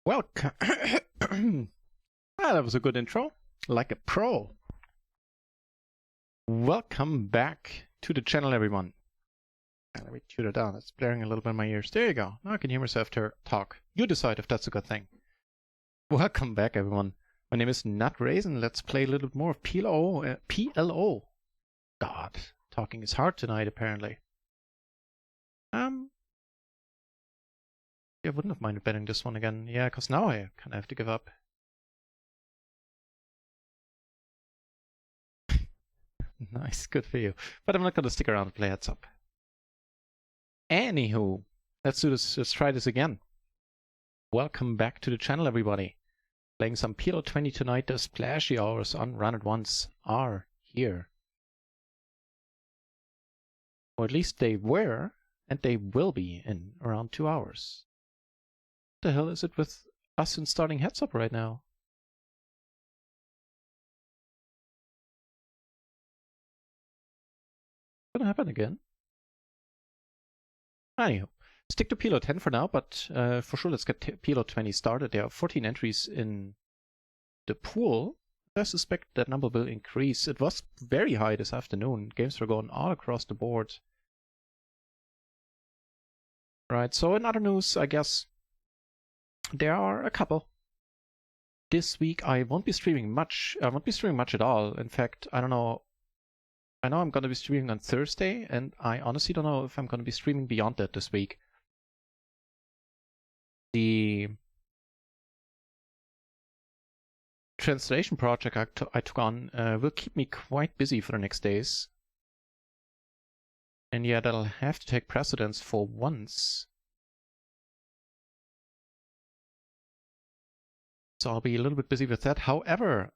Welcome. That was a good intro. Like a pro. Welcome back to the channel, everyone. Let me tune it down. It's blaring a little bit in my ears. There you go. Now I can hear myself talk. You decide if that's a good thing. Welcome back, everyone. My name is NutRaisin. Let's play a little bit more of PLO. God, talking is hard tonight, apparently. I wouldn't have minded betting this one again. Yeah, because now I kind of have to give up. Nice, good for you. But I'm not going to stick around and play heads up. Anywho, let's do this. Let's try this again. Welcome back to the channel, everybody. Playing some PLO20 tonight. The splashy hours on Run It Once are here. Or at least they were, and they will be in around 2 hours. What the hell is it with us in starting heads up right now? Gonna happen again? Anyhow, stick to PLO10 for now, but for sure let's get PLO20 started. There are 14 entries in the pool. I suspect that number will increase. It was very high this afternoon. Games were going all across the board. Right, so in other news, I guess there are a couple. This week I won't be streaming much. I won't be streaming much at all. In fact, I don't know. I know I'm going to be streaming on Thursday, and I honestly don't know if I'm going to be streaming beyond that this week. The translation project I took on will keep me quite busy for the next days. And yeah, that'll have to take precedence for once. So I'll be a little bit busy with that. However,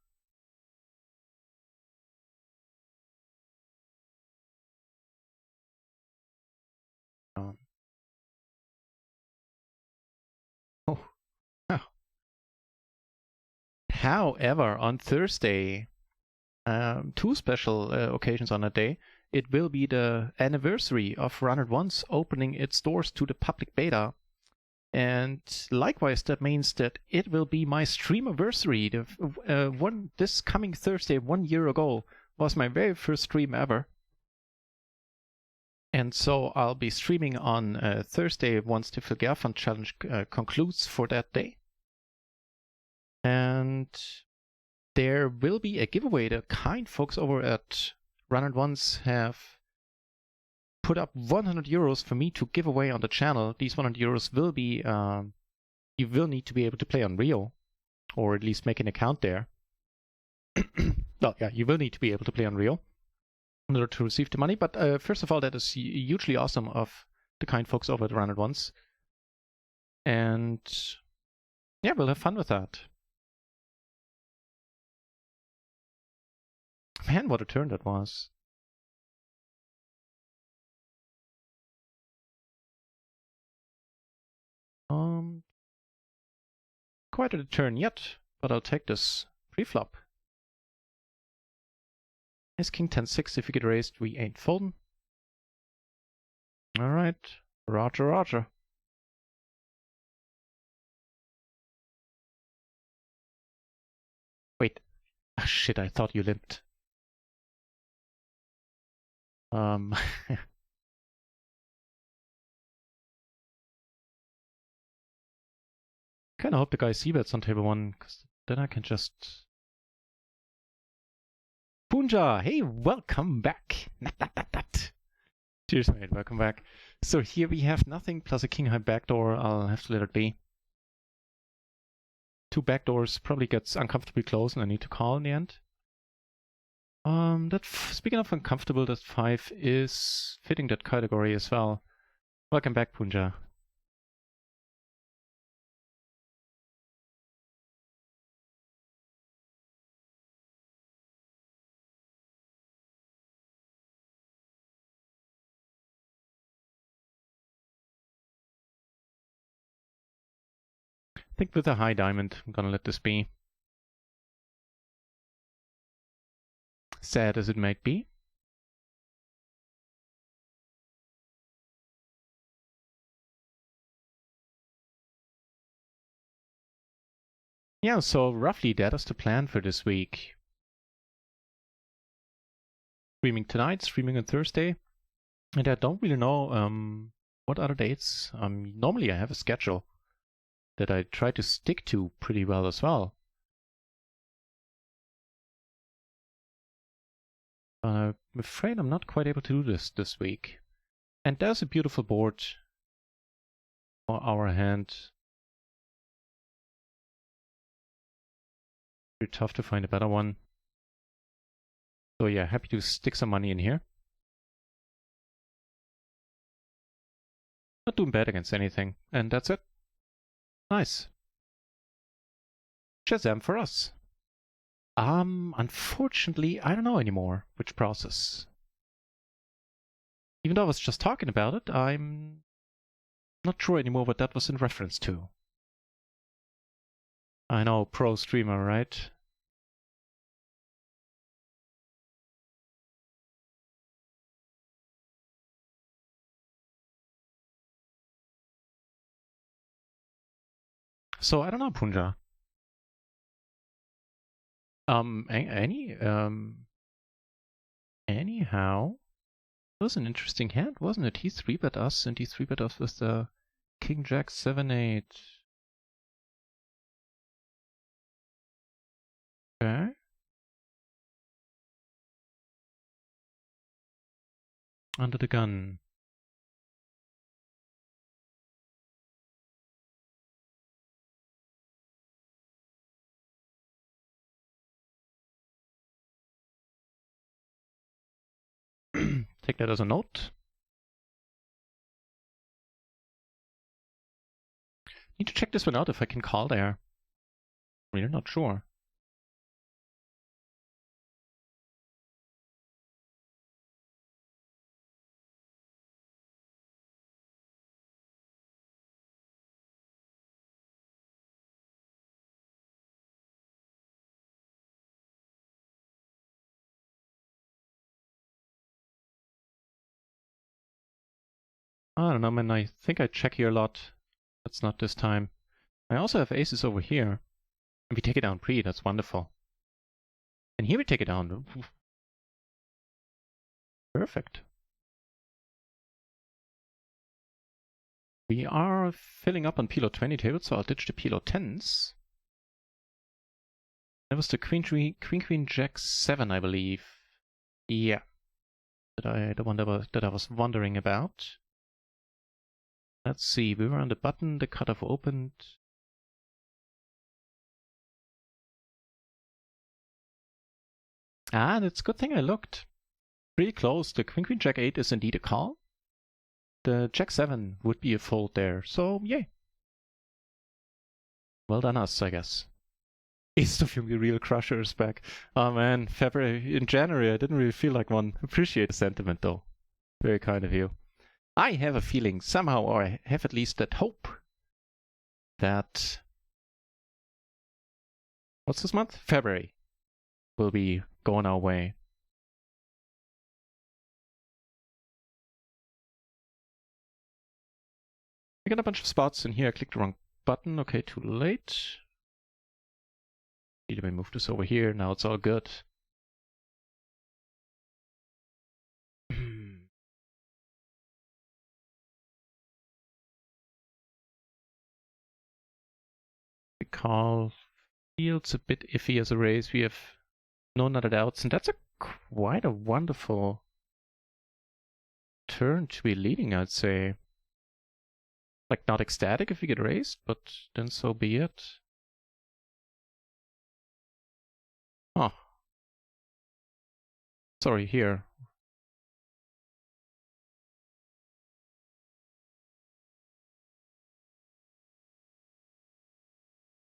however, on Thursday, two special occasions on that day. It will be the anniversary of Run It Once opening its doors to the public beta. And likewise, that means that it will be my streamiversary. This coming Thursday, 1 year ago, was my very first stream ever. And so I'll be streaming on Thursday once the Filgerfund challenge concludes for that day. And there will be a giveaway. The kind folks over at Run It Once have put up 100 euros for me to give away on the channel. These 100 euros will be, you will need to be able to play on RIO, or at least make an account there. Well, yeah, you will need to be able to play on RIO in order to receive the money. But first of all, that is hugely awesome of the kind folks over at Run It Once. And yeah, we'll have fun with that. Man, what a turn that was. Quite a turn yet, but I'll take this pre-flop. Ace King 10-6, if we get raised, we ain't folding. Alright, roger, roger. Wait, ah, shit, I thought you limped. Kinda hope the guy c-bets on table 1, because then I can just... Punja, hey, welcome back! Cheers, mate, welcome back. So here we have nothing plus a king high backdoor. I'll have to let it be. Two backdoors probably gets uncomfortably close and I need to call in the end. Speaking of uncomfortable, that 5 is fitting that category as well. Welcome back, Punja. I think with a high diamond, I'm gonna let this be. Sad as it might be. Yeah, so roughly that is the plan for this week. Streaming tonight, streaming on Thursday. And I don't really know what other dates. Normally I have a schedule that I try to stick to pretty well as well. I'm afraid I'm not quite able to do this week. And there's a beautiful board for our hand. Pretty tough to find a better one. So yeah, happy to stick some money in here. Not doing bad against anything. And that's it. Nice. Shazam for us. Unfortunately, I don't know anymore which process. Even though I was just talking about it, I'm not sure anymore what that was in reference to. I know, pro streamer, right? So I don't know, Punja. Anyhow, it was an interesting hand, wasn't it? He 3-bet us, and he 3-bet us with the King Jack 7-8. Okay. Under the gun. Take that as a note. Need to check this one out if I can call there. Really not sure. I don't know, man. I think I check here a lot. That's not this time. I also have aces over here. And we take it down pre. That's wonderful. And here we take it down. Perfect. We are filling up on PLO20 tables, so I'll ditch the PLO10s. That was the Queen Jack 7, I believe. Yeah. The one that I was wondering about. Let's see, we were on the button, the cutoff opened. Ah, that's a good thing I looked. Pretty close. The Queen Jack 8 is indeed a call. The Jack 7 would be a fold there, so yay. Well done us, I guess. East of your real crusher is back. Oh man, in January I didn't really feel like one. Appreciate the sentiment though. Very kind of you. I have a feeling somehow, or I have at least that hope, that what's this month? February will be going our way. I got a bunch of spots in here. I clicked the wrong button. Okay, too late. Need to move this over here. Now it's all good. The call feels a bit iffy as a raise. We have no nutted outs, and that's quite a wonderful turn to be leading, I'd say. Like, not ecstatic if we get raised, but then so be it. Oh. Sorry, here.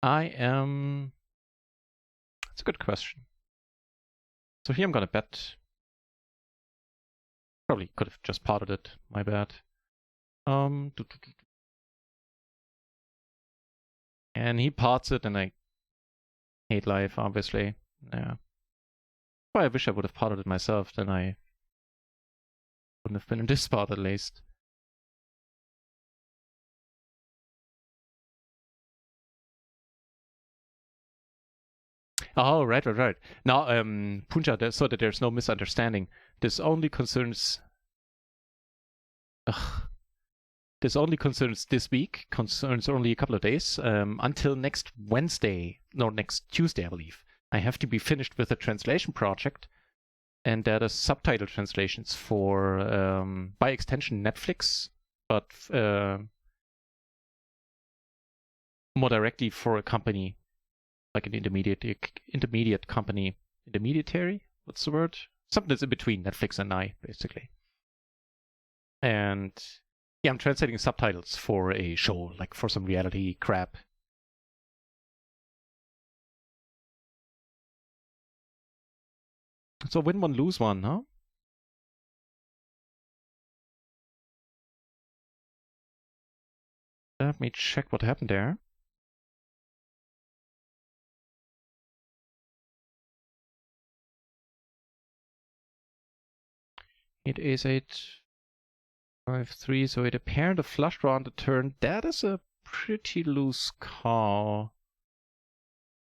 That's a good question. So here I'm gonna bet. Probably could have just potted it, my bad. And he pots it, and I hate life, obviously. Yeah. Well, I wish I would have potted it myself, then I wouldn't have been in this spot at least. Oh, right. Now, Punja, so that there's no misunderstanding, this only concerns. Ugh, this only concerns this week, concerns only a couple of days, until next Wednesday, no, next Tuesday, I believe. I have to be finished with a translation project, and that is subtitle translations for, by extension, Netflix, but more directly for a company, like an intermediate company, intermediary? What's the word? Something that's in between Netflix and I, basically. And yeah, I'm translating subtitles for a show, like for some reality crap. So win one, lose one, huh? Let me check what happened there. It is 8-5-3, so it appeared a flush draw on the turn. That is a pretty loose call.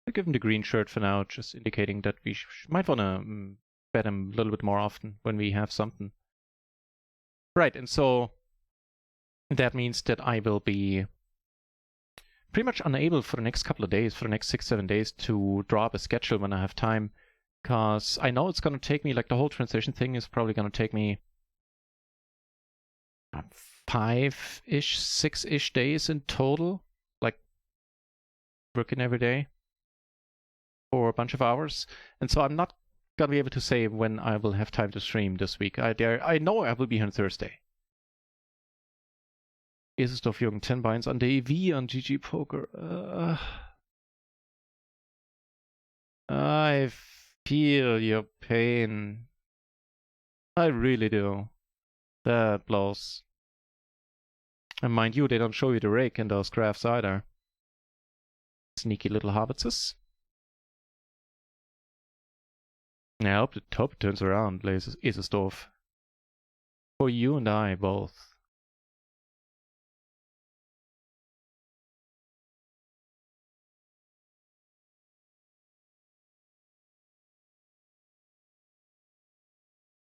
I'll give him the green shirt for now, just indicating that we might want to bet him a little bit more often when we have something. Right, and so that means that I will be pretty much unable for the next couple of days, for the next 6-7 days, to draw up a schedule when I have time. Because I know it's going to take me, like the whole translation thing is probably going to take me 5-ish, 6-ish days in total. Like working every day for a bunch of hours. And so I'm not going to be able to say when I will have time to stream this week. I know I will be here on Thursday. Ist es doch Jürgen 10 binds on the EV on GG Poker. I feel your pain. I really do. That blows. And mind you, they don't show you the rake in those graphs either. Sneaky little hobbitses. I hope it turns around, Esesdorf. For you and I both.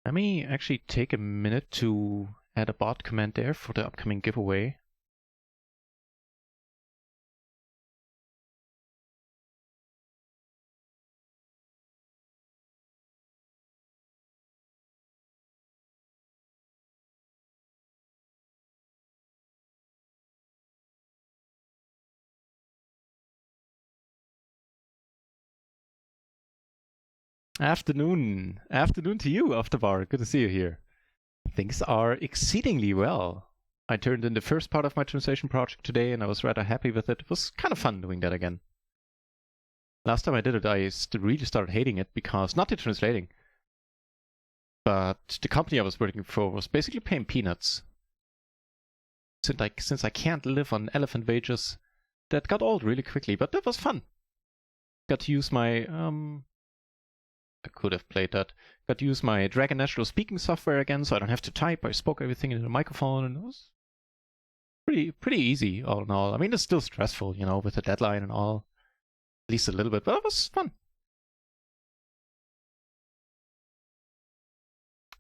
Let me actually take a minute to add a bot command there for the upcoming giveaway. Afternoon to you, Afterbar. Good to see you here. Things are exceedingly well. I turned in the first part of my translation project today, and I was rather happy with it. It was kind of fun doing that again. Last time I did it, I really started hating it because, not the translating, but the company I was working for was basically paying peanuts. Since I can't live on elephant wages, that got old really quickly, but that was fun. Got to use my I could have played that. Got to use my Dragon Natural speaking software again, so I don't have to type. I spoke everything into the microphone, and it was pretty easy all in all. I mean, it's still stressful, you know, with the deadline and all. At least a little bit, but it was fun.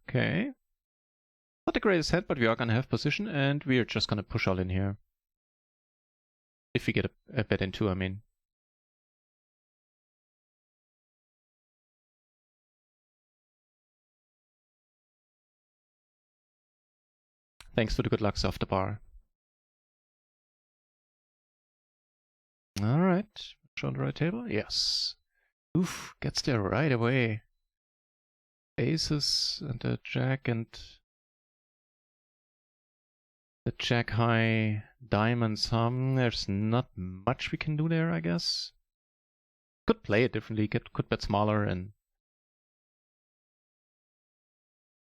Okay. Not the greatest hand, but we are gonna have position, and we are just gonna push all in here. If we get a bet in two, I mean. Thanks for the good luck, off the bar. Alright. Show on the right table? Yes. Oof, gets there right away. Aces and a jack and the jack high diamonds. There's not much we can do there, I guess. Could play it differently, could bet smaller, and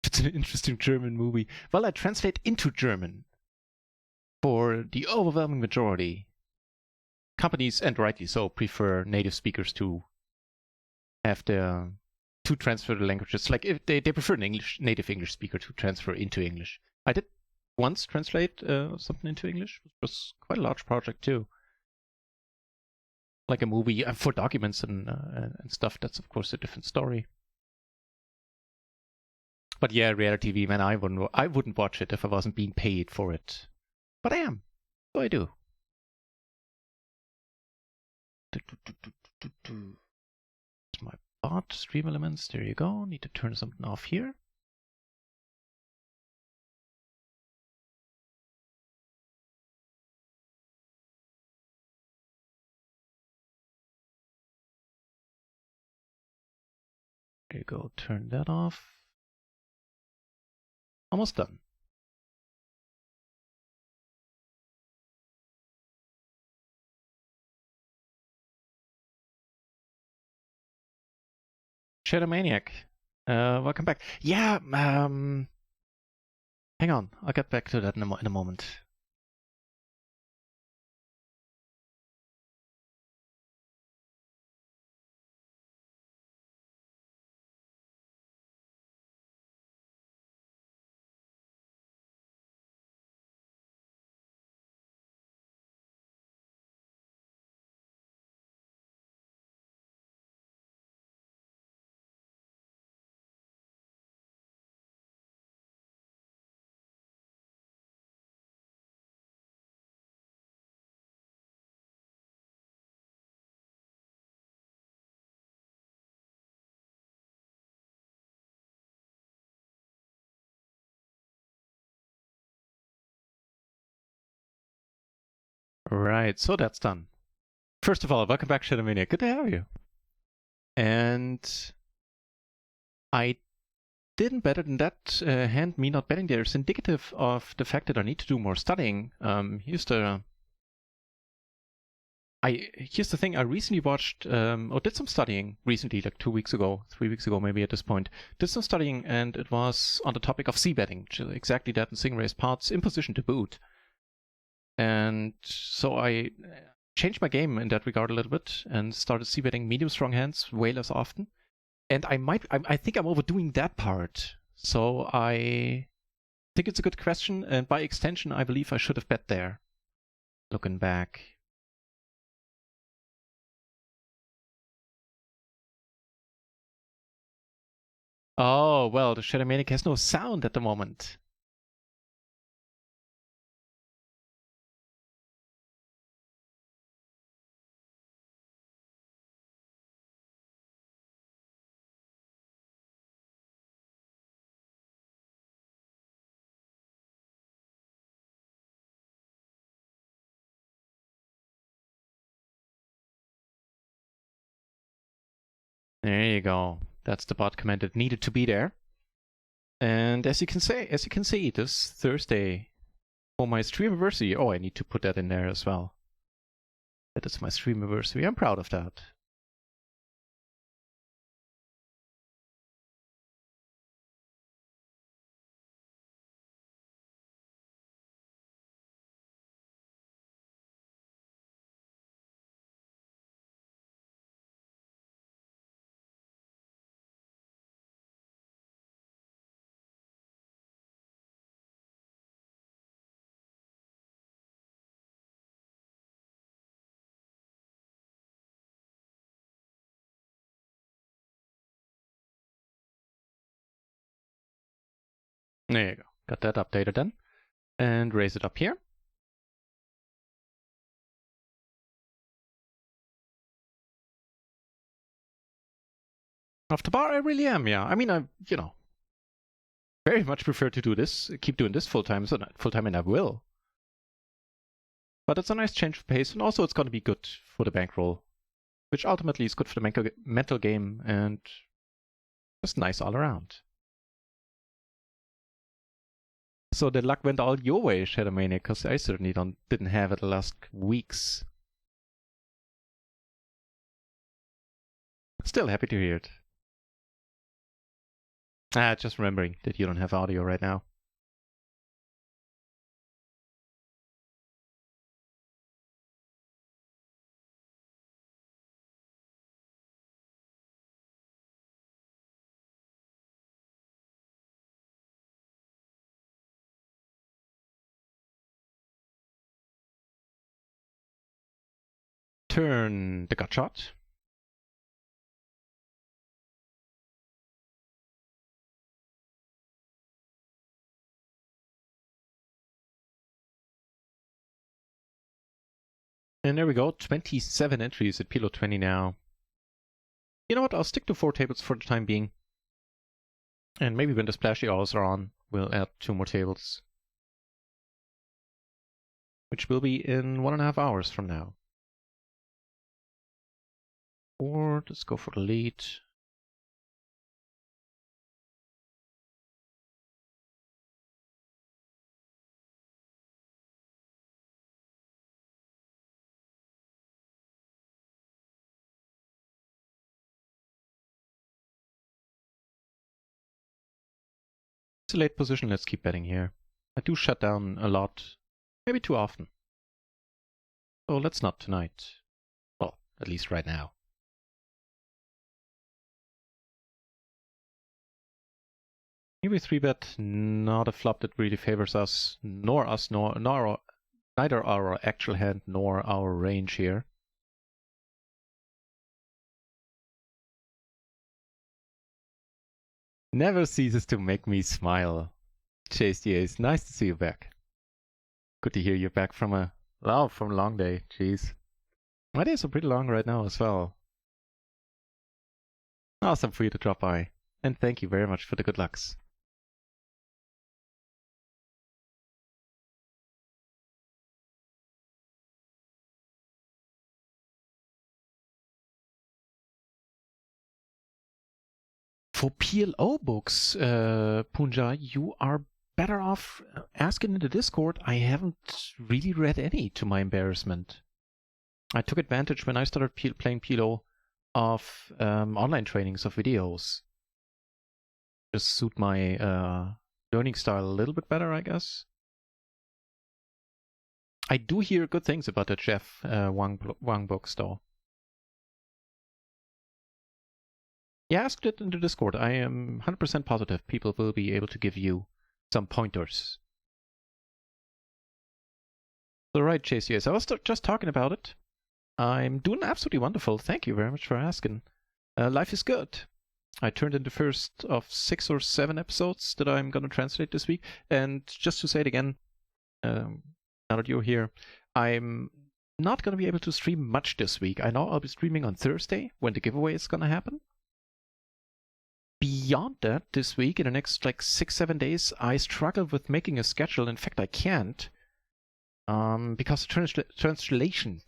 it's an interesting German movie. Well, I translate into German for the overwhelming majority. Companies, and rightly so, prefer native speakers to have to transfer the languages. Like if they prefer an native English speaker to transfer into English. I did once translate something into English. It was quite a large project too. like a movie for documents and stuff. That's of course a different story. But yeah, reality TV, man, I wouldn't watch it if I wasn't being paid for it. But I am, so I do. My bot stream elements. There you go. Need to turn something off here. There you go. Turn that off. Almost done. Shadow Maniac, welcome back. Yeah, hang on. I'll get back to that in a moment. Right, so that's done. First of all, welcome back, Shadow Maniac. Good to have you. And I didn't better than that. Hand me not betting there is indicative of the fact that I need to do more studying. Here's the thing. I recently watched or did some studying recently, like 2 weeks ago, 3 weeks ago, maybe at this point. Did some studying, and it was on the topic of c-betting, which is exactly that in Stingray's parts, in position to boot. And so I changed my game in that regard a little bit and started c-betting medium strong hands way less often. And I think I'm overdoing that part. So I think it's a good question, and by extension, I believe I should have bet there. Looking back. Oh, well, the Shadow Maniac has no sound at the moment. There you go. That's the bot command that needed to be there. And as you can see, this Thursday for my stream anniversary. Oh, I need to put that in there as well. That is my stream anniversary. I'm proud of that. There you go. Got that updated then. And raise it up here. Off the bar, I really am, yeah. I mean, very much prefer to do this, keep doing this full time, and I will. But it's a nice change of pace, and also it's going to be good for the bankroll, which ultimately is good for the mental game and just nice all around. So the luck went all your way, Shadow Maniac, because I certainly didn't have it the last weeks. Still happy to hear it. Just remembering that you don't have audio right now. turn the gut shot. And there we go, 27 entries at PLO20 now. You know what, I'll stick to 4 tables for the time being. And maybe when the splashy hours are on, we'll add 2 more tables. Which will be in 1.5 hours from now. Or let's go for the lead. It's a late position, let's keep betting here. I do shut down a lot, maybe too often. So let's not tonight. Well, at least right now. Maybe 3-bet, not a flop that really favors us, nor neither our actual hand nor our range here. Never ceases to make me smile. Chase the Ace, nice to see you back. Good to hear you're back from a long day. Jeez. My days are pretty long right now as well. Awesome for you to drop by. And thank you very much for the good lucks. For PLO books, Punja, you are better off asking in the Discord. I haven't really read any, to my embarrassment. I took advantage when I started playing PLO of online trainings of videos. Just suit my learning style a little bit better, I guess. I do hear good things about the Jeff Wang books, though. Yeah, ask it in the Discord. I am 100% positive people will be able to give you some pointers. All right, Chase, yes, I was just talking about it. I'm doing absolutely wonderful. Thank you very much for asking. Life is good. I turned in the first of 6 or 7 episodes that I'm going to translate this week. And just to say it again, now that you're here, I'm not going to be able to stream much this week. I know I'll be streaming on Thursday when the giveaway is going to happen. Beyond that, this week, in the next 6-7 days, I struggle with making a schedule. In fact, I can't. Because the translation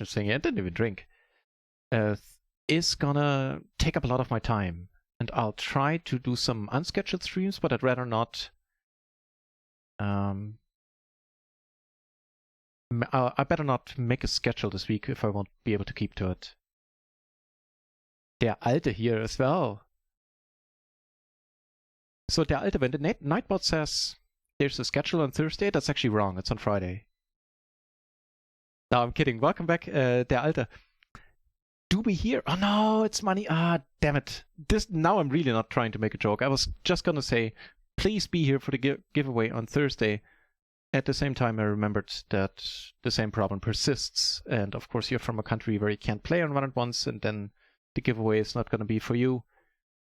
thing, I didn't even drink, is gonna take up a lot of my time. And I'll try to do some unscheduled streams, but I'd rather not. I better not make a schedule this week if I won't be able to keep to it. Der Alte here as well. So Der Alte, when the Nightbot says there's a schedule on Thursday, that's actually wrong. It's on Friday. No, I'm kidding. Welcome back, Der Alte. Do we hear? Oh no, it's money. Ah, damn it. Now I'm really not trying to make a joke. I was just gonna say, please be here for the giveaway on Thursday. At the same time, I remembered that the same problem persists. And of course, you're from a country where you can't play on 1-on-1s, and then the giveaway is not gonna be for you.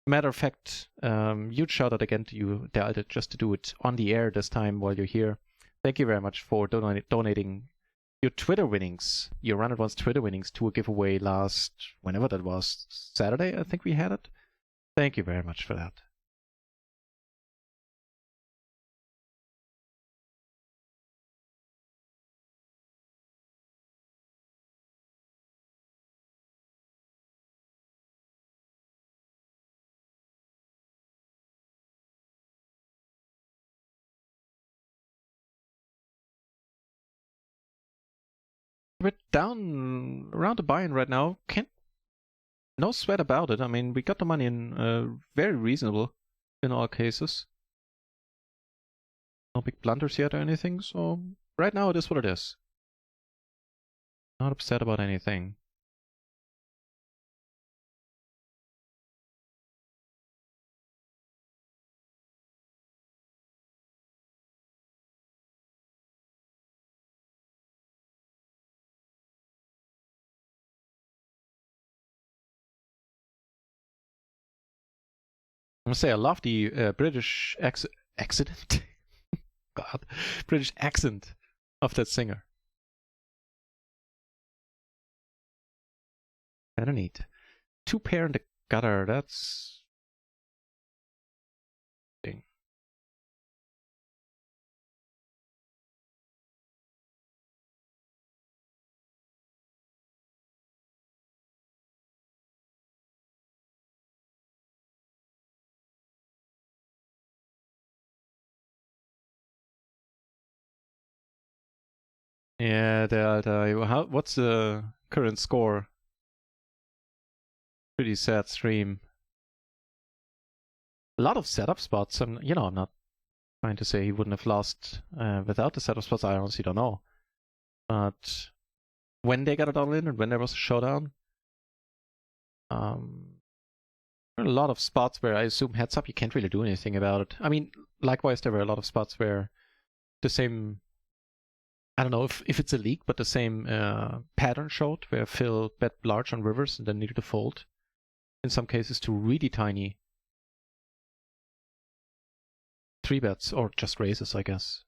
Matter of fact, huge shout out again to you, Der Alte, just to do it on the air this time while you're here. Thank you very much for donating your Twitter winnings, your Run-At-Once Twitter winnings to a giveaway whenever that was, Saturday, I think we had it. Thank you very much for that. We're down around the buy-in right now. No sweat about it. I mean, we got the money in very reasonable in all cases. No big blunders yet or anything, so right now it is what it is. Not upset about anything. gonna say I love the British accident. God, British accent of that singer. Kinda neat. Two pair in the gutter. That's thing. Yeah, what's the current score? Pretty sad stream. A lot of setup spots. I'm not trying to say he wouldn't have lost without the setup spots. I honestly don't know. But when they got it all in and when there was a showdown, there were a lot of spots where I assume heads up you can't really do anything about it. I mean, likewise, there were a lot of spots where the same, I don't know if it's a leak, but the same pattern showed where Phil bet large on rivers and then needed to fold. In some cases to really tiny 3-bets or just raises, I guess.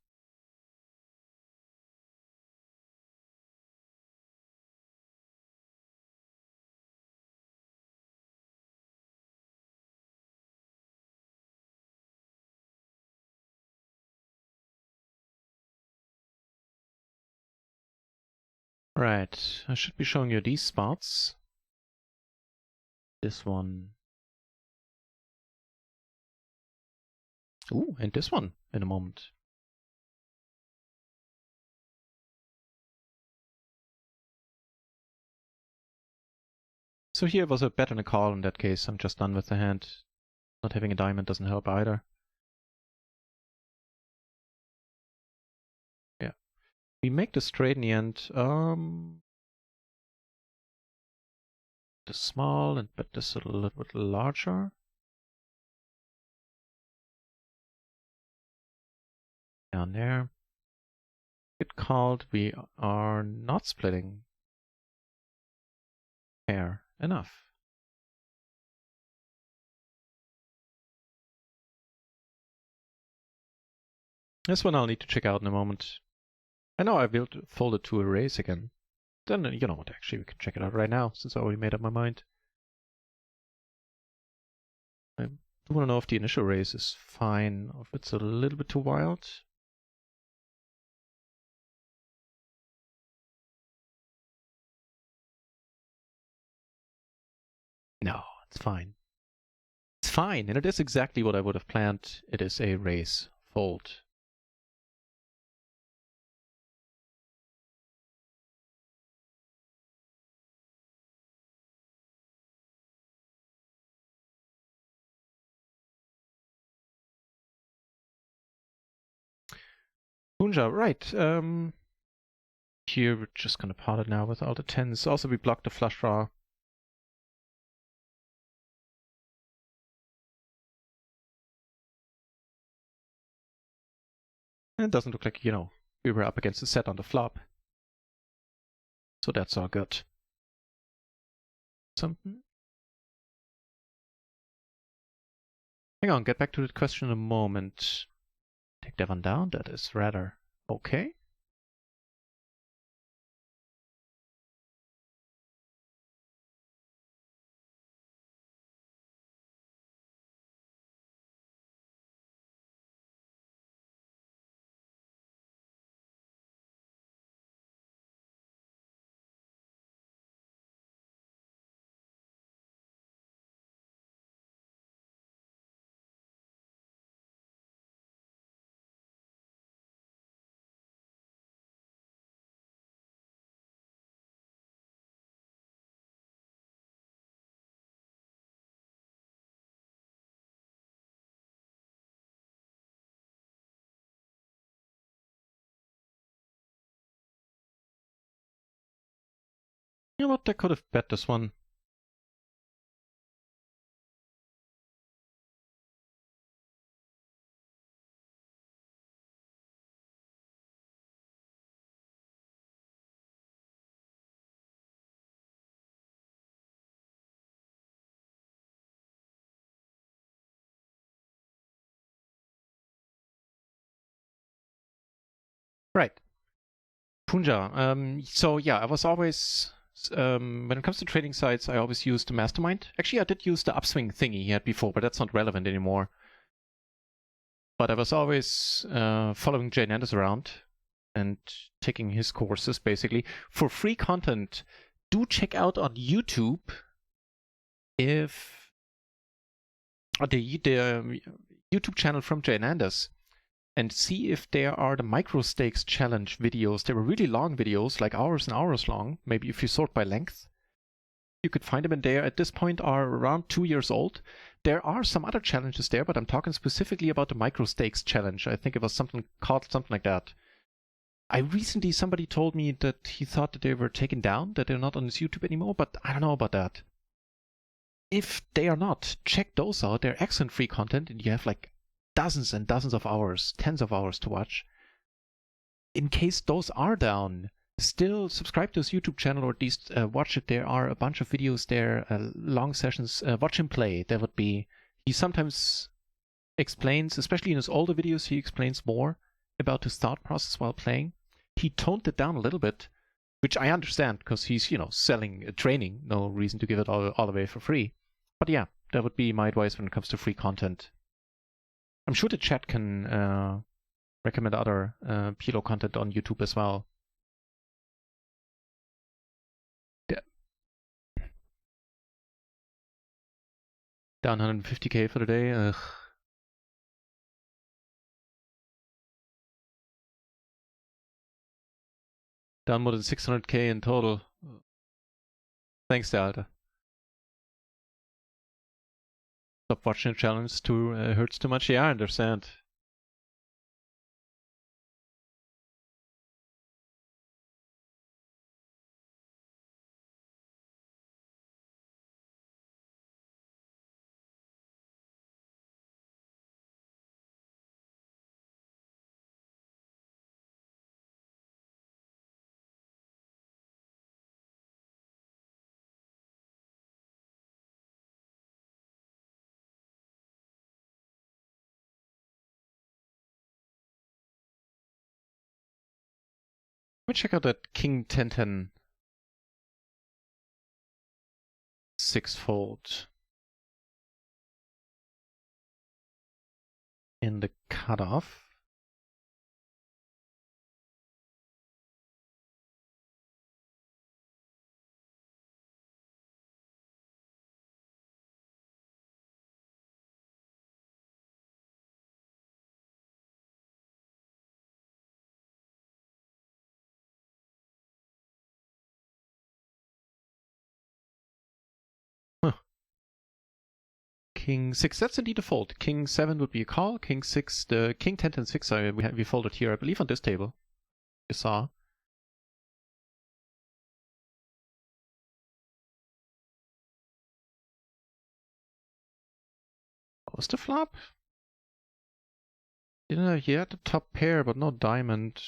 Right, I should be showing you these spots. This one. Ooh, and this one in a moment. So here was a bet and a call in that case. I'm just done with the hand. Not having a diamond doesn't help either. Yeah. We make the straight in the end. The small and bet this a little bit larger. Down there. Get called. We are not splitting. Fair enough. This one I'll need to check out in a moment. I know I will fold it to a raise again. Then, you know what, actually, we can check it out right now, since I already made up my mind. I do want to know if the initial raise is fine, or if it's a little bit too wild. No, it's fine. It's fine, and it is exactly what I would have planned. It is a raise fold. Punja, right. Here we're just gonna pot it now with all the tens. Also, we blocked the flush draw. And it doesn't look like, we were up against the set on the flop. So that's all good. Something. Hang on, get back to the question in a moment. Take that one down, that is rather okay. You know what, I could have bet this one. Right. Punja. So yeah, I was always, when it comes to trading sites, I always use the Mastermind. Actually, I did use the Upswing thingy he had before, but that's not relevant anymore. But I was always following Jay Nandes around and taking his courses, basically. For free content, do check out on YouTube if the YouTube channel from Jay Nandes, and see if there are the micro stakes challenge videos. They were really long videos, like hours and hours long. Maybe if you sort by length, you could find them in there. At this point are around 2 years old. There are some other challenges there, but I'm talking specifically about the micro stakes challenge. I think it was something like that. I recently, somebody told me that he thought that they were taken down, that they're not on his YouTube anymore, but I don't know about that. If they are not, check those out. They're excellent free content, and you have like dozens and dozens of hours, tens of hours to watch. In case those are down, still subscribe to his YouTube channel, or at least watch it. There are a bunch of videos there, long sessions. Watch him play. That would be. He sometimes explains, especially in his older videos, he explains more about his thought process while playing. He toned it down a little bit, which I understand because he's, selling training. No reason to give it all away for free. But yeah, that would be my advice when it comes to free content. I'm sure the chat can recommend other PLO content on YouTube as well. Yeah. Down 150k for the day. Ugh. Down more than 600k in total. Thanks, Alter. Stop watching the challenge too hurts too much. Yeah, I understand. Let me check out that King 1010 6-fold in the cutoff. Huh. King 6, that's indeed a fold. King 7 would be a call. King 6, the King 10 and 6 we folded here, I believe, on this table. You saw. What was the flop? He had the top pair, but no diamond.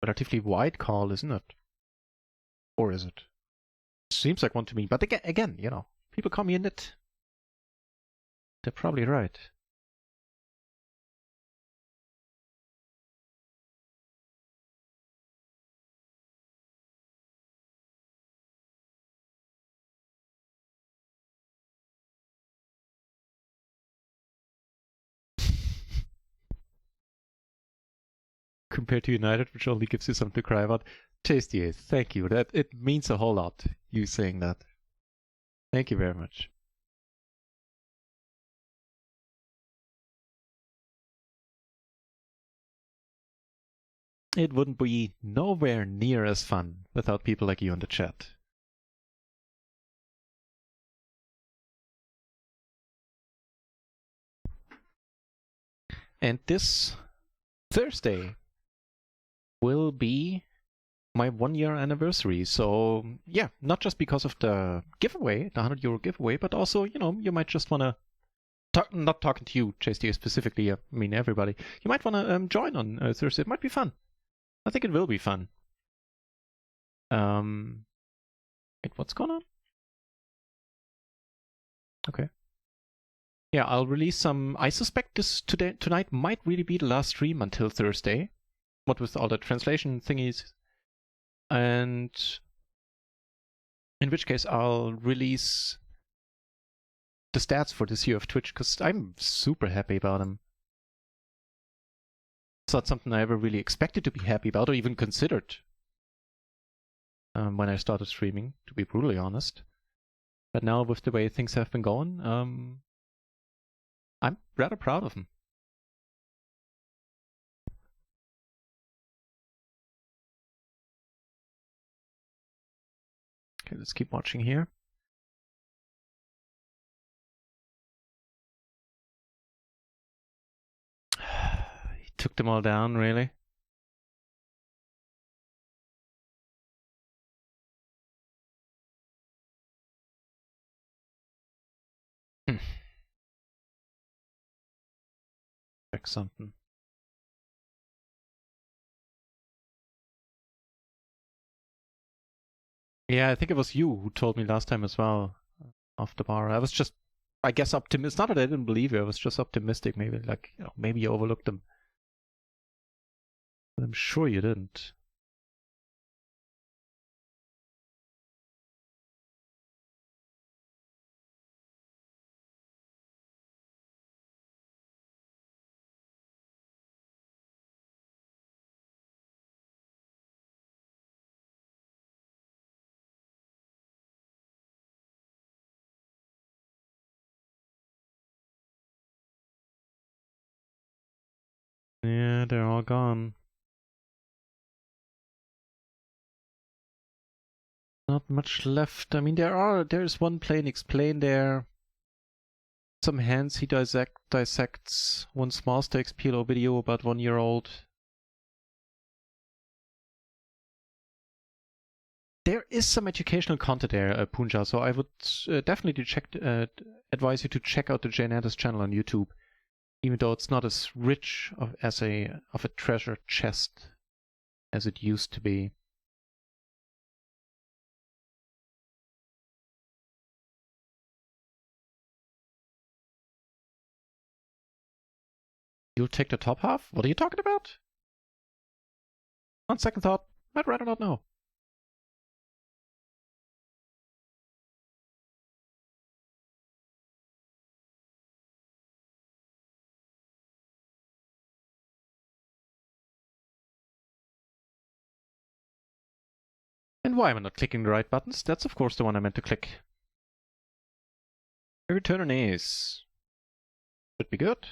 Relatively wide call, isn't it? Or is it? Seems like one to me. But again, people call me a nit. They're probably right. Compared to United, which only gives you something to cry about. Tasty, thank you. That it means a whole lot, you saying that. Thank you very much. It wouldn't be nowhere near as fun without people like you in the chat. And this Thursday will be my 1-year anniversary. So yeah, not just because of the giveaway, the €100 giveaway, but also, you might just want to not talking to you, JST specifically, I mean everybody. You might want to join on Thursday. It might be fun. I think it will be fun. Wait, what's going on? Okay. Yeah, I'll release some. I suspect this tonight might really be the last stream until Thursday. What with all the translation thingies. And in which case I'll release the stats for this year of Twitch, because I'm super happy about them. It's not something I ever really expected to be happy about or even considered when I started streaming, to be brutally honest. But now with the way things have been going, I'm rather proud of them. Okay, let's keep watching here. He took them all down, really? Check something. Yeah, I think it was you who told me last time as well, off the bar. I was just, I guess, optimistic. Not that I didn't believe you, I was just optimistic. Maybe, like, maybe you overlooked them. But I'm sure you didn't. Yeah, they're all gone. Not much left. I mean, there's one plain explain there. Some hands he dissects. One small stakes PLO video about 1 year old. There is some educational content there, Punja, so I would definitely advise you to check out the Jane Anders channel on YouTube, even though it's not as rich of a treasure chest as it used to be. You'll take the top half? What are you talking about? On second thought, I'd rather not know. And why am I not clicking the right buttons? That's of course the one I meant to click. Return an ace. Should be good.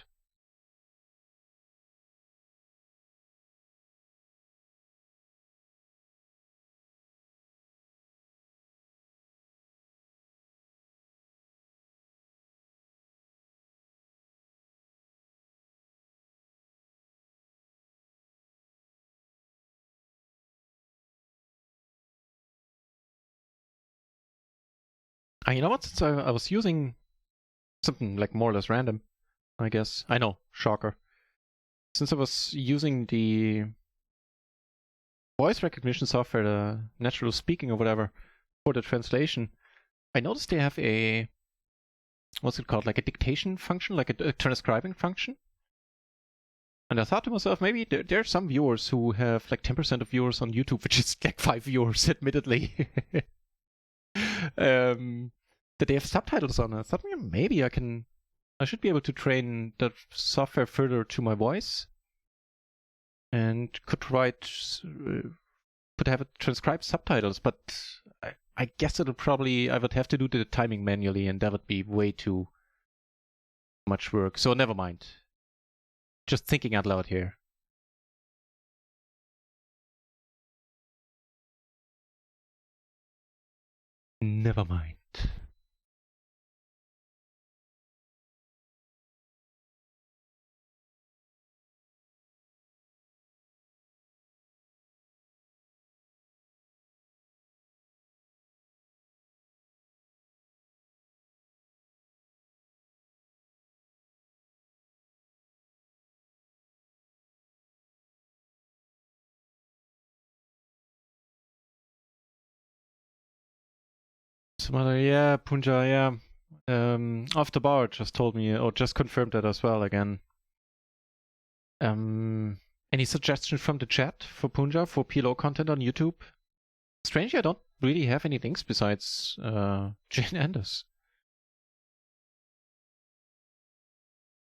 You know what? Since I was using something like more or less random, I guess. I know, shocker. Since I was using the voice recognition software, the natural speaking or whatever, for the translation, I noticed they have a, what's it called, like a dictation function, like a transcribing function. And I thought to myself, maybe there are some viewers who have like 10% of viewers on YouTube, which is like 5 viewers, admittedly. That they have subtitles on it. I thought maybe I should be able to train the software further to my voice and could have it transcribe subtitles, but I guess I would have to do the timing manually, and that would be way too much work. So never mind. Just thinking out loud here. Never mind. Some other, yeah, Punja, yeah. Off the bar just told me, or just confirmed that as well again. Any suggestions from the chat for Punja for PLO content on YouTube? Strangely, I don't really have any links besides Jane Anders.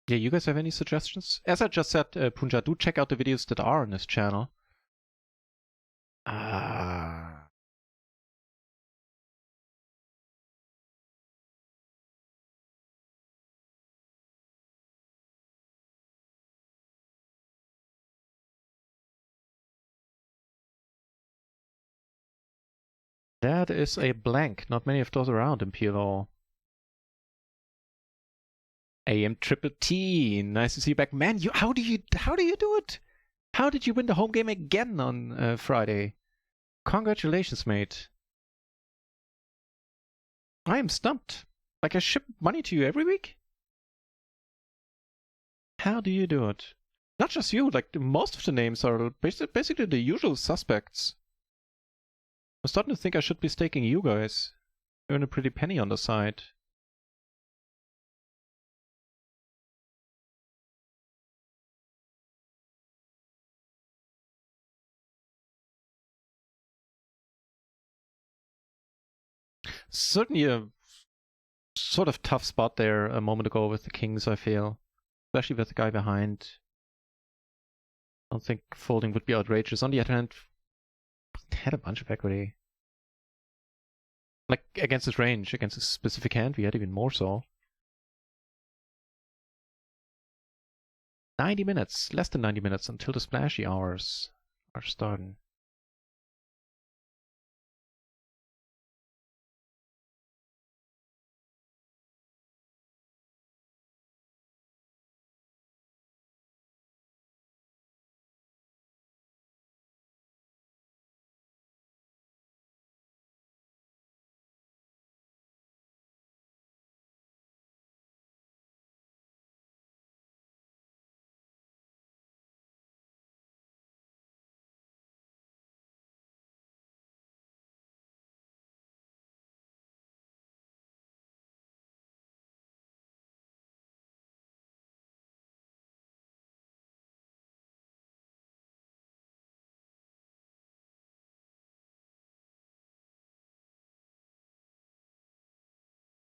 Yeah, you guys have any suggestions? As I just said, Punja, do check out the videos that are on this channel. That is a blank. Not many of those around in PLO. AM Triple T, nice to see you back, man. How do you do it? How did you win the home game again on Friday? Congratulations, mate. I am stumped. Like I ship money to you every week? How do you do it? Not just you, like most of the names are basically the usual suspects. I'm starting to think I should be staking you guys. Earn a pretty penny on the side. Certainly a sort of tough spot there a moment ago with the Kings, I feel. Especially with the guy behind. I don't think folding would be outrageous. On the other hand, had a bunch of equity. Like against his range, against his specific hand, we had even more so. 90 minutes, less than 90 minutes until the splashy hours are starting.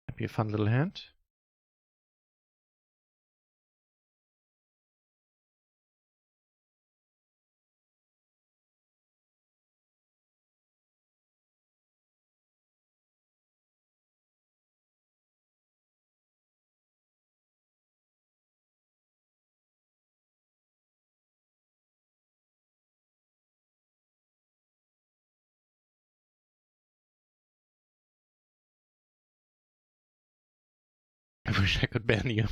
Might be a fun little hand. I wish I could ban you.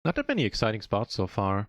Not that many exciting spots so far.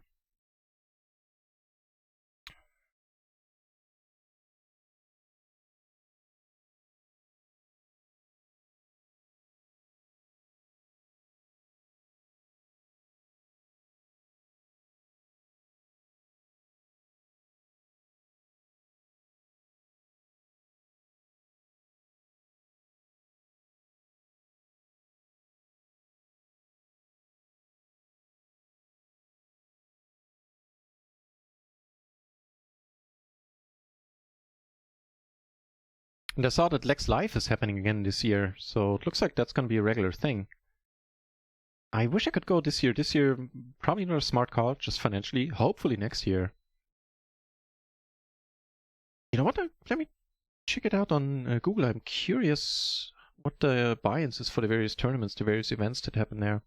And I saw that Lex Live is happening again this year, so it looks like that's gonna be a regular thing. I wish I could go this year. This year, probably not a smart call, just financially. Hopefully next year. You know what? Let me check it out on Google. I'm curious what the buy-ins is for the various tournaments, the various events that happen there.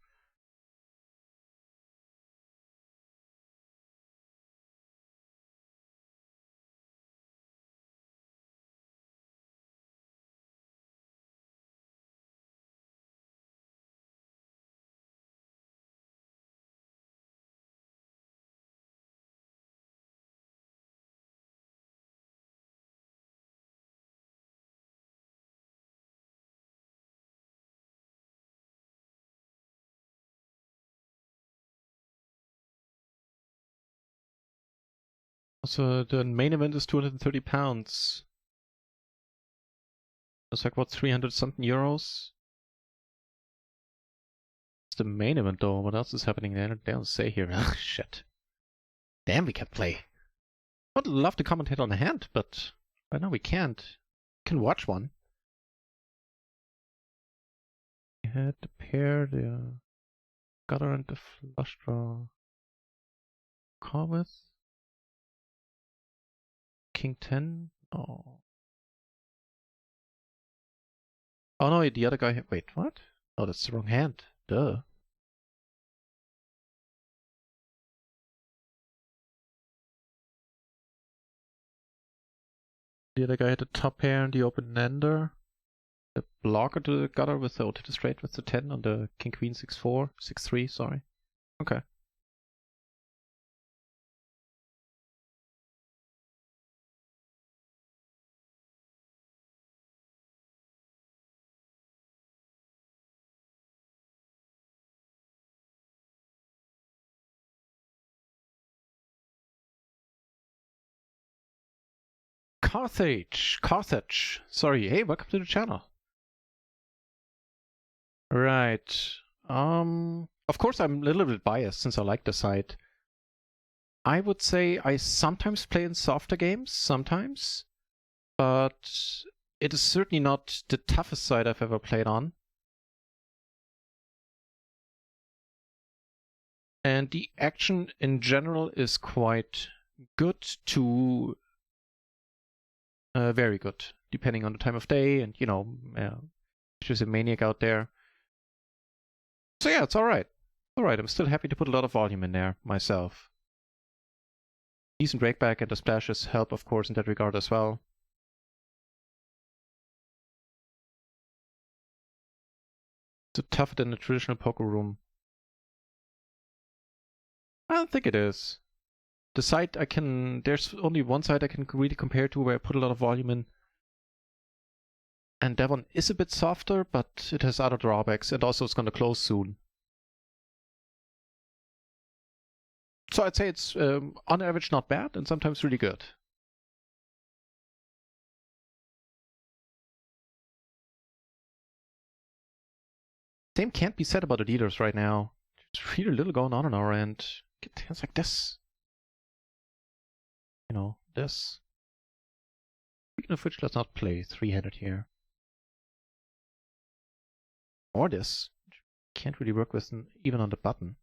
So the main event is 230 pounds. That's like what, 300 something euros? It's the main event though. What else is happening there? They don't say here. Ugh, shit. Damn, we can't play. I'd love to commentate on a hand, but right now we can't. We can watch one. We had the pair, the gutter and the flush draw. Call with King 10. Oh. Oh no, the other guy. Wait, what? Oh, that's the wrong hand. Duh. The other guy had the top pair and the open ender. The blocker to the gutter with the to the straight with the 10 on the King Queen 6-4, 6-3, sorry. Okay. Carthage. Sorry. Hey, welcome to the channel. Right. Of course I'm a little bit biased since I like the site. I would say I sometimes play in softer games, sometimes. But it is certainly not the toughest site I've ever played on. And the action in general is quite good to very good, depending on the time of day and, you know, there's a maniac out there. So yeah, it's alright. Alright, I'm still happy to put a lot of volume in there myself. Decent rakeback and the splashes help, of course, in that regard as well. It's tougher than a traditional poker room. I don't think it is. The site there's only one site I can really compare to where I put a lot of volume in. And that one is a bit softer, but it has other drawbacks, and also it's going to close soon. So I'd say it's on average not bad, and sometimes really good. Same can't be said about the dealers right now. There's really little going on our end. Get hands like this. You know, this. Speaking of which, let's not play three-handed here. Or this. Can't really work with even on the button.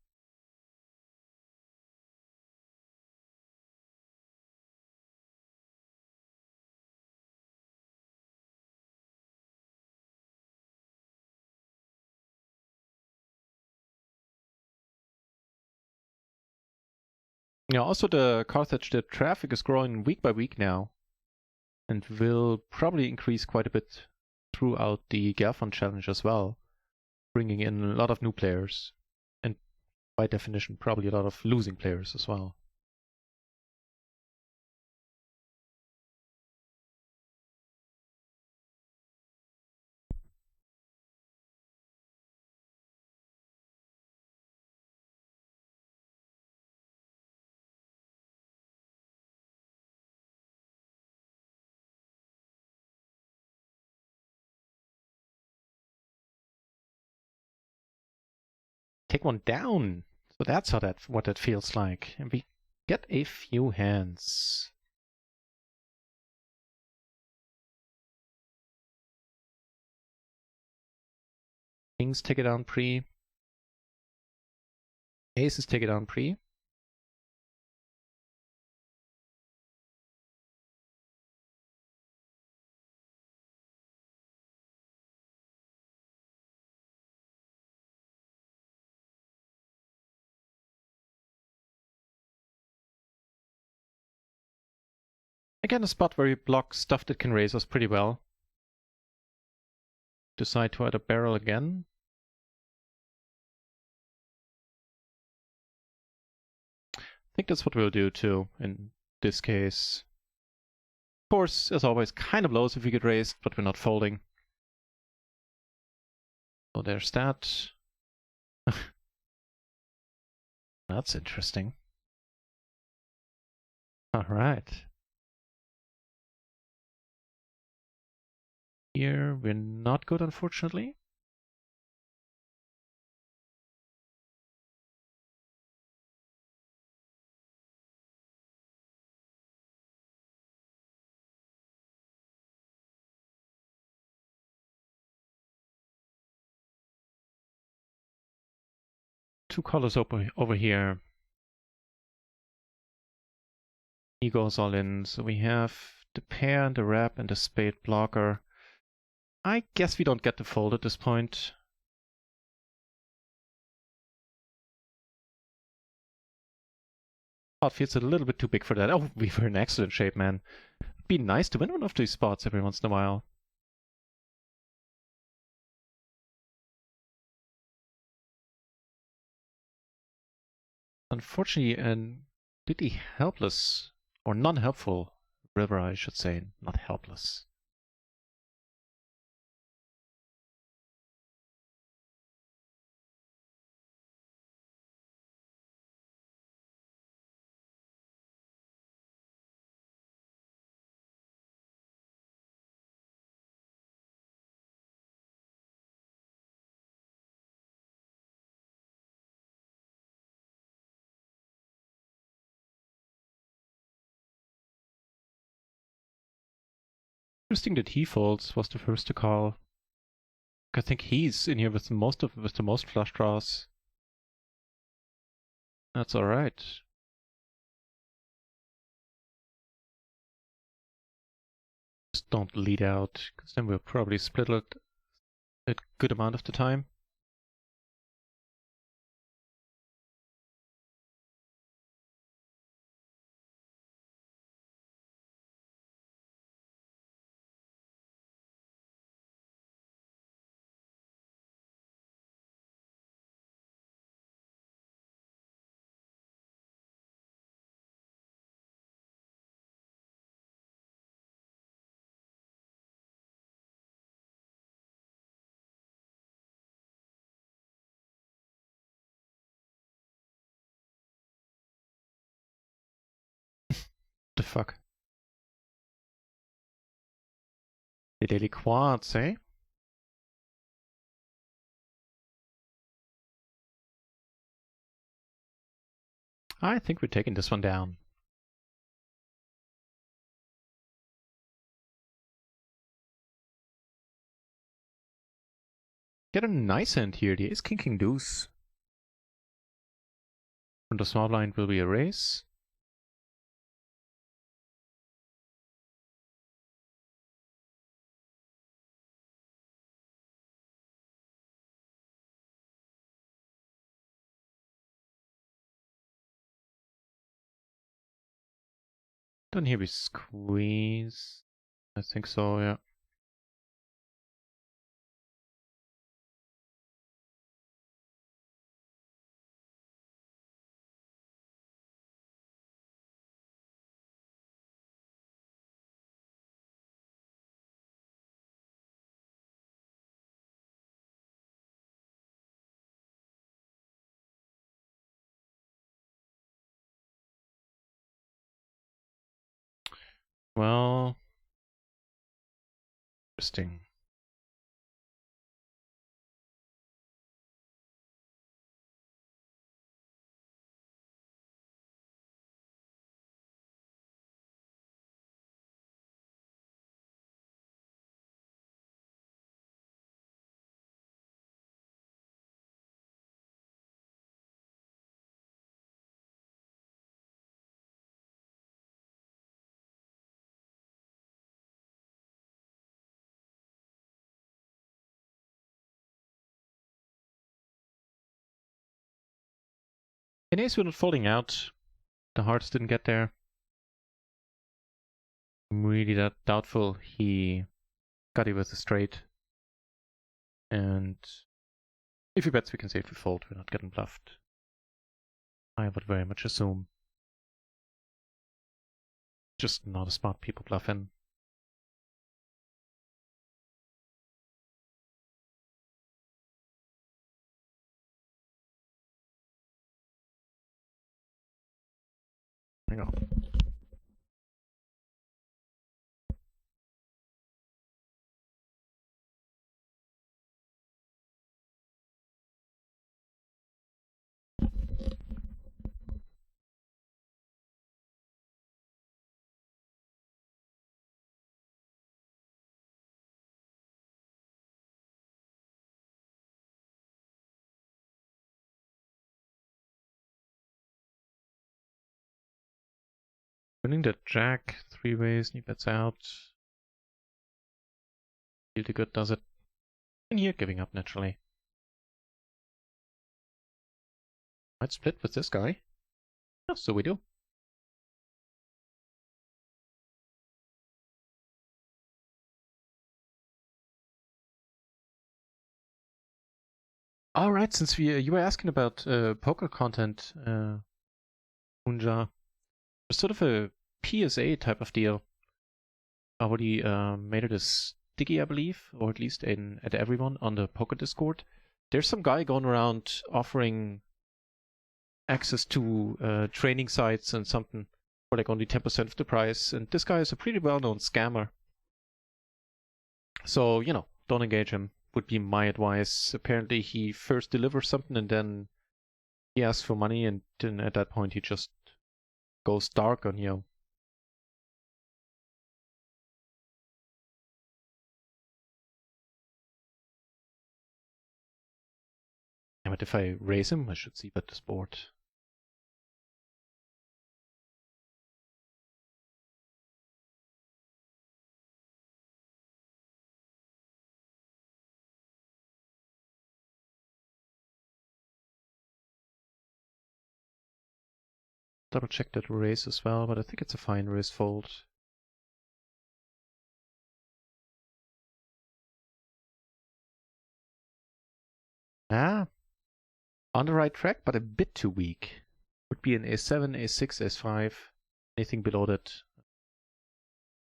Yeah, also the Carthage, the traffic is growing week by week now. And will probably increase quite a bit throughout the Gerfon challenge as well. Bringing in a lot of new players. And by definition, probably a lot of losing players as well. Take one down. So that's how what that feels like. And we get a few hands. Kings take it down pre. Aces take it down pre. Again, a spot where we block stuff that can raise us pretty well. Decide to either barrel again. I think that's what we'll do too in this case. Of course, as always, kind of lows if we get raised, but we're not folding. So there's that. That's interesting. All right. Here we're not good, unfortunately. Two colors over here. He goes all in. So we have the pair and the wrap and the spade blocker. I guess we don't get the fold at this point. Pot feels a little bit too big for that. Oh, we were in excellent shape, man. It'd be nice to win one of these spots every once in a while. Unfortunately, and completely helpless, or non-helpful river, I should say, not helpless. Interesting that he folds, was the first to call. I think he's in here with the most flush draws. That's alright. Just don't lead out, because then we'll probably split it a good amount of the time. The fuck? The daily quads, eh? I think we're taking this one down. Get a nice hand here, the ace king deuce. From the small blind will be a raise. Then here we squeeze. I think so, yeah. Well, interesting. In ace we're not folding out. The hearts didn't get there. I'm really that doubtful he got it with a straight. And if he bets, we can safely fold. We're not getting bluffed. I would very much assume. Just not a smart people bluffing. There you go. Turning the jack 3 ways, knee bets out. Feel too good, does it? And here, giving up naturally. Might split with this guy. Oh, so we do. All right, since you were asking about poker content, Unja, there's sort of a PSA type of deal. I already made it a sticky, I believe, or at least at everyone on the poker Discord. There's some guy going around offering access to training sites and something for like only 10% of the price, and this guy is a pretty well-known scammer. So, you know, don't engage him, would be my advice. Apparently he first delivers something and then he asks for money, and then at that point he just goes dark on you. Yeah, but if I raise him, I should see bet this board. Double check that raise as well, but I think it's a fine raise fold. Ah, on the right track, but a bit too weak. Would be an A7, A6, S5. Anything below that,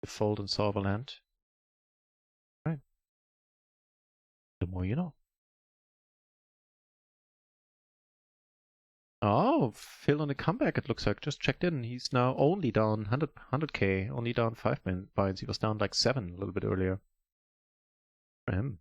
fold and solve a land. Right. The more you know. Oh, Phil on the comeback, it looks like. Just checked in. He's now only down 100k, only down 5 binds. He was down like 7 a little bit earlier. For him.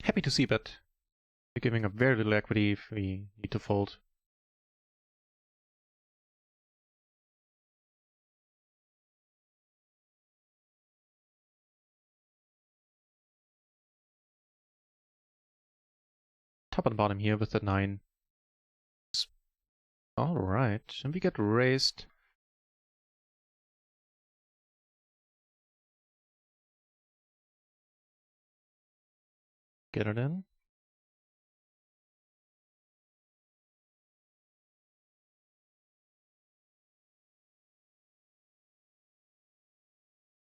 Happy to see that. We're giving up very little equity if we need to fold. Top and bottom here with the 9. Alright, and we get raised. Get it in.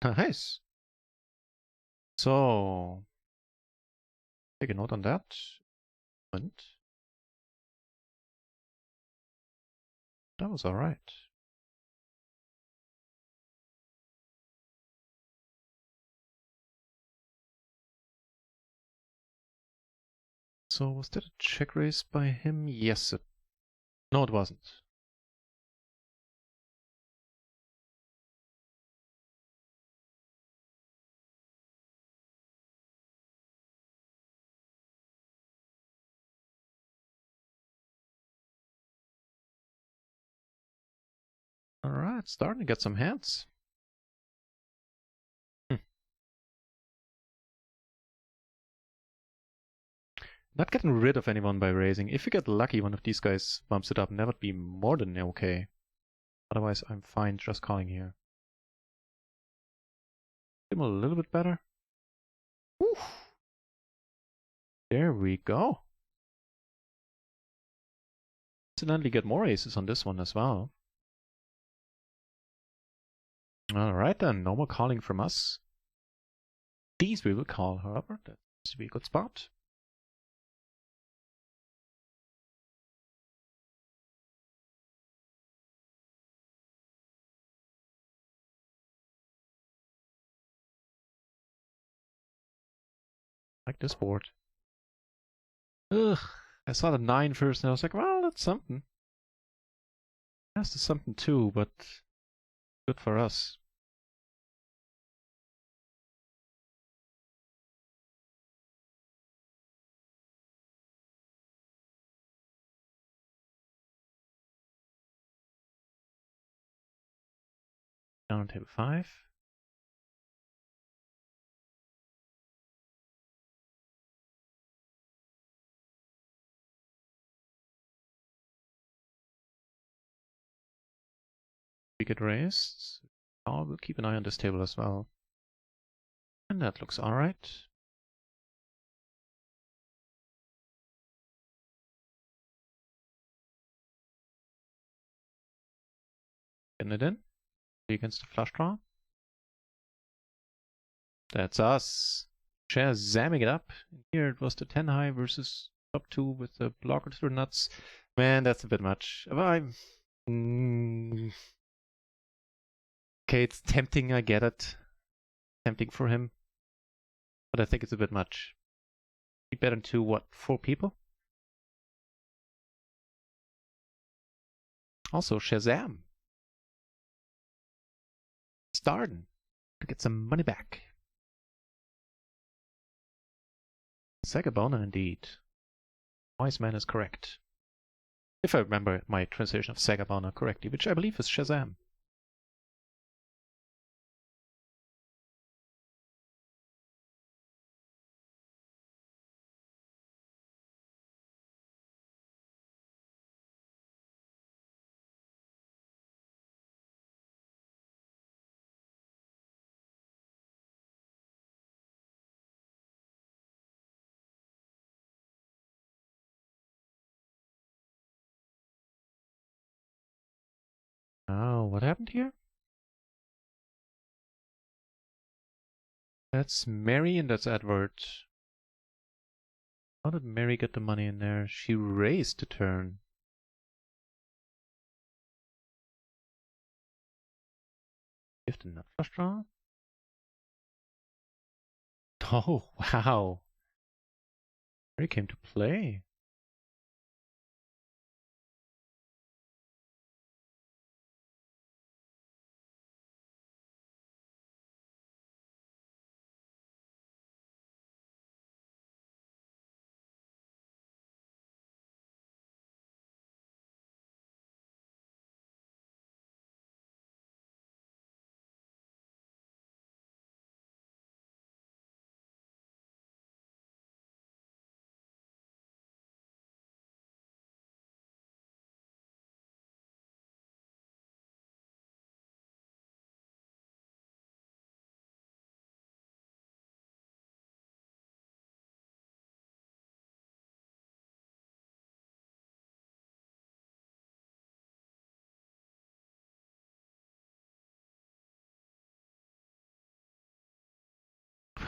Nice. So, take a note on that. And that was alright. So was that a check raise by him? Yes. No, it wasn't. Alright, starting to get some hands. Not getting rid of anyone by raising. If you get lucky, one of these guys bumps it up, and that would be more than okay. Otherwise, I'm fine just calling here. Give him a little bit better. Oof. There we go. Incidentally, get more aces on this one as well. Alright then, no more calling from us. These we will call, however. That seems to be a good spot. Like this board. Ugh. I saw the 9 first and I was like, well, that's something. That's something too, but good for us. Down on table 5. We get raised. Oh, we'll keep an eye on this table as well. And that looks alright. Getting it in. Against the flush draw. That's us. Shazamming it up. Here it was the 10 high versus top 2 with the blocker to the nuts. Man, that's a bit much. Okay, it's tempting, I get it. Tempting for him. But I think it's a bit much. He bet into what, 4 people? Also, Shazam. Starting to get some money back. Sagabona indeed. Wise man is correct. If I remember my translation of Sagabona correctly, which I believe is Shazam. Oh, what happened here? That's Mary and that's Edward. How did Mary get the money in there? She raised the turn. Give the nut flush draw? Oh, wow. Mary came to play.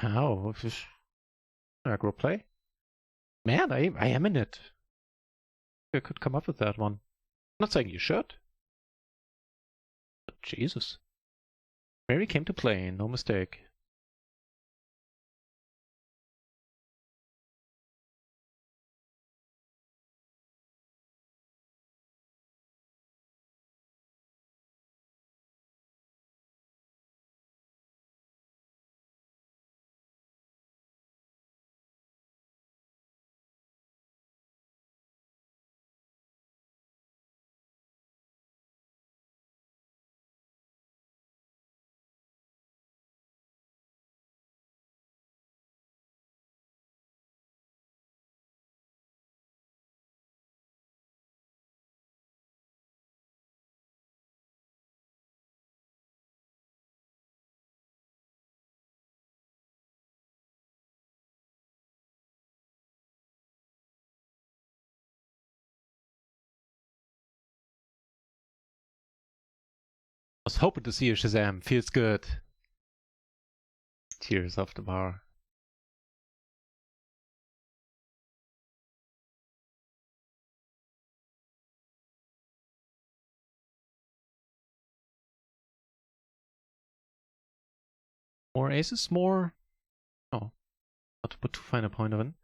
Wow. Aggro play? Man, I am in it. I could come up with that one. I'm not saying you should. But Jesus. Mary came to play, no mistake. I was hoping to see you, Shazam. Feels good. Tears off the bar. More aces? More? Oh. Not to put too fine a point on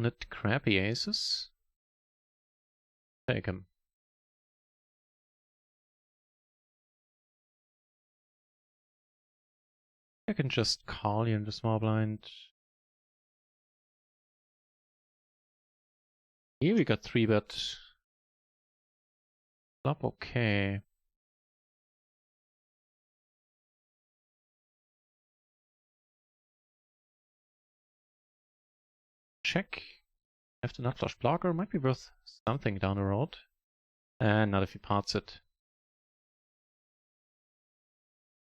it. Crappy aces. Take him. I can just call you in the small blind. Here we got 3-bet. Flop okay. Check. Have the nut flush blocker. Might be worth something down the road. And not if he parts it.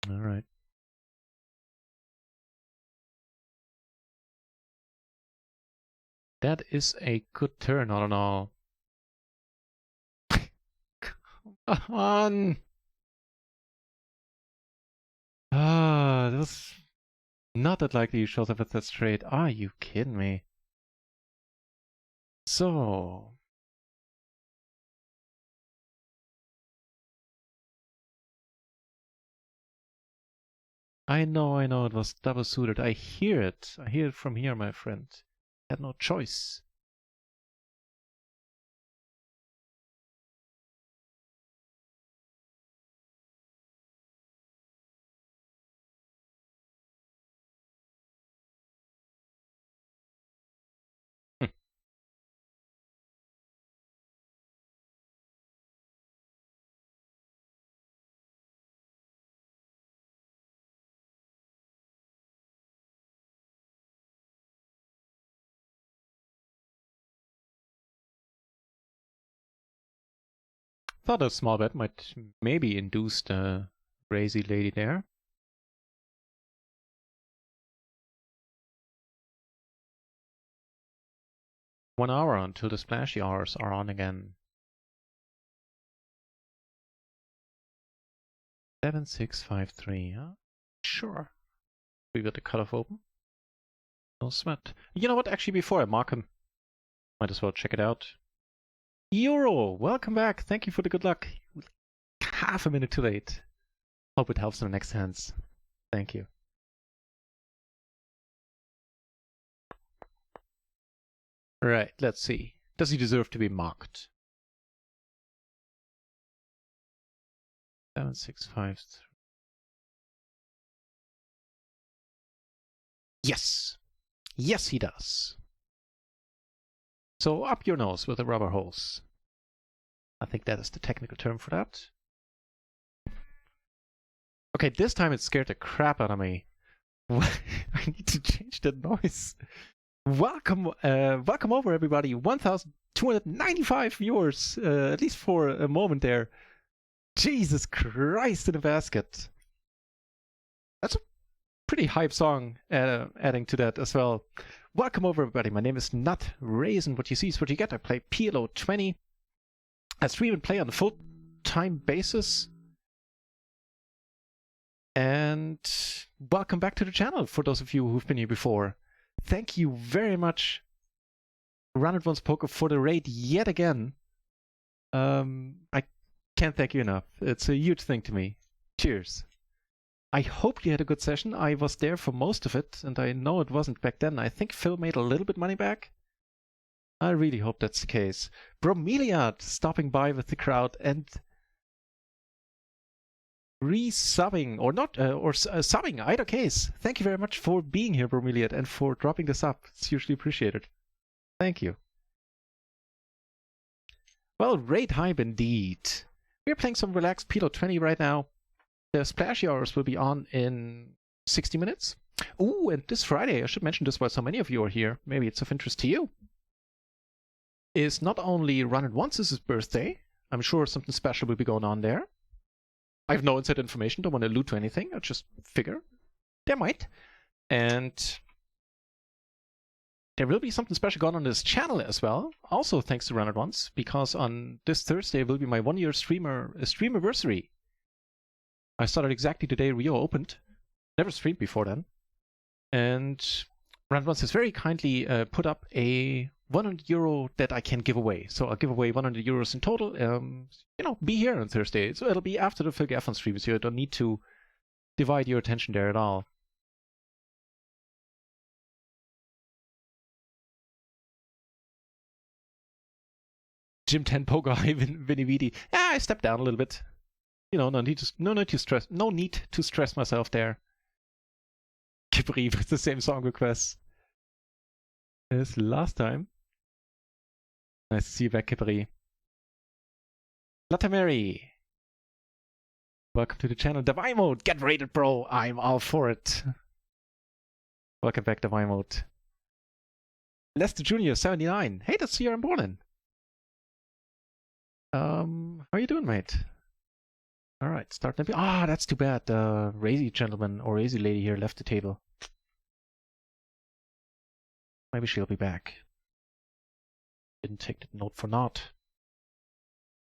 Alright. That is a good turn, all in all. Come on! Ah, that was not that likely he shows up at that straight. Are you kidding me? So... I know, it was double suited. I hear it. I hear it from here, my friend. I had no choice. Thought a small bet might maybe induce the crazy lady there. One hour until the splashy hours are on again. 7653, huh? Sure. We got the cutoff open. No sweat. You know what? Actually, before I mark him, might as well check it out. Euro, welcome back. Thank you for the good luck. Half a minute too late. Hope it helps in the next hands. Thank you. Right, let's see. Does he deserve to be marked? 7653. Yes. Yes, he does. So up your nose with a rubber hose. I think that is the technical term for that. Okay, this time it scared the crap out of me. I need to change the noise. Welcome over, everybody. 1,295 viewers, at least for a moment there. Jesus Christ in a basket. That's a pretty hype song, adding to that as well. Welcome over, everybody. My name is NutRaisin. What you see is what you get. I play PLO20. I stream and play on a full-time basis. And welcome back to the channel for those of you who've been here before. Thank you very much, Run It Once Poker, for the raid yet again. I can't thank you enough. It's a huge thing to me. Cheers. I hope you had a good session. I was there for most of it, and I know it wasn't back then. I think Phil made a little bit money back. I really hope that's the case. Bromeliad stopping by with the crowd and resubbing, or not, subbing, either case. Thank you very much for being here, Bromeliad, and for dropping this up. It's hugely appreciated. Thank you. Well, raid hype indeed. We're playing some relaxed PLO20 right now. The splashy hours will be on in 60 minutes. Ooh, and this Friday, I should mention this while so many of you are here, maybe it's of interest to you, is not only Run It Once's birthday. I'm sure something special will be going on there. I have no inside information, don't want to allude to anything. I just figure there might. And there will be something special going on this channel as well. Also thanks to Run It Once, because on this Thursday will be my 1-year streamiversary. I started exactly the day RIO opened. Never streamed before then. And Run It Once has very kindly put up a €100 that I can give away. So I'll give away €100 in total. You know, be here on Thursday. So it'll be after the Phil Gaffron stream, so you don't need to divide your attention there at all. Jim 10 poker high Vinny Vidi. Yeah, I stepped down a little bit. You know, no need to stress myself there. Kipri with the same song request as last time. Nice to see you back, Kipri. Latameri. Welcome to the channel. Davai mode, get rated, bro. I'm all for it. Welcome back, Davai mode. Lester Jr. 79. Hey, that's the year I'm born in. How are you doing, mate? Alright, start. Ah, that's too bad. The Razy gentleman or Razy lady here left the table. Maybe she'll be back. Didn't take the note for naught.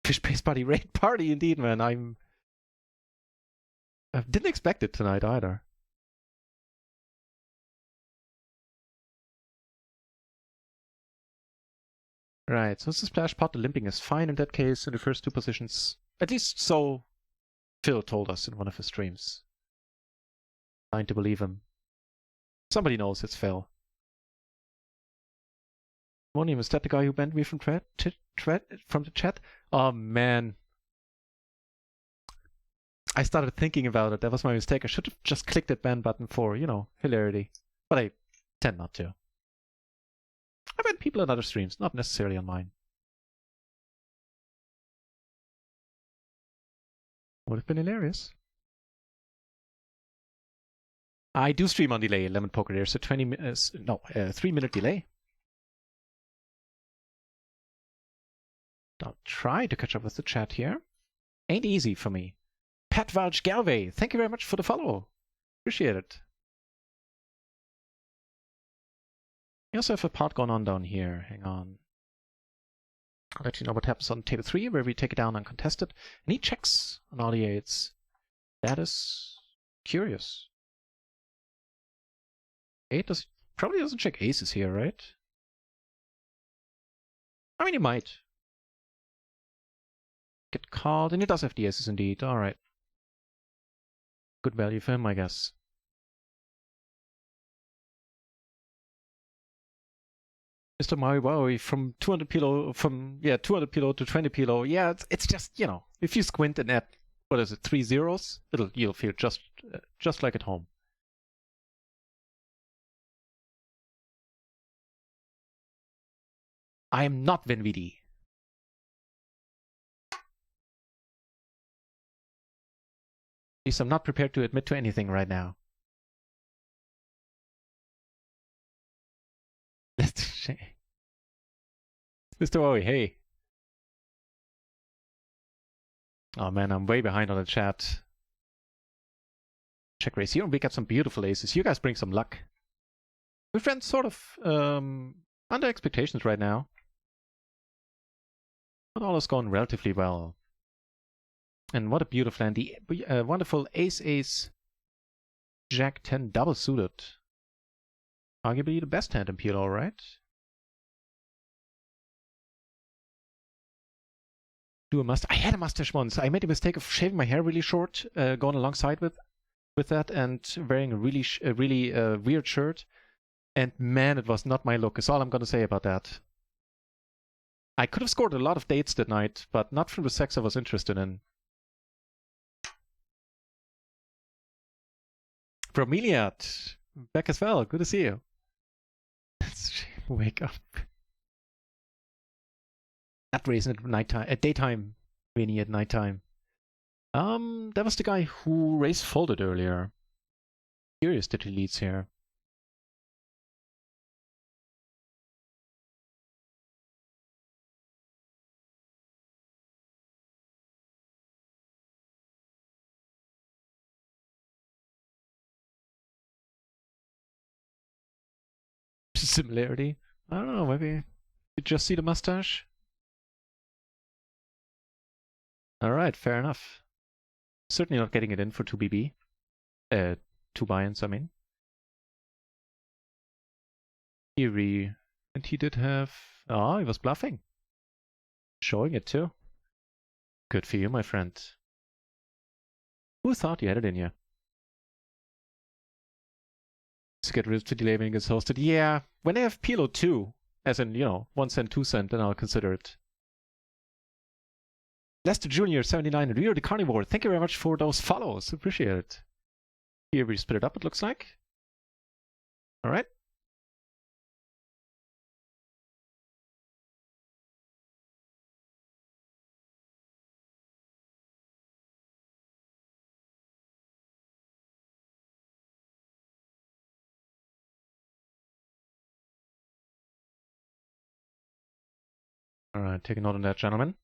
Fish Paste Party raid party indeed, man. I didn't expect it tonight either. Right, so it's a splash pot. The limping is fine in that case in the first two positions. At least so Phil told us in one of his streams. Trying to believe him. Somebody knows it's Phil. Monium, is that the guy who banned me from from the chat? Oh man. I started thinking about it. That was my mistake. I should have just clicked that ban button for, you know, hilarity. But I tend not to. I ban people on other streams, not necessarily on mine. Would have been hilarious. I do stream on delay, Lemon Poker. There's a 3-minute delay. I'll try to catch up with the chat here. Ain't easy for me. Pat Valch Galway, thank you very much for the follow. Appreciate it. We also have a part going on down here. Hang on. I'll let you know what happens on table 3, where we take it down uncontested. And he checks on all the 8s. That is curious. 8 probably doesn't check aces here, right? I mean, he might. Get called, and he does have the aces indeed. Alright. Good value for him, I guess. Mr. Maui from 200 PLO, from 200 PLO to 20 PLO. Yeah, it's just, you know, if you squint and add, what is it, 3 zeros, you'll feel just like at home. I am not VinVD. At least I'm not prepared to admit to anything right now. Mr. Owie, hey. Oh man, I'm way behind on the chat. Check race here, we got some beautiful aces. You guys bring some luck. We've been sort of under expectations right now. But all is going relatively well. And what a beautiful hand. The wonderful ace-ace Jack 10 double suited. Arguably the best hand in PLO, right? Do a mustache. I had a mustache once. I made a mistake of shaving my hair really short, going alongside with that, and wearing a really weird shirt. And man, it was not my look. Is all I'm gonna say about that. I could have scored a lot of dates that night, but not from the sex I was interested in. Bromeliad, back as well. Good to see you. Let's wake up. NutRaisin at nighttime, at daytime, Vinny at nighttime. That was the guy who race folded earlier. Curious that he leads here. Similarity? I don't know, maybe you just see the mustache? Alright, fair enough. Certainly not getting it in for 2BB. 2 buy-ins, I mean. Theory. And he did have... Oh, he was bluffing. Showing it too. Good for you, my friend. Who thought you had it in you? To get rid of the delay when it gets hosted. Yeah, when I have PLO2, as in, you know, 1 cent, 2 cent, then I'll consider it. Lester Jr. 79 and Rio the Carnivore. Thank you very much for those follows. Appreciate it. Here we split it up, it looks like. Alright. Alright, take a note on that, gentlemen.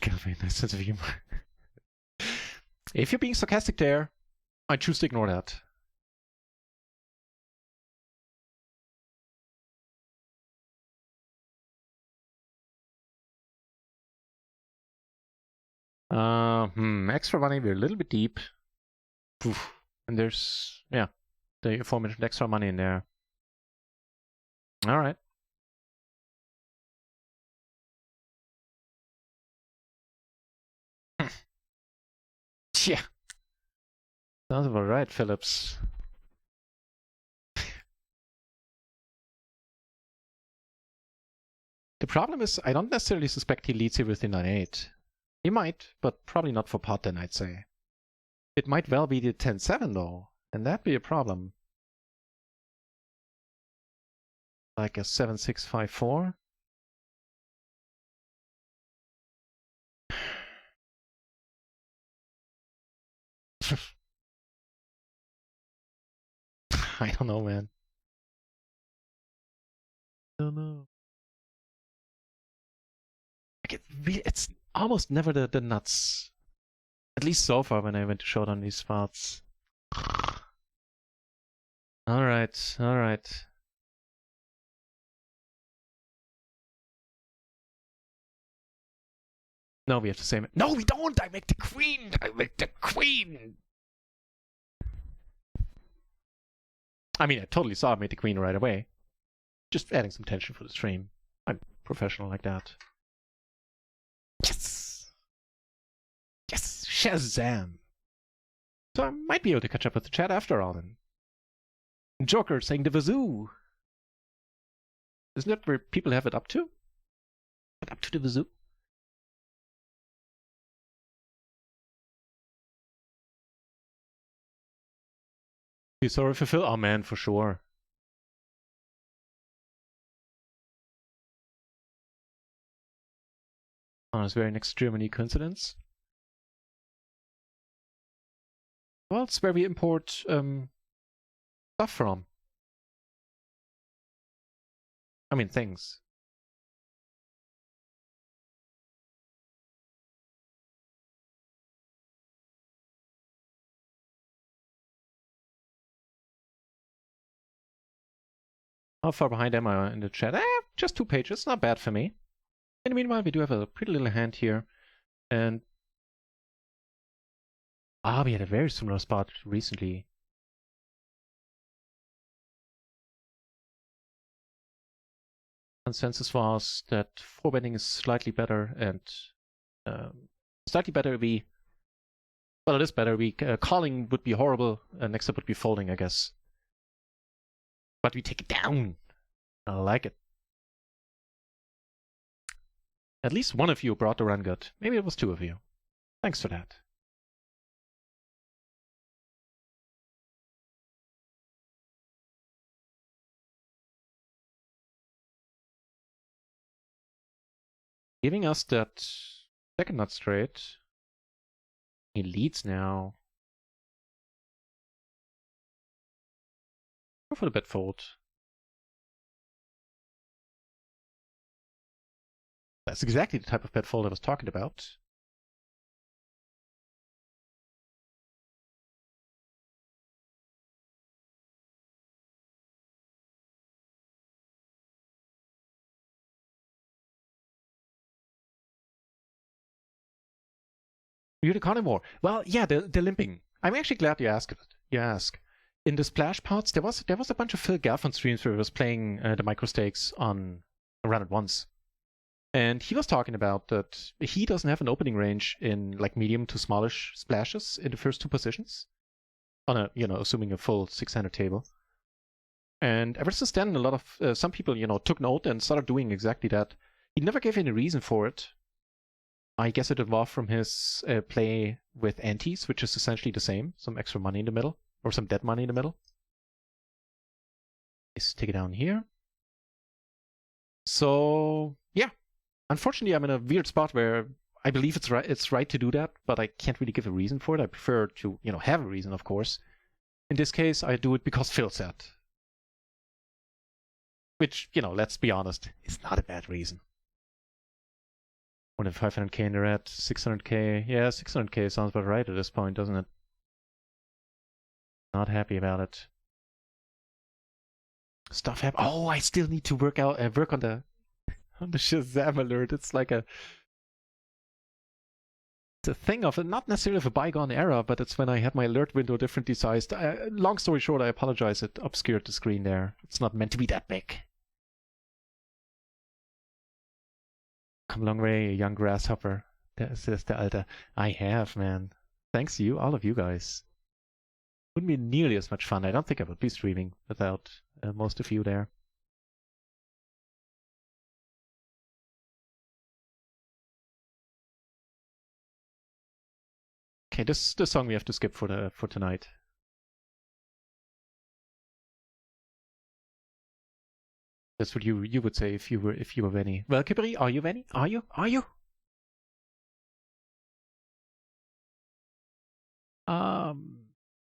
Kelvin, nice sense of humor. If you're being sarcastic there, I choose to ignore that. Extra money, we're a little bit deep. Oof. And there's, yeah, the aforementioned extra money in there. Alright. Yeah. Sounds about right, Phillips. The problem is, I don't necessarily suspect he leads here with the 9-8. He might, but probably not for pot 10, I'd say. It might well be the 10-7 though, and that'd be a problem. Like a 7-6-5-4. I don't know, man. I don't know. Like it's almost never the nuts. At least so far when I went to showdown these spots. Alright, alright. No, we have the same. No, we don't! I make the queen! I make the queen! I mean, I totally saw I made the queen right away. Just adding some tension for the stream. I'm professional like that. Yes! Yes! Shazam! So I might be able to catch up with the chat after all then. Joker saying the Vazoo! Isn't that where people have it up to? But up to the Vazoo? You sorry for Phil? Oh man, for sure. Oh, it's very next Germany coincidence. Well, it's where we import stuff from. I mean, things. How far behind am I in the chat? Just 2 pages, not bad for me. In the meanwhile, we do have a pretty little hand here. And we had a very similar spot recently. Consensus was that 4-betting is slightly better, and slightly better we... Well, it is better. Calling would be horrible, and next up would be folding, I guess. But we take it down. I like it. At least one of you brought the run gut. Maybe it was 2 of you. Thanks for that. Giving us that second nut straight. He leads now. Go for the bet fold. That's exactly the type of bet fold I was talking about. You're the carnivore. Well, yeah, the limping. I'm actually glad you asked it. You ask. In the splash pots, there was a bunch of Phil Gelfand streams where he was playing the micro stakes on a run at once. And he was talking about that he doesn't have an opening range in like medium to smallish splashes in the first two positions on a, assuming a full 600 table. And ever since then, a lot of some people, took note and started doing exactly that. He never gave any reason for it. I guess it evolved from his play with antes, which is essentially the same. Some extra money in the middle, or some dead money in the middle. Let's take it down here. So, yeah. Unfortunately, I'm in a weird spot where I believe it's right to do that, but I can't really give a reason for it. I prefer to, have a reason, of course. In this case, I do it because Phil said. Which, let's be honest, is not a bad reason. More than 500k in the red, 600k. Yeah, 600k sounds about right at this point, doesn't it? Not happy about it. Stuff happen. Oh, I still need to work on the Shazam alert. It's like it's a thing of not necessarily of a bygone era, but it's when I had my alert window differently sized. Long story short, I apologize. It obscured the screen there. It's not meant to be that big. Come a long way, young grasshopper. Says the Alter. I have, man. Thanks to you, all of you guys. Wouldn't be nearly as much fun. I don't think I would be streaming without most of you there. Okay, this is the song we have to skip for tonight. That's what you would say if you were Venny. Well, Kipri, are you Venny? Are you?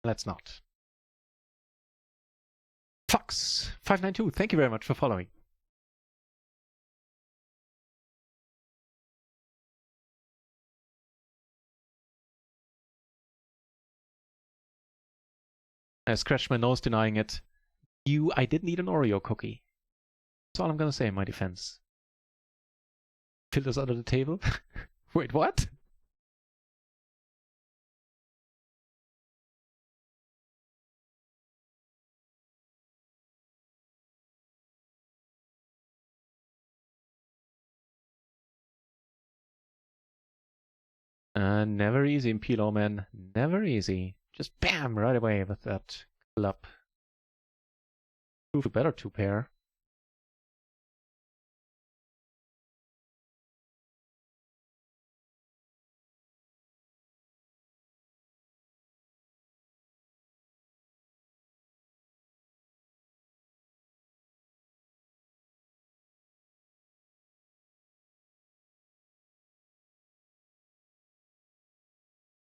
Let's not. Fox592, thank you very much for following. I scratched my nose denying it. I didn't eat an Oreo cookie. That's all I'm gonna say in my defense. Filters under the table? Wait, what? Never easy in PLO, man. Never easy. Just bam, right away with that club. Prove a better two pair.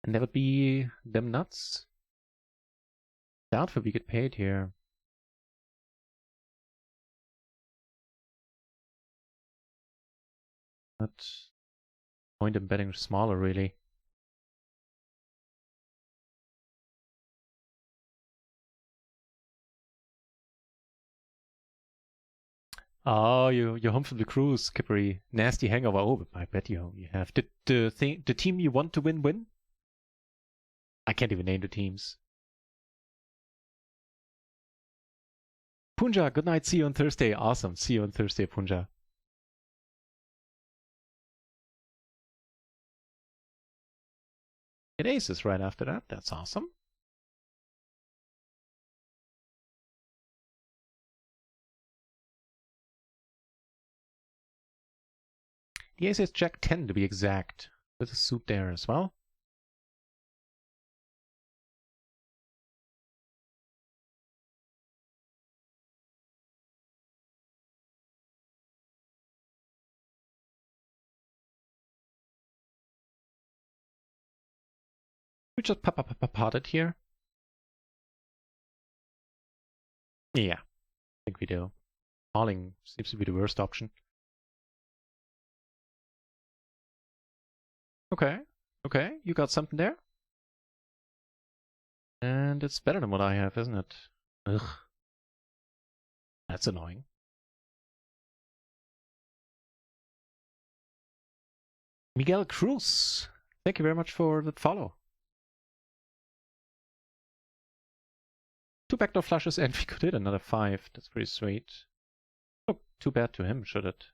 And that would be them nuts. Doubt if we get paid here. Not point in betting smaller, really. Oh, you're home from the cruise, Kippery. Nasty hangover. Oh, I bet you have. Did the team you want to win? I can't even name the teams. Punja, good night. See you on Thursday. Awesome. See you on Thursday, Punja. It aces right after that. That's awesome. The ace is Jack 10 to be exact, with a suit there as well. We just pot it here. Yeah, I think we do. Calling seems to be the worst option. Okay, you got something there? And it's better than what I have, isn't it? Ugh. That's annoying. Miguel Cruz, thank you very much for the follow. 2 backdoor flushes and we could hit another 5. That's pretty sweet. Oh, too bad to him, should it?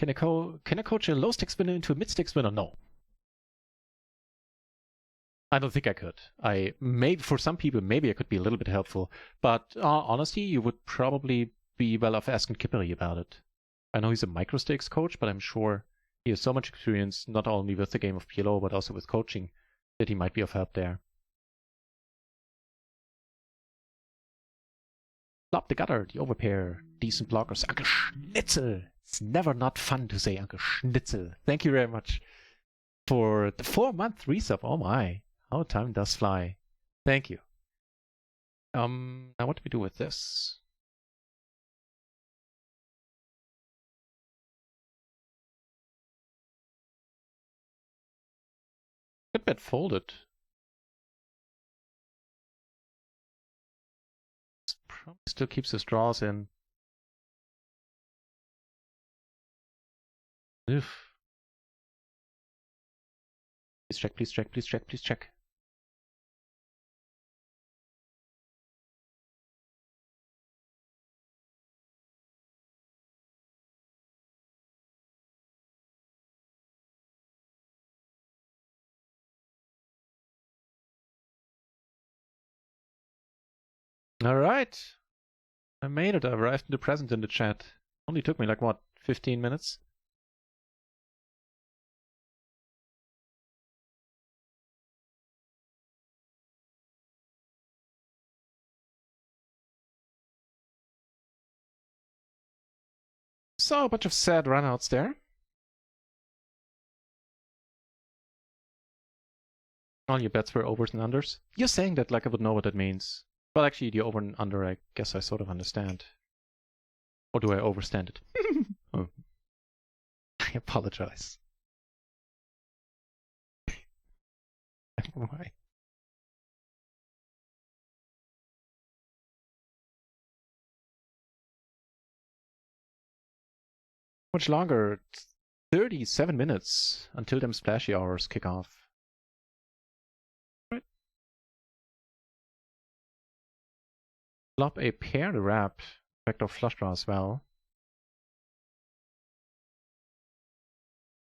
Can I coach a low stick spinner into a mid stick spinner? No. I don't think I could. Maybe for some people, maybe I could be a little bit helpful, but honestly, you would probably be well off asking Kippery about it. I know he's a micro stakes coach, but I'm sure he has so much experience, not only with the game of PLO, but also with coaching, that he might be of help there. Flop the gutter, the overpair, decent blockers. Uncle Schnitzel. It's never not fun to say Uncle Schnitzel. Thank you very much for the 4-month resub. Oh my, how time does fly. Thank you. Now what do we do with this? Good bet folded. Probably still keeps his draws in. Oof. Please check, please check, please check, please check. Alright. I made it. I arrived in the present in the chat. Only took me like, what, 15 minutes? So, a bunch of sad runouts there. All your bets were overs and unders. You're saying that like I would know what that means. Well, actually, the over and under, I guess I sort of understand. Or do I overstand it? Oh. I apologize. Why? Much longer. 37 minutes until them splashy hours kick off. Right. Flop a pair to wrap. Backdoor flush draw as well.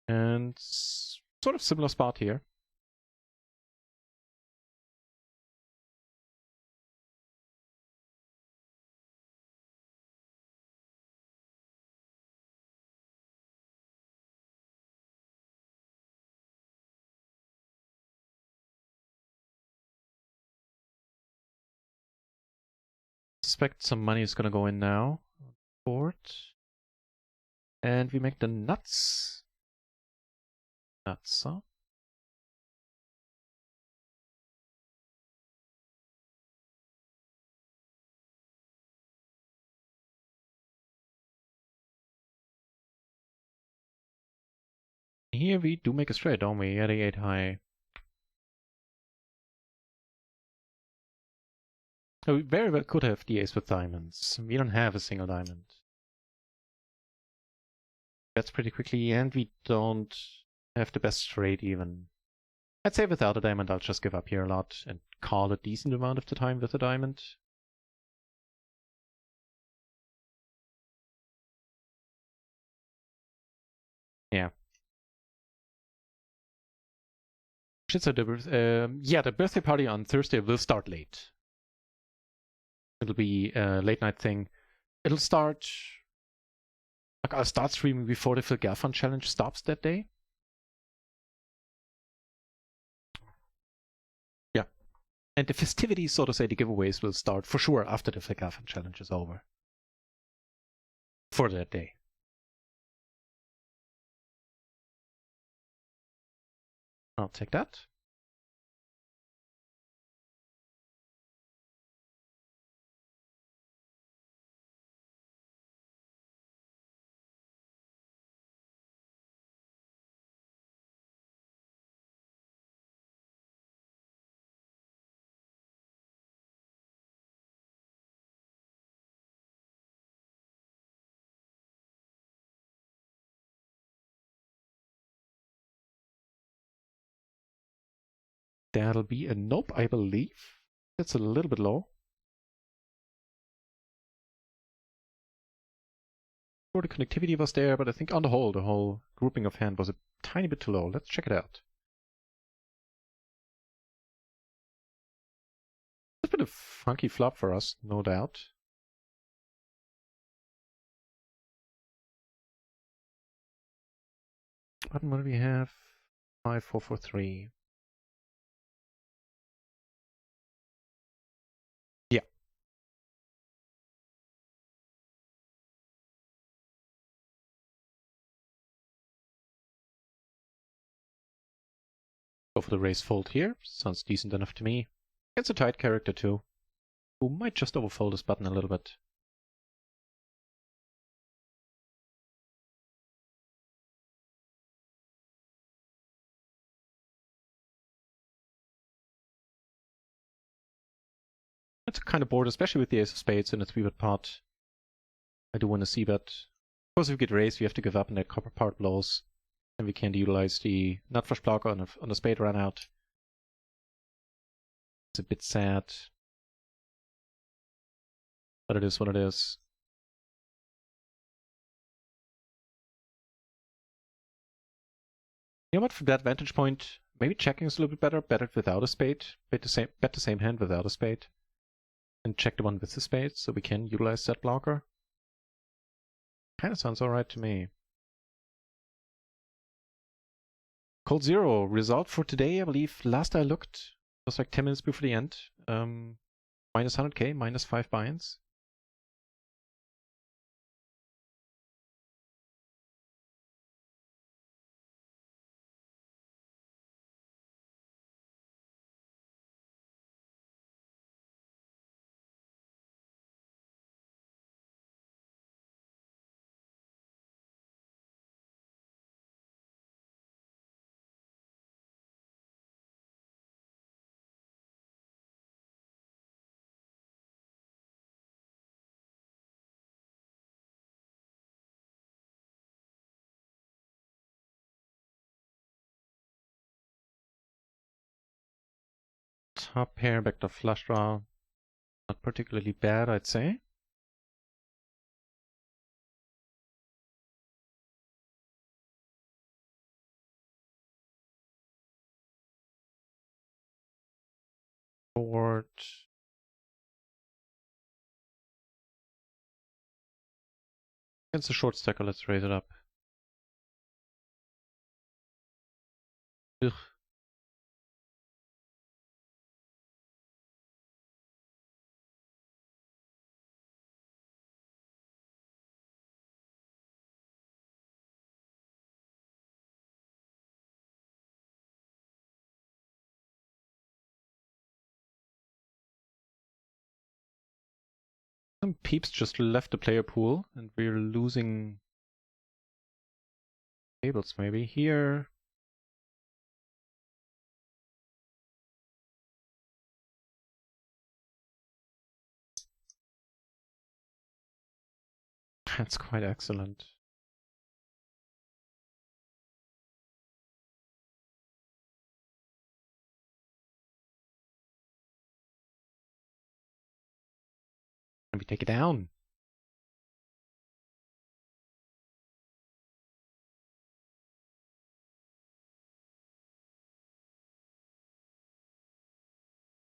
And sort of similar spot here. Suspect some money is gonna go in now. Board. And we make the nuts. Nuts, huh? Here we do make a straight, don't we? At a 8 high. So we very well could have the ace with diamonds. We don't have a single diamond. That's pretty quickly, and we don't have the best straight even. I'd say without a diamond, I'll just give up here a lot and call a decent amount of the time with a diamond. Yeah. So the birthday party on Thursday will start late. It'll be a late night thing. It'll start. Like I'll start streaming before the Phil Galfond challenge stops that day. Yeah. And the festivities, so to say, the giveaways will start for sure after the Phil Galfond challenge is over. For that day. I'll take that. That'll be a nope, I believe. That's a little bit low. Sure, the connectivity was there, but I think on the whole grouping of hand was a tiny bit too low. Let's check it out. It's been a funky flop for us, no doubt. Button, what do we have? 5, 4, 4, 3. Yeah. Go for the raise fold here. Sounds decent enough to me. It's a tight character too, who might just overfold his button a little bit. It's kind of bored, especially with the ace of spades in a 3-bet pot. I do want to see that. Of course, if we get raised, we have to give up and the copper part blows. And we can't utilize the nut flush blocker on the spade run out. It's a bit sad. But it is what it is. You know what, from that vantage point, maybe checking is a little bit better. Bet it without a spade. Bet the same hand without a spade. And check the one with the spade, so we can utilize that blocker. Kinda sounds alright to me. Cold Zero, result for today, I believe, last I looked, was like 10 minutes before the end. Minus 100k, minus 5 buy-ins. Top pair, backdoor flush draw. Not particularly bad, I'd say. Board. Against a short stacker, let's raise it up. Ugh. Some peeps just left the player pool, and we're losing tables maybe. Here. That's quite excellent. And we take it down.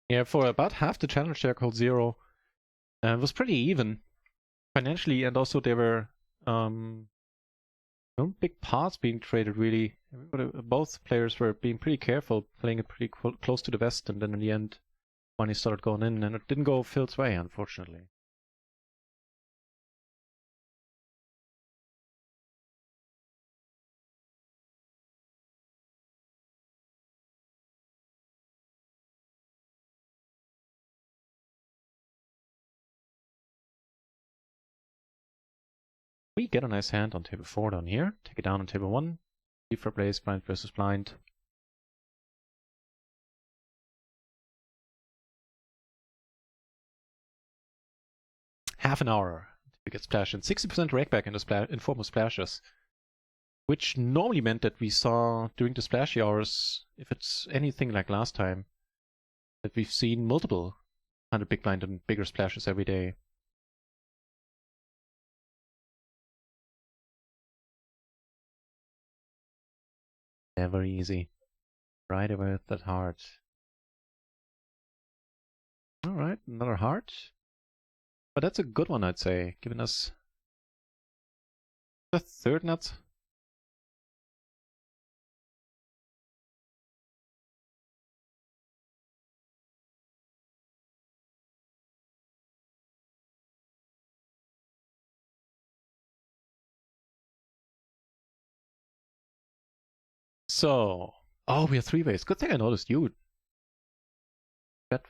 Yeah, for about half the challenge there, Cold Zero was pretty even financially, and also there were no big parts being traded really. Both players were being pretty careful, playing it pretty close to the vest, and then in the end, money started going in, and it didn't go Phil's way, unfortunately. We get a nice hand on table 4 down here. Take it down on table 1. Default plays blind versus blind. Half an hour to get splashed, and 60% rakeback in form of splashes. Which normally meant that we saw during the splashy hours, if it's anything like last time, that we've seen multiple 100 big blind and bigger splashes every day. Never easy. Right away with that heart. Alright, another heart. But that's a good one, I'd say, giving us the third nut. So, oh, we have three ways. Good thing I noticed you. That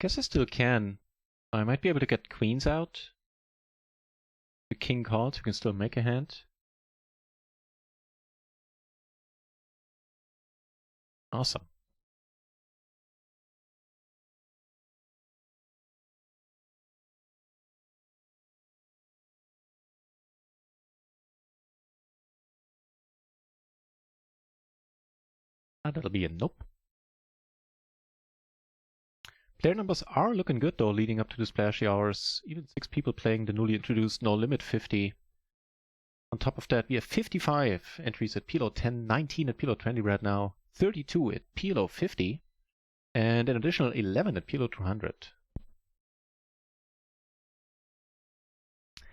guess I still can. I might be able to get queens out. The king calls, you can still make a hand. Awesome. That'll be a nope. Player numbers are looking good though, leading up to the splashy hours. Even 6 people playing the newly introduced No Limit 50. On top of that, we have 55 entries at PLO10, 19 at PLO20 right now, 32 at PLO50, and an additional 11 at PLO200.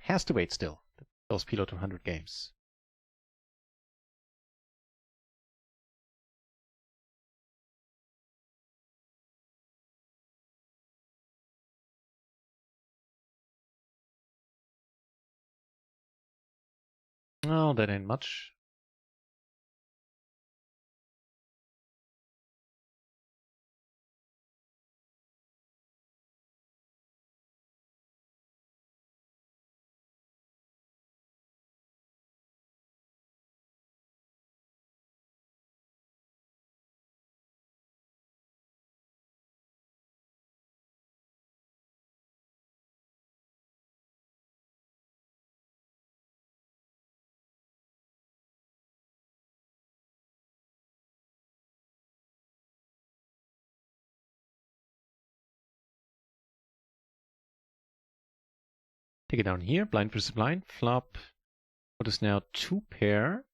Has to wait still, those PLO200 games. Oh, that ain't much. Take it down here, blind versus blind, flop. What is now 2 pair?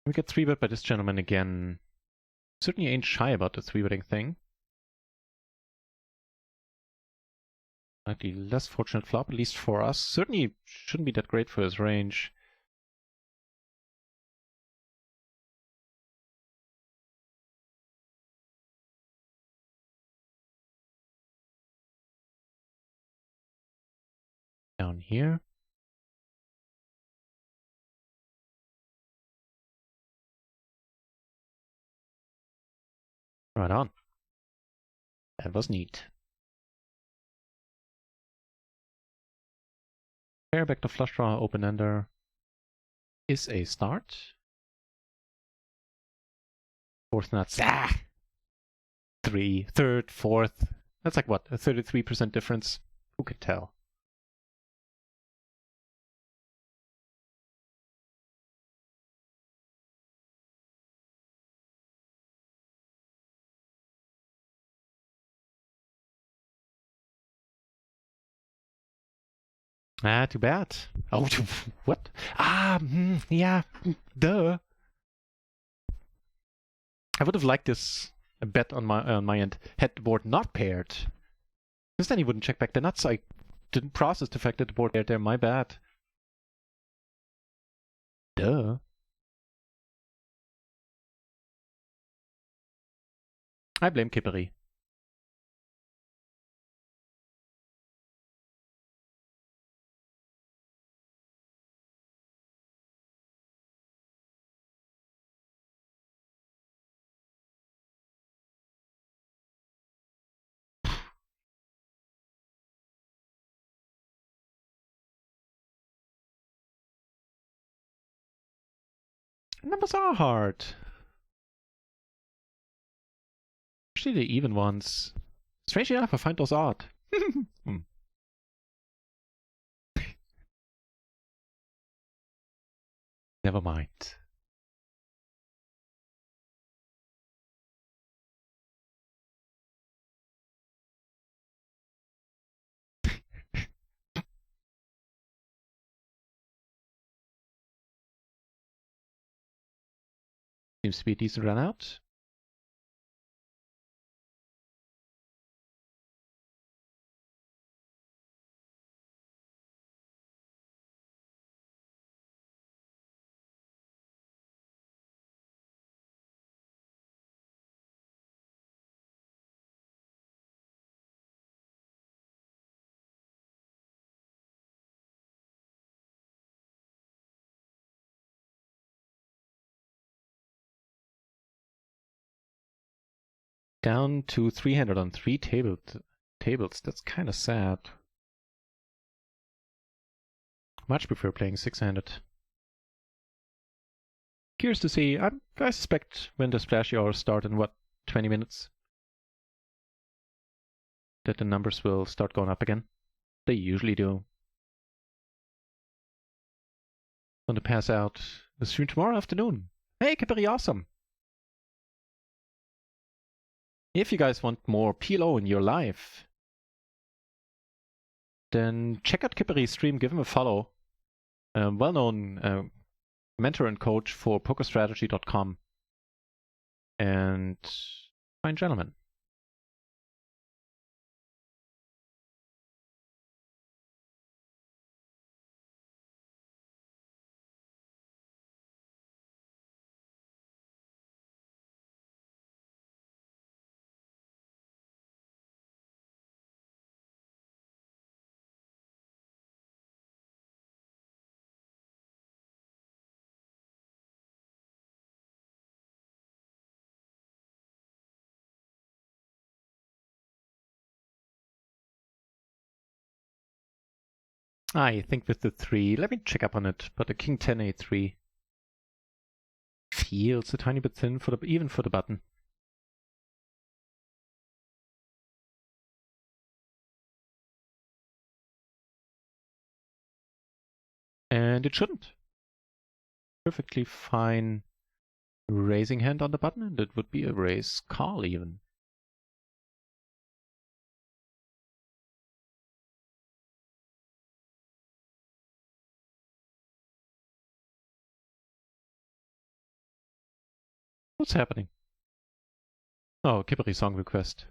We get 3-bet by this gentleman again. Certainly ain't shy about the 3-betting thing. Slightly less fortunate flop, at least for us. Certainly shouldn't be that great for his range. Down here. Right on. That was neat. Pair back to flush draw, open ender is a start. Fourth nuts. Ah! 3, third, fourth. That's like what, a 33% difference? Who could tell? Ah, too bad. Oh, what? Ah, yeah, duh. I would have liked this bet on my end had the board not paired. Because then he wouldn't check back the nuts. I didn't process the fact that the board paired there. My bad. Duh. I blame Kippery. Numbers are hard. Especially the even ones. Strangely enough, I find those odd. Never mind. Seems to be a decent run out. Down to 300 on 3 tables. That's kind of sad. Much prefer playing 6-handed. Curious to see. I suspect when the splashy hours start in 20 minutes, that the numbers will start going up again. They usually do. Going to pass out the stream tomorrow afternoon. Hey, Kippery, awesome! If you guys want more PLO in your life, then check out Kippery's stream, give him a follow. Well-known mentor and coach for pokerstrategy.com. And fine gentleman. I think with the 3, let me check up on it, but the King 10 A3 feels a tiny bit thin even for the button. And it shouldn't. Perfectly fine raising hand on the button, and it would be a raise call even. What's happening? Oh, Kippery song request.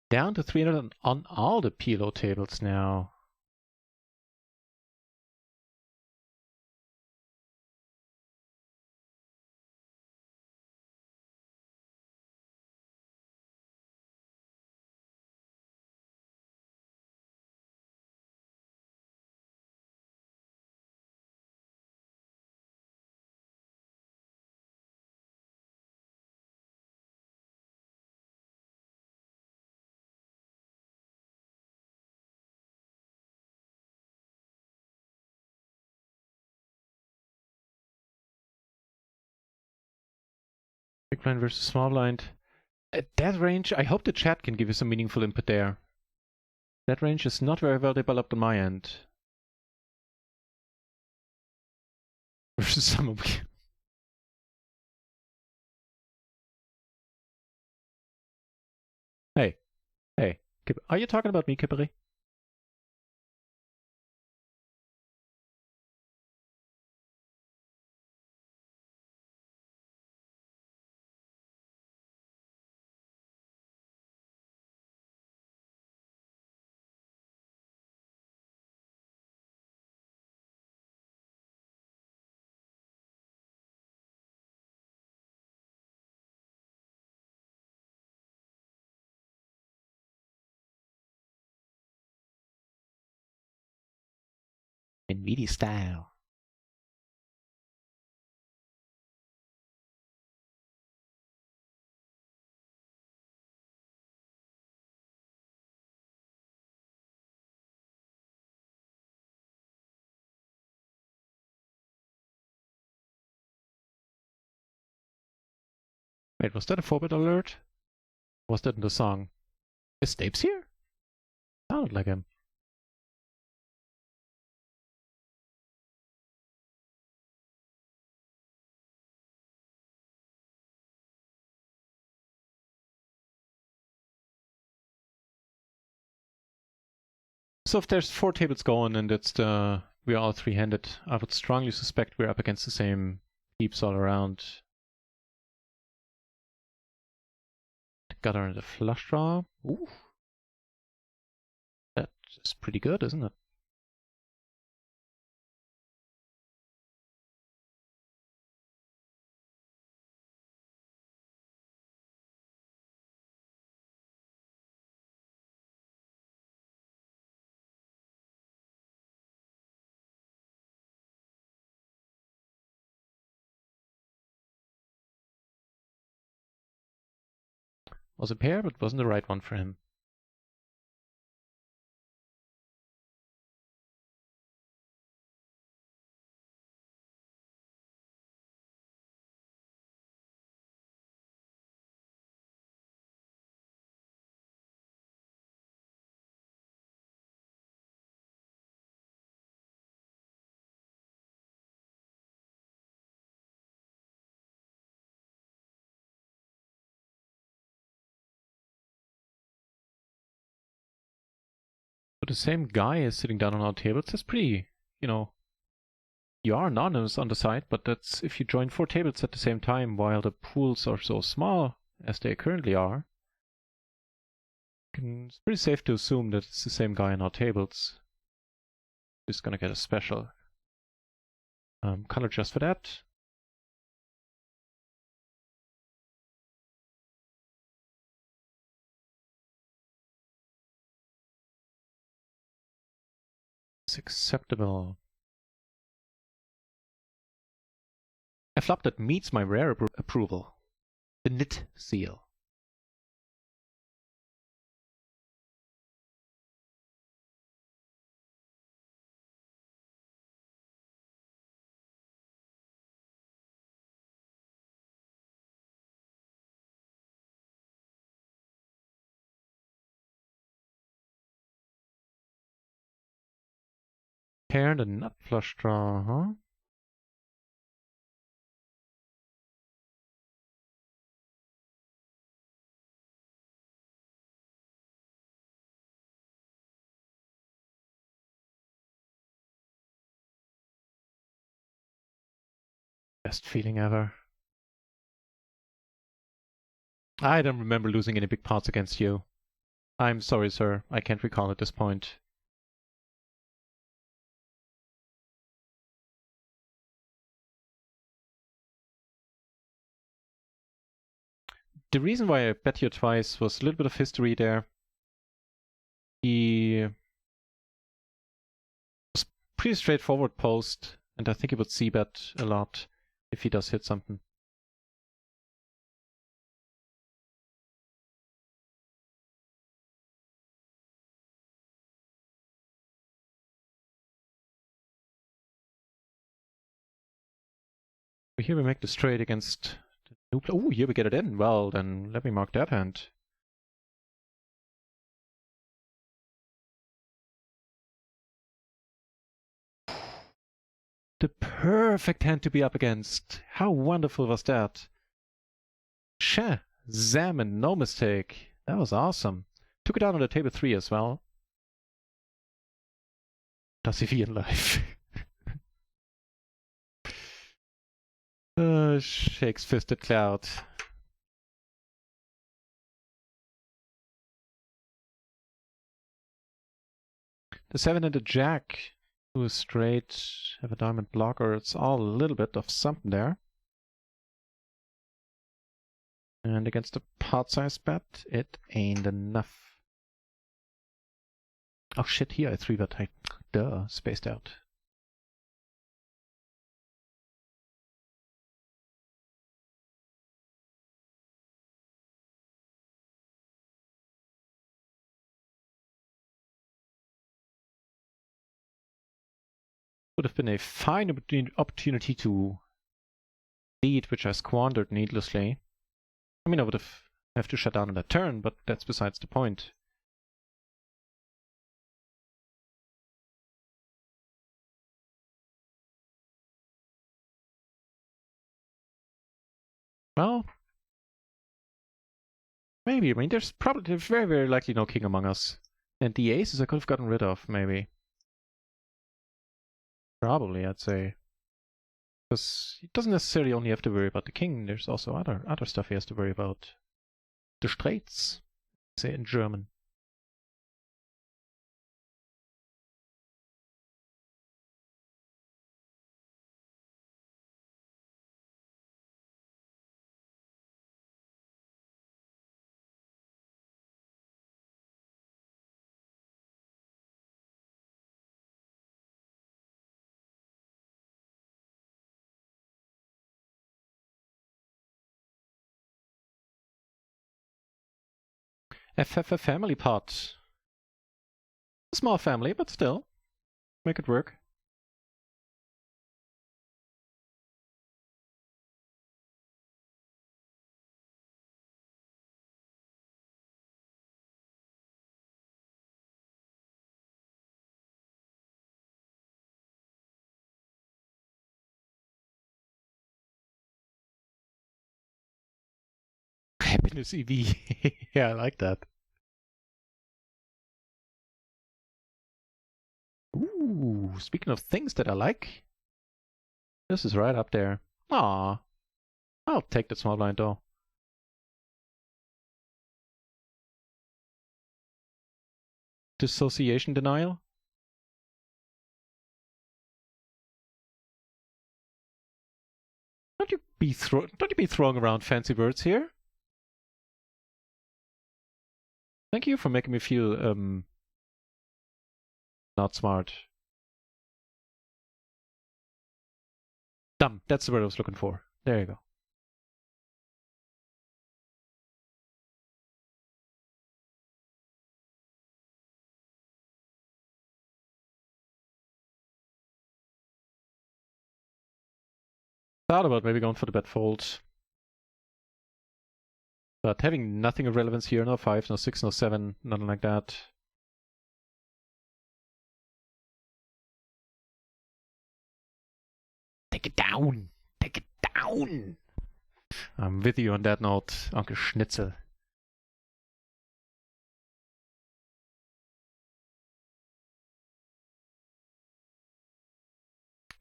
Down to 300 on all the PLO tables now. Big blind versus small blind. At that range, I hope the chat can give you some meaningful input there. That range is not very well developed on my end. Versus some. Hey, are you talking about me, Kippery? In meaty style. Wait, was that a 4-bit alert? Was that in the song? Is Stapes here? Sounded like him. So if there's 4 tables going and it's we're all three-handed, I would strongly suspect we're up against the same peeps all around. Got her in the flush draw. Ooh. That is pretty good, isn't it? Was a pair, but wasn't the right one for him. But the same guy is sitting down on our tables. That's pretty, you know, you are anonymous on the side, but that's if you join 4 tables at the same time while the pools are so small as they currently are. It's pretty safe to assume that it's the same guy on our tables. Who's gonna get a special color just for that. It's acceptable. A flop that meets my rare approval. The knit seal. Pair the nut flush draw, huh? Best feeling ever. I don't remember losing any big pots against you. I'm sorry, sir. I can't recall at this point. The reason why I bet you twice was a little bit of history there. He was pretty straightforward post, and I think he would c-bet a lot if he does hit something. Here we make the straight against the new. Oh, here we get it in. Well, then let me mark that hand. The perfect hand to be up against. How wonderful was that? Shazam, no mistake. That was awesome. Took it down on the table 3 as well. Das wie in life. Shakes fisted cloud. The 7 and the jack. 2 is straight. Have a diamond blocker. It's all a little bit of something there. And against the pot size bet, it ain't enough. Oh shit, here I 3-bet. Duh, spaced out. Would have been a fine opportunity to lead, which I squandered needlessly. I mean, I would have to shut down on that turn, but that's besides the point. Well, maybe. I mean, there's very, very likely no king among us. And the aces I could have gotten rid of, maybe. Probably, I'd say. Because he doesn't necessarily only have to worry about the king, there's also other stuff he has to worry about. The Straits, say in German. FF a family pot. A small family, but still. Make it work. Happiness EV. Yeah, I like that. Ooh, speaking of things that I like, this is right up there. Aw, I'll take that small blind though. Dissociation denial? Don't you be throwing around fancy words here? Thank you for making me feel not smart. Dumb. That's the word I was looking for. There you go. Thought about maybe going for the bet fold. But having nothing of relevance here, no 5, no 6, no 7, nothing like that. Take it down! Take it down! I'm with you on that note, Uncle Schnitzel.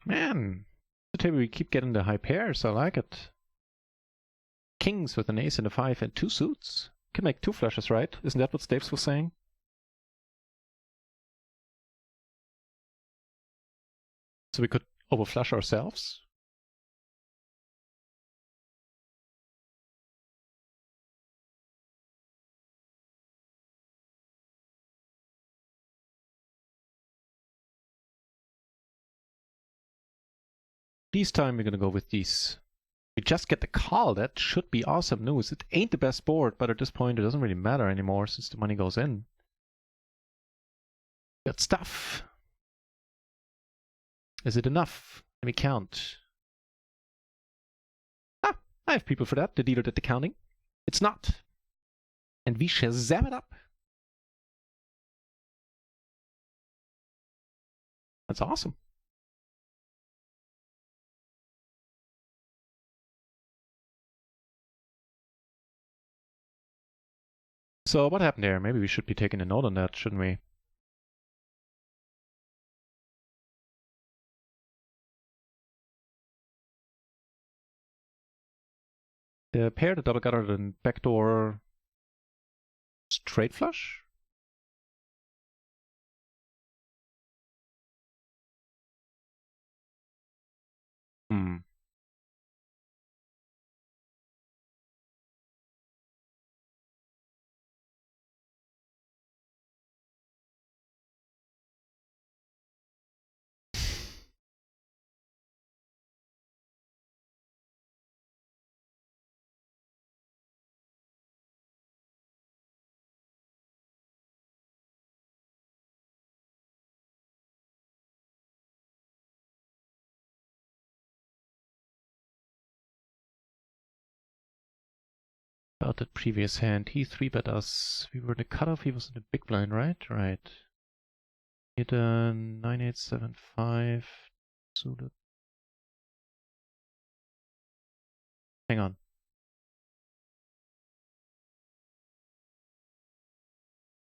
Man, the table we keep getting the high pairs, I like it. Kings with an ace and a 5 and 2 suits. Can make 2 flushes, right? Isn't that what Staves was saying? So we could overflush ourselves? This time we're gonna go with these. We just get the call. That should be awesome news. It ain't the best board, but at this point it doesn't really matter anymore since the money goes in. Good stuff. Is it enough? Let me count. Ah, I have people for that. The dealer did the counting. It's not. And we shazam it up. That's awesome. So what happened there? Maybe we should be taking a note on that, shouldn't we? The pair, the double gutter, the backdoor straight flush? Hmm. About that previous hand, he 3-bet us. We were in the cutoff, he was in the big blind, right? Right. Hit a 9875 suited. Hang on.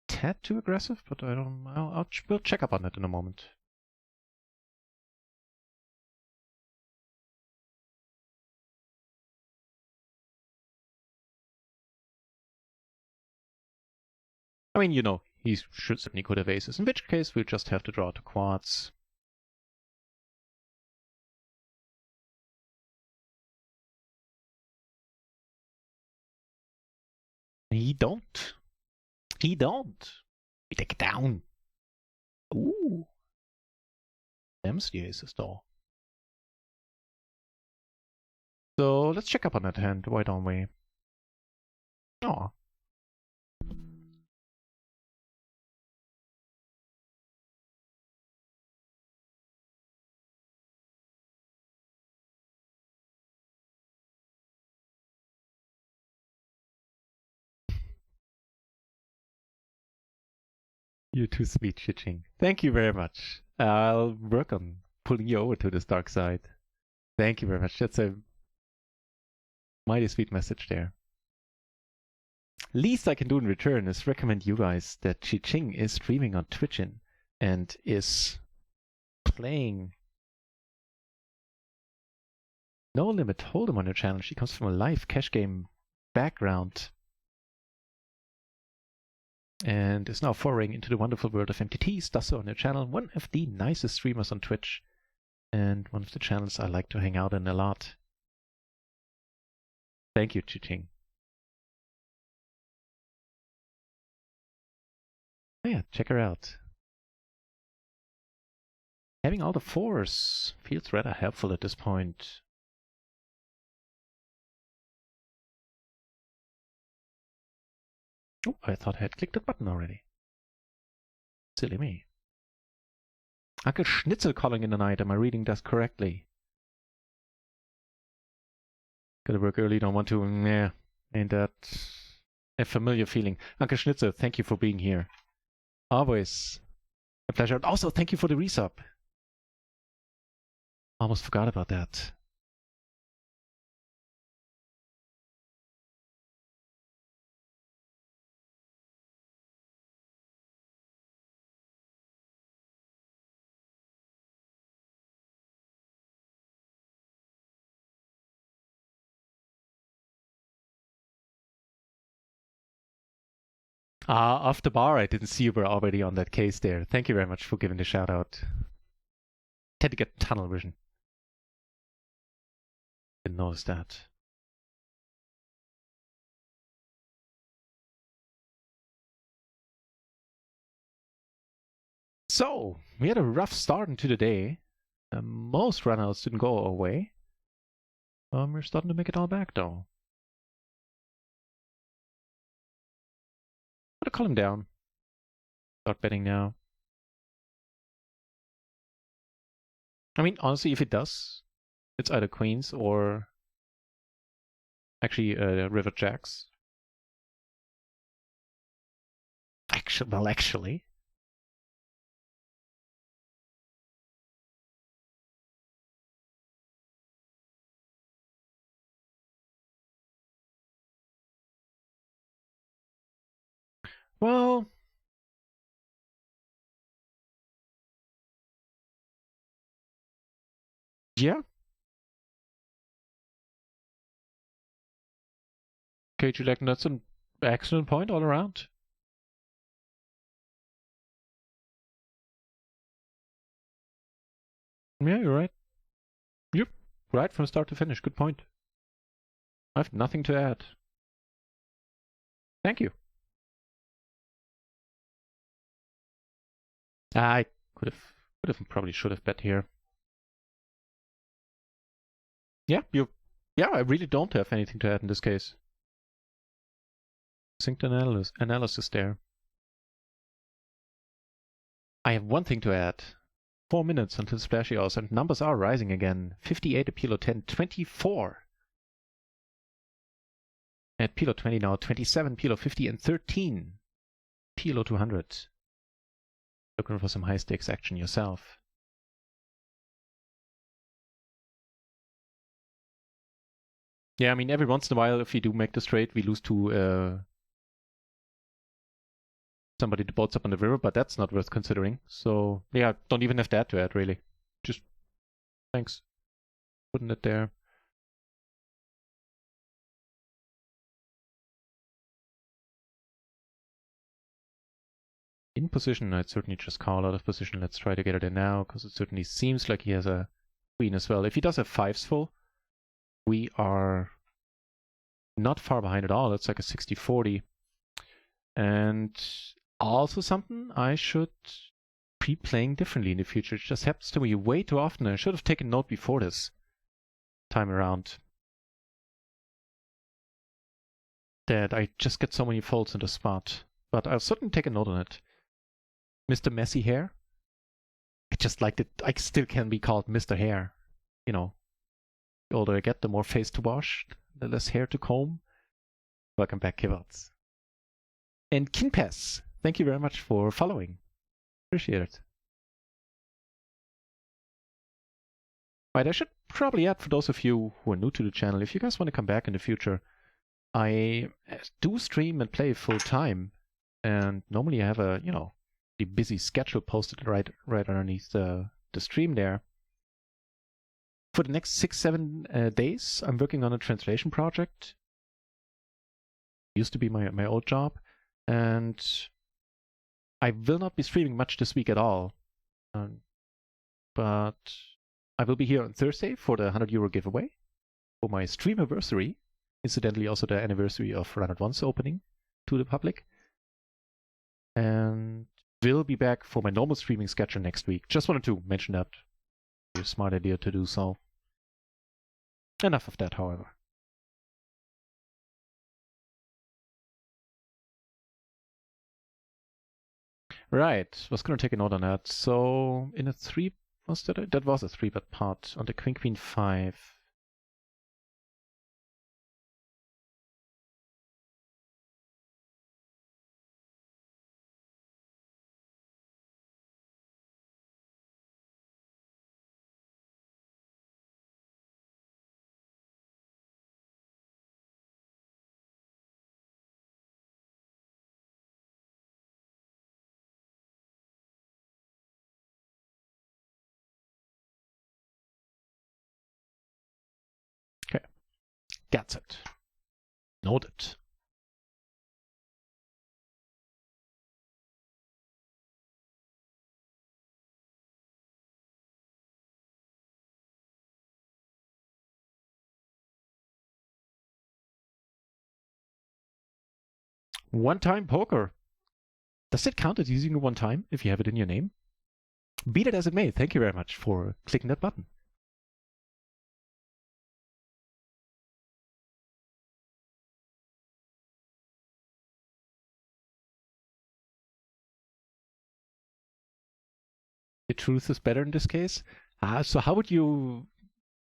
Tad too aggressive, but I don't. We'll check up on it in a moment. I mean, you know, he should certainly could have aces, in which case we'll just have to draw to quads. He don't. He don't. We take it down. Ooh. Them's the aces though. So let's check up on that hand, why don't we? Oh. You're too sweet, Chiching. Thank you very much. I'll work on pulling you over to this dark side. Thank you very much. That's a mighty sweet message there. Least I can do in return is recommend you guys that Chiching is streaming on Twitchin and is playing No Limit Hold'em on her channel. She comes from a live cash game background and is now foraying into the wonderful world of MTTs, does so on her channel. One of the nicest streamers on Twitch and one of the channels I like to hang out in a lot. Thank you, Chiching. Oh yeah, check her out. Having all the fours feels rather helpful at this point. Oh, I thought I had clicked that button already. Silly me. Uncle Schnitzel calling in the night. Am I reading that correctly? Gotta work early, don't want to. Nah, ain't that a familiar feeling? Uncle Schnitzel, thank you for being here. Always a pleasure. And also, thank you for the resub. Almost forgot about that. Off the bar, I didn't see you were already on that case there. Thank you very much for giving the shout out. Had to get tunnel vision. Didn't notice that. So, we had a rough start into the day. Most runouts didn't go our way. We're starting to make it all back though. Gotta call him down. Start betting now. I mean, honestly, if it does, it's either queens or actually river jacks. Actually. Well, yeah. Okay, Julek, that's an excellent point all around. Yeah, you're right. Yep, right from start to finish. Good point. I have nothing to add. Thank you. I could have, probably should have bet here. Yeah, I really don't have anything to add in this case. Synced analysis there. I have one thing to add. 4 minutes until splashy hours, and numbers are rising again. 58 a PLO10, 24. At PLO20 now, 27, PLO50, and 13. PLO200. Looking for some high stakes action yourself. Yeah, I mean, every once in a while, if we do make this trade, we lose to somebody that boats up on the river, but that's not worth considering. So, yeah, don't even have that to add, really. Just thanks. Putting it there. In position, I'd certainly just call out of position. Let's try to get it in now, because it certainly seems like he has a queen as well. If he does have fives full, we are not far behind at all. It's like a 60-40. And also something I should be playing differently in the future. It just happens to me way too often. I should have taken note before this time around. That I just get so many folds in the spot. But I'll certainly take a note on it. Mr. Messy Hair. I just liked it. I still can be called Mr. Hair. You know, the older I get, the more face to wash, the less hair to comb. Welcome back, Kivarts. And Kinpes, thank you very much for following. Appreciate it. Right, I should probably add, for those of you who are new to the channel, if you guys want to come back in the future, I do stream and play full time. And normally I have a, the busy schedule posted right underneath the stream there. For the next 6-7 days, I'm working on a translation project. Used to be my old job. And I will not be streaming much this week at all. But I will be here on Thursday for the €100 giveaway for my stream anniversary. Incidentally, also the anniversary of Run at Once opening to the public. And will be back for my normal streaming schedule next week. Just wanted to mention that. It's a smart idea to do so. Enough of that, however. Right, was gonna take a note on that. So in a 3, that was a 3-bet pot on the Queen 5. Okay, gets it. Noted. One-time poker. Does it count as using a one-time if you have it in your name? Be that as it may, thank you very much for clicking that button. The truth is better in this case. So how would you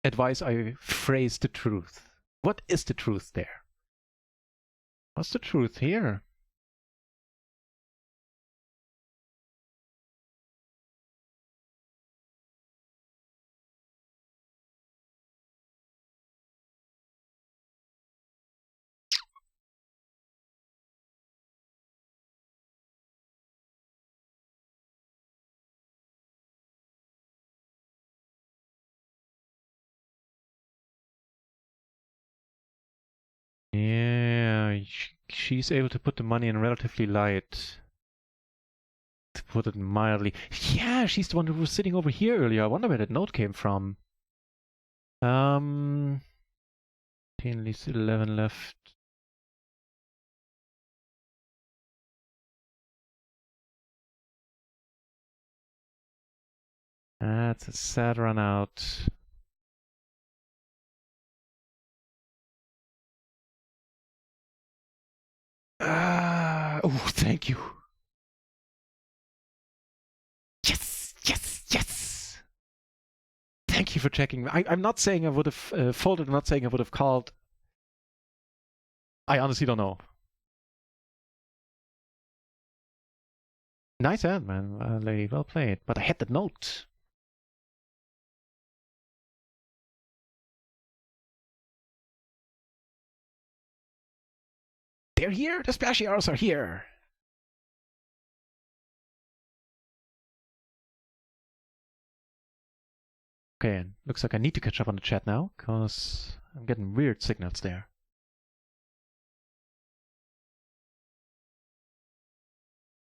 advise I phrase the truth? What is the truth there? What's the truth here? Yeah, she's able to put the money in relatively light. To put it mildly. Yeah, she's the one who was sitting over here earlier. I wonder where that note came from. 10 leaves 11 left. That's a sad run out. Oh, thank you. Yes, yes, yes. Thank you for checking. I'm not saying I would have folded. I'm not saying I would have called. I honestly don't know. Nice hand, man. Lady, well played. But I had that note. They're here! The splashy arrows are here! Okay, looks like I need to catch up on the chat now, because I'm getting weird signals there.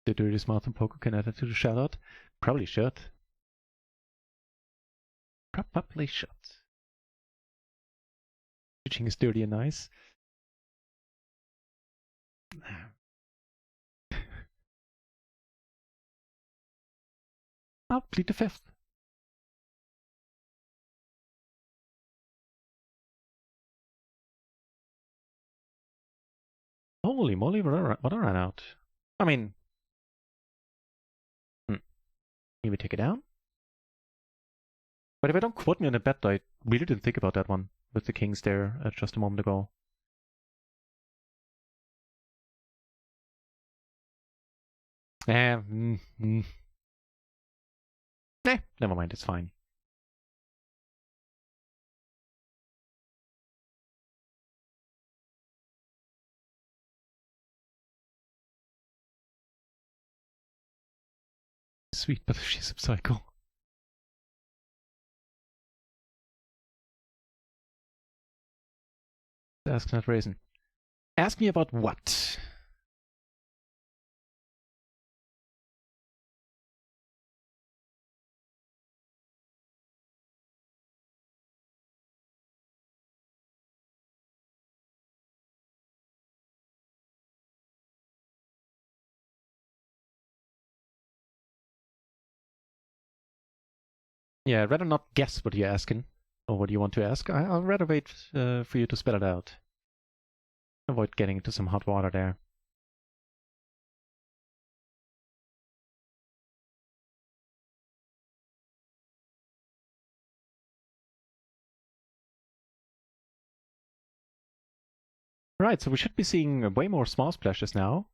The dirty smart and poker can add it to the shoutout. Probably should. Probably should. Teaching is dirty and nice. I'll plead the fifth. Holy moly, what a run out. I mean, maybe take it down? But if I don't quote me on a bet, I really didn't think about that one with the kings there just a moment ago. Never mind, it's fine. Sweet, but she's a psycho. Ask NutRaisin. Ask me about what? Yeah, I'd rather not guess what you're asking, or what you want to ask. I'll rather wait for you to spell it out. Avoid getting into some hot water there. Right, so we should be seeing way more small splashes now.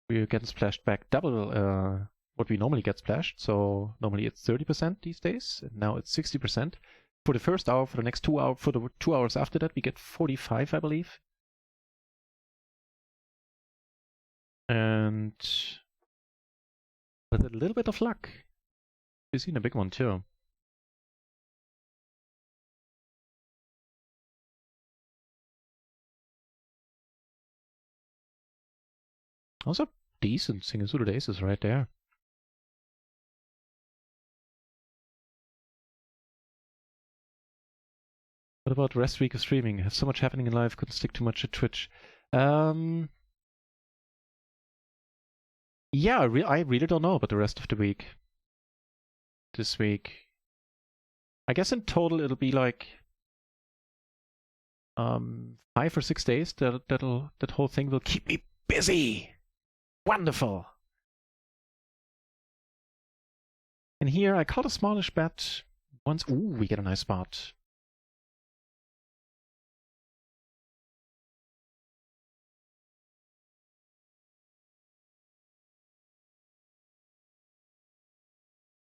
We're getting splashed back double what we normally get splashed. So normally it's 30% these days, and now it's 60%. For the first hour, for the next 2 hours, for the 2 hours after that, we get 45, I believe. And with a little bit of luck, we've seen a big one too. Also, decent single-suited aces right there. What about rest week of streaming? Have so much happening in life, couldn't stick too much to Twitch. Yeah, I really don't know about the rest of the week. This week. I guess in total it'll be like 5 or 6 days. That whole thing will keep me busy. Wonderful. And here I called a smallish bet once. Ooh, we get a nice spot.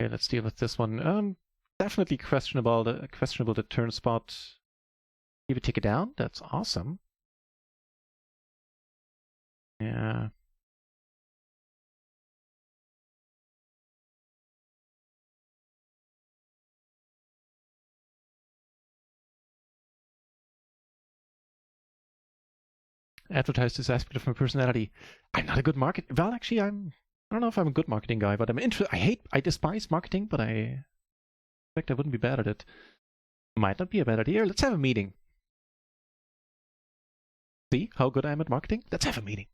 Okay, let's deal with this one. Definitely questionable the turn spot. Give a ticket down. That's awesome. Yeah. Advertise this aspect of my personality. I'm not a good market. Well, actually, I don't know if I'm a good marketing guy, but I despise marketing, but in fact, I wouldn't be bad at it. Might not be a bad idea. Let's have a meeting. See how good I am at marketing? Let's have a meeting.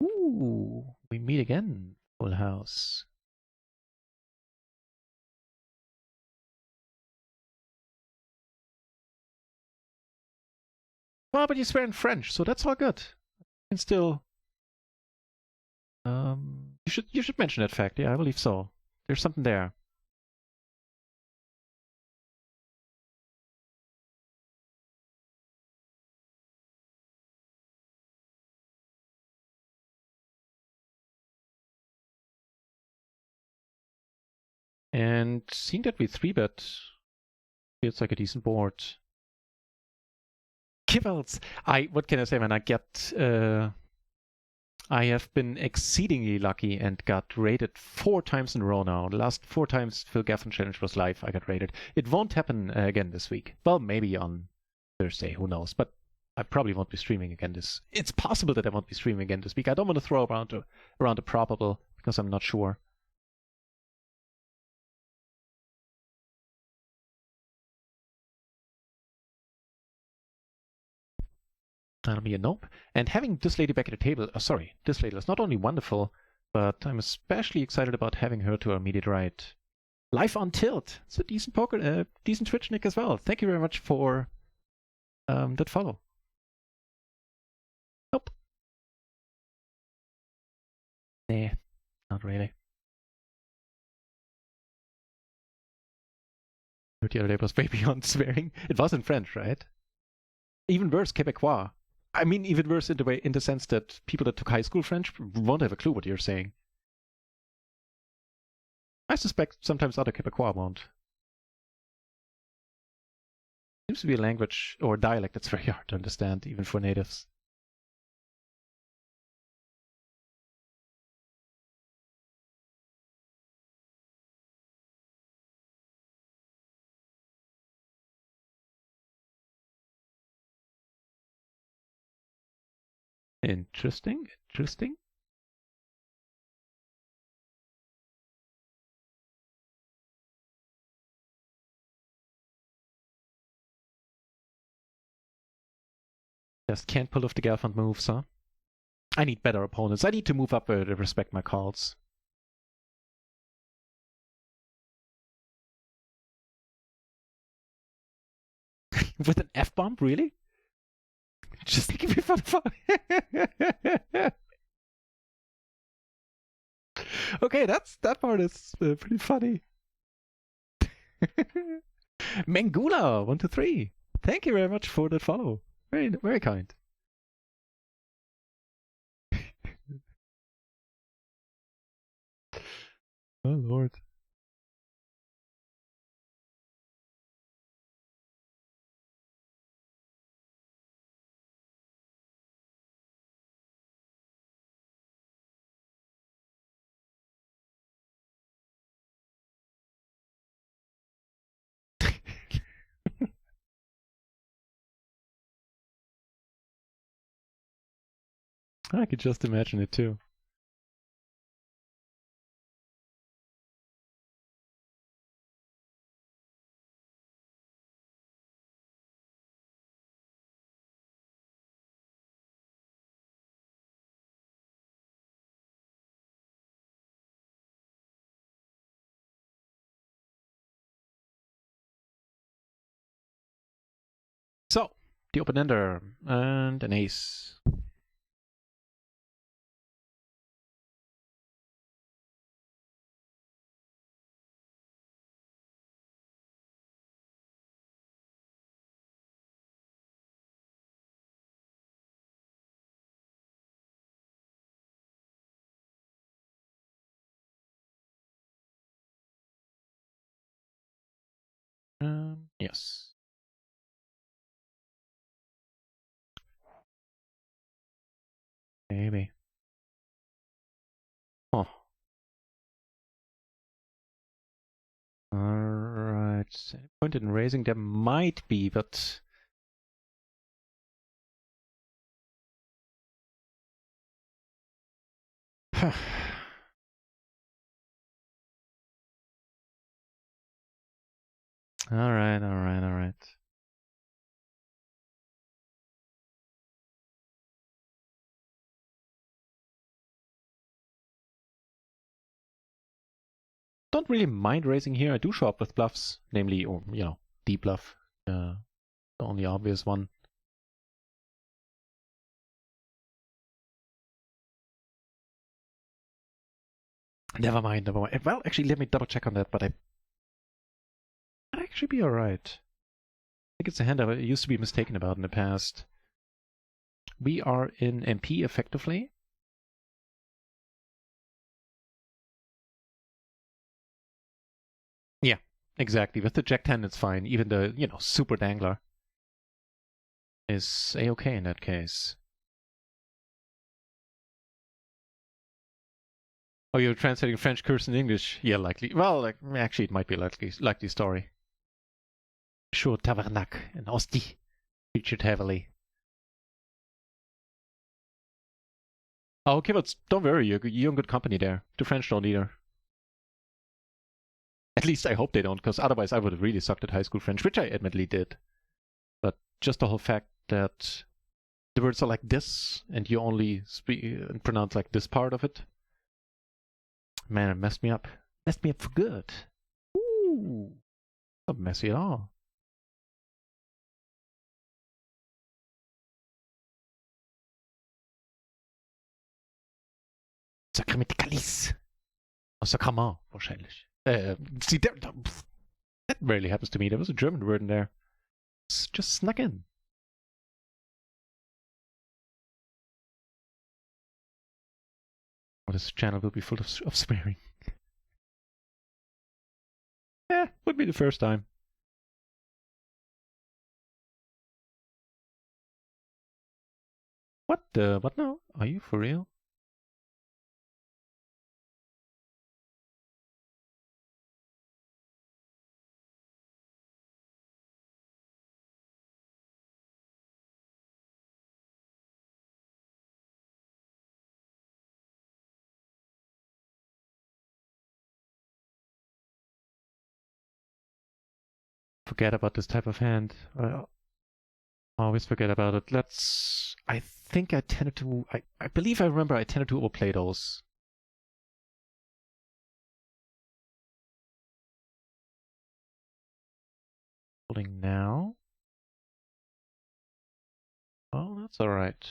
Ooh, we meet again. Full house. Well, but you swear in French, so that's all good. You can still. You should mention that fact. Yeah, I believe so. There's something there. And seeing that we 3-bet feels like a decent board. Kibbles! What can I say, man? I have been exceedingly lucky and got rated 4 times in a row now. The last 4 times Phil Gaffin Challenge was live, I got rated. It won't happen again this week. Well, maybe on Thursday, who knows. But I probably won't be streaming again this... It's possible that I won't be streaming again this week. I don't want to throw around the probable because I'm not sure. That'll be a nope. And having this lady back at the table, this lady is not only wonderful, but I'm especially excited about having her to our immediate right. Live on Tilt. It's a decent poker, decent Twitch nick as well. Thank you very much for that follow. Nope. Nah, not really. The other day was way beyond swearing. It was in French, right? Even worse, Quebecois. I mean, even worse in the sense that people that took high school French won't have a clue what you're saying. I suspect sometimes other Quebecois won't. Seems to be a language or a dialect that's very hard to understand, even for natives. Interesting. Just can't pull off the Gelfand moves, huh? I need better opponents. I need to move up where they respect my calls. With an F-bomb, really? Just give me fun. Okay, that part is pretty funny. Mengula 123. Thank you very much for that follow. Very kind. Oh Lord. I could just imagine it too. So, the open ender and an ace. Yes. Maybe. Oh. Alright. Point in raising there might be, but... Alright. Don't really mind raising here. I do show up with bluffs, namely, or, deep bluff. The only obvious one. Never mind. Well, actually, let me double check on that, but I'd actually be alright. I think it's a hand I used to be mistaken about in the past. We are in MP effectively. Exactly. With the Jack 10, it's fine. Even the, super dangler is a-okay in that case. Oh, you're translating French curse in English? Yeah, likely. Well, actually, it might be likely story. Sure, Tavernac and Osti featured heavily. Oh, okay, but don't worry, you're in good company there. The French don't either. At least I hope they don't, because otherwise I would have really sucked at high school French, which I admittedly did. But just the whole fact that the words are like this, and you only speak and pronounce like this part of it, man, it messed me up. Messed me up for good. Ooh, not messy at all. Sacrament Calice. Oh, Sacrament, wahrscheinlich. See, that rarely happens to me. There was a German word in there. It's just snuck in. Oh, this channel will be full of swearing. Would be the first time. What now? Are you for real? Forget about this type of hand. I always forget about it. I think I tended to. I believe I remember I tended to overplay those. Holding now. Oh, that's alright.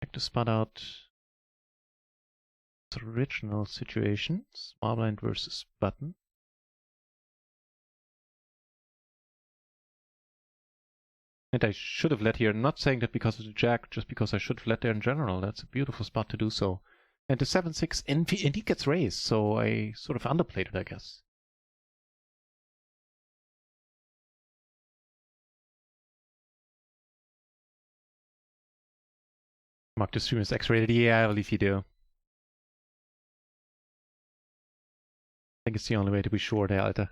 Check to spot out the original situation. Small blind versus button. And I should have led here, not saying that because of the jack, just because I should have led there in general. That's a beautiful spot to do so. And the 7-6 indeed gets raised, so I sort of underplayed it, I guess. Mark the stream is X-rated. Yeah, I believe you do. I think it's the only way to be sure there, Alter.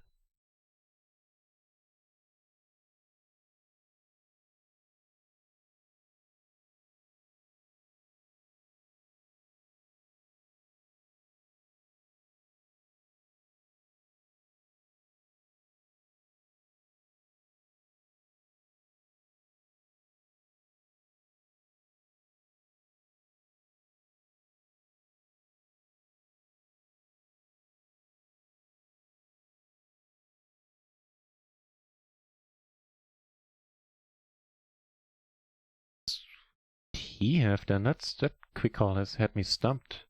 He have then. That quick call has had me stumped.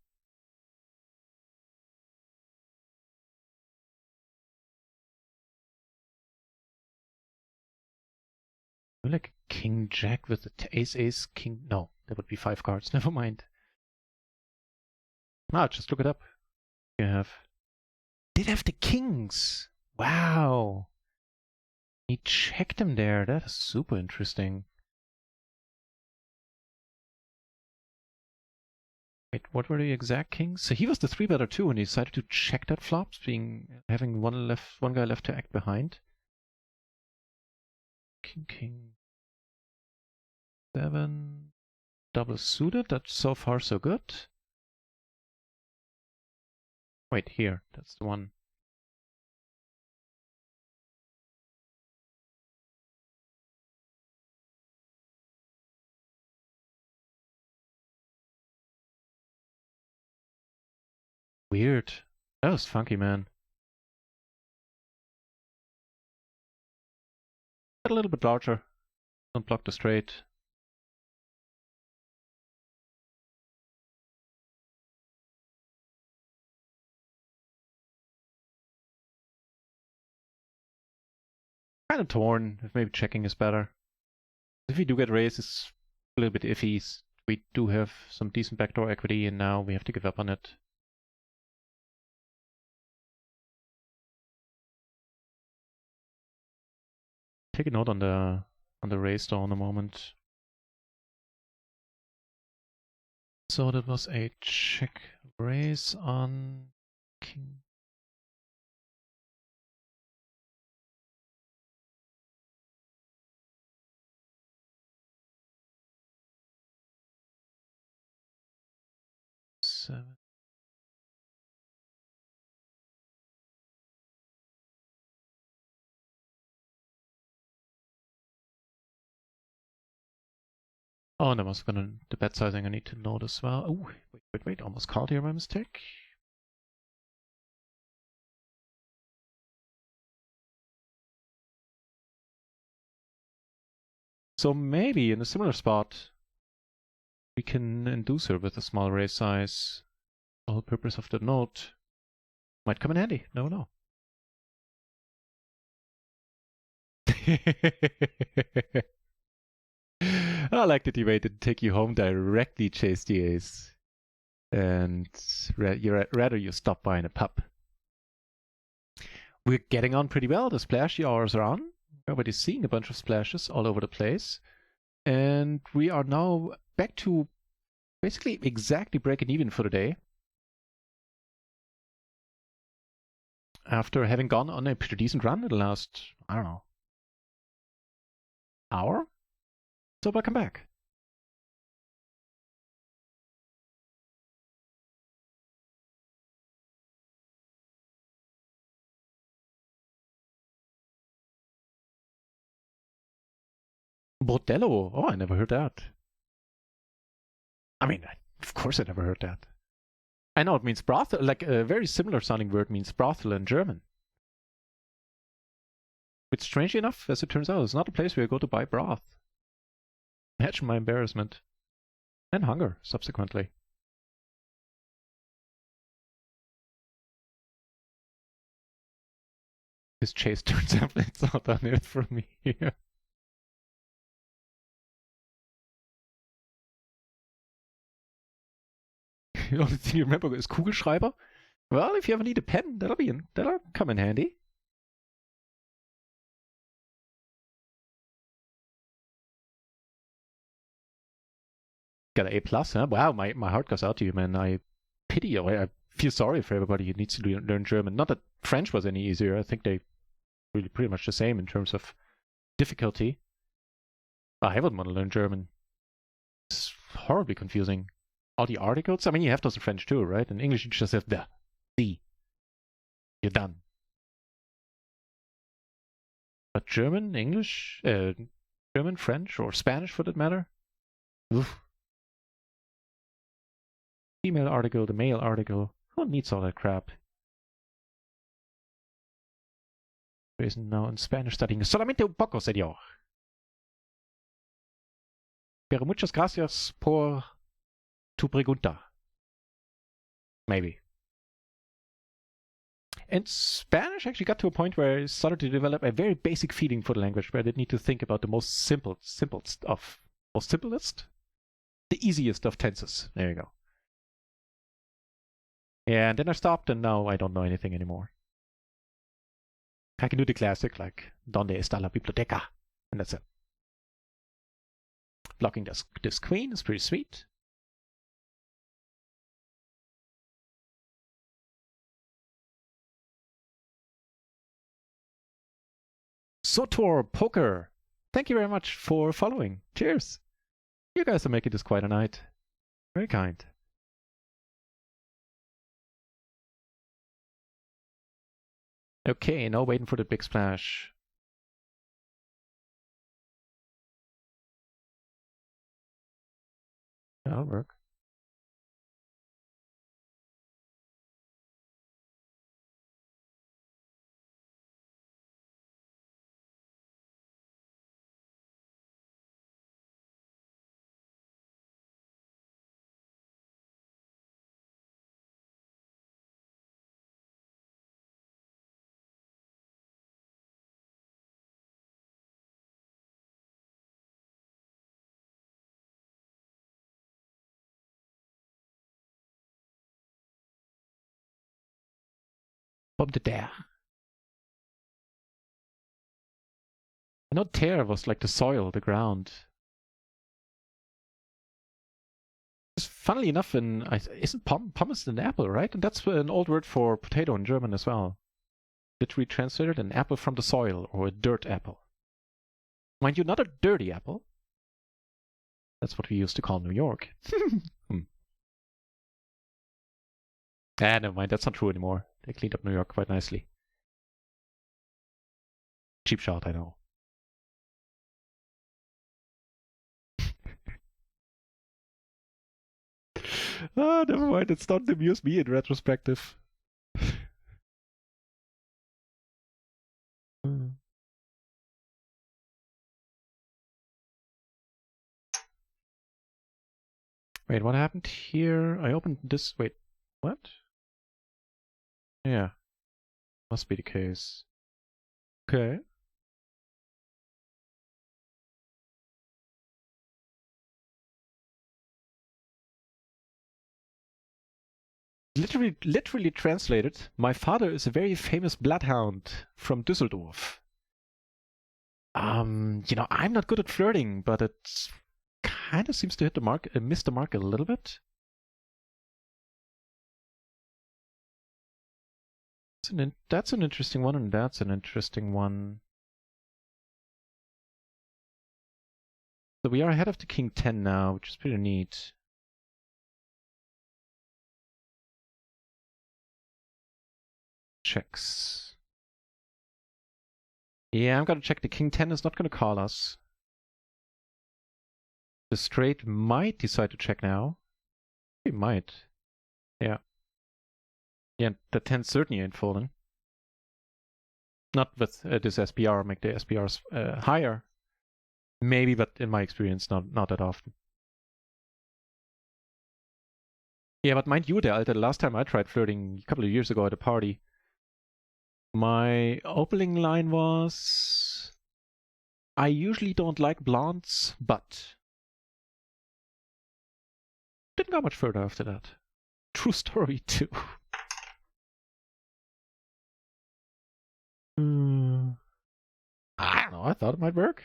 Like King Jack with the Ace King. No, that would be 5 cards. Never mind. Just look it up. You have. Did have the kings. Wow. He checked him there. That is super interesting. Wait, what were the exact kings? So he was the 3-better too, and he decided to check that flop, having one guy left to act behind. King. 7. Double suited. That's so far so good. Wait, here. That's the one. Weird. That was funky, man. Get a little bit larger. Don't block the straight. Kind of torn. If maybe checking is better. If we do get raised, it's a little bit iffy. We do have some decent backdoor equity, and now we have to give up on it. take a note on the race though in a moment. So that was a check raise on king. Seven. Oh, and that must have been the bet sizing I need to note as well. Oh, wait, almost called here by mistake. So maybe in a similar spot, we can induce her with a small raise size. The whole purpose of the note might come in handy. No, no. I like that you waited to take you home directly, chase the ace. And rather you stop by in a pub. We're getting on pretty well. The splashy hours are on. Everybody's seeing a bunch of splashes all over the place. And we are now back to basically exactly breaking even for the day. After having gone on a pretty decent run in the last, I don't know, hour? So welcome back. Bordello. Oh, I never heard that. I mean, of course I never heard that. I know it means brothel, like a very similar sounding word means brothel in German. Which, strangely enough, as it turns out, is not a place where you go to buy broth. Imagine my embarrassment. And hunger, subsequently. This chase turns out it's not on it for me here. The only thing you remember is Kugelschreiber. Well, if you ever need a pen, that'll come in handy. Got an A plus, huh? Wow, my heart goes out to you, man. I pity you. I feel sorry for everybody who needs to learn German. Not that French was any easier. I think they really pretty much the same in terms of difficulty. I wouldn't want to learn German. It's horribly confusing. All the articles. I mean, you have those in French too, right? In English, you just have the. You're done. But German, English, German, French, or Spanish for that matter. Oof. Female article, the male article. Who needs all that crap? Isn't now in Spanish studying. Solamente un poco, señor. Pero muchas gracias por tu pregunta. Maybe. And Spanish actually got to a point where I started to develop a very basic feeling for the language, where I didn't need to think about the most simplest the easiest of tenses. There you go. Yeah, and then I stopped, and now I don't know anything anymore. I can do the classic, like, ¿Dónde está la biblioteca? And that's it. Blocking this queen is pretty sweet. Sotor Poker, thank you very much for following. Cheers. You guys are making this quite a night. Very kind. Okay, now waiting for the big splash. That'll work. From the there. I know tear was like the soil, the ground. Funnily enough, isn't pomace an apple, right? And that's an old word for potato in German as well. Literally translated, an apple from the soil, or a dirt apple. Mind you, not a dirty apple. That's what we used to call New York. Never mind, that's not true anymore. They cleaned up New York quite nicely. Cheap shot, I know. Never mind, it's not amused me in retrospective. Wait, what happened here? I opened this. Wait, what? Yeah, must be the case. Okay. Literally translated, my father is a very famous bloodhound from Düsseldorf. I'm not good at flirting, but it kind of seems to hit the mark, miss the mark a little bit. That's an interesting one, and that's an interesting one. So we are ahead of the King 10 now, which is pretty neat. Checks. Yeah, I'm gonna check. The King 10 is not gonna call us. The straight might decide to check now. He might. Yeah. Yeah, the 10 certainly ain't fallen. Not with this SPR, make the SPRs higher. Maybe, but in my experience, not that often. Yeah, but mind you, the last time I tried flirting a couple of years ago at a party, my opening line was, I usually don't like blondes, but didn't go much further after that. True story, too. I don't know, I thought it might work.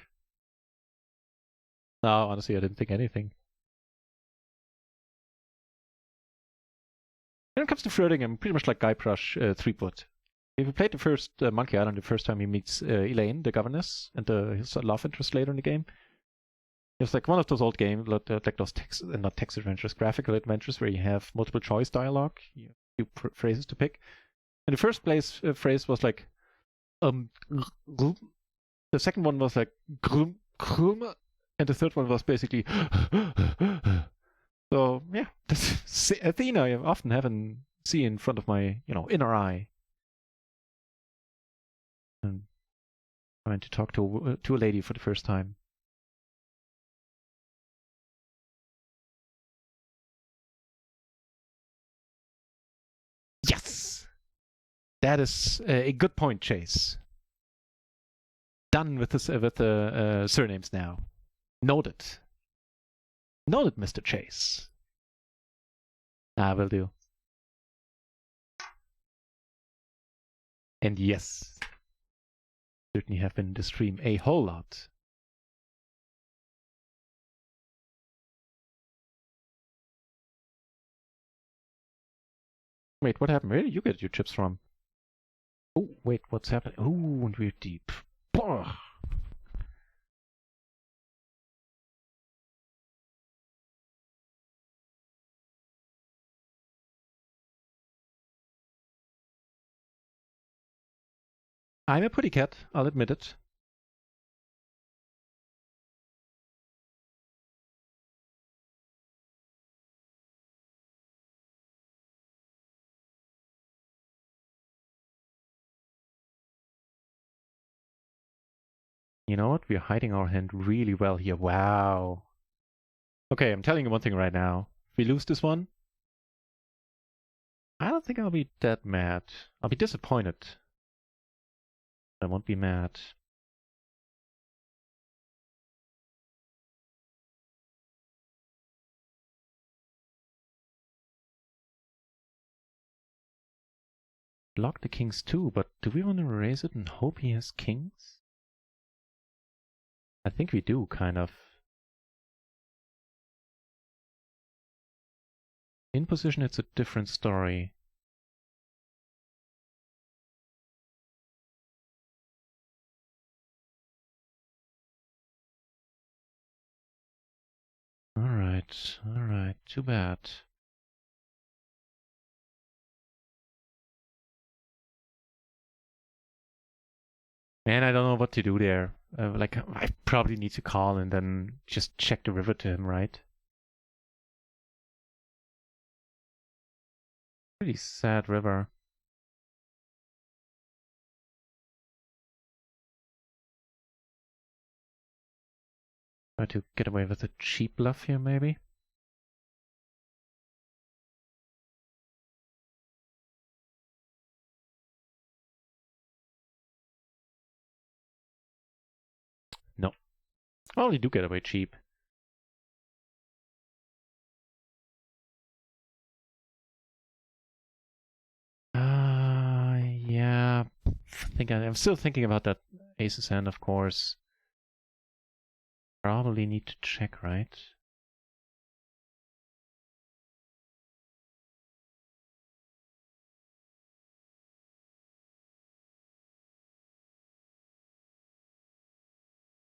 No, honestly, I didn't think anything. When it comes to flirting, I'm pretty much like Guybrush Threepwood. If you played the first Monkey Island, the first time he meets Elaine, the governess, and his love interest later in the game, it's like one of those old games, like those not text adventures, graphical adventures where you have multiple choice dialogue, you have a few phrases to pick. And the first phrase was like, the second one was like, and the third one was basically, so yeah, that's Athena I often haven't seen in front of my, inner eye. And trying to talk to a lady for the first time. Yes! That is a good point, Chase. Done with the surnames now. Noted. Noted, Mr. Chase. Will do. And yes, certainly have been in the stream a whole lot. Wait, what happened? Where did you get your chips from? Oh, wait, what's happening? Oh, and we're deep. Bah! I'm a putty cat, I'll admit it. You know what? We're hiding our hand really well here. Wow. Okay, I'm telling you one thing right now. If we lose this one, I don't think I'll be that mad. I'll be disappointed. I won't be mad. Block the kings too, but do we want to raise it and hope he has kings? I think we do, kind of. In position, it's a different story. Alright, too bad. Man, I don't know what to do there. Like, I probably need to call and then just check the river to him, right? Pretty sad river. Try to get away with a cheap bluff here, maybe? No. Oh, you do get away cheap. Yeah. I'm still thinking about that aces hand, of course. Probably need to check, right?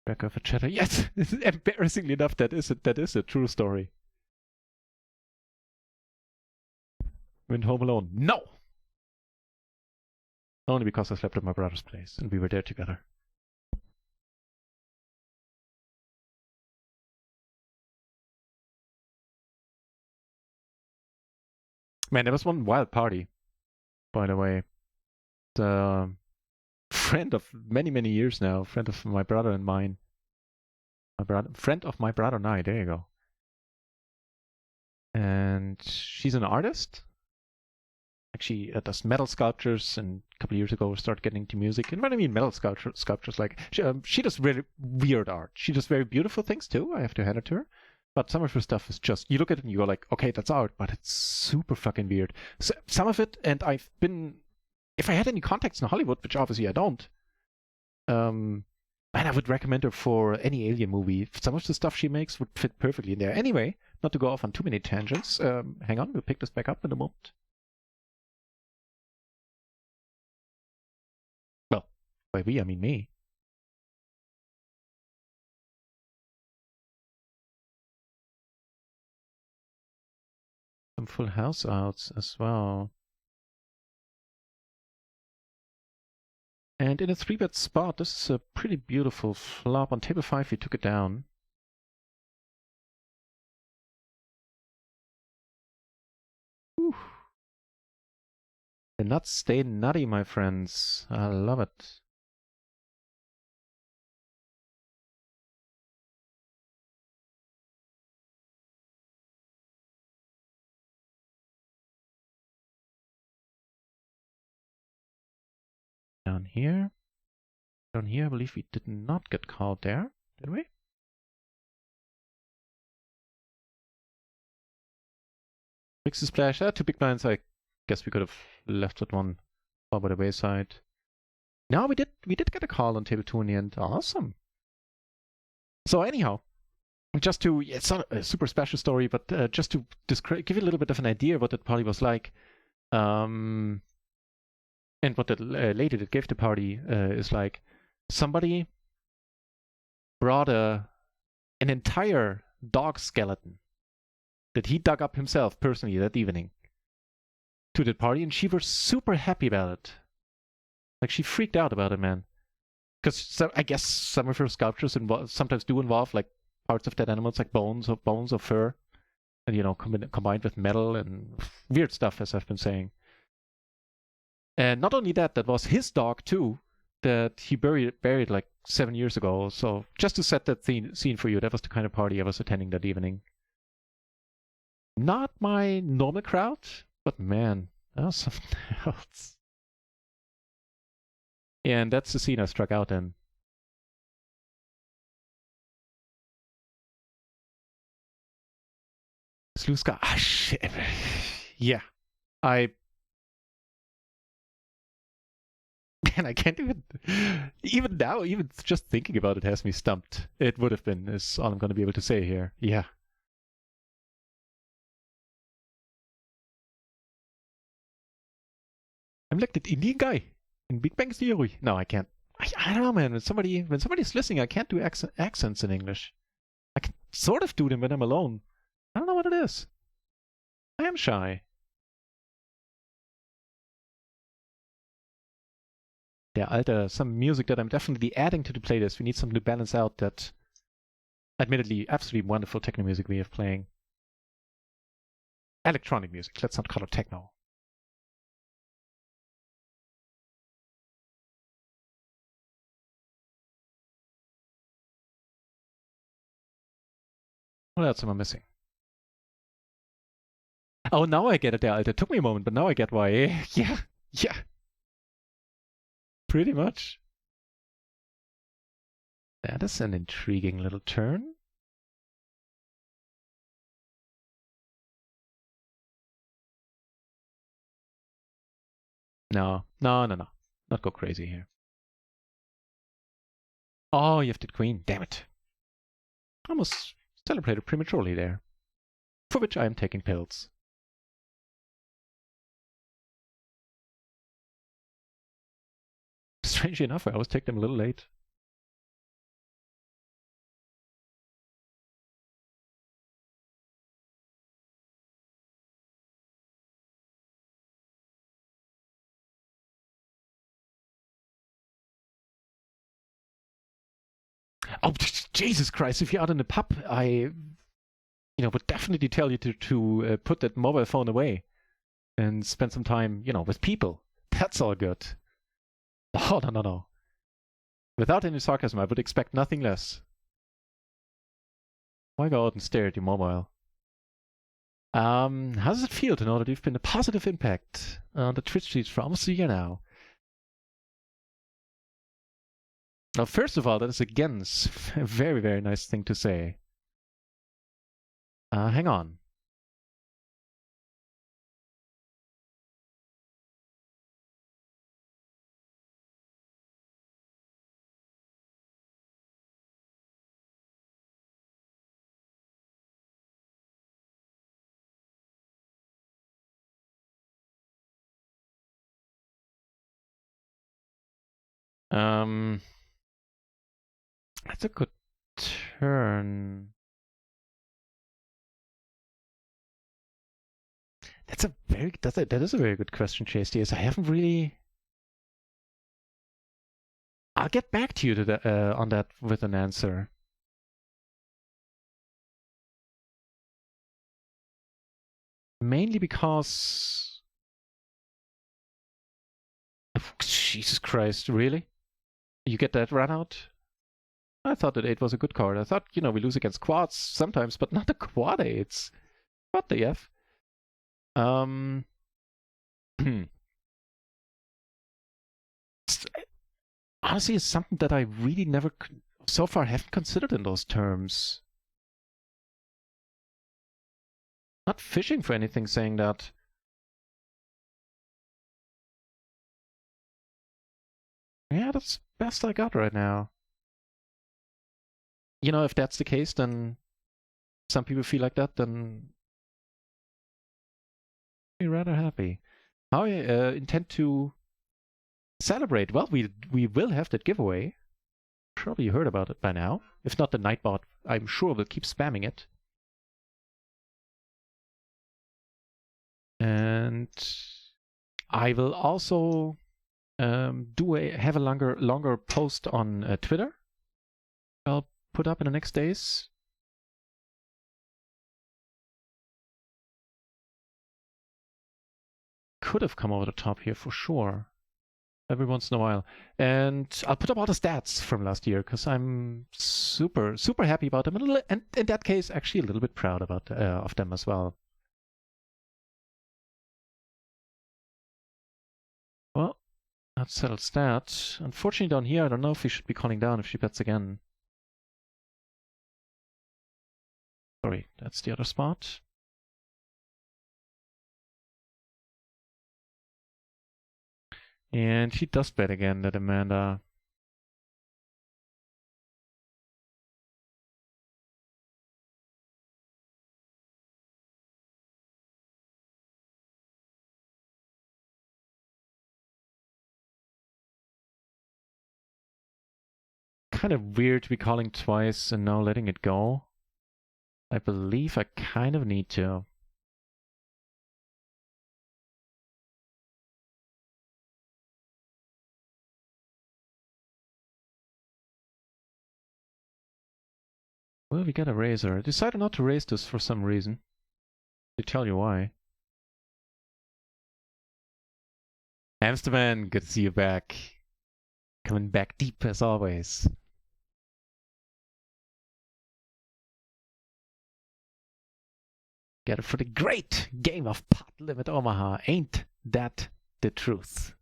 Back of a chatter. Yes! Embarrassingly enough, that is a true story. Went home alone. No! Only because I slept at my brother's place and we were there together. Man, there was one wild party, by the way. The friend of many years now, friend of my brother and mine. Friend of my brother and I, there you go. And she's an artist. Actually, does metal sculptures, and a couple of years ago started getting into music. And when I mean metal sculptures, like she does really weird art. She does very beautiful things too. I have to hand it to her. But some of her stuff is just, you look at it and you go like, okay, that's art, but it's super fucking weird. So, some of it, and if I had any contacts in Hollywood, which obviously I don't, man, I would recommend her for any Alien movie. Some of the stuff she makes would fit perfectly in there. Anyway, not to go off on too many tangents, hang on, we'll pick this back up in a moment. Well, by we, I mean me. Some full house outs as well. And in a 3-bet spot, this is a pretty beautiful flop. On table 5, we took it down. Whew. The nuts stay nutty, my friends. I love it. Down here. Down here, I believe we did not get called there, did we? Mix the splash. 2 big blinds. I guess we could have left that one far by the wayside. No, we did get a call on table 2 in the end. Awesome. So anyhow, just to, it's not a super special story, but just to give you a little bit of an idea of what that party was like. And what the lady that gave the party is like. Somebody brought an entire dog skeleton that he dug up himself personally that evening to the party, and she was super happy about it. Like, she freaked out about it, man. Because I guess some of her sculptures sometimes do involve like parts of dead animals, like bones or fur, and you know, combined with metal and weird stuff, as I've been saying. And not only that, that was his dog too, that he buried like 7 years ago. So just to set that scene for you, that was the kind of party I was attending that evening. Not my normal crowd, but man, that was something else. And that's the scene I struck out in. Sluska, shit. Yeah, Man, I can't even now, even just thinking about it has me stumped. It would have been, is all I'm going to be able to say here. Yeah. I'm like that Indian guy in Big Bang Theory. No, I can't. I don't know, man. When somebody's listening, I can't do accents in English. I can sort of do them when I'm alone. I don't know what it is. I am shy. Yeah, Alter, some music that I'm definitely adding to the playlist. We need something to balance out that, admittedly, absolutely wonderful techno music we have playing. Electronic music. Let's not call it techno. What else am I missing? Oh, now I get it, there, Alter. It took me a moment, but now I get why. Yeah, yeah. Pretty much. That is an intriguing little turn. No. Not go crazy here. Oh, you have the queen. Damn it. Almost celebrated prematurely there. For which I am taking pills. Strangely enough, I always take them a little late. Oh, Jesus Christ, if you're out in the pub, I would definitely tell you to put that mobile phone away and spend some time, with people. That's all good. Oh, no. Without any sarcasm, I would expect nothing less. Why go out and stare at your mobile? How does it feel to know that you've been a positive impact on the Twitch streets for almost a year now? Now, first of all, that is again a very, very nice thing to say. Hang on. That's a good turn. That is a very good question, Chase DS. I haven't really. I'll get back to you on that with an answer. Mainly because. Jesus Christ, really? You get that run out? I thought that 8 was a good card. I thought, we lose against quads sometimes, but not the quad 8s. What the F? Honestly, it's something that I really never, so far, haven't considered in those terms. Not fishing for anything saying that. Yeah, that's best I got right now. If that's the case, then some people feel like that, then be rather happy. How I intend to celebrate? Well, we will have that giveaway. Surely you heard about it by now. If not, the Nightbot, I'm sure, will keep spamming it. And I will also have a longer post on Twitter. I'll put up in the next days. Could have come over the top here for sure. Every once in a while. And I'll put up all the stats from last year because I'm super, super happy about them. And in that case, actually a little bit proud of them as well. Well, that settles that. Unfortunately, down here, I don't know if we should be calling down if she bets again. Sorry, that's the other spot. And he does bet again, that Amanda. Kind of weird to be calling twice and now letting it go. I believe I kind of need to. Well, we got a razor. I decided not to raise this for some reason. I'll tell you why. Hamsterman, good to see you back. Coming back deep as always. Get it for the great game of Pot Limit Omaha. Ain't that the truth?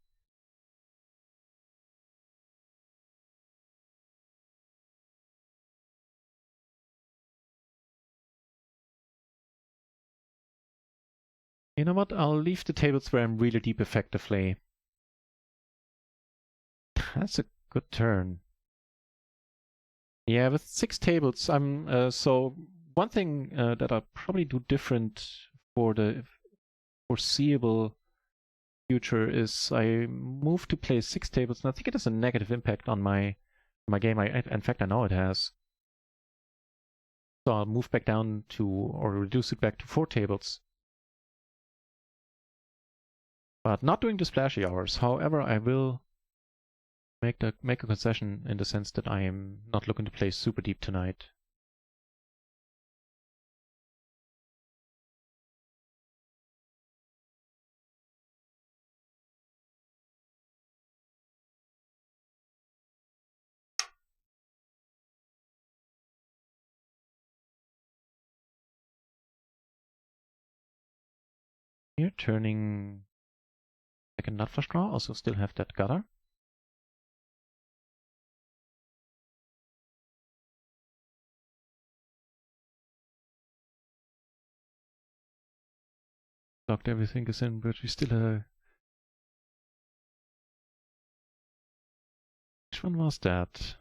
You know what? I'll leave the tables where I'm really deep effectively. That's a good turn. Yeah, with 6 tables, I'm so one thing that I'll probably do different for the foreseeable future is I move to play 6 tables, and I think it has a negative impact on my game. In fact, I know it has. So I'll move back down to, or reduce it back to 4 tables. But not doing the splashy hours. However, I will make a concession in the sense that I am not looking to play super deep tonight. Here, turning second nut flush draw. Also still have that gutter. Blocked everything is in, but we still have... Which one was that?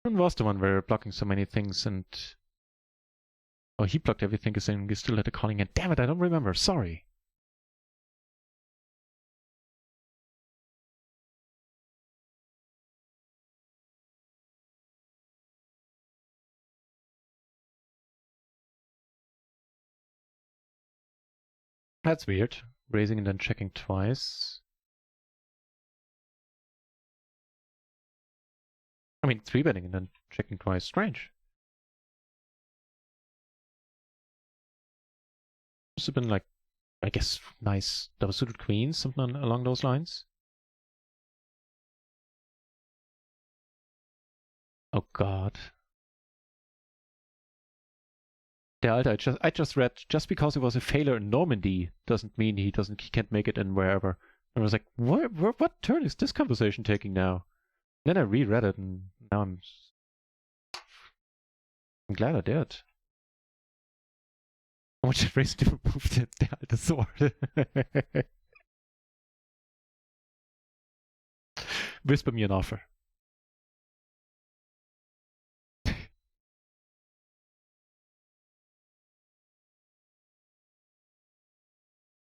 Which one was the one where we're blocking so many things and... Oh, he blocked everything is in, we still had a calling in. Damn it, I don't remember, sorry. That's weird. Raising and then checking twice. I mean, 3-betting and then checking twice. Strange. Must have been like, I guess, nice double suited queens, something along those lines. Oh god. Der Alter, I just read, just because he was a failure in Normandy doesn't mean he can't make it in wherever. And I was like, what turn is this conversation taking now? Then I reread it and now I'm glad I did. I want to raise to remove the Alte Sword. Whisper me an offer.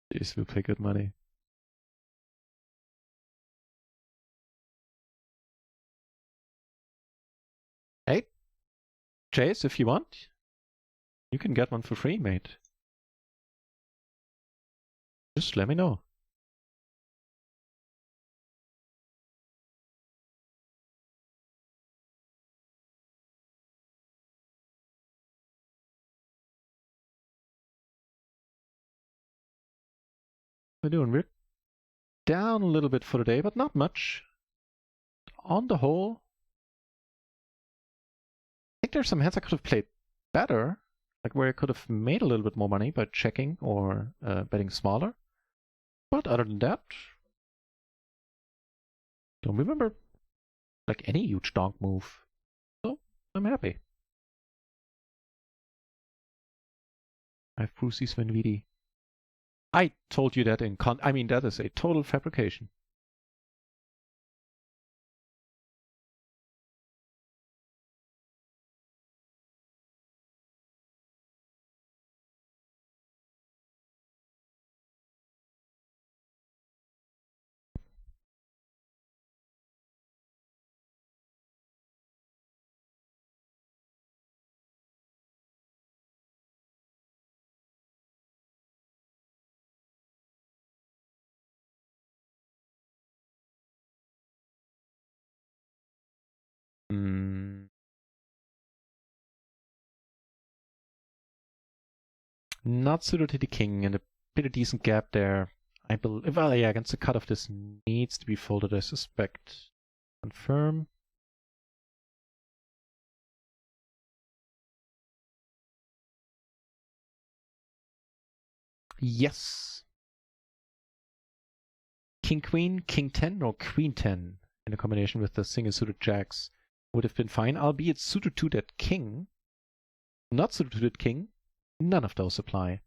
This will pay good money. Hey, Chase, if you want, you can get one for free, mate. Just let me know. We're doing weird. Down a little bit for the day, but not much. On the whole, I think there's some hands I could have played better, like where I could have made a little bit more money by checking or betting smaller. But other than that, don't remember like any huge donk move. So I'm happy. I have Brucey Svenvidi. I told you that I mean, that is a total fabrication. Not suited to the king, and a bit of decent gap there. I believe. Well, yeah, against the cutoff, this needs to be folded, I suspect. Confirm. Yes. King Queen, King 10, or Queen 10 in a combination with the single suited jacks would have been fine, albeit suited to that king. Not suited to that king. None of those apply.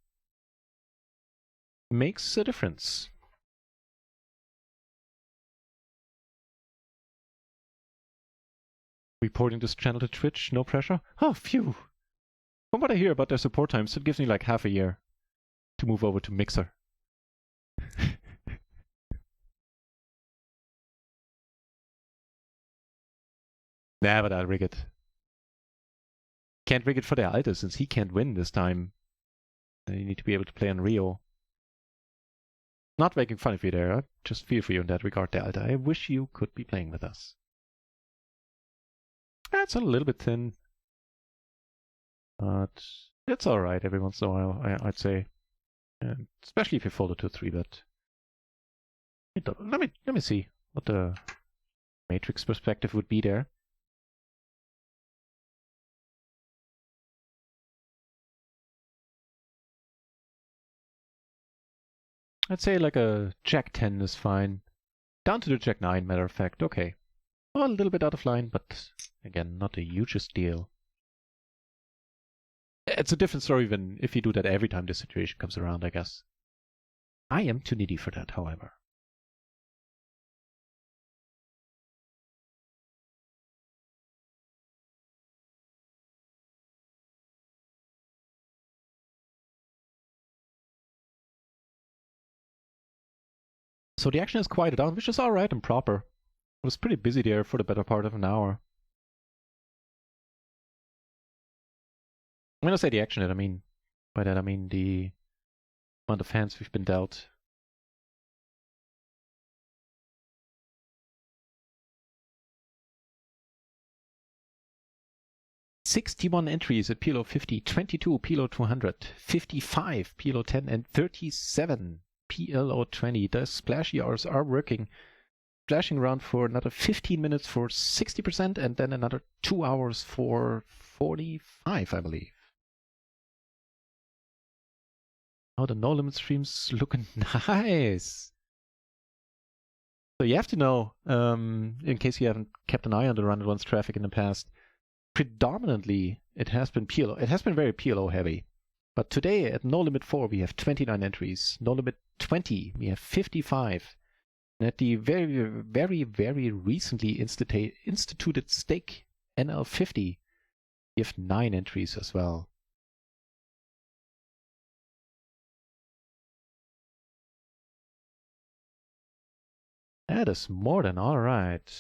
Makes a difference. Reporting this channel to Twitch, no pressure? Oh, phew. From what I hear about their support times, it gives me like half a year to move over to Mixer. Nah, but I'll rig it. Can't rig it for the Alta since he can't win this time. You need to be able to play on RIO. Not making fun of you there, I just feel for you in that regard, the Alta. I wish you could be playing with us. That's a little bit thin. But it's alright every once in a while, I'd say. And especially if you fold it to 3-bet. Let me see what the matrix perspective would be there. I'd say like a Jack 10 is fine. Down to the Jack 9, matter of fact. Okay. Well, a little bit out of line, but again, not the hugest deal. It's a different story than if you do that every time this situation comes around, I guess. I am too needy for that, however. So the action has quieted down, which is alright and proper. It was pretty busy there for the better part of an hour. When I say the action, by that I mean the amount of hands we've been dealt. "61 entries at PLO50, 22 PLO200, 55 PLO10, and 37 PLO20. The splashy hours are working. Splashing around for another 15 minutes for 60%, and then another 2 hours for 45, I believe. Oh, the No Limit stream's looking nice. So you have to know, in case you haven't kept an eye on the Run It Once traffic in the past, predominantly it has been PLO. It has been very PLO heavy. But today at No Limit 4 we have 29 entries. No Limit 20 we have 55. And at the very, very, very recently instituted stake NL50 we have 9 entries as well. That is more than alright.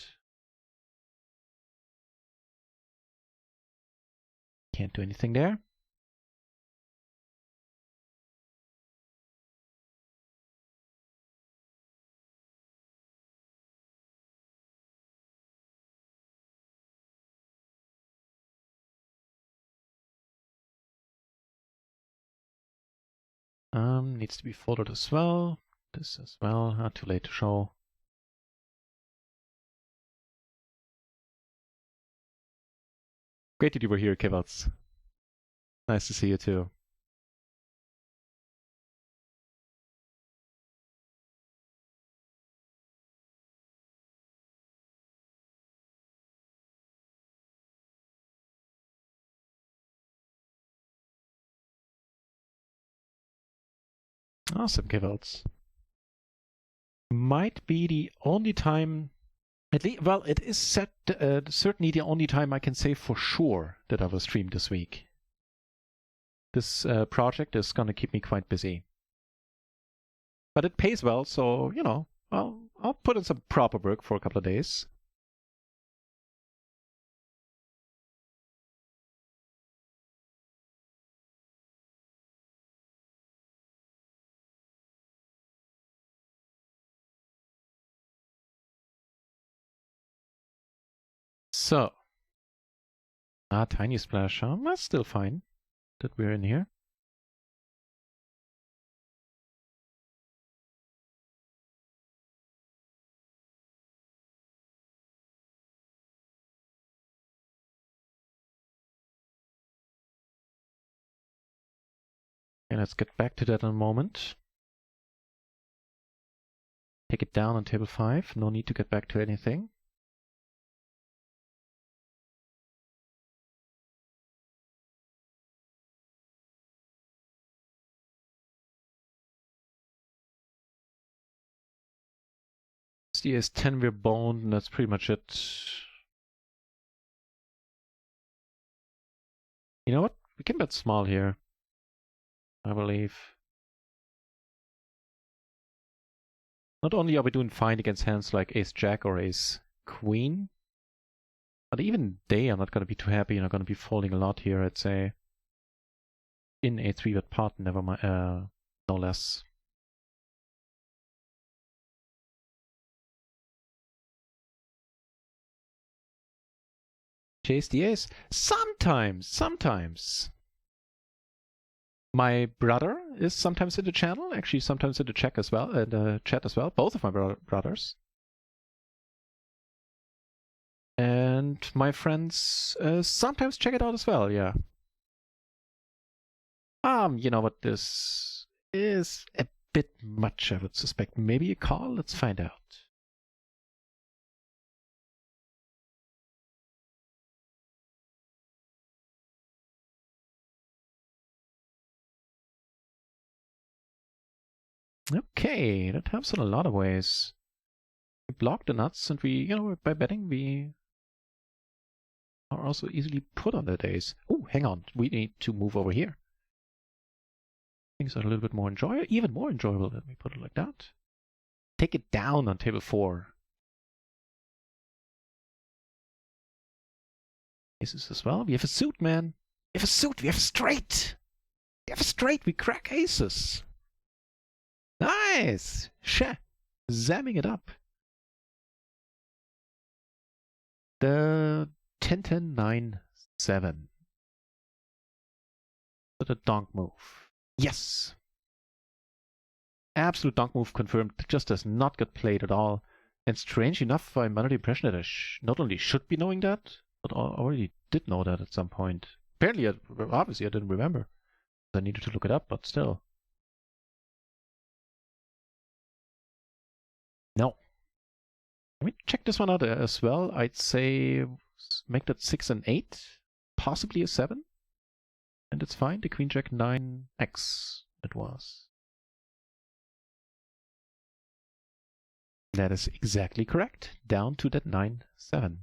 Can't do anything there. Needs to be folded as well. This as well. Too late to show. Great that you were here, Kevats. Nice to see you too. Awesome, Givels. Might be the only time, at least, well, it is certainly the only time I can say for sure that I will stream this week. This project is gonna keep me quite busy. But it pays well, so, you know, I'll put in some proper work for a couple of days. So, tiny splash, huh? That's still fine that we're in here. And let's get back to that in a moment. Take it down on table 5. No need to get back to anything. The ace-10 we're boned, and that's pretty much it. You know what? We can bet small here, I believe. Not only are we doing fine against hands like ace-jack or ace-queen, but even they are not going to be too happy and are going to be folding a lot here, I'd say. In a 3-bet pot, never mind, no less. Chase the ace. Sometimes. My brother is sometimes in the channel, actually sometimes in the chat as well. Both of my brothers. And my friends sometimes check it out as well. Yeah. You know what? This is a bit much, I would suspect. Maybe a call. Let's find out. Okay, that helps in a lot of ways. We block the nuts, and we, you know, by betting, we are also easily put on that ace. Oh, hang on. We need to move over here. Things are a little bit more enjoyable, even more enjoyable. Let me put it like that. Take it down on table 4. Aces as well. We have a suit, man. We have a suit. We have a straight. We have a straight. We crack aces. Nice! Sheh! Zamming it up. The 10-10-9-7. The donk move. Yes! Absolute donk move confirmed. Just does not get played at all. And strange enough, I'm under the impression that I not only should be knowing that, but I already did know that at some point. Apparently, obviously, I didn't remember. I needed to look it up, but still. No. Let me check this one out as well. I'd say make that 6 and 8, possibly a 7. And it's fine. The Queen Jack 9x it was. That is exactly correct. Down to that 9-7.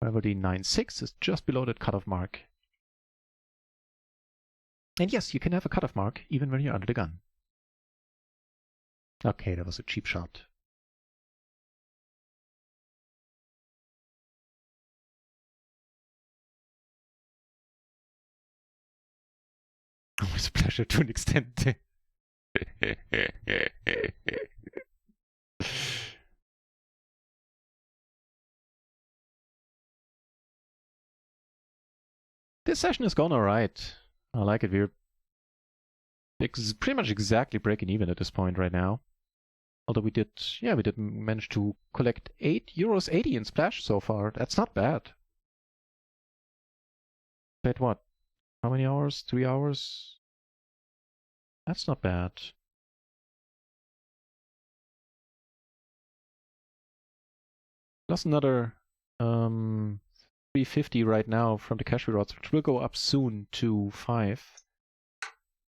However, the 9-6 is just below that cutoff mark. And yes, you can have a cutoff mark even when you're under the gun. Okay, that was a cheap shot. Always a pleasure to an extent. This session is going alright. I like it. We're pretty much exactly breaking even at this point right now. Although we did manage to collect €8.80 in splash so far. That's not bad. Played what? How many hours? 3 hours? That's not bad. Plus another 350 right now from the cash rewards, which will go up soon to 5.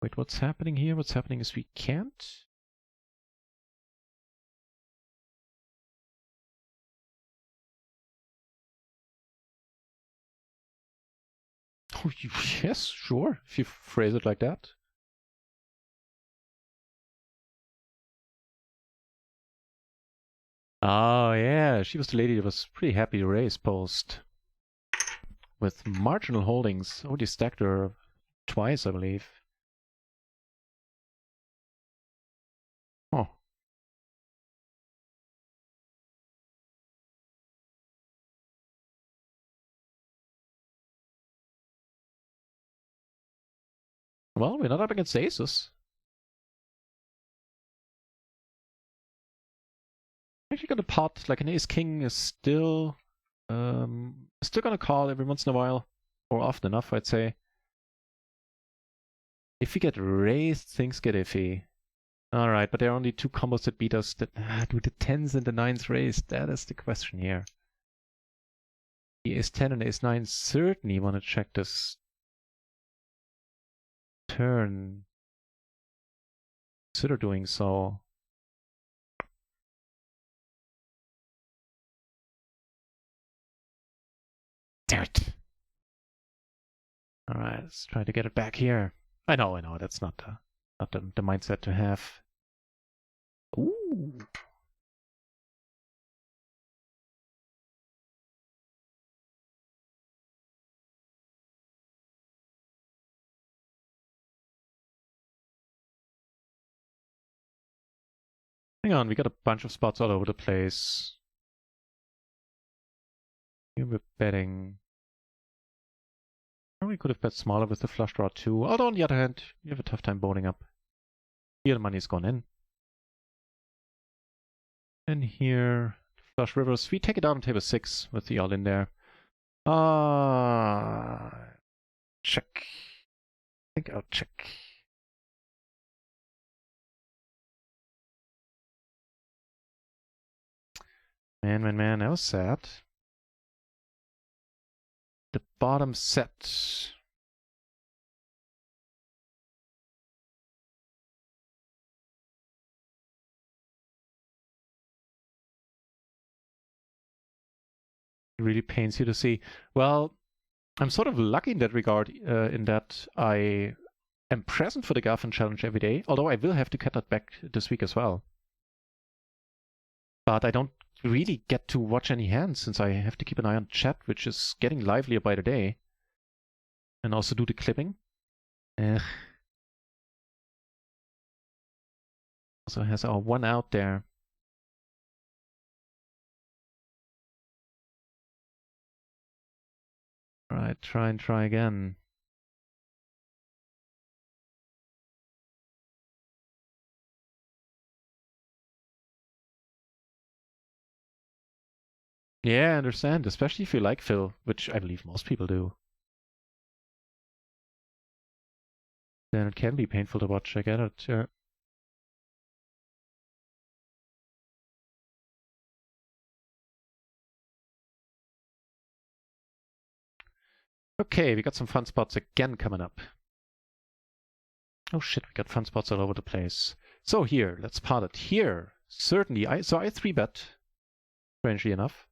Wait, what's happening here? What's happening is we can't. Oh, yes, sure, if you phrase it like that. Oh, yeah, she was the lady that was pretty happy to raise post. With marginal holdings. Oh, they stacked her twice, I believe. Oh. Well, we're not up against aces. Actually gonna pot, like an ace-king is still gonna call every once in a while. Or often enough, I'd say. If we get raised, things get iffy. Alright, but there are only two combos that beat us. Do the 10s and the 9s raised? That is the question here. The ace-10 and ace-9 certainly want to check this turn. Consider doing so. Damn it! Alright, let's try to get it back here. I know, that's not the mindset to have. Ooh. Hang on, we got a bunch of spots all over the place. Here we're betting. Or we could have bet smaller with the flush draw too. Although on the other hand, you have a tough time boarding up. Here the money's gone in. And here, flush rivers. We take it down on table 6 with the all in there. Check. I think I'll check. Man, that was sad. The bottom set. It really pains you to see. Well, I'm sort of lucky in that regard, in that I am present for the Garfin challenge every day, although I will have to cut that back this week as well. But I don't really get to watch any hands since I have to keep an eye on chat, which is getting livelier by the day. And also do the clipping. Also has our one out there. Alright, try again. Yeah, I understand, especially if you like Phil, which I believe most people do. Then it can be painful to watch, I get it, yeah. Okay, we got some fun spots again coming up. Oh shit, we got fun spots all over the place. So here, let's pot it. Here, certainly, I 3-bet, strangely enough.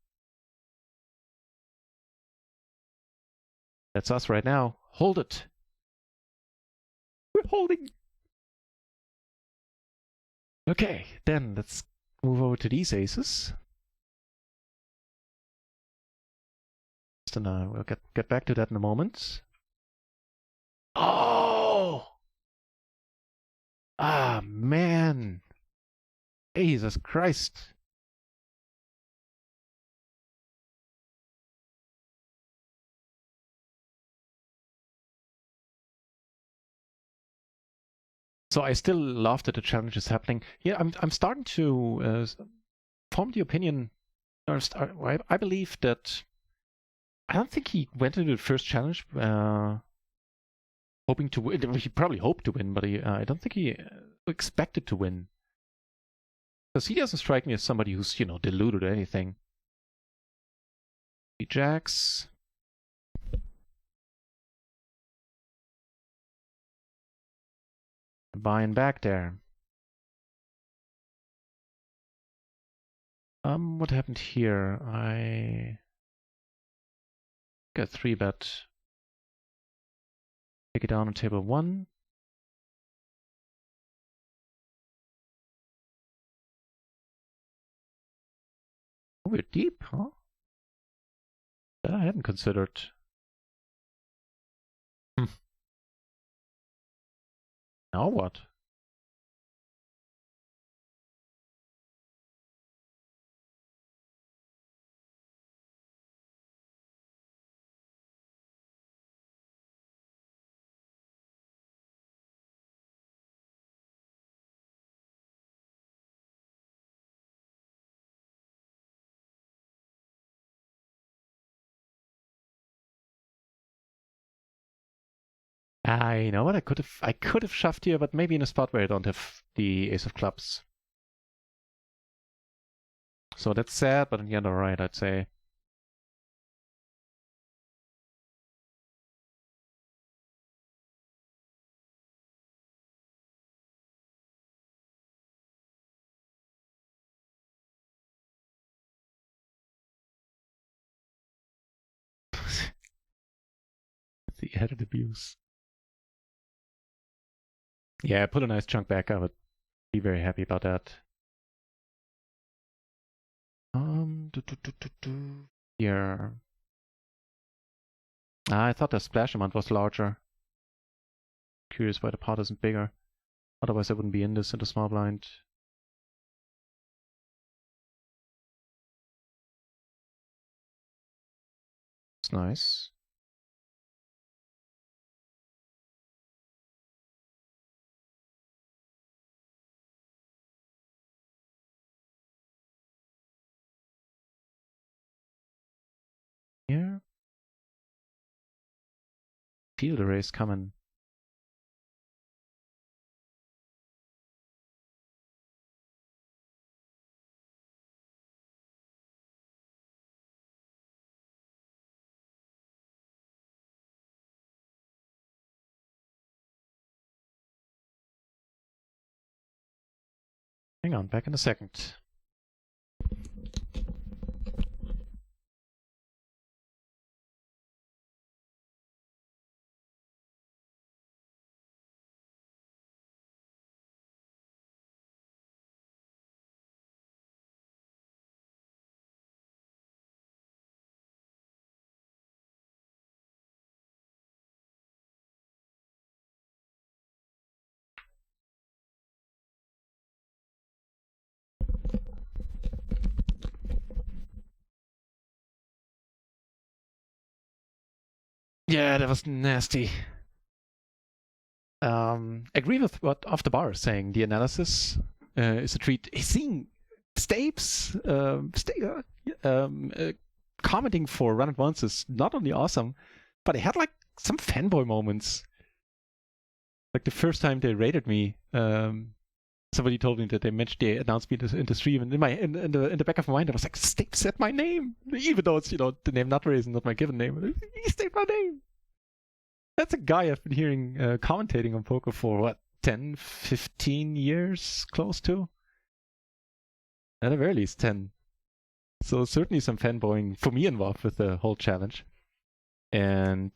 That's us right now. Hold it. We're holding. Okay, then let's move over to these aces. And we'll get back to that in a moment. Oh! Ah, man. Jesus Christ. So I still love that the challenge is happening. Yeah, I'm starting to form the opinion. I believe that I don't think he went into the first challenge hoping to win. He probably hoped to win, but I don't think he expected to win. Because he doesn't strike me as somebody who's, deluded or anything. He jacks. Buying back there. What happened here? I got 3-bet. Take it down on table 1. Oh, we're deep, huh? That I hadn't considered. Now what? You know what? I could have shoved here, but maybe in a spot where I don't have the ace of clubs. So that's sad, but in the end, alright, I'd say. The added abuse. Yeah, I put a nice chunk back. I would be very happy about that. Here. I thought the splash amount was larger. Curious why the pot isn't bigger. Otherwise, I wouldn't be in this into small blind. It's nice. Here. Feel the race coming. Hang on, back in a second. Yeah, that was nasty. Agree with what Off the Bar is saying. The analysis is a treat. He's seeing Stapes commenting for Run It Once is not only awesome, but he had like some fanboy moments. Like the first time they rated me, somebody told me that they mentioned they announced me in the stream, and in the back of my mind, I was like, Stapes said my name, even though it's the name NutRaisin, not my given name. He said my name. That's a guy I've been hearing commentating on poker for, what, 10, 15 years, close to? At the very least, 10. So certainly some fanboying for me involved with the whole challenge. And,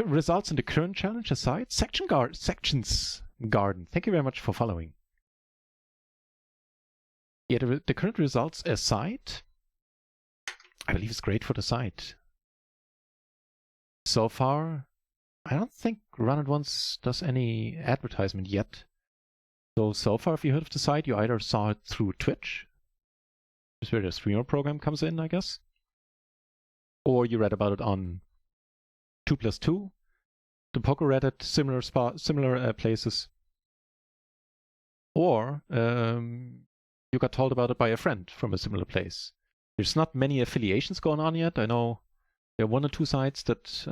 results in the current challenge aside, Sections Garden, thank you very much for following. Yeah, the current results aside, I believe it's great for the site. So far, I don't think Run It Once does any advertisement yet. So far, if you heard of the site, you either saw it through Twitch, which is where the streamer program comes in, I guess, or you read about it on 2+2, the Poker Reddit, similar places, or you got told about it by a friend from a similar place. There's not many affiliations going on yet. I know there are 1 or 2 sites that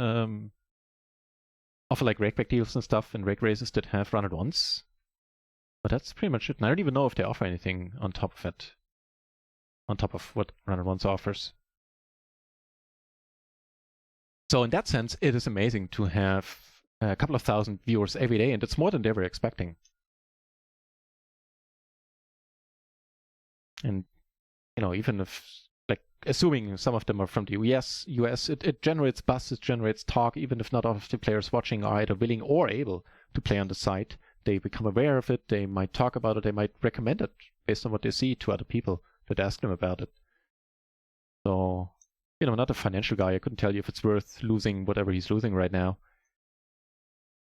offer like rakeback deals and stuff and rake races that have Run It Once. But that's pretty much it. And I don't even know if they offer anything on top of it. On top of what Run It Once offers. So in that sense, it is amazing to have a couple of thousand viewers every day, and it's more than they were expecting. And even if, like, assuming some of them are from the US, it generates buzz, it generates talk, even if not all of the players watching are either willing or able to play on the site. They become aware of it, they might talk about it, they might recommend it based on what they see to other people that ask them about it. So, not a financial guy, I couldn't tell you if it's worth losing whatever he's losing right now.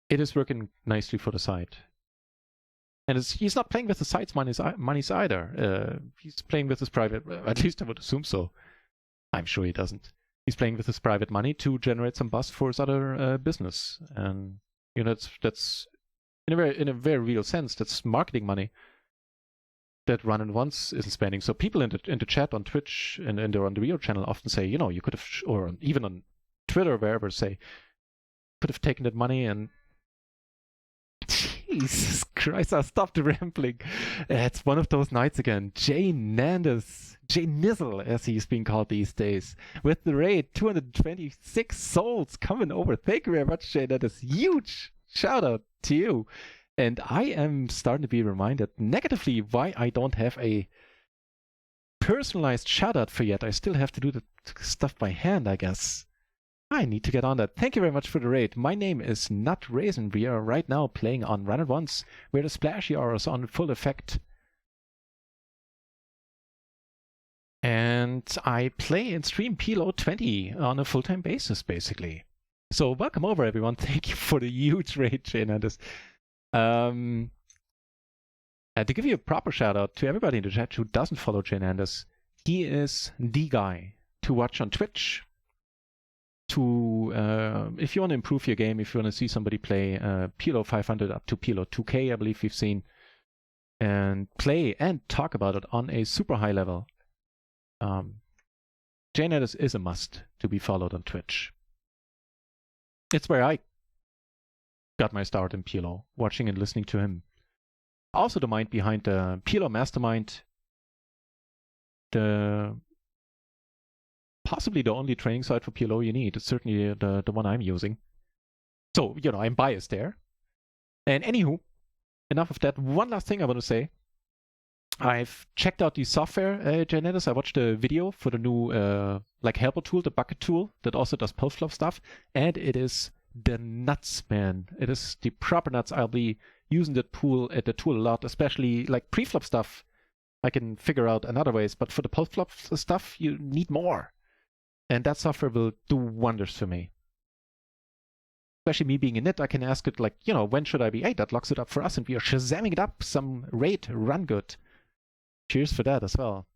It is working nicely for the site. And he's not playing with the site's monies either. He's playing with his private, at least I would assume so. I'm sure he doesn't. He's playing with his private money to generate some buzz for his other business. And, that's in a very real sense, that's marketing money that Run and Once isn't spending. So people in the chat on Twitch and on the RIO channel often say, you could have, or even on Twitter, wherever, say, could have taken that money and Jesus Christ, I'll stop the rambling. It's one of those nights again. Jay Nizzle, as he's being called these days, with the raid, 226 souls coming over. Thank you very much, Jay. That is huge. Shout out to you. And I am starting to be reminded negatively why I don't have a personalized shout out for yet. I still have to do the stuff by hand, I guess. I need to get on that. Thank you very much for the raid. My name is NutRaisin. We are right now playing on Run It Once, where the splashy aura is on full effect. And I play and stream PLO20 on a full-time basis, basically. So welcome over, everyone. Thank you for the huge raid, Jay Hernandez. To give you a proper shout out to everybody in the chat who doesn't follow Jay Hernandez, he is the guy to watch on Twitch. If you want to improve your game, if you want to see somebody play PLO 500 up to PLO 2K, I believe we've seen, and play and talk about it on a super high level, Jay Hernandez is a must to be followed on Twitch. It's where I got my start in PLO, watching and listening to him. Also the mind behind the PLO Mastermind, possibly the only training site for PLO you need. It's certainly the one I'm using. So, I'm biased there. And anywho, enough of that. One last thing I want to say. I've checked out the software, Jay Hernandez. I watched a video for the new helper tool, the bucket tool, that also does post-flop stuff. And it is the nuts, man. It is the proper nuts. I'll be using the tool a lot, especially like pre-flop stuff. I can figure out another ways, but for the post-flop stuff, you need more. And that software will do wonders for me. Especially me being in it, I can ask it when should I be? Hey, that locks it up for us, and we are shazamming it up. Some raid, run good. Cheers for that as well.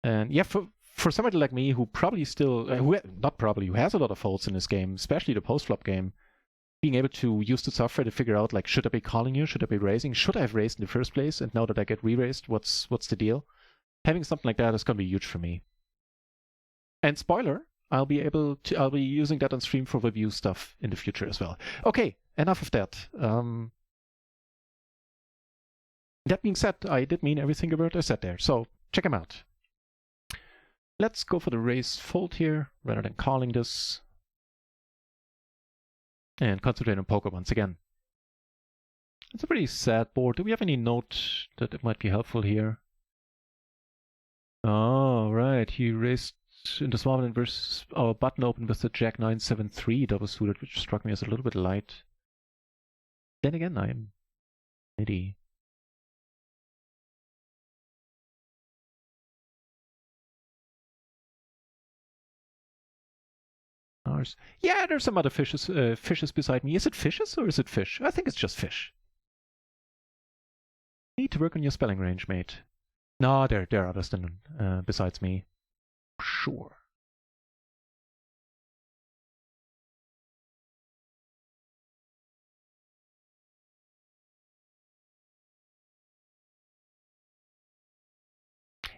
And yeah, for somebody like me who probably still, who has a lot of faults in this game, especially the post-flop game, being able to use the software to figure out, should I be calling you? Should I be raising? Should I have raised in the first place? And now that I get re-raised, what's the deal? Having something like that is going to be huge for me. And spoiler, I'll be using that on stream for review stuff in the future as well. Okay, enough of that. That being said, I did mean every word I said there, so check them out. Let's go for the raise fold here, rather than calling this. And concentrate on poker once again. It's a pretty sad board. Do we have any note that it might be helpful here? Oh, right, he raised in the small blind versus our button open with the Jack 973 double suited, which struck me as a little bit light. Then again, I'm ready. Yeah, there's some other fishes beside me. Is it fishes or is it fish? I think it's just fish. Need to work on your spelling range, mate. No, there are others than besides me. Sure.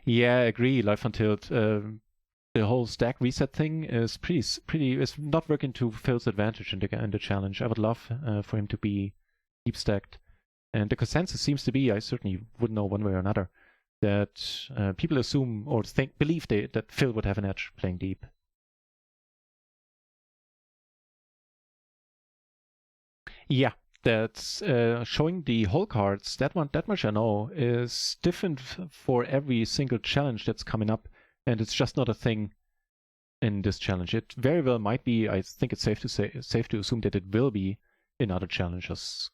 Yeah, I agree. Life Until the whole stack reset thing is is not working to Phil's advantage in the challenge. I would love for him to be deep stacked. And the consensus seems to be, I certainly wouldn't know one way or another, that people assume or believe that Phil would have an edge playing deep. Yeah, that's showing the whole cards. That much I know, is different for every single challenge that's coming up, and it's just not a thing in this challenge. It very well might be. I think it's safe to assume that it will be in other challenges.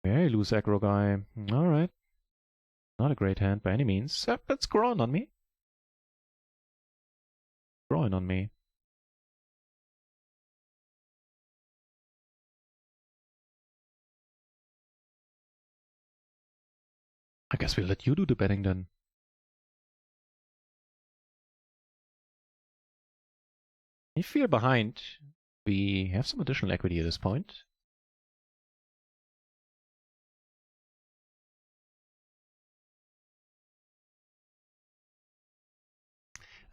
Very loose aggro guy. All right, not a great hand by any means. That's growing on me. Growing on me. I guess we'll let you do the betting then. If we're behind, we have some additional equity at this point.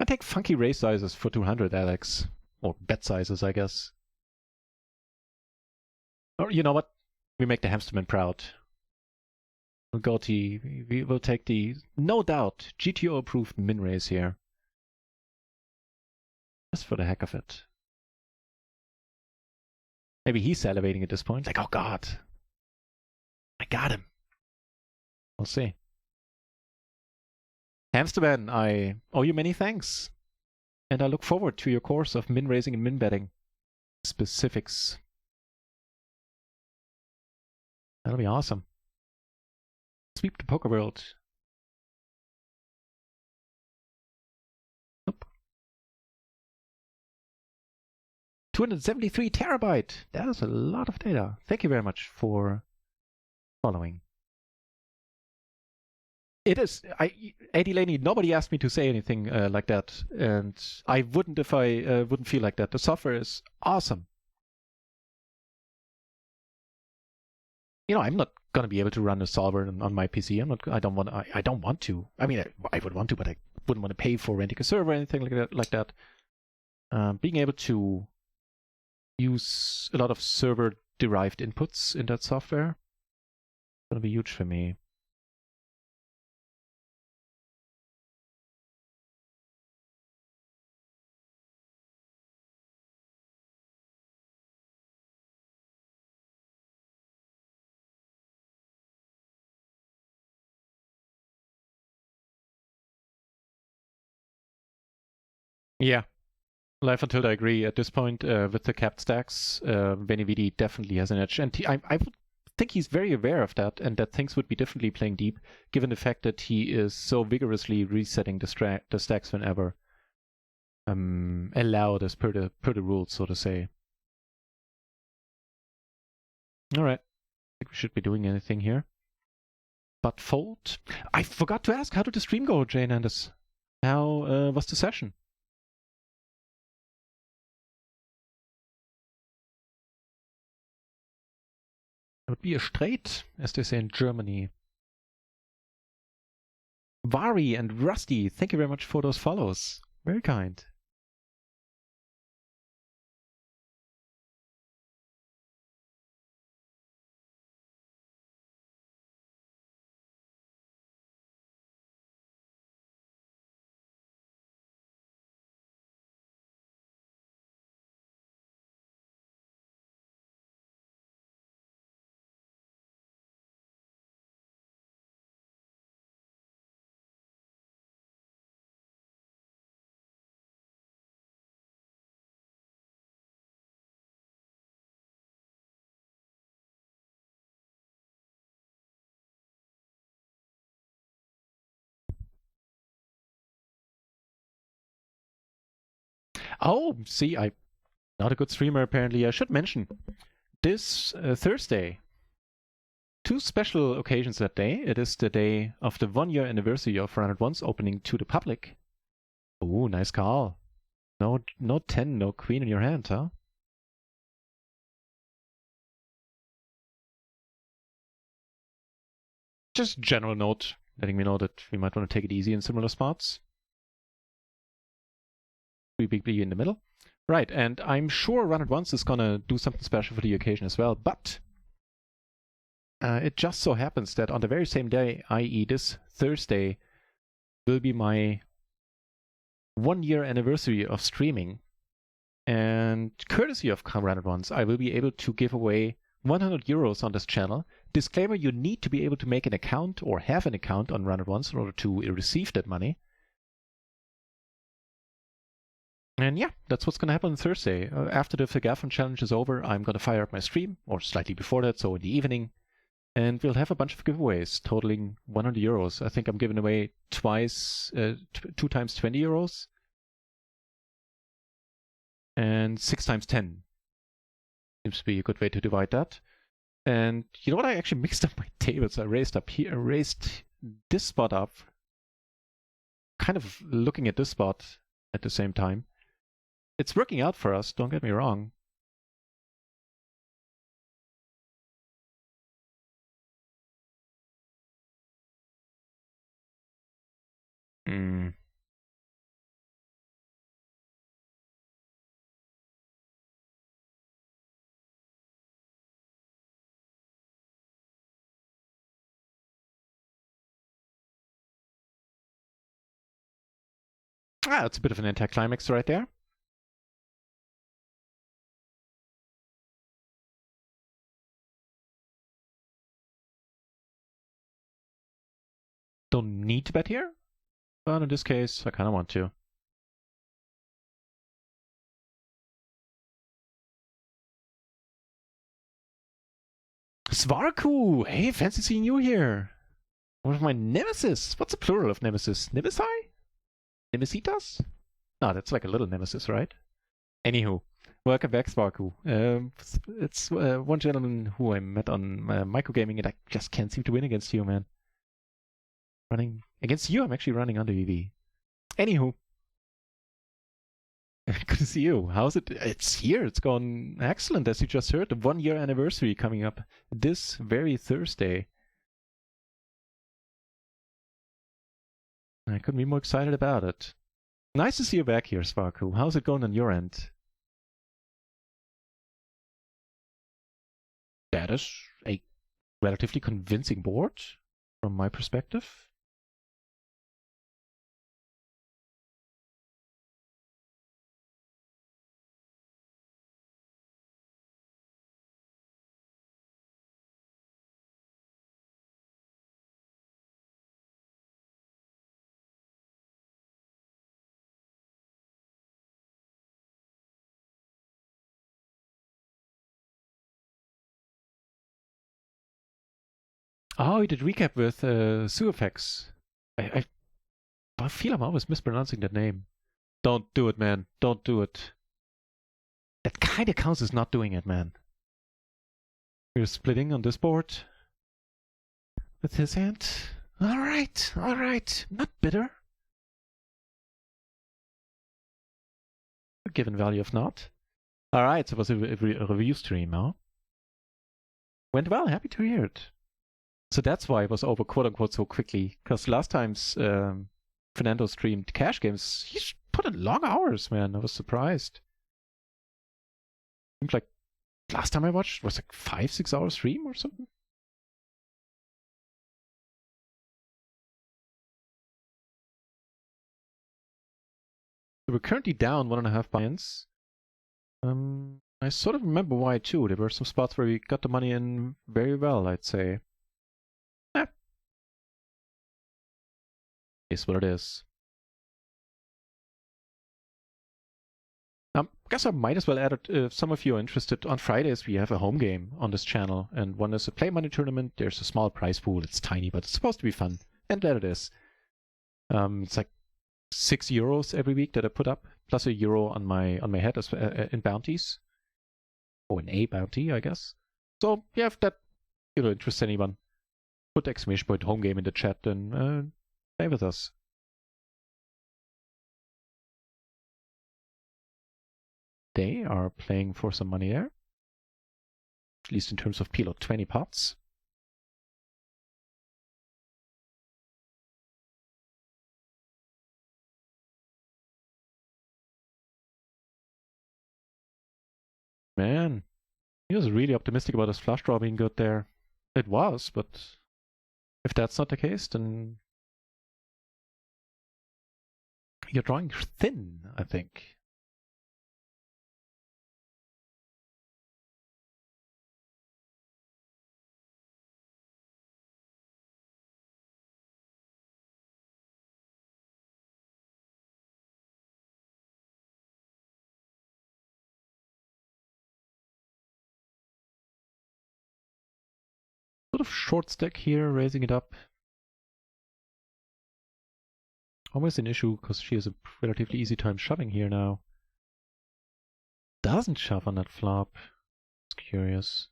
I take funky raise sizes for 200, Alex. Or bet sizes, I guess. Or you know what? We make the hamsterman proud. We will take the, no doubt, GTO approved min raise here. Just for the heck of it. Maybe he's salivating at this point. Like, oh god. I got him. We'll see. Hamsterman, I owe you many thanks. And I look forward to your course of min raising and min betting. Specifics. That'll be awesome. Sweep the poker world. Nope. 273 terabyte. That is a lot of data. Thank you very much for following. It is. Eddie Laney, nobody asked me to say anything like that. And I wouldn't if I wouldn't feel like that. The software is awesome. You know, I'm not gonna be able to run a solver on my PC. I don't want to. I mean, I would want to, but I wouldn't want to pay for renting a server or anything like that. Being able to use a lot of server-derived inputs in that software is gonna be huge for me. Yeah. Life Until I agree. At this point, with the capped stacks, Benevidi definitely has an edge. And I would think he's very aware of that, and that things would be differently playing deep, given the fact that he is so vigorously resetting the stacks whenever allowed as per the rules, so to say. Alright. I think we should be doing anything here. But fold. I forgot to ask, how did the stream go, Jane Anders? How was the session? It would be a straight, as they say in Germany. Vari and Rusty, thank you very much for those follows. Very kind. Oh, see, I'm not a good streamer apparently. I should mention this Thursday, two special occasions that day. It is the day of the 1-year anniversary of 101's opening to the public. Oh, nice call. No 10, no queen in your hand, huh? Just general note, letting me know that we might want to take it easy in similar spots. 3 big B in the middle. Right, and I'm sure Run It Once is gonna do something special for the occasion as well, but it just so happens that on the very same day, i.e. this Thursday, will be my 1-year anniversary of streaming. And courtesy of Run Ones, I will be able to give away 100 euros on this channel. Disclaimer, you need to be able to make an account or have an account on Run Ones in order to receive that money. And yeah, that's what's going to happen on Thursday. After the Vergaffon challenge is over, I'm going to fire up my stream, or slightly before that, so in the evening. And we'll have a bunch of giveaways totaling 100 euros. I think I'm giving away twice, 2 times 20 euros. And 6 times 10. Seems to be a good way to divide that. And you know what? I actually mixed up my tables. I raised up here, raised this spot up. Kind of looking at this spot at the same time. It's working out for us, don't get me wrong. That's a bit of an anticlimax right there. Don't need to bet here, but in this case, I kind of want to. Svarku! Hey, fancy seeing you here! One of my nemesis! What's the plural of nemesis? Nemesi? Nemesitas? No, that's like a little nemesis, right? Anywho, welcome back, Svarku. It's one gentleman who I met on microgaming, and I just can't seem to win against you, man. Running against you, I'm actually running under EV. Anywho. Good to see you. How's it? It's here. It's gone excellent, as you just heard. The 1-year anniversary coming up this very Thursday. I couldn't be more excited about it. Nice to see you back here, Svarku. How's it going on your end? That is a relatively convincing board, from my perspective. Oh, he did recap with Suifex. I feel I'm always mispronouncing that name. Don't do it, man. Don't do it. That kind of counts as not doing it, man. We're splitting on this board with his hand. Alright, alright. Not bitter. A given value of not. Alright, so it was a review stream, huh? Went well, happy to hear it. So that's why it was over quote-unquote so quickly. Because last time's Fernando streamed cash games, he put in long hours, man. I was surprised. Seems like last time I watched was like 5-6 hour stream or something. So we're currently down 1.5 buy-ins. I sort of remember why too. There were some spots where we got the money in very well, I'd say. Is what it is. Guess I might as well add it if some of you are interested. On Fridays we have a home game on this channel, and one is a play money tournament. There's a small prize pool. It's tiny, but it's supposed to be fun, and there it is. It's like 6 euros every week that I put up, plus €1 on my head as in bounties, or in a bounty, I guess. So yeah, if that interests anyone, put the exclamation point home game in the chat and play with us. They are playing for some money there, at least in terms of PLO20 pots. Man, he was really optimistic about his flush draw being good there. It was, but if that's not the case, then You're drawing thin, I think. Sort of short stack here, raising it up. Almost an issue because she has a relatively easy time shoving here now. Doesn't shove on that flop. It's curious.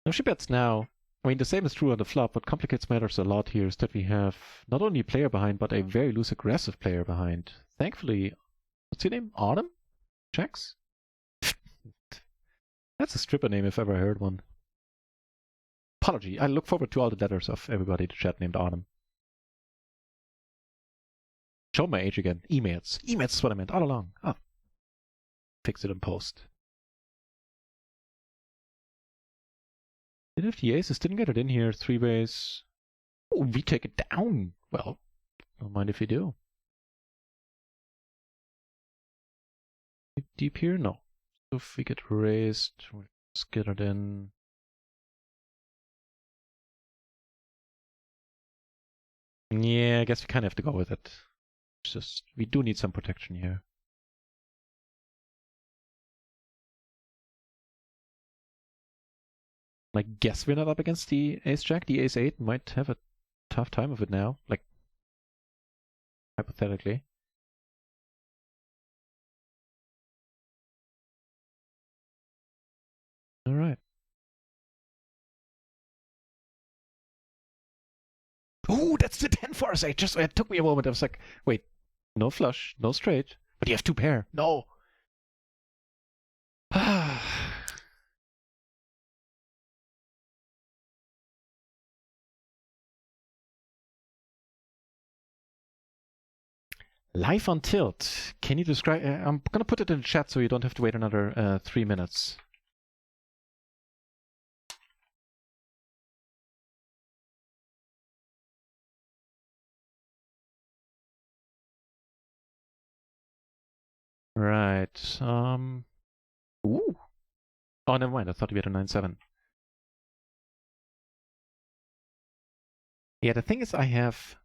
No, she bets now. I mean, the same is true on the flop. What complicates matters a lot here is that we have not only a player behind, but a very loose aggressive player behind. Thankfully, what's your name? Autumn? Checks? That's a stripper name if ever I heard one. Apology. I look forward to all the letters of everybody in the chat named Autumn. Show my age again. Emails. Emails is what I meant all along. Oh. Fix it in post. And if the aces didn't get it in here, three ways. Oh, we take it down. Well, don't mind if you do. Deep here? No. So if we get raised, we'll just get it in. Yeah, I guess we kind of have to go with it. It's just, we do need some protection here. I guess we're not up against the ace-jack. The ace-8 might have a tough time of it now. Like, hypothetically. Alright. Ooh, that's the 10 for us. It took me a moment. I was like, wait, no flush, no straight. But you have two pair. No. Live on tilt. Can you describe? I'm gonna put it in the chat so you don't have to wait another 3 minutes. Right. Ooh. Oh, never mind. I thought we had a 9-7. Yeah, the thing is, I have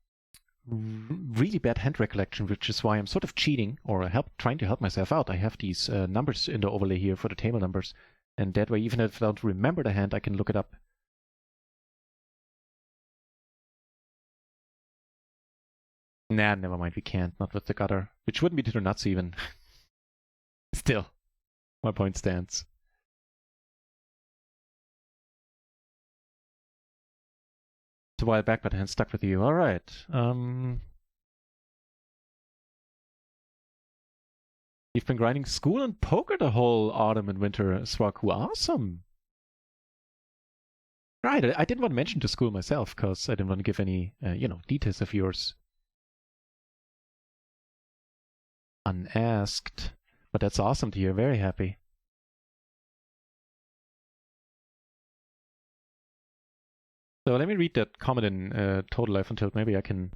really bad hand recollection, which is why I'm sort of cheating or trying to help myself out. I have these numbers in the overlay here for the table numbers, and that way, even if I don't remember the hand, I can look it up. Nah, never mind. We can't. Not with the gutter, which wouldn't be to the nuts even. Still, my point stands. It's a while back, but the hand stuck with you. All right. You've been grinding school and poker the whole autumn and winter, Swaku. Awesome. Right. I didn't want to mention the school myself because I didn't want to give any, details of yours unasked. But that's awesome to hear. Very happy. So let me read that comment in Total Life Until maybe I can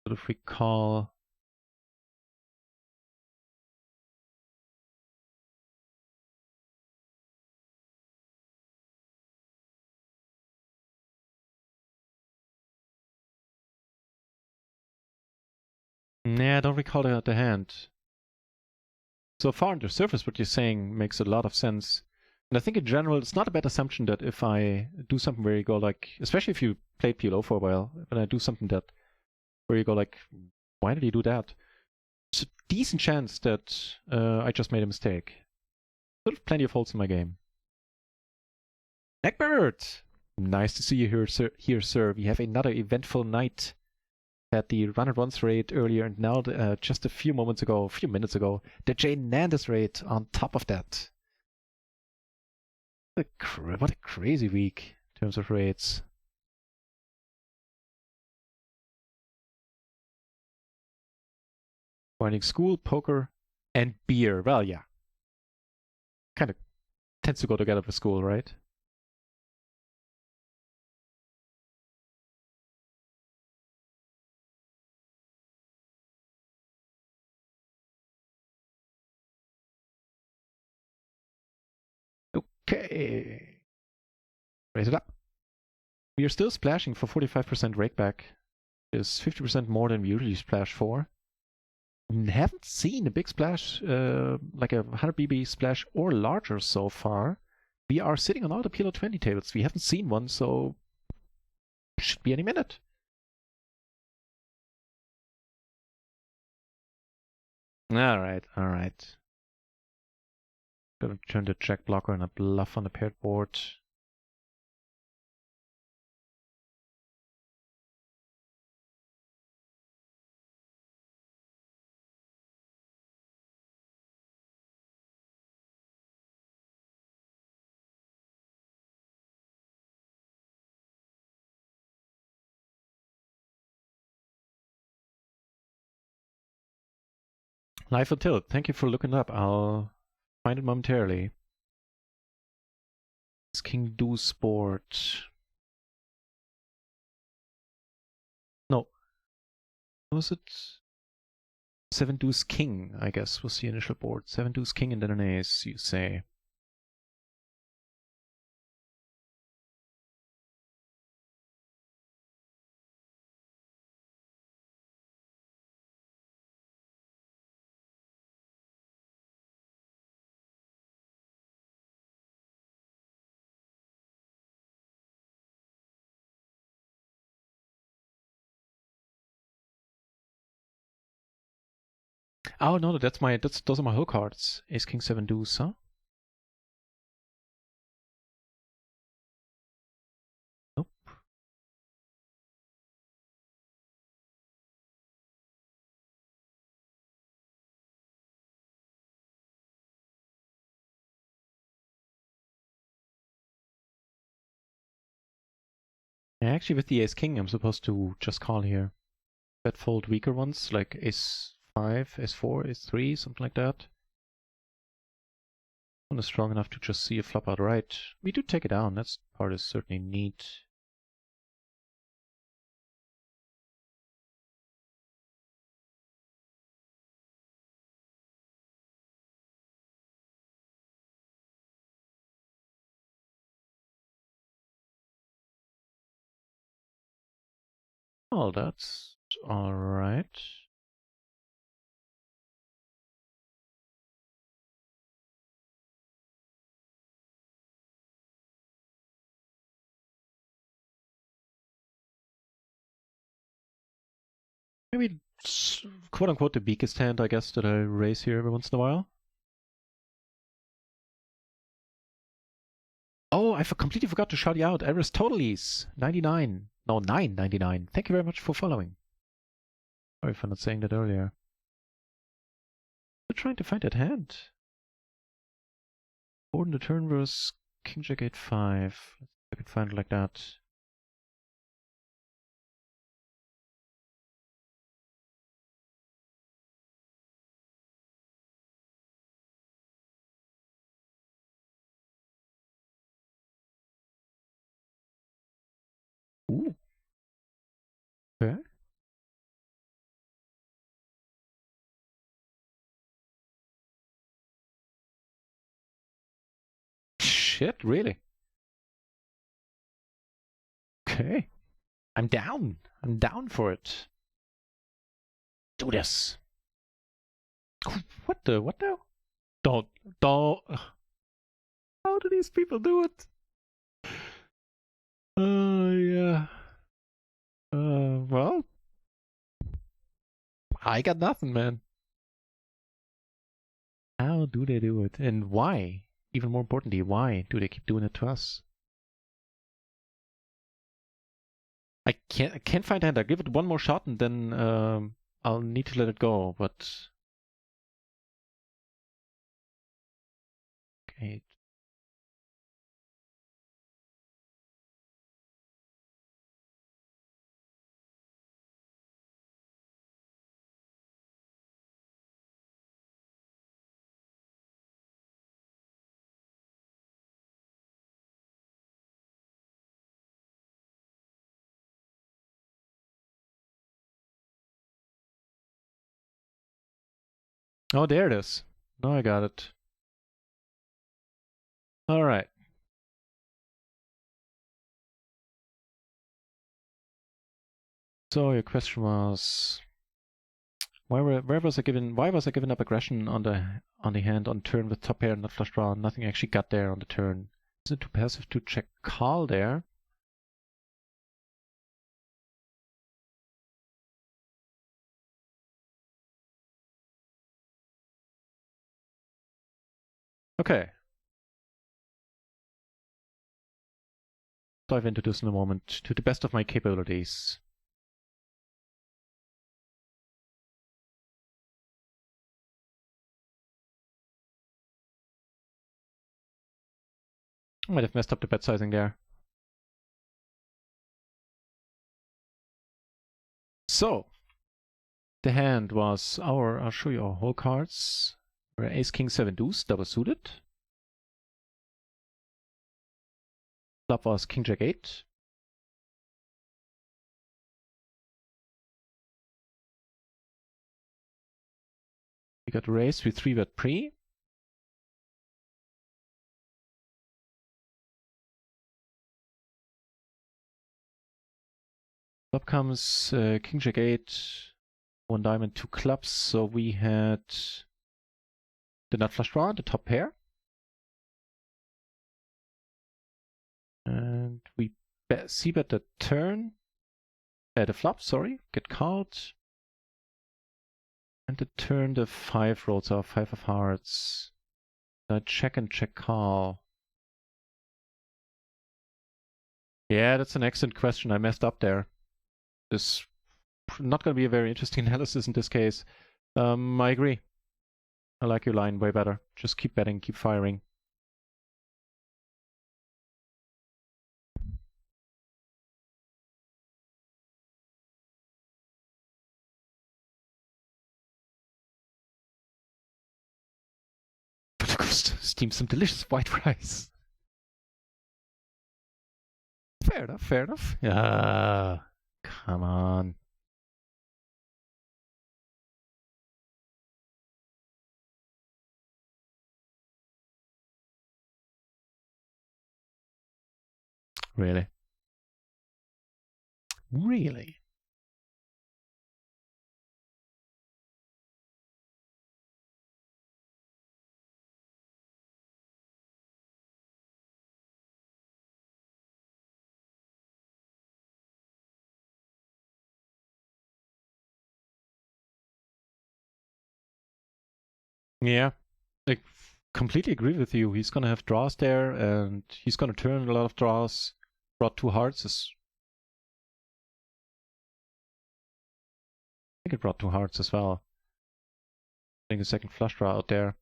sort of recall. Nah, I don't recall the hand. So far on the surface, what you're saying makes a lot of sense. And I think in general, it's not a bad assumption that if I do something where you go like, especially if you played PLO for a while, when I do something that where you go like, why did you do that? It's a decent chance that I just made a mistake. Sort of plenty of holes in my game. Egbert! Nice to see you here, sir. We have another eventful night. Had the run and runs raid earlier, and now just a few minutes ago, the Jane Nandis raid on top of that. What a crazy week in terms of raids. Finding school, poker, and beer. Well, yeah. Kind of tends to go together with school, right? Okay. Raise it up. We are still splashing for 45% rakeback. Is 50% more than we usually splash for. Haven't seen a big splash, like a 100 BB splash or larger so far. We are sitting on all the PLO20 tables. We haven't seen one, so should be any minute. Alright, alright. Gonna turn the check blocker and a bluff on the paired board. Live or tilt, thank you for looking up. I'll find it momentarily. It's King Deuce board. No. Was it? 7 Deuce King, I guess, was the initial board. 7 Deuce King and then an ace, you say. Oh no, those are my whole cards. Ace King 7 Deuce, huh? Nope. Yeah, actually with the Ace King I'm supposed to just call here. Bet fold weaker ones, like Ace 5, Ace 4, Ace 3, something like that. One is strong enough to just see a flop outright. We do take it down, that part is certainly neat. Oh, that's alright. Maybe quote unquote the weakest hand, I guess, that I raise here every once in a while. Oh, I completely forgot to shout you out. Aristoteles, 99. No, 999. Thank you very much for following. Sorry for not saying that earlier. We're trying to find that hand. Board in the turn versus King Jack 8-5. Let's see if I can find it like that. Ooh. Okay. Shit, really? Okay. I'm down. I'm down for it. Do this. What now? Don't. How do these people do it? Yeah. Well, I got nothing, man. How do they do it? And why? Even more importantly, why do they keep doing it to us? I can't find a hand. I'll give it one more shot and then I'll need to let it go, but okay. Oh, there it is. Now I got it. All right. So your question was, why was I given up aggression on the hand on turn with top pair and not flush draw? Nothing actually got there on the turn. Is it too passive to check call there? Okay. Dive into this in a moment to the best of my capabilities. I might have messed up the bet sizing there. So, the hand was I'll show you our whole cards. We're Ace, King, 7 deuce, double suited. Flop was King, Jack, 8. We got raised with 3-bet pre. Flop comes King, Jack, 8, 1 diamond, 2 clubs. So we had the nut flush draw, the top pair. And we c-bet the turn. The flop, sorry, get called. And the turn the 5 rolls off, 5 of hearts. I check and check call. Yeah, that's an excellent question. I messed up there. This not going to be a very interesting analysis in this case. I agree. I like your line way better. Just keep betting, keep firing. But of course, steam some delicious white rice. Fair enough, fair enough. Yeah, come on. Really? Really? Yeah, I completely agree with you. He's gonna have draws there, and he's gonna turn a lot of draws. Brought 2 hearts is. I think it brought 2 hearts as well. I think a second flush draw out there.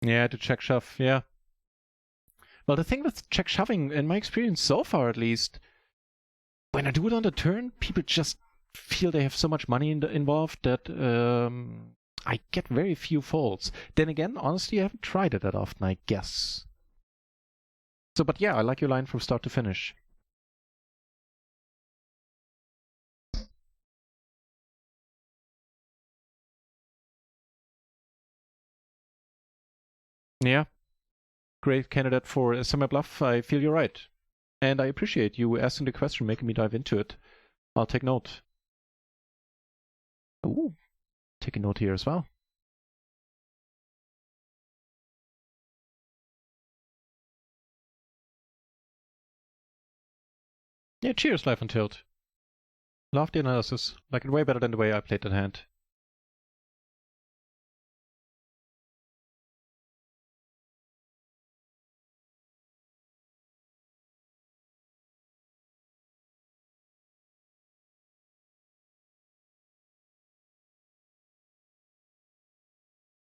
Yeah, to check shove, yeah. Well, the thing with check shoving, in my experience so far at least, when I do it on the turn, people just feel they have so much money involved that I get very few folds. Then again, honestly, I haven't tried it that often, I guess. So, but yeah, I like your line from start to finish. Yeah, great candidate for a semi bluff. I feel you're right. And I appreciate you asking the question, making me dive into it. I'll take note. Ooh, take a note here as well. Yeah, cheers, Life on Tilt. Love the analysis. Like it way better than the way I played that hand.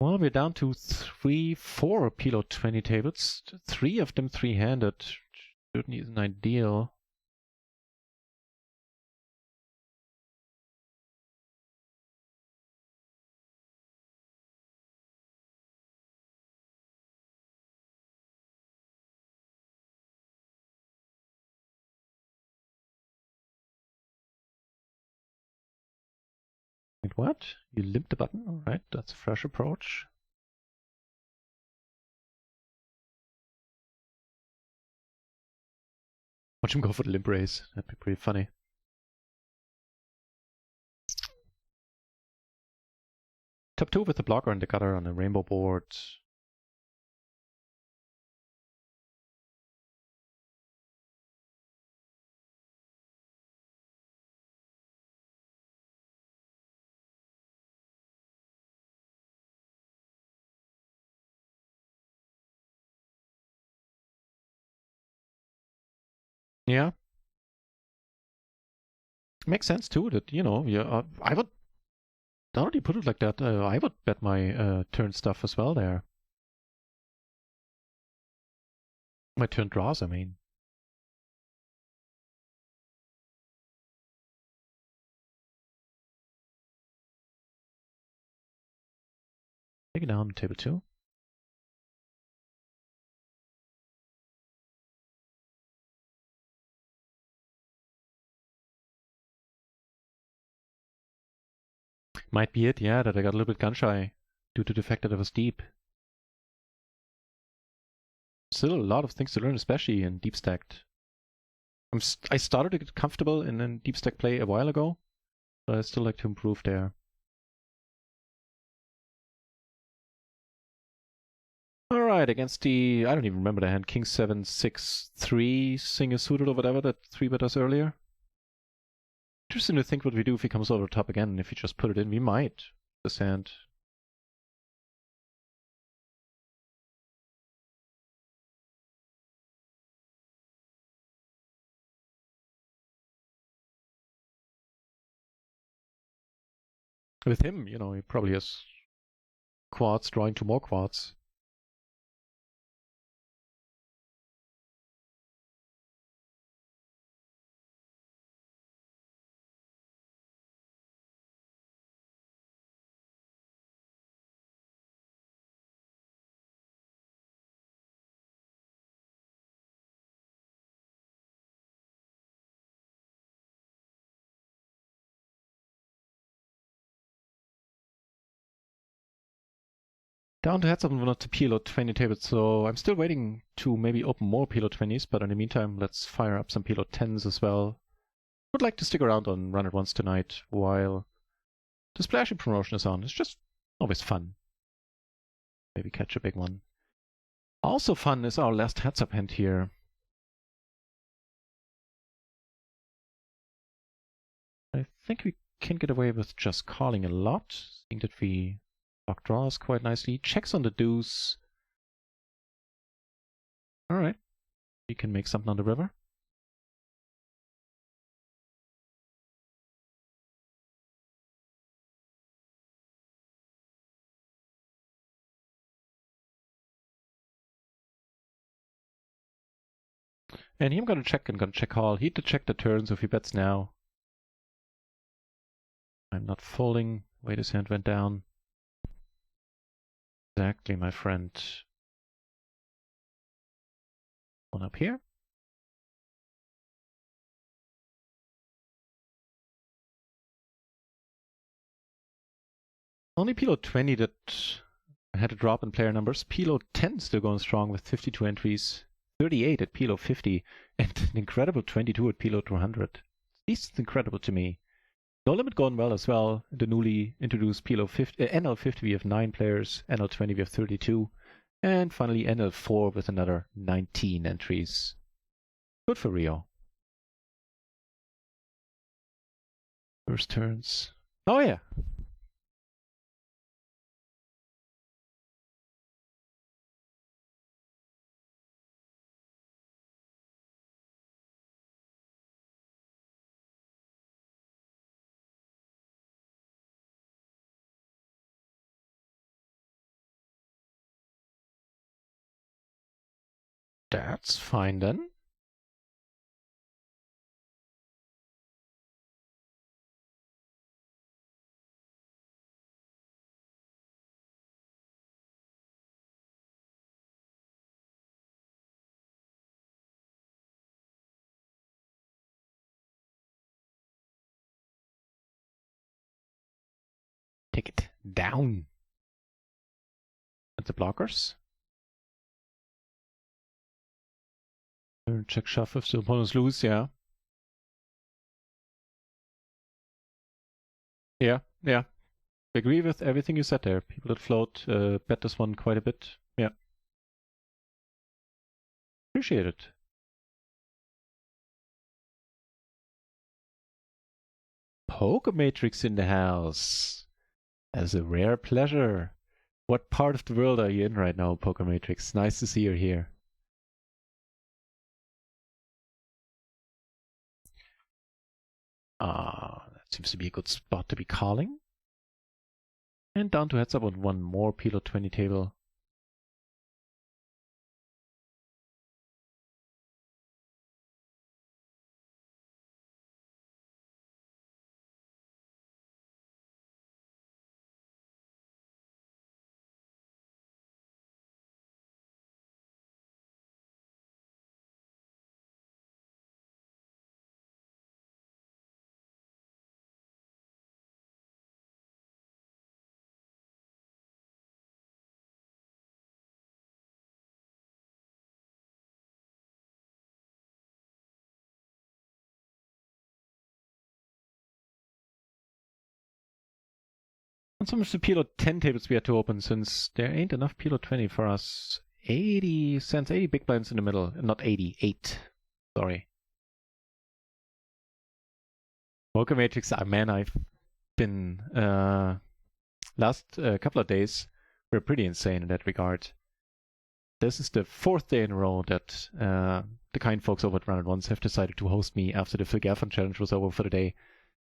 Well, we're down to 4 PLO20 tables. 3 of them 3-handed. Certainly isn't ideal. Wait, what? You limp the button? Alright, that's a fresh approach. Watch him go for the limp raise. That'd be pretty funny. Top 2 with the blocker and the gutter on the rainbow board. Yeah. Makes sense too that, you know, yeah, I would, now that you put it like that, I would bet my turn stuff as well there. My turn draws, I mean. Take it down, table 2. Might be it, yeah, that I got a little bit gun shy due to the fact that I was deep. Still a lot of things to learn, especially in deep stacked. I started to get comfortable in deep stack play a while ago, but I still like to improve there. Alright, against the, I don't even remember the hand, King 7, 6, 3, single suited or whatever that 3-bet us earlier. Interesting to think what we do if he comes over the top again, if he just put it in. We might, this hand. With him, you know, he probably has quads, drawing 2 more quads. Down to heads up and not to PLO20 tables, so I'm still waiting to maybe open more PLO20s, but in the meantime, let's fire up some PLO10s as well. Would like to stick around on Run It Once tonight while the splashing promotion is on. It's just always fun. Maybe catch a big one. Also fun is our last heads up hand here. I think we can get away with just calling a lot, seeing that we block draws quite nicely. Checks on the deuce. Alright. We can make something on the river. And I'm gonna check call. He did check the turn, so if he bets now. I'm not folding. Wait, his hand went down. Exactly, my friend. One up here. Only PLO20 that had a drop in player numbers. PLO10 still going strong with 52 entries. 38 at PLO50 and an incredible 22 at PLO200. At least it's incredible to me. No Limit going well as well. The newly introduced NL50 we have 9 players, NL20 we have 32, and finally NL4 with another 19 entries. Good for Rio. First turns. Oh yeah. That's fine then. Take it down. And the blockers. Check shove if the opponents lose, yeah. Yeah. I agree with everything you said there. People that float bet this one quite a bit. Yeah. Appreciate it. Poker Matrix in the house. As a rare pleasure. What part of the world are you in right now, Poker Matrix? Nice to see you here. That seems to be a good spot to be calling. And down to heads up on one more PLO20 table. Not so much the PLO10 tables we had to open since there ain't enough PLO20 for us. 80 cents, 80 big blinds in the middle. Not 80, 8. Sorry. Poker Matrix, man, I've been last couple of days were pretty insane in that regard. This is the 4th day in a row that the kind folks over at Run It Once have decided to host me after the Phil Gaffin challenge was over for the day.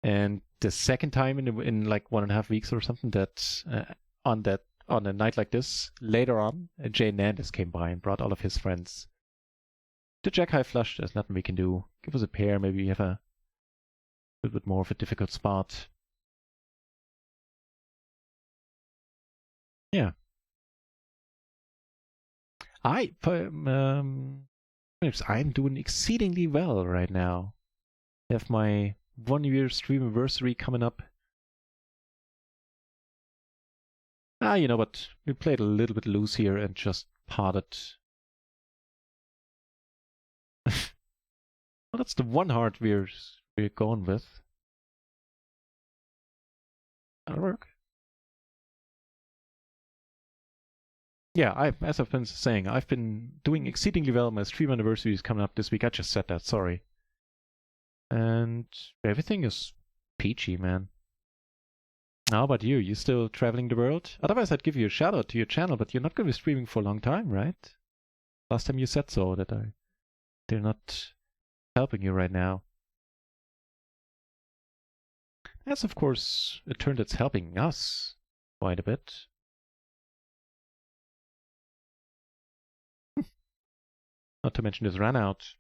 And the second time in like 1.5 weeks or something that on a night like this, later on, Jay Nandis came by and brought all of his friends. The Jack High flush, there's nothing we can do. Give us a pair, maybe we have a little bit more of a difficult spot. Yeah. I'm doing exceedingly well right now. I have my 1-year stream anniversary coming up. You know what? We played a little bit loose here and just parted. Well, that's the one heart we're going with. That'll work. Yeah, as I've been saying, I've been doing exceedingly well. My stream anniversary is coming up this week. I just said that, sorry. And everything is peachy, man. How about you? You still traveling the world? Otherwise, I'd give you a shout out to your channel, but you're not going to be streaming for a long time, right? Last time you said so, that they're not helping you right now. That's, of course, a turn that's helping us quite a bit. Not to mention this run out.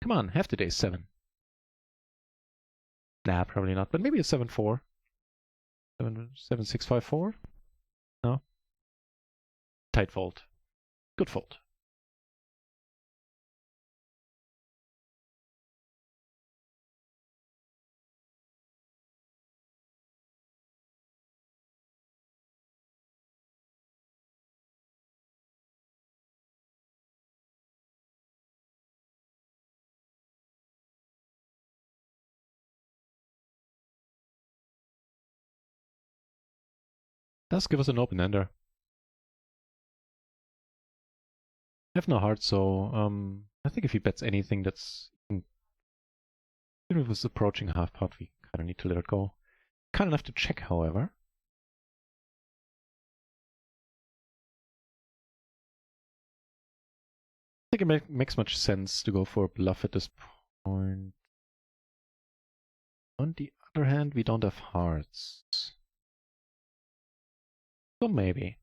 Come on, have the day 7. Nah, probably not, but maybe a 7-4. 7-6-5-4? No? Tight fold. Good fold. Does give us an open ender. I have no heart, so I think if he bets anything that's even if it's approaching half pot, we kind of need to let it go. Kind enough to check, however. I think it makes much sense to go for a bluff at this point. On the other hand, we don't have hearts. So maybe.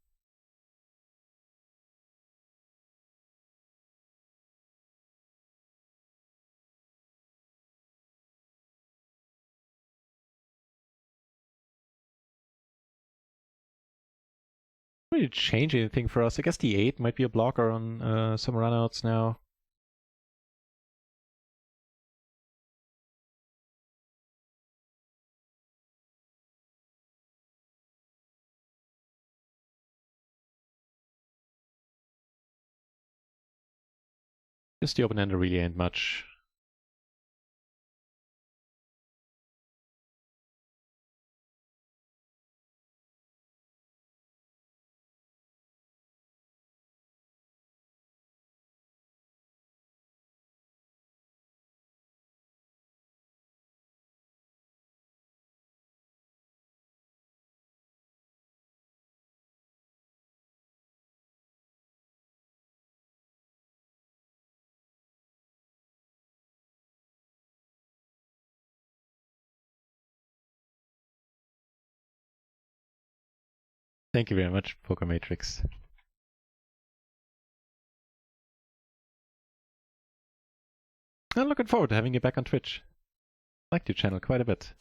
Really change anything for us. I guess the 8 might be a blocker on some runouts now. Just the open ender really ain't much. Thank you very much, Poker Matrix. I'm looking forward to having you back on Twitch. I liked your channel quite a bit.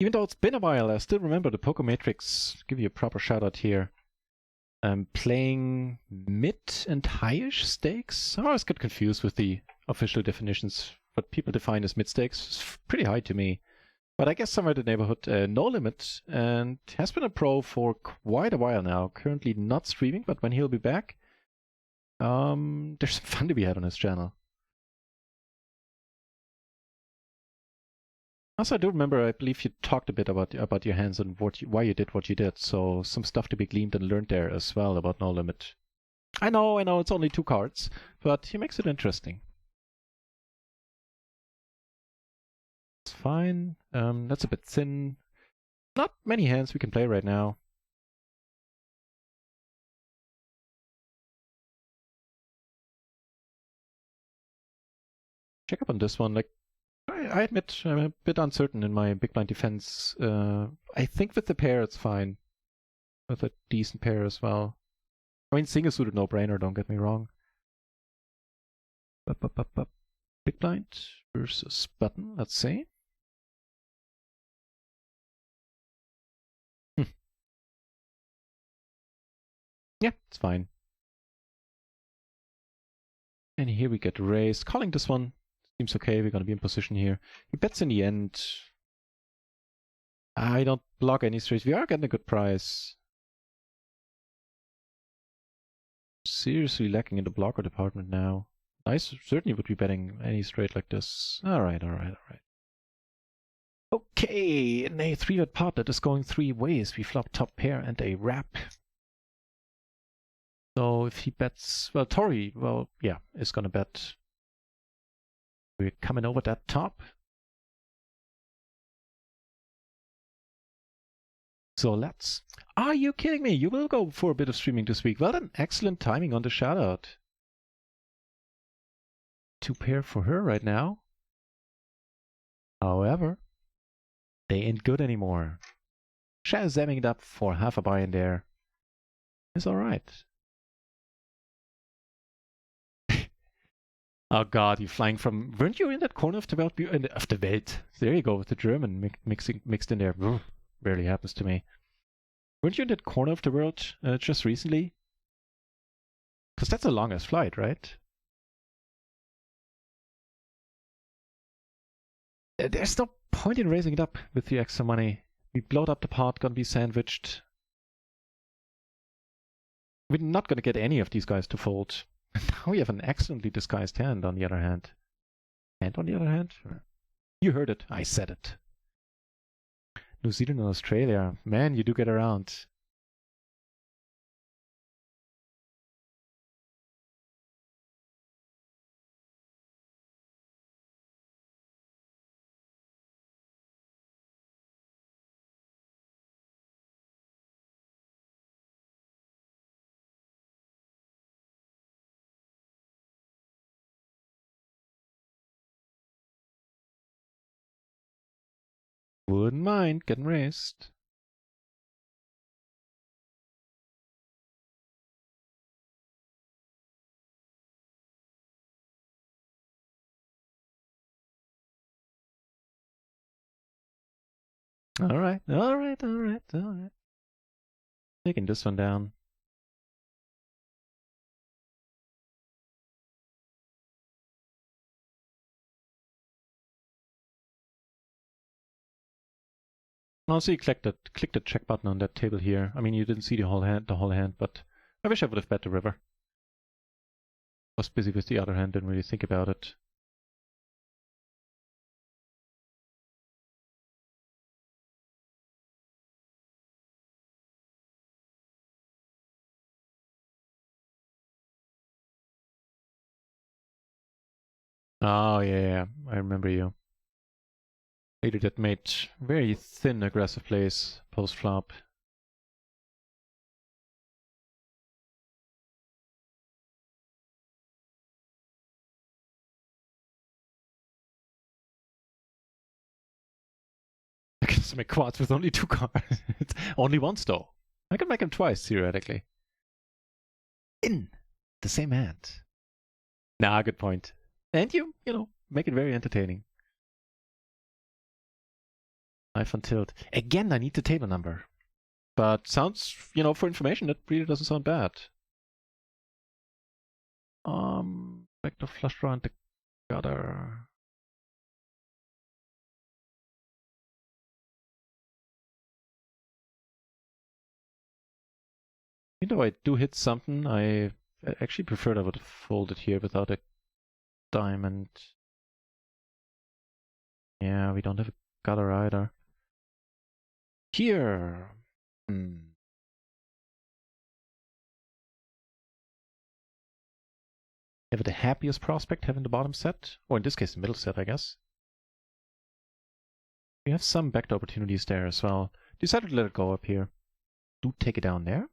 Even though it's been a while, I still remember the Poker Matrix. Give you a proper shout out here. Playing mid and highish stakes. I always get confused with the official definitions. What people define as mid stakes is pretty high to me. But I guess somewhere in the neighborhood, no limit, and has been a pro for quite a while now. Currently not streaming, but when he'll be back, there's some fun to be had on his channel. Also, I do remember, I believe you talked a bit about your hands and why you did what you did. So some stuff to be gleaned and learned there as well about No Limit. I know, it's only 2 cards, but he makes it interesting. It's fine. That's a bit thin. Not many hands we can play right now. Check up on this one. Like, I admit I'm a bit uncertain in my big blind defense. I think with the pair it's fine. With a decent pair as well. I mean, single suited no-brainer, don't get me wrong. Big blind versus button, let's see. Yeah, it's fine. And here we get raised. Calling this one. Seems okay, we're gonna be in position here. He bets in the end. I don't block any straights. We are getting a good price. Seriously lacking in the blocker department now. I certainly would be betting any straight like this. Alright. Okay, in a 3-bet pot that is going 3 ways, we flop top pair and a wrap. So if he bets, well, Tori, well, yeah, is gonna bet. We're coming over that top. So let's. Are you kidding me? You will go for a bit of streaming this week. Well then, excellent timing on the shout out. 2 pair for her right now. However, they ain't good anymore. Shazamming it up for half a buy in there is alright. Oh god, you're flying from. Weren't you in that corner of the Welt? Of the Welt. There you go with the German mixed in there. Rarely happens to me. Weren't you in that corner of the world just recently? Because that's the longest flight, right? There's no point in raising it up with the extra money. We blowed up the pot, gonna be sandwiched. We're not gonna get any of these guys to fold. Now we have an excellently disguised hand on the other hand. And on the other hand? You heard it. I said it. New Zealand and Australia. Man, you do get around. Wouldn't mind getting raised. Alright. Taking this one down. Also, you click the check button on that table here. I mean, you didn't see the whole hand, but I wish I would have bet the river. Was busy with the other hand, didn't really think about it. Oh yeah, I remember you. Lady that made very thin aggressive plays post flop. I can just make quads with only 2 cards. Only once though. I can make them twice theoretically. In the same hand. Nah, good point. And you know, make it very entertaining. Knife on tilt. Again, I need the table number. But sounds, you know, for information, that really doesn't sound bad. Back to flush draw and the gutter. Even though I do hit something, I actually preferred I would have folded here without a diamond. Yeah, we don't have a gutter either. Here. Ever the happiest prospect having the bottom set? Or in this case, the middle set, I guess. We have some backdoor opportunities there as well. Decided to let it go up here. Do take it down there.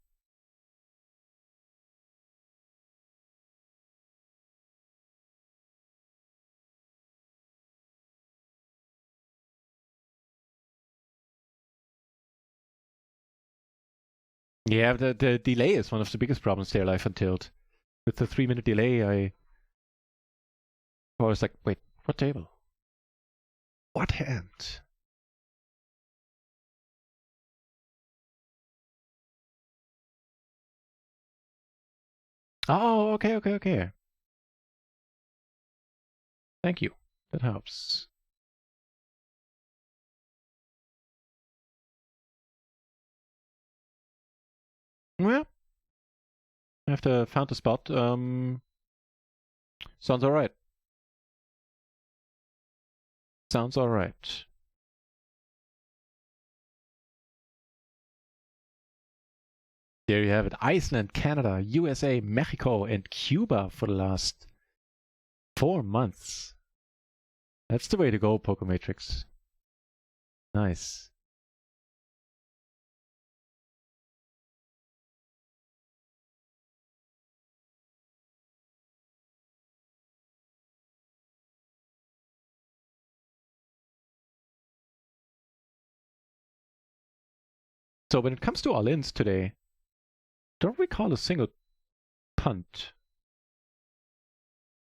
Yeah, the delay is one of the biggest problems there, life on tilt. With the 3-minute delay, I was like, wait, what table? What hand? Oh, okay. Thank you. That helps. Well, I have to found a spot. Sounds alright. Sounds alright. There you have it. Iceland, Canada, USA, Mexico, and Cuba for the last 4 months. That's the way to go, Pokématrix. Nice. So when it comes to all-ins today, don't recall a single punt.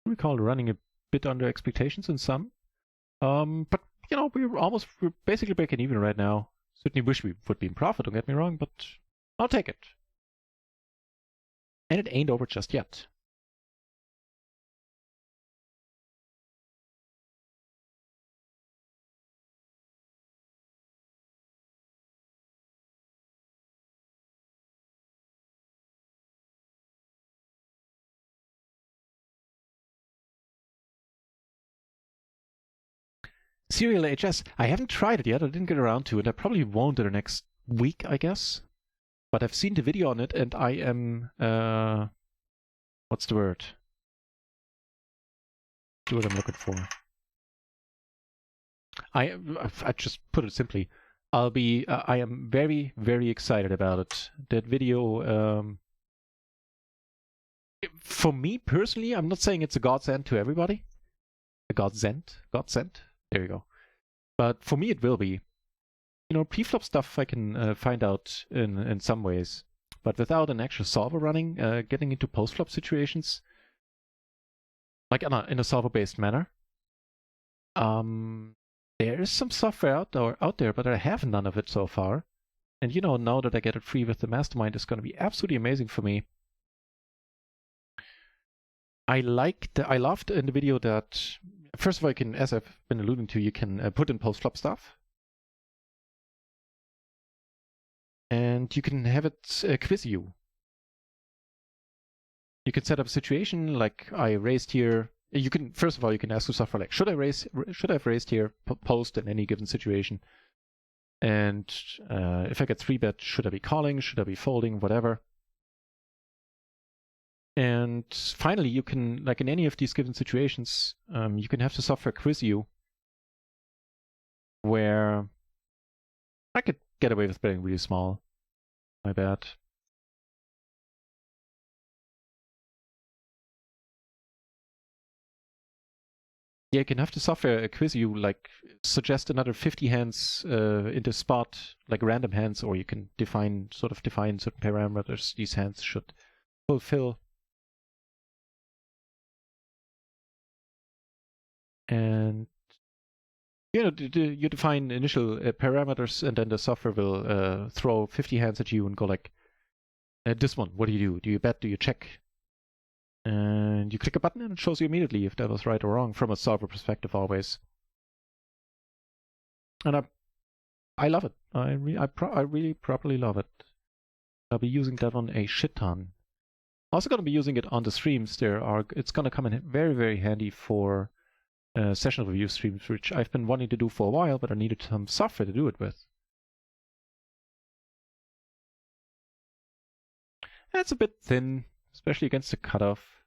I recall running a bit under expectations in some. But you know, we're basically breaking even right now. Certainly wish we would be in profit, don't get me wrong, but I'll take it. And it ain't over just yet. Serial HS, I haven't tried it yet, I didn't get around to it. I probably won't in the next week, I guess. But I've seen the video on it and I am, what's the word? See what I'm looking for. I just put it simply. I am very, very excited about it. That video, for me personally, I'm not saying it's a godsend to everybody. A godsend? There you go. But for me, it will be. You know, pre-flop stuff I can find out in some ways. But without an actual solver running, getting into post-flop situations, like in a solver-based manner, there is some software out there, but I have none of it so far. And you know, now that I get it free with the mastermind, it's going to be absolutely amazing for me. I loved in the video that, first of all, as I've been alluding to, you can put in post-flop stuff. and you can have it quiz you. You can set up a situation like I raised here. You can, first of all, you can ask the software like, should I have raised here post in any given situation? And if I get 3-bet, should I be calling? Should I be folding? Whatever. And finally, you can, like in any of these given situations, you can have the software quiz you, where I could get away with betting really small. My bad. Yeah, you can have the software quiz you, like suggest another 50 hands into spot, like random hands, or you can define certain parameters these hands should fulfill. And you define initial parameters, and then the software will throw 50 hands at you and go like, this one, what do you do? Do you bet? Do you check? And you click a button and it shows you immediately if that was right or wrong from a solver perspective always. And I love it. I really properly love it. I'll be using that one a shit ton. Also going to be using it on the streams. It's going to come in very, very handy for session review streams, which I've been wanting to do for a while, but I needed some software to do it with. That's a bit thin, especially against the cutoff.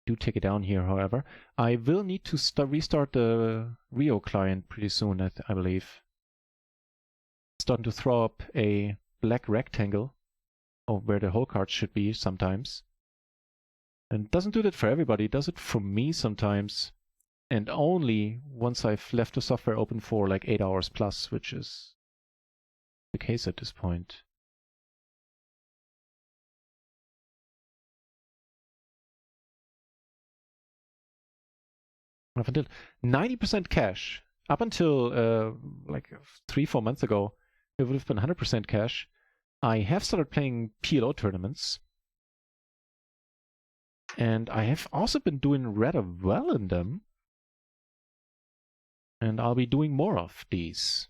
Do take it down here, however. I will need to restart the RIO client pretty soon, I believe. It's starting to throw up a black rectangle where the whole cards should be sometimes. And it doesn't do that for everybody, it does it for me sometimes. And only once I've left the software open for like 8 hours plus, which is the case at this point. Up until 90% cash. Up until like 3-4 months ago, it would have been 100% cash. I have started playing PLO tournaments. And I have also been doing rather well in them. And I'll be doing more of these.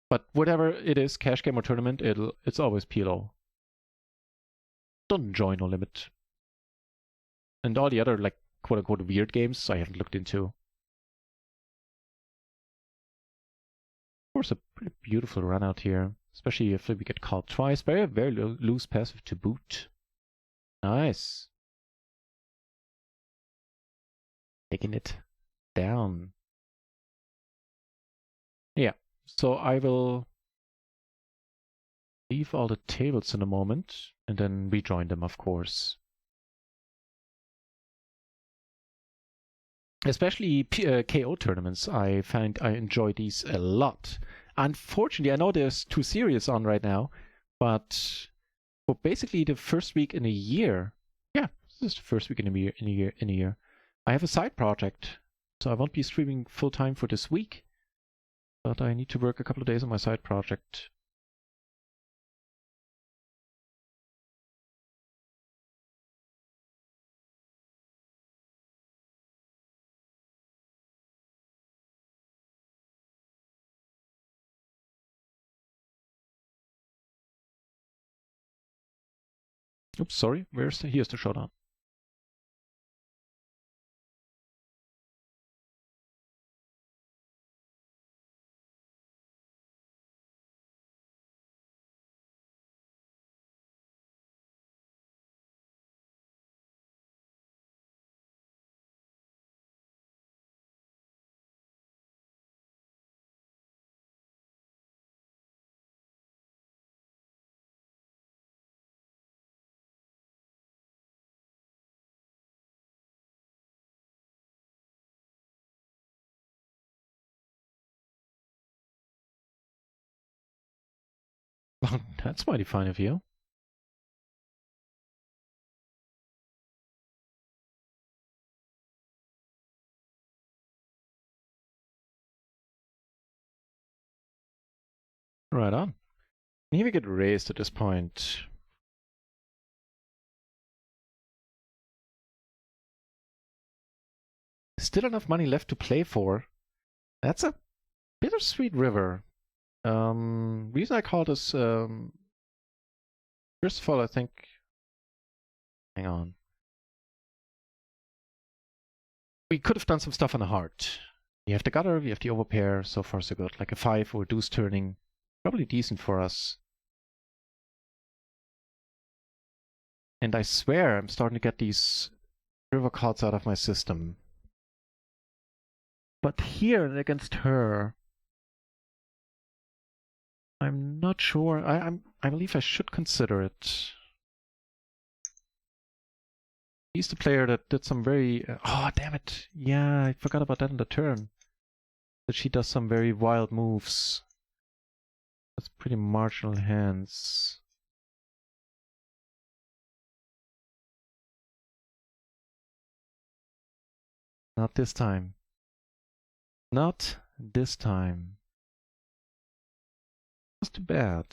But whatever it is, cash game or tournament, it's always PLO. Don't join No Limit. And all the other, like, quote-unquote weird games I haven't looked into. Of course, a pretty beautiful run out here. Especially if we get called twice. Very, very loose passive to boot. Nice. Taking it down. Yeah, so I will leave all the tables in a moment and then rejoin them, of course. Especially KO tournaments, I find I enjoy these a lot. Unfortunately, I know there's 2 series on right now, but for basically the first week in a year, yeah, this is the first week in a year, I have a side project, so I won't be streaming full time for this week, but I need to work a couple of days on my side project. Oops, sorry. Here's the showdown. That's mighty fine of you. Right on. Here we get raised at this point. Still enough money left to play for. That's a Bittersweet River. Reason I call this, first of all, I think, hang on. We could have done some stuff on the heart. We have the gutter, we have the overpair, so far so good. Like a 5 or deuce turning, probably decent for us. And I swear I'm starting to get these river cards out of my system. But here against her, I'm not sure. I believe I should consider it. He's the player that did some very... oh, damn it. Yeah, I forgot about that in the turn. That she does some very wild moves. That's pretty marginal hands. Not this time. Not this time. That's too bad.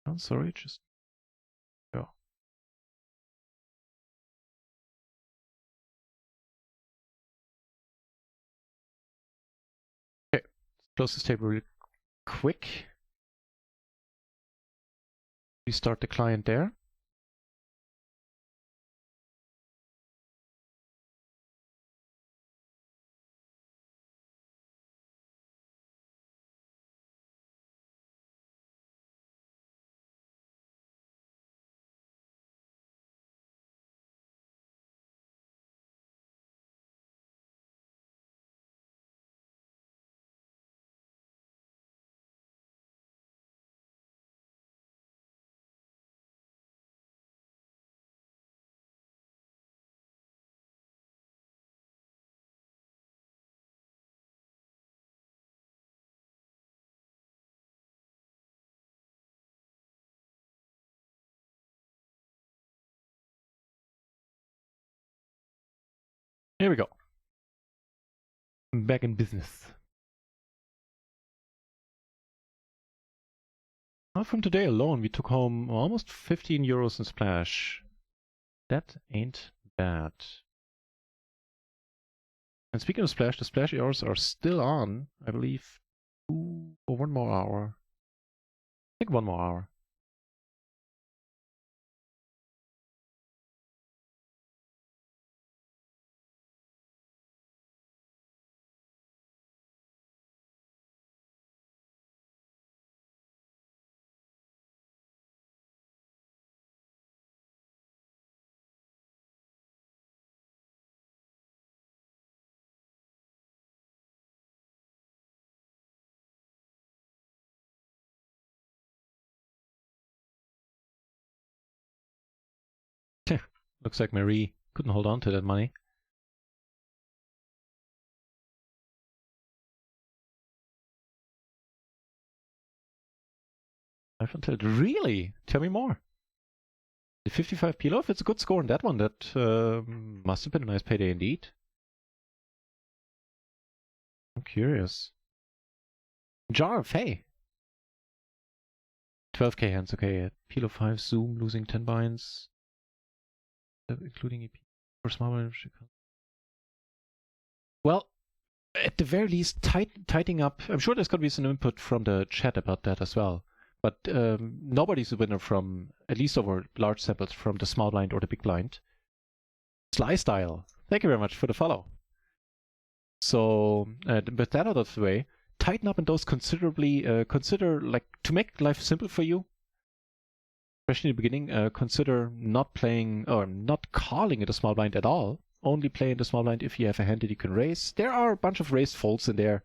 I'm sorry, just go. Okay, close this table real quick. We start the client there. Here we go. Back in business. From today alone, we took home almost 15 euros in Splash. That ain't bad. And speaking of Splash, the Splash hours are still on, I believe, 2 or 1 more hour. I think 1 more hour. Looks like Marie couldn't hold on to that money. Really? Tell me more. The 55 PLO, if it's a good score in that one, that must have been a nice payday indeed. I'm curious. Jar of Hay. 12k hands, okay. PLO 5, Zoom, losing 10 binds. Including EP for small. Well, at the very least, tightening up. I'm sure there's going to be some input from the chat about that as well. But nobody's a winner from, at least over large samples, from the small blind or the big blind. Sly Style, thank you very much for the follow. So, with that out of the way, tighten up in those considerably. Consider, like, to make life simple for you, especially in the beginning, consider not playing or not calling it a small blind at all. Only play in the small blind if you have a hand that you can raise. There are a bunch of raised folds in there.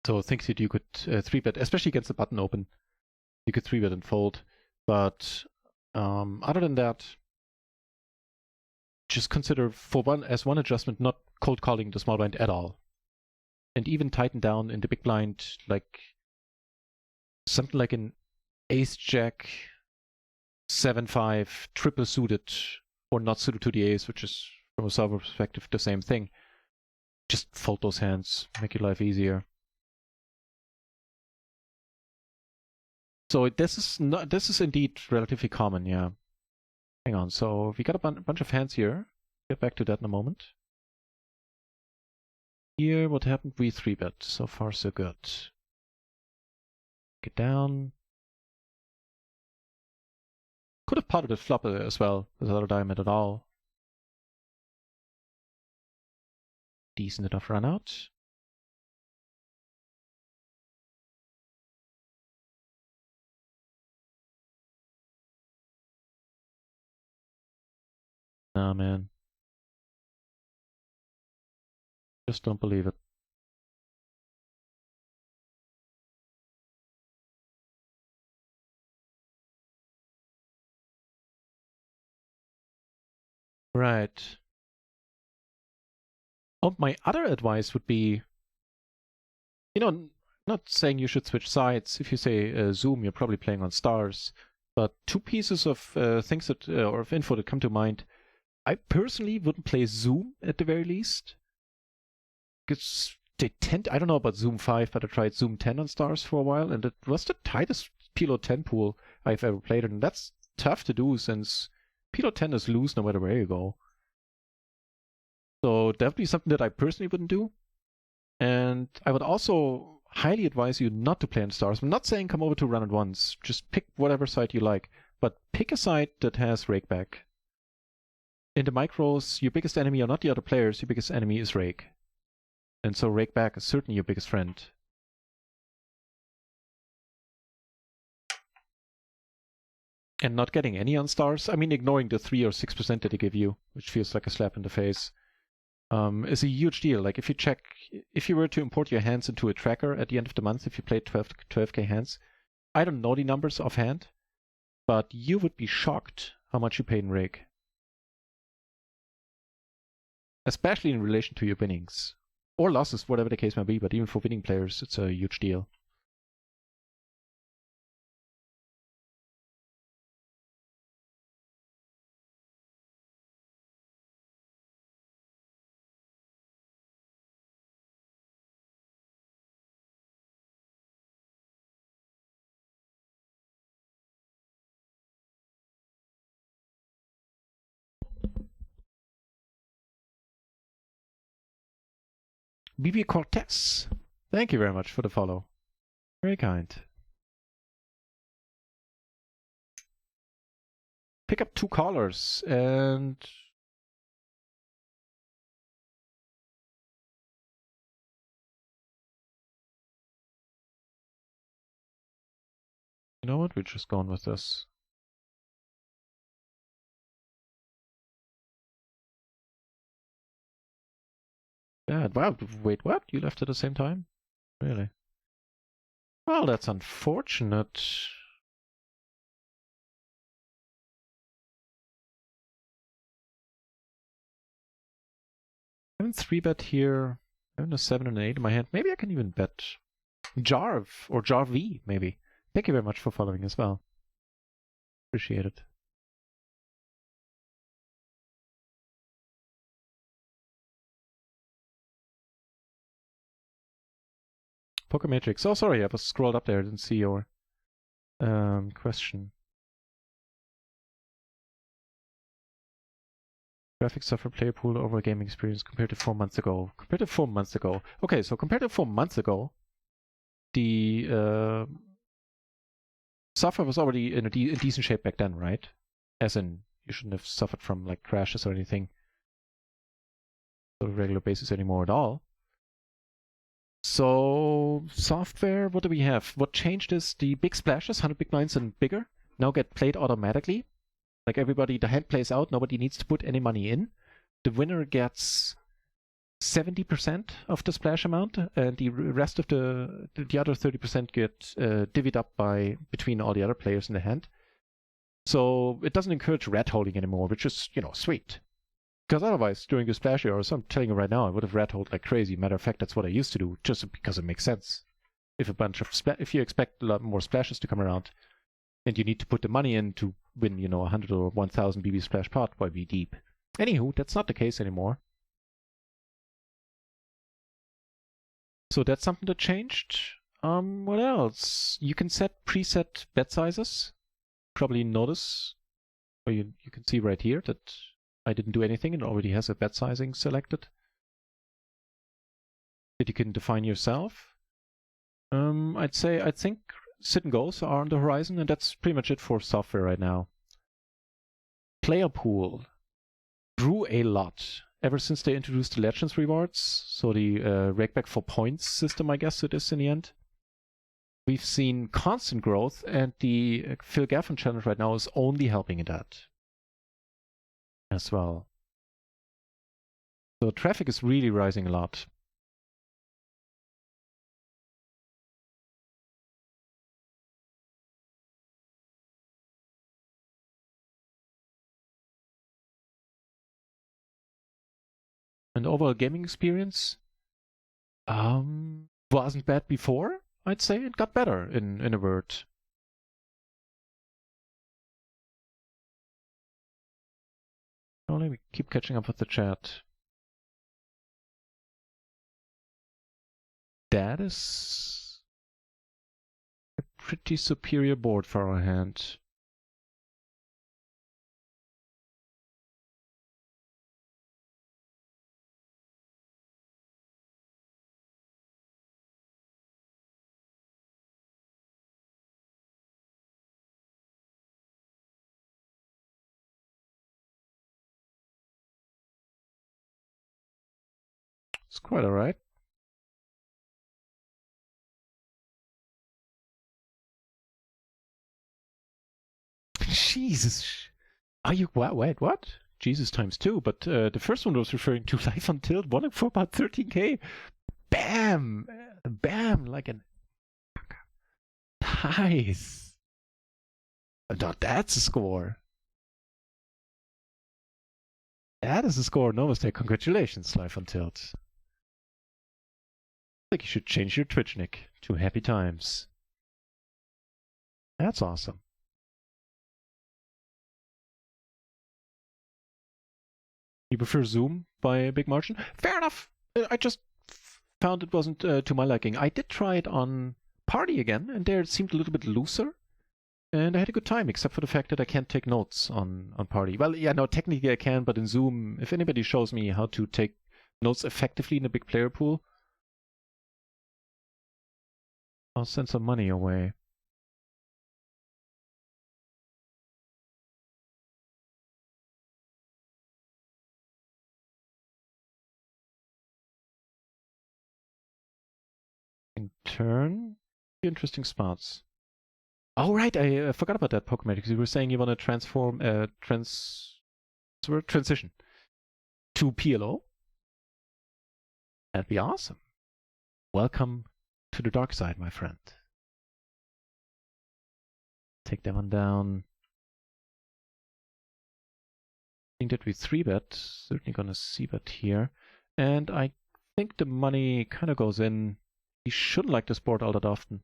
So things that you could 3-bet, especially against the button open, you could 3-bet and fold. But other than that, just consider for one adjustment not cold calling the small blind at all. And even tighten down in the big blind, like something like an ace jack 7-5 triple suited or not suited to the ace, which is from a solver perspective the same thing. Just fold those hands, make your life easier. So this is indeed relatively common, yeah. Hang on, so we got a bunch of hands here. Get back to that in a moment. Here, what happened? We 3-bet. So far, so good. Get down. Could have potted it flop as well, without a diamond at all. Decent enough run out. Nah, man. Just don't believe it. Right. Oh, my other advice would be, not saying you should switch sides. If you say Zoom, you're probably playing on stars. But two pieces of things that, or of info that come to mind. I personally wouldn't play Zoom at the very least. Because they tend, I don't know about Zoom 5, but I tried Zoom 10 on stars for a while, and it was the tightest PLO10 pool I've ever played. And that's tough to do since PLO10 is loose no matter where you go. So that would be something that I personally wouldn't do. And I would also highly advise you not to play on stars. I'm not saying come over to run at once. Just pick whatever side you like. But pick a side that has rakeback. In the micros, your biggest enemy are not the other players. Your biggest enemy is rake. And so rakeback is certainly your biggest friend. And not getting any on stars, I mean ignoring the 3 or 6% that they give you, which feels like a slap in the face, is a huge deal. Like if you were to import your hands into a tracker at the end of the month, if you played 12k hands, I don't know the numbers offhand, but you would be shocked how much you paid in rake. Especially in relation to your winnings. Or losses, whatever the case may be, but even for winning players, it's a huge deal. BB Cortez, thank you very much for the follow. Very kind. Pick up 2 callers and you know what? We're just going with this. Yeah, wow, wait, what? You left at the same time? Really? Well, that's unfortunate. I have a 3-bet here. I have a 7 and an 8 in my hand. Maybe I can even bet Jarv or Jarv, maybe. Thank you very much for following as well. Appreciate it. Poker Matrix. Oh, sorry, I was scrolled up there. I didn't see your question. Graphics suffer player pool over gaming experience compared to 4 months ago. Compared to 4 months ago. Okay, so compared to 4 months ago, the software was already in decent shape back then, right? As in, you shouldn't have suffered from like crashes or anything on a regular basis anymore at all. So software, what do we have? What changed is the big splashes, 100 big blinds and bigger, now get played automatically. Like everybody, the hand plays out, nobody needs to put any money in. The winner gets 70% of the splash amount, and the rest of the other 30% get divvied up between all the other players in the hand. So it doesn't encourage rat holding anymore, which is, sweet. Because otherwise, during the splash hours, I'm telling you right now, I would have rat hold like crazy. Matter of fact, that's what I used to do, just because it makes sense. If you expect a lot more splashes to come around, and you need to put the money in to win, 100 or 1,000 BB splash pot, why be deep? Anywho, that's not the case anymore. So that's something that changed. What else? You can set preset bet sizes. Probably notice, or you can see right here that I didn't do anything. It already has a bet sizing selected that you can define yourself. I think sit and goes are on the horizon, and that's pretty much it for software right now. Player pool grew a lot ever since they introduced the Legends rewards, so the rakeback for points system, I guess it is in the end. We've seen constant growth, and the Phil Gaffin challenge right now is only helping in that as well. So traffic is really rising a lot. And overall gaming experience wasn't bad before. I'd say it got better in a word. Oh, let me keep catching up with the chat. That is a pretty superior board for our hand. It's quite alright. Jesus. Are you, wait, what? Jesus times 2, but the first one was referring to life until one for about 13k. Bam! Bam! Like an. Nice! Now that's a score. That is a score, no mistake. Congratulations, life until. I think you should change your Twitch nick to Happy Times. That's awesome. You prefer Zoom by a big margin? Fair enough. I just found it wasn't to my liking. I did try it on Party again, and there it seemed a little bit looser. And I had a good time, except for the fact that I can't take notes on Party. Well, yeah, no, technically I can, but in Zoom, if anybody shows me how to take notes effectively in a big player pool, I'll send some money away. In turn, interesting spots. Oh, right, I forgot about that Pokemon, because you were saying you want to transition to PLO. That'd be awesome. Welcome to the dark side, my friend. Take that one down. I think that we 3-bet. Certainly gonna c-bet here. And I think the money kind of goes in. You shouldn't like this board all that often.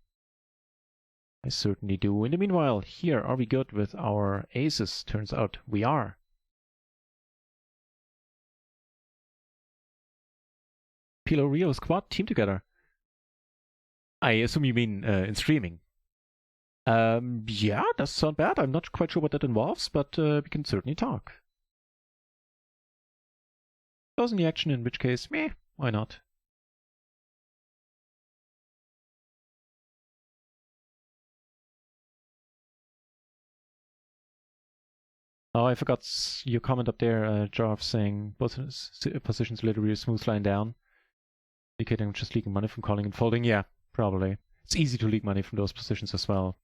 I certainly do. In the meanwhile, here, are we good with our aces? Turns out we are. PLO RIO squad team together. I assume you mean in streaming. Yeah, does sound bad. I'm not quite sure what that involves, but we can certainly talk. Those in the action, in which case, meh, why not? Oh, I forgot your comment up there, Jarv, saying both positions literally a smooth line down. Indicating I'm just leaking money from calling and folding. Yeah, probably. It's easy to leak money from those positions as well.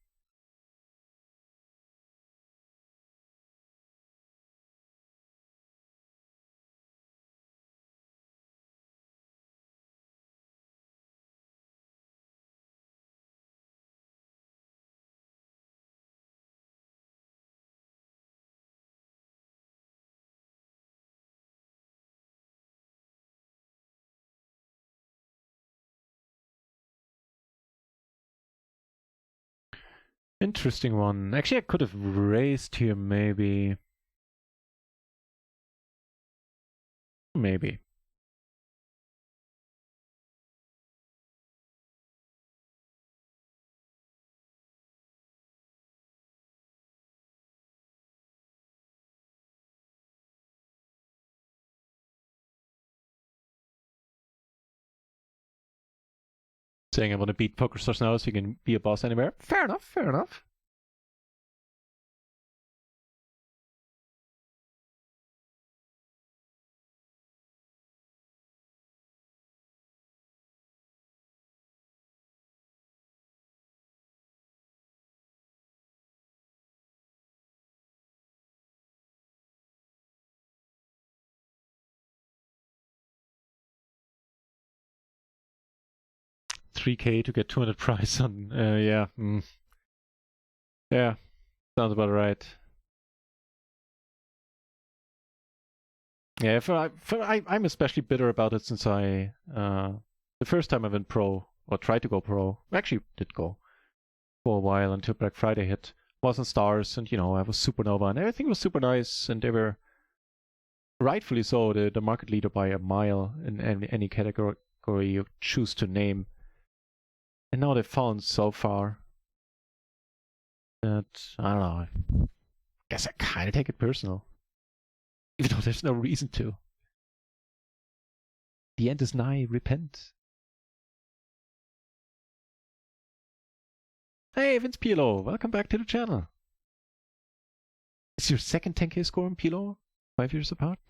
Interesting one. Actually, I could have raised here, maybe. Maybe. Saying I want to beat PokerStars now so you can be a boss anywhere. Fair enough, fair enough. $3K to get 200 prize on, yeah. Yeah, sounds about right. Yeah, I'm especially bitter about it since the first time I went pro, or tried to go pro, actually did go for a while until Black Friday hit, was on Stars, and I was Supernova, and everything was super nice, and they were rightfully so the market leader by a mile in any category you choose to name. And now they've fallen so far that, I don't know, I guess I kind of take it personal. Even though there's no reason to. The end is nigh, repent. Hey, Vince PLO, welcome back to the channel. Is your second 10K score in PLO 5 years apart?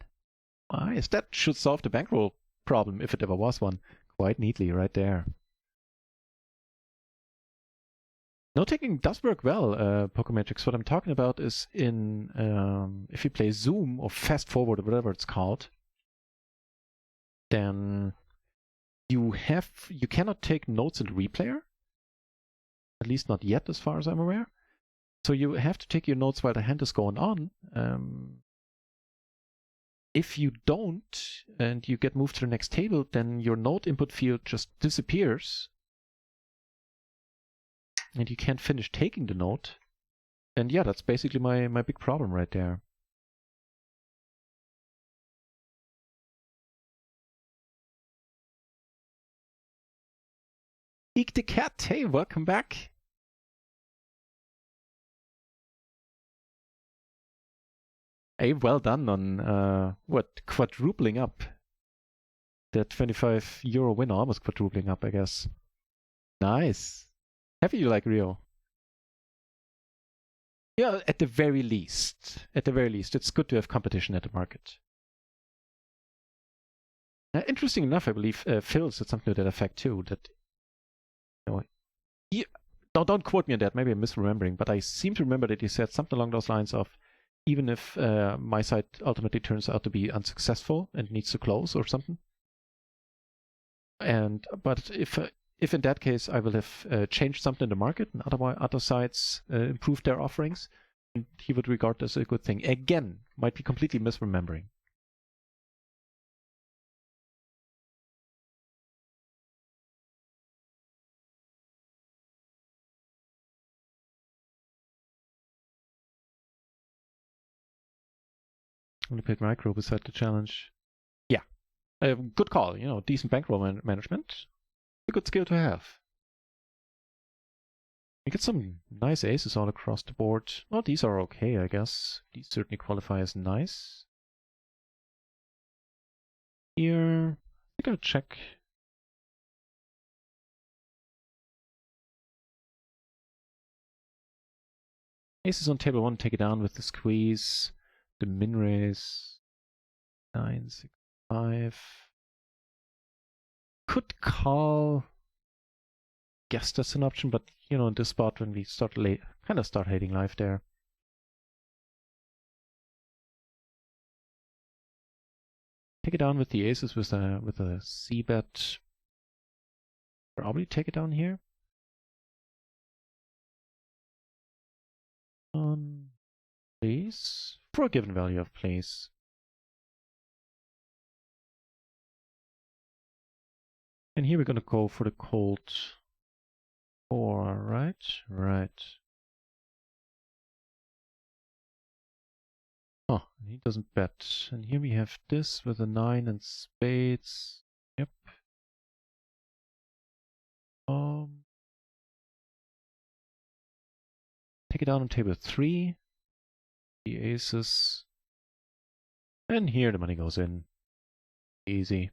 Nice, that should solve the bankroll problem, if it ever was one, quite neatly right there. Note taking does work well, Pokemetrics. What I'm talking about is in if you play Zoom or Fast Forward or whatever it's called, then you cannot take notes in the replayer. At least not yet, as far as I'm aware. So you have to take your notes while the hand is going on. If you don't, and you get moved to the next table, then your note input field just disappears. And you can't finish taking the note. And yeah, that's basically my big problem right there. Eek the Cat, hey, welcome back. Hey, well done on, quadrupling up. That 25 euro win, almost quadrupling up, I guess. Nice. Happy you like Rio. Yeah, at the very least. At the very least, it's good to have competition at the market. Interesting enough, I believe Phil said something to that effect too. That don't quote me on that. Maybe I'm misremembering, but I seem to remember that he said something along those lines of, even if my side ultimately turns out to be unsuccessful and needs to close or something. But if in that case I will have changed something in the market and other sides improved their offerings, he would regard this as a good thing. Again, might be completely misremembering. Only played micro beside the challenge. Yeah, good call. Decent bankroll management. A good skill to have. You get some nice aces all across the board. Well, these are okay, I guess. These certainly qualify as nice. Here, I think I'll check. Aces on table 1, take it down with the squeeze. The min raise. 9, 6, 5. Could call. Guess that's an option, but in this spot when we start hating life there. Take it down with the aces with a C bet. Probably take it down here. On place for a given value of place. And here we're gonna go for the cold 4, right? Right. Oh, and he doesn't bet. And here we have this with a 9 and spades. Yep. Take it down on table 3. The aces. And here the money goes in. Easy.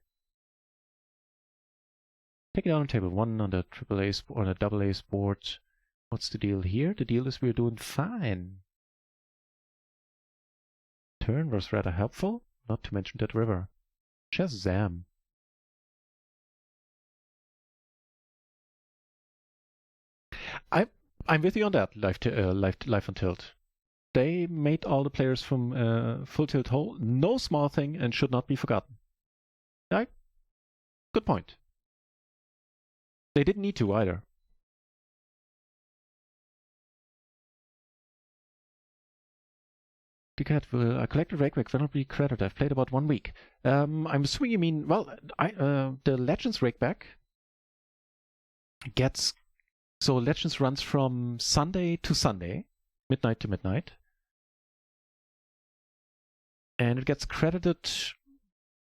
Take it down on table 1 on the AAA on the AA sport. What's the deal here? The deal is we're doing fine. Turn was rather helpful, not to mention that river. Shazam. I'm with you on that, live on tilt. They made all the players from full tilt whole, no small thing, and should not be forgotten. Right? Good point. They didn't need to either. I collected Rakeback, will not be credited. I've played about 1 week. I'm assuming you mean, well, the Legends Rakeback gets, so Legends runs from Sunday to Sunday, midnight to midnight. And it gets credited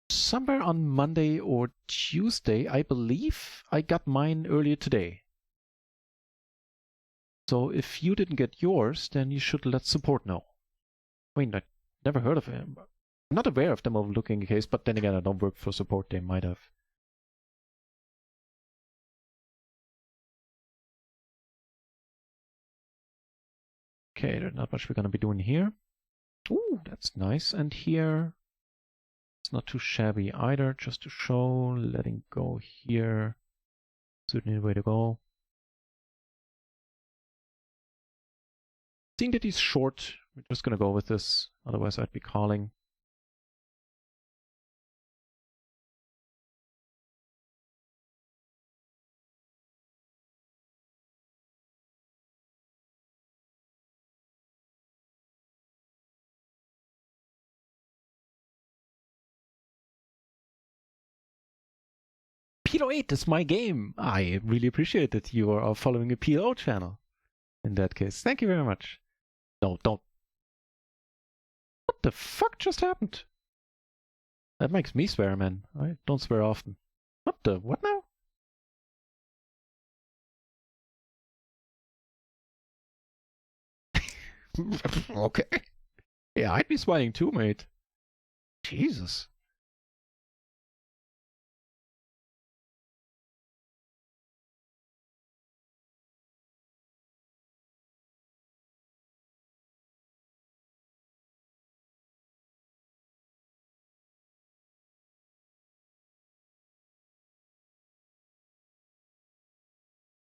somewhere on Monday or Tuesday, I believe. I got mine earlier today. So if you didn't get yours, then you should let support know. I mean, I never heard of him. I'm not aware of them overlooking a case, but then again, I don't work for support. They might have. Okay, there's not much we're gonna be doing here. Ooh, that's nice. And here, it's not too shabby either. Just to show, letting go here. Certainly the way to go. Seeing that he's short, we're just gonna go with this. Otherwise, I'd be calling. PLO8 is my game. I really appreciate that you are following a PLO channel. In that case, thank you very much. No, don't. What the fuck just happened? That makes me swear, man. I don't swear often. What now? Okay. Yeah, I'd be smiling too, mate. Jesus.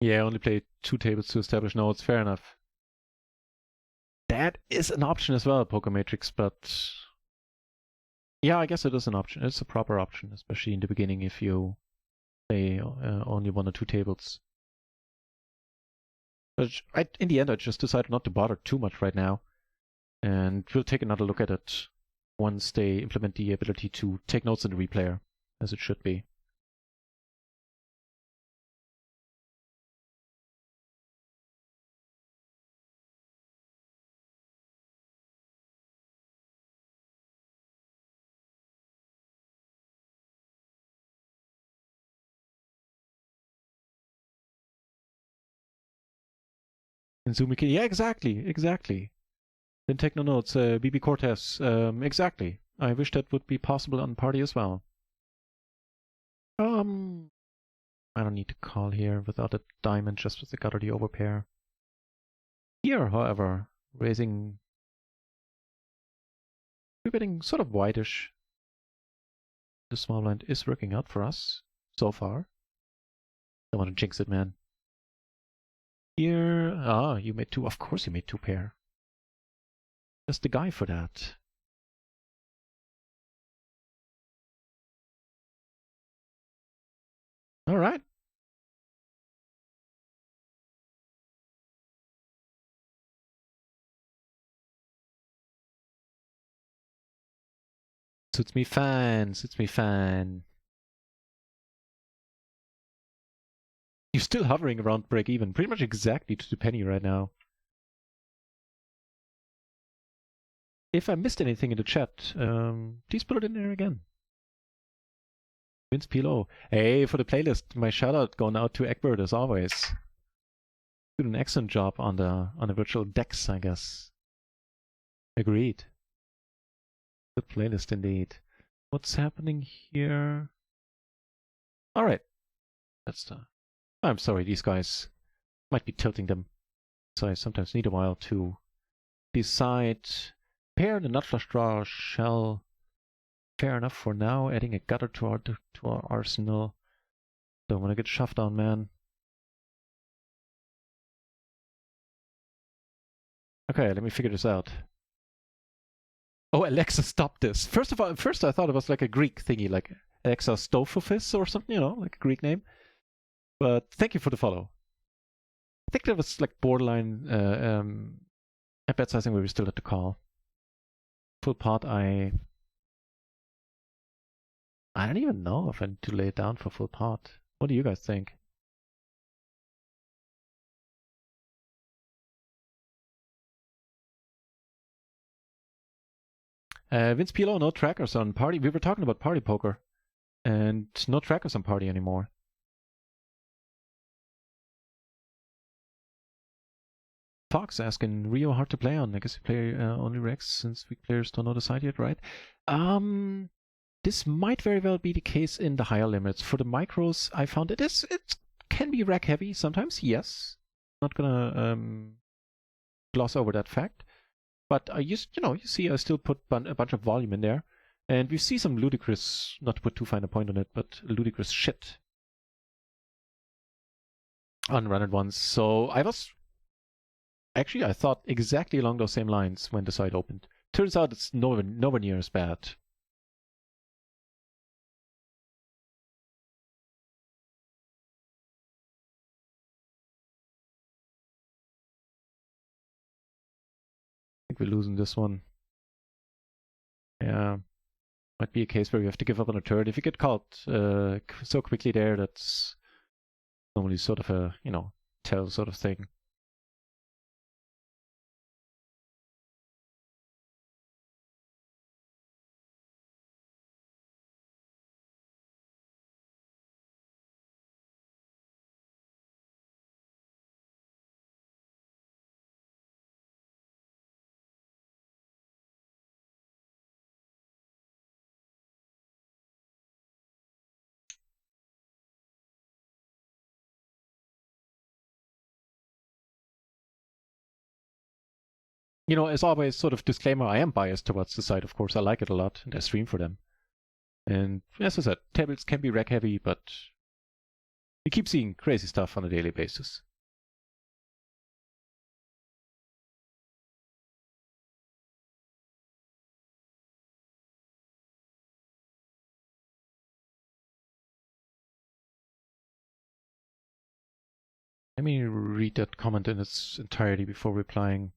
Yeah, I only played 2 tables to establish nodes. Fair enough. That is an option as well, Pokématrix, but yeah, I guess it is an option. It's a proper option, especially in the beginning if you play only 1 or 2 tables. But in the end, I just decided not to bother too much right now, and we'll take another look at it once they implement the ability to take notes in the replayer, as it should be. Inzumiki, yeah, exactly. Then Techno Notes, BB Cortez, exactly. I wish that would be possible on party as well. I don't need to call here without a diamond, just with the gutter the overpair. Here, however, raising, we're getting sort of whitish. The small blind is working out for us so far. Don't want to jinx it, man. Here, you made 2. Of course you made 2 pair. Just the guy for that. All right. Suits me fine. You're still hovering around break even, pretty much exactly to the penny right now. If I missed anything in the chat, please put it in there again. Vince PLO. Hey, for the playlist, my shout out going out to Egbert as always. Did an excellent job on the virtual decks, I guess. Agreed. Good playlist indeed. What's happening here? All right. That's the... I'm sorry, these guys might be tilting them. So I sometimes need a while to decide. Pair the nut flush draw shell. Fair enough for now. Adding a gutter to our arsenal. Don't want to get shoved down, man. Okay, let me figure this out. Oh, Alexa, stop this. First I thought it was like a Greek thingy, like Alexa Stofofis or something, you know, like a Greek name. But thank you for the follow. I think that was like borderline at bad sizing where we still had to call. Full pot, I don't even know if I need to lay it down for full pot. What do you guys think? Vince PLO, no trackers on party. We were talking about party poker. And no trackers on party anymore. Fox asking, Rio hard to play on. I guess you play only Rex since weak players don't know the side yet, right? This might very well be the case in the higher limits. For the micros, I found it can be rack heavy sometimes, yes. Not gonna gloss over that fact. But you see I still put a bunch of volume in there. And we see some ludicrous, not to put too fine a point on it, but ludicrous shit on run at once. So I thought exactly along those same lines when the site opened. Turns out it's nowhere near as bad. I think we're losing this one. Yeah. Might be a case where we have to give up on a turn. If you get caught so quickly there, that's normally sort of a, tell sort of thing. As always, sort of disclaimer, I am biased towards the site, of course. I like it a lot, and I stream for them. And as I said, tables can be rack heavy, but you keep seeing crazy stuff on a daily basis. Let me read that comment in its entirety before replying.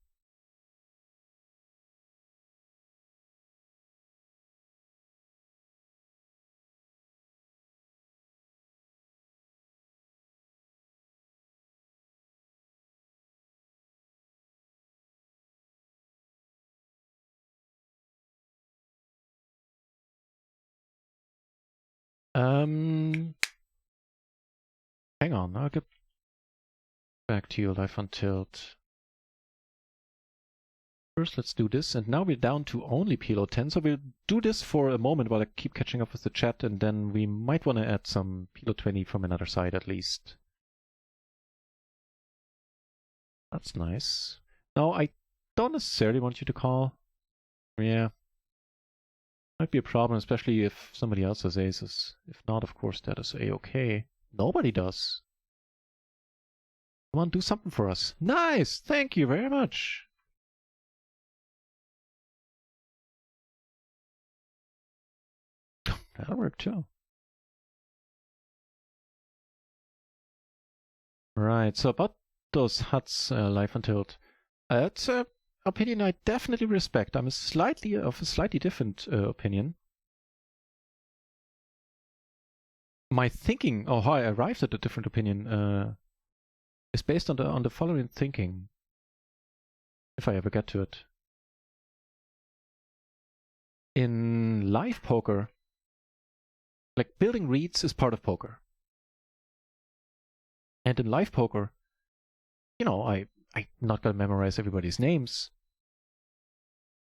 Hang on, I'll get back to you live on tilt. First, let's do this, and now we're down to only PLO10, so we'll do this for a moment while I keep catching up with the chat, and then we might want to add some PLO20 from another side at least. That's nice. Now, I don't necessarily want you to call. Yeah. Might be a problem, especially if somebody else has aces. If not, of course, that is a-okay. Nobody does. Come on, do something for us. Nice! Thank you very much. That'll work too. Right, so about those huts live on tilt. That's an opinion I definitely respect. I'm of a slightly different opinion. My thinking, or how I arrived at a different opinion, is based on the following thinking. If I ever get to it. In live poker, like building reads is part of poker. And in live poker, I'm not gonna memorize everybody's names.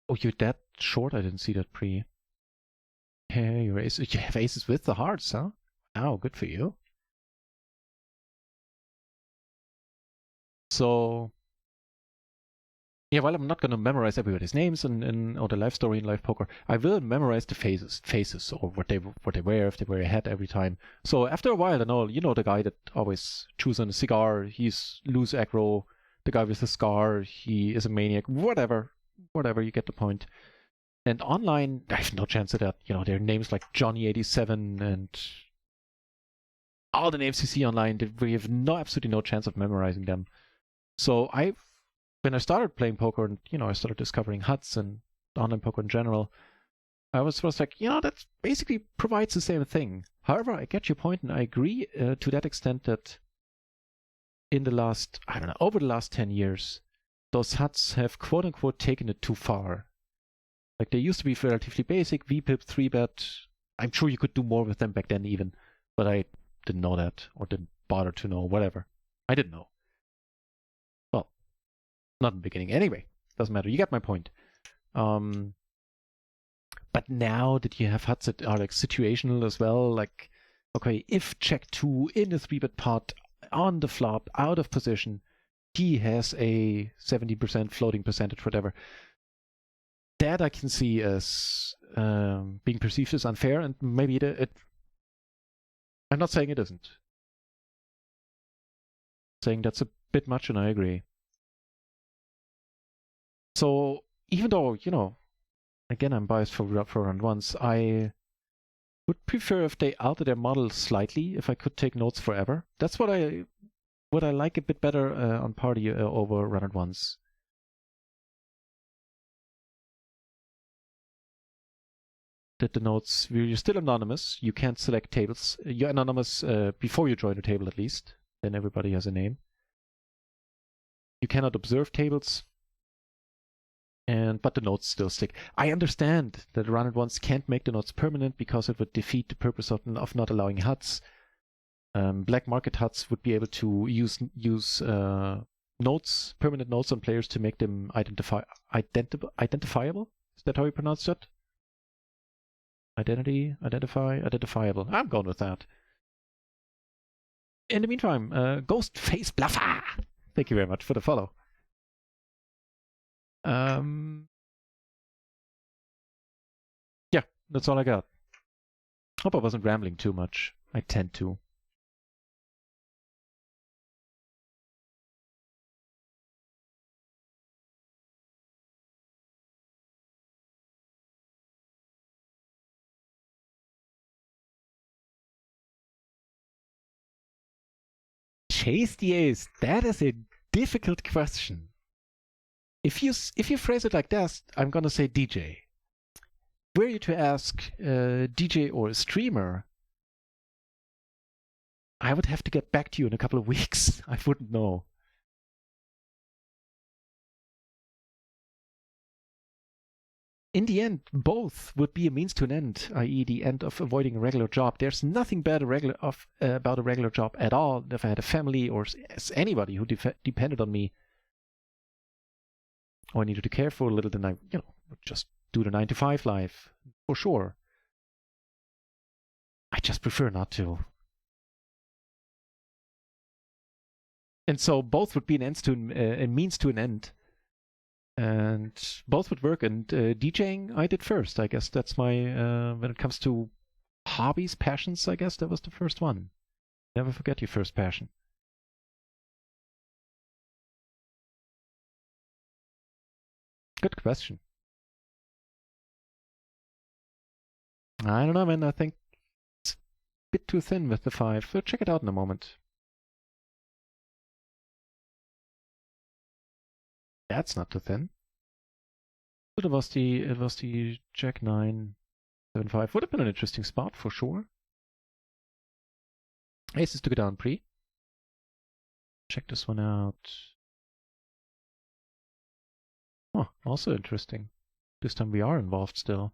Oh, you're that short? I didn't see that pre. Hey, you have aces with the hearts, huh? Oh, good for you. So yeah, while I'm not going to memorize everybody's names or the life story in live poker, I will memorize the faces or what they wear, if they wear a hat every time. So after a while, I know, the guy that always chews on a cigar, he's loose aggro. The guy with the scar, he is a maniac. Whatever, you get the point. And online, I have no chance of that. There are names like Johnny87 and all the names you see online. We have absolutely no chance of memorizing them. So when I started playing poker and, I started discovering huts and online poker in general, I was like, that basically provides the same thing. However, I get your point and I agree to that extent that in the last, over the last 10 years, those huts have quote unquote taken it too far. Like they used to be relatively basic, VPIP, 3-bet. I'm sure you could do more with them back then even, but I didn't know that or didn't bother to know, whatever. I didn't know. Well, not in the beginning. Anyway, doesn't matter. You get my point. But now that you have huts that are like situational as well, like, okay, if check 2 in a 3-bet pot on the flop, out of position, he has a 70% floating percentage, whatever. That I can see as being perceived as unfair, and maybe I'm not saying it isn't. I'm saying that's a bit much, and I agree. So even though, again, I'm biased for round ones, I would prefer if they alter their model slightly, if I could take notes forever. That's what I like a bit better on party over round ones. That the notes, you're still anonymous. You can't select tables. You're anonymous before you join a table at least. Then everybody has a name. You cannot observe tables. But the notes still stick. I understand that round ones can't make the notes permanent because it would defeat the purpose of not allowing huts. Black market huts would be able to use notes, permanent notes on players to make them identifiable. Is that how you pronounce that? Identifiable. I'm going with that. In the meantime, Ghost Face Bluffer. Thank you very much for the follow. Yeah, that's all I got. Hope I wasn't rambling too much. I tend to. Chase the ace. That is a difficult question. If you phrase it like that, I'm gonna say DJ. Were you to ask a DJ or a streamer, I would have to get back to you in a couple of weeks. I wouldn't know. In the end, both would be a means to an end, i.e. the end of avoiding a regular job. There's nothing bad about a regular job at all. If I had a family or as anybody who depended on me, or I needed to care for a little, then I, would just do the 9-to-5 life, for sure. I just prefer not to. And so both would be a means to an end. And both would work. And DJing, I did first. I guess that's my, when it comes to hobbies, passions, I guess that was the first one. Never forget your first passion. Good question. I don't know, man. I think it's a bit too thin with the 5. So check it out in a moment. That's not too thin. It was the Jack 9, 7, 5. Would have been an interesting spot for sure. Aces took it down pre. Check this one out. Oh, also interesting. This time we are involved still.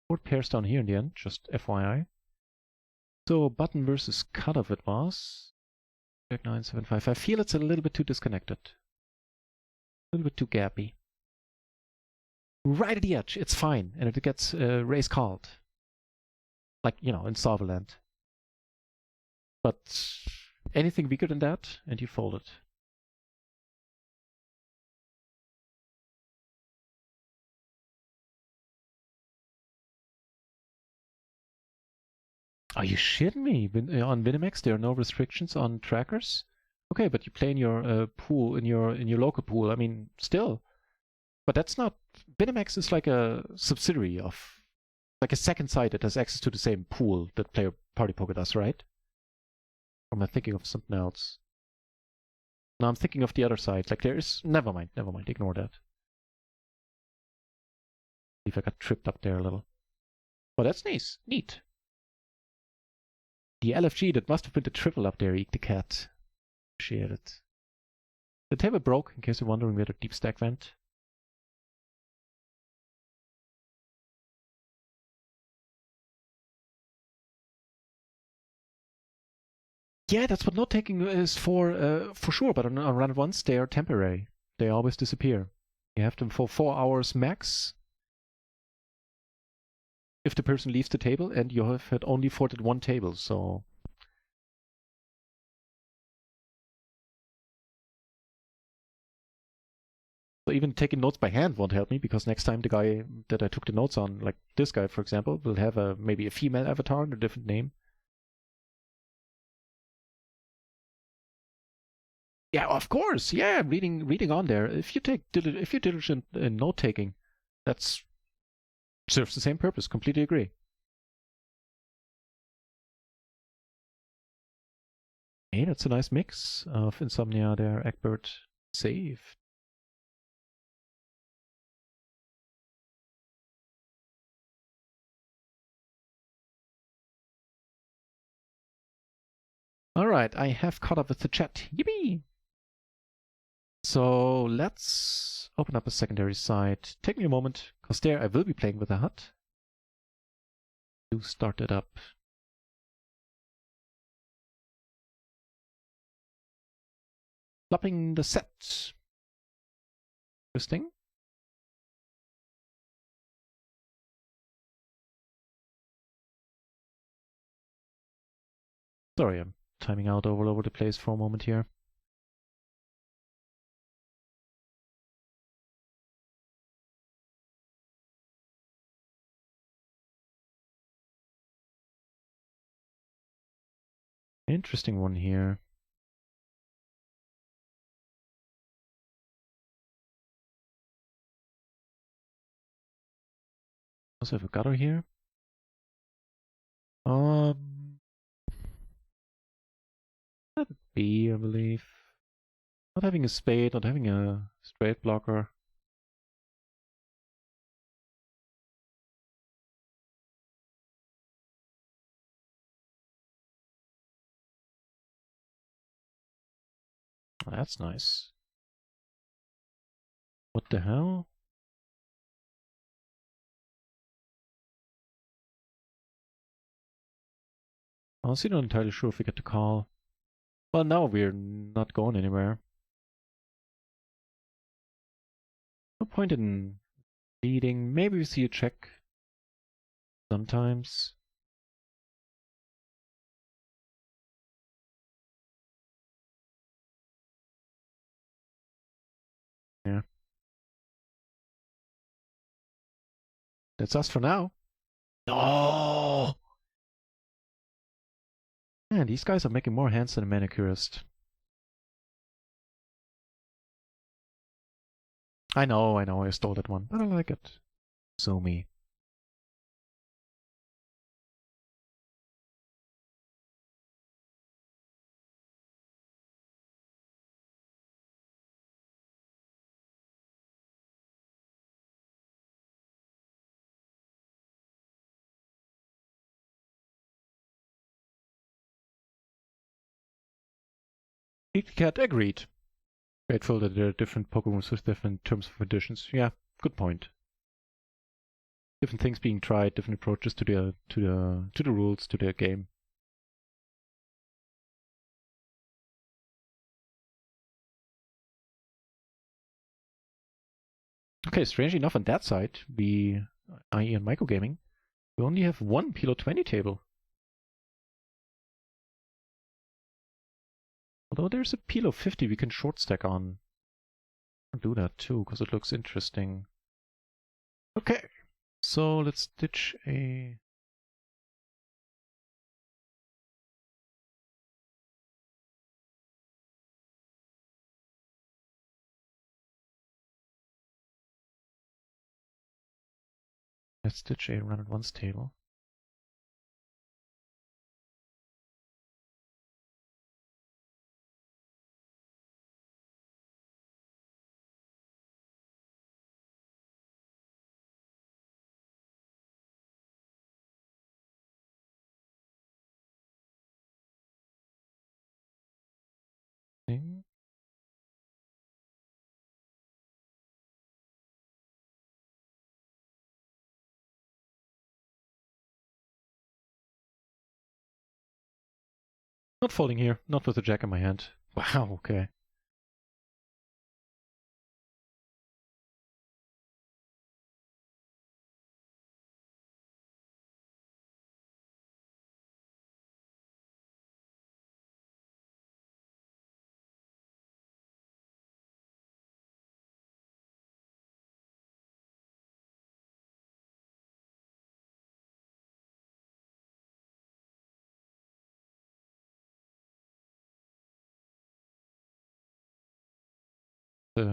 Board pairs down here in the end, just FYI. So button versus cutoff it was. Jack 9, 7, 5. I feel it's a little bit too disconnected. A little bit too gappy. Right at the edge, it's fine, and if it gets raise called. Like, you know, in Solverland. But anything weaker than that, and you fold it. Are you shitting me? On Minimax, there are no restrictions on trackers. Okay, but you play in your pool, in your local pool. I mean, still. But that's not. Minimax is like a subsidiary of, like a second site that has access to the same pool that Player Party Poker does, right? Or am I thinking of something else? No, I'm thinking of the other side. Like there is. Never mind. Ignore that. See if I got tripped up there a little. But that's nice. Neat. The LFG that must have been the triple up there, Eek the Cat. Appreciate it. The table broke, in case you're wondering where the deep stack went. Yeah, that's what note taking is for sure, but on round ones, they are temporary. They always disappear. You have them for 4 hours max. If the person leaves the table, and you have had only forwarded one table, so. So even taking notes by hand won't help me, because next time the guy that I took the notes on, like this guy, for example, will have maybe a female avatar and a different name. Yeah, of course. Yeah, reading on there. If you're diligent in note taking, that's serves the same purpose. Completely agree. Hey, that's a nice mix of Insomnia there. Egbert save. All right, I have caught up with the chat. Yippee! So let's open up a secondary site. Take me a moment, because there I will be playing with a hut. To start it up. Flopping the set. Interesting. Sorry, I'm timing out all over the place for a moment here. Interesting one here. Also have a gutter here. That would be, I believe. Not having a spade, not having a straight blocker. That's nice. What the hell? Honestly, not entirely sure if we get the call. Well, now we're not going anywhere. No point in leading. Maybe we see a check sometimes. Yeah. That's us for now. No! Man, these guys are making more hands than a manicurist. I know, I stole that one, but I like it. So me. Geek Cat agreed. Grateful that there are different Pokémon with different terms of conditions. Yeah, good point. Different things being tried, different approaches to the rules, to the game. Okay, strangely enough, on that side, I.e. on Microgaming, We only have one PLO20 table. Although there's a PLO50 we can short stack on. I'll do that too, because it looks interesting. Okay, so let's ditch a... Let's ditch a run at once table. Not folding here, not with the jack in my hand. Wow, okay.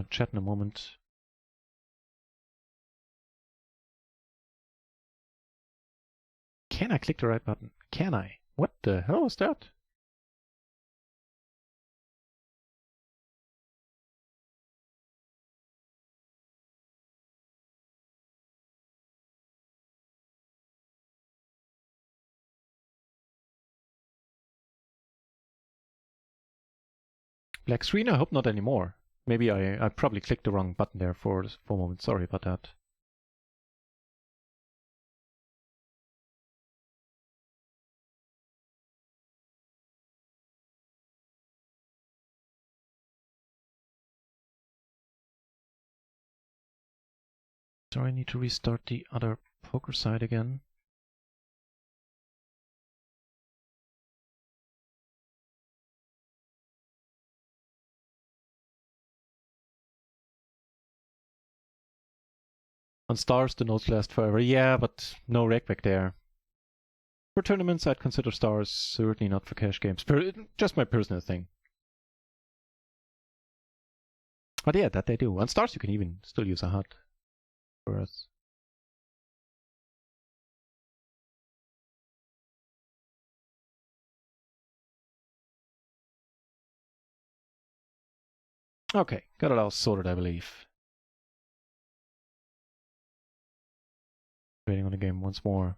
Chat in a moment. Can I click the right button? Can I? What the hell was that? Black screen? I hope not anymore. Maybe I probably clicked the wrong button there for a moment. Sorry about that. So I need to restart the other poker side again. On stars, the notes last forever. Yeah, but no reg back there. For tournaments, I'd consider stars, certainly not for cash games. Just my personal thing. But yeah, that they do. On stars, you can even still use a HUD for us. Okay, got it all sorted, I believe. Waiting on the game once more.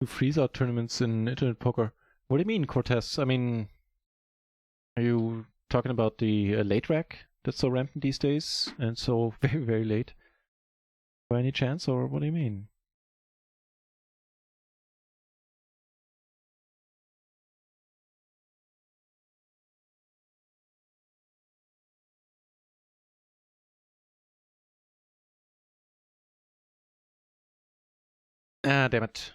To freeze out tournaments in internet poker. What do you mean, Cortez? I mean, are you talking about the late rack that's so rampant these days and so very, very late? By any chance, or what do you mean? Ah, damn it.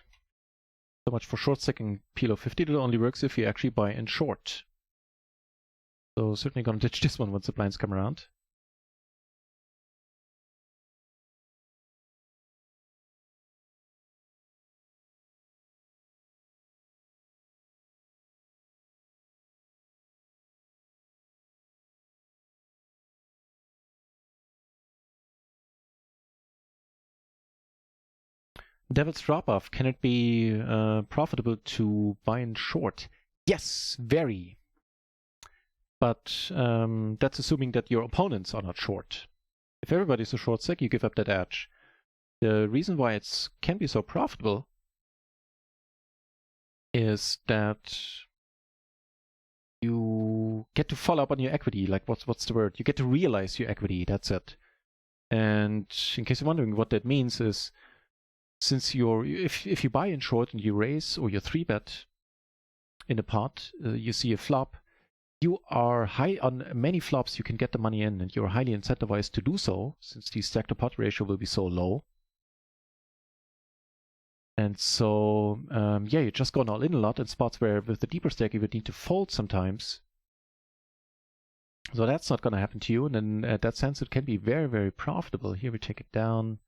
So much for short stacking PLO50. That only works if you actually buy in short. So certainly gonna ditch this one once the blinds come around. Devil's drop-off. Can it be profitable to buy in short? Yes, very. But that's assuming that your opponents are not short. If everybody's a short stack, you give up that edge. The reason why it can be so profitable is that you get to follow up on your equity. Like, what's the word? You get to realize your equity. That's it. And in case you're wondering what that means is, since if you buy in short and you raise or you 3-bet, in a pot, you see a flop, you are high on many flops, you can get the money in, and you're highly incentivized to do so, since the stack to pot ratio will be so low. And so, yeah, you're just going all in a lot in spots where with the deeper stack you would need to fold sometimes. So that's not going to happen to you, and in that sense it can be very, very profitable. Here we take it down.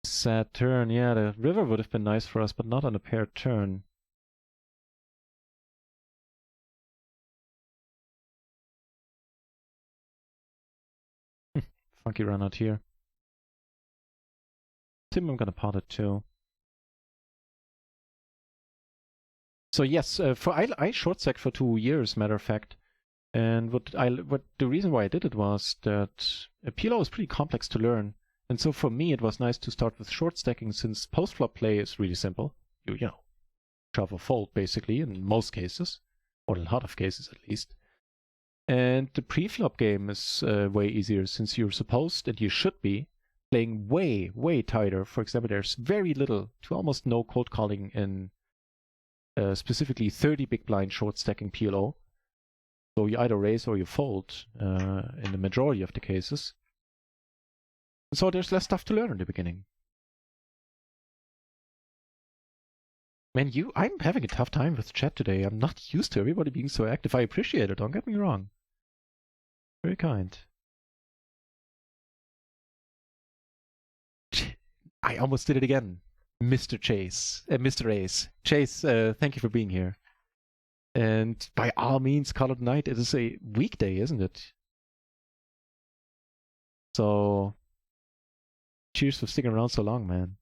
Sad turn. Yeah, the river would have been nice for us, but not on a paired turn. Funky run out here. Tim, I'm gonna pot it too. So yes, I short stacked for 2 years, matter of fact. And what the reason why I did it was that PLO is pretty complex to learn. And so for me, it was nice to start with short stacking since post-flop play is really simple. You know, shove or fold basically in most cases, or in a lot of cases at least. And the pre-flop game is way easier since you're supposed, and you should be, playing way, way tighter. For example, there's very little to almost no cold calling in specifically 30 big blind short stacking PLO. So you either raise or you fold in the majority of the cases. So there's less stuff to learn in the beginning. Man, I'm having a tough time with chat today. I'm not used to everybody being so active. I appreciate it, don't get me wrong. Very kind. I almost did it again. Mr. Mr. Ace. Chase, thank you for being here. And by all means, call it night. It is a weekday, isn't it? So, cheers for sticking around so long, man.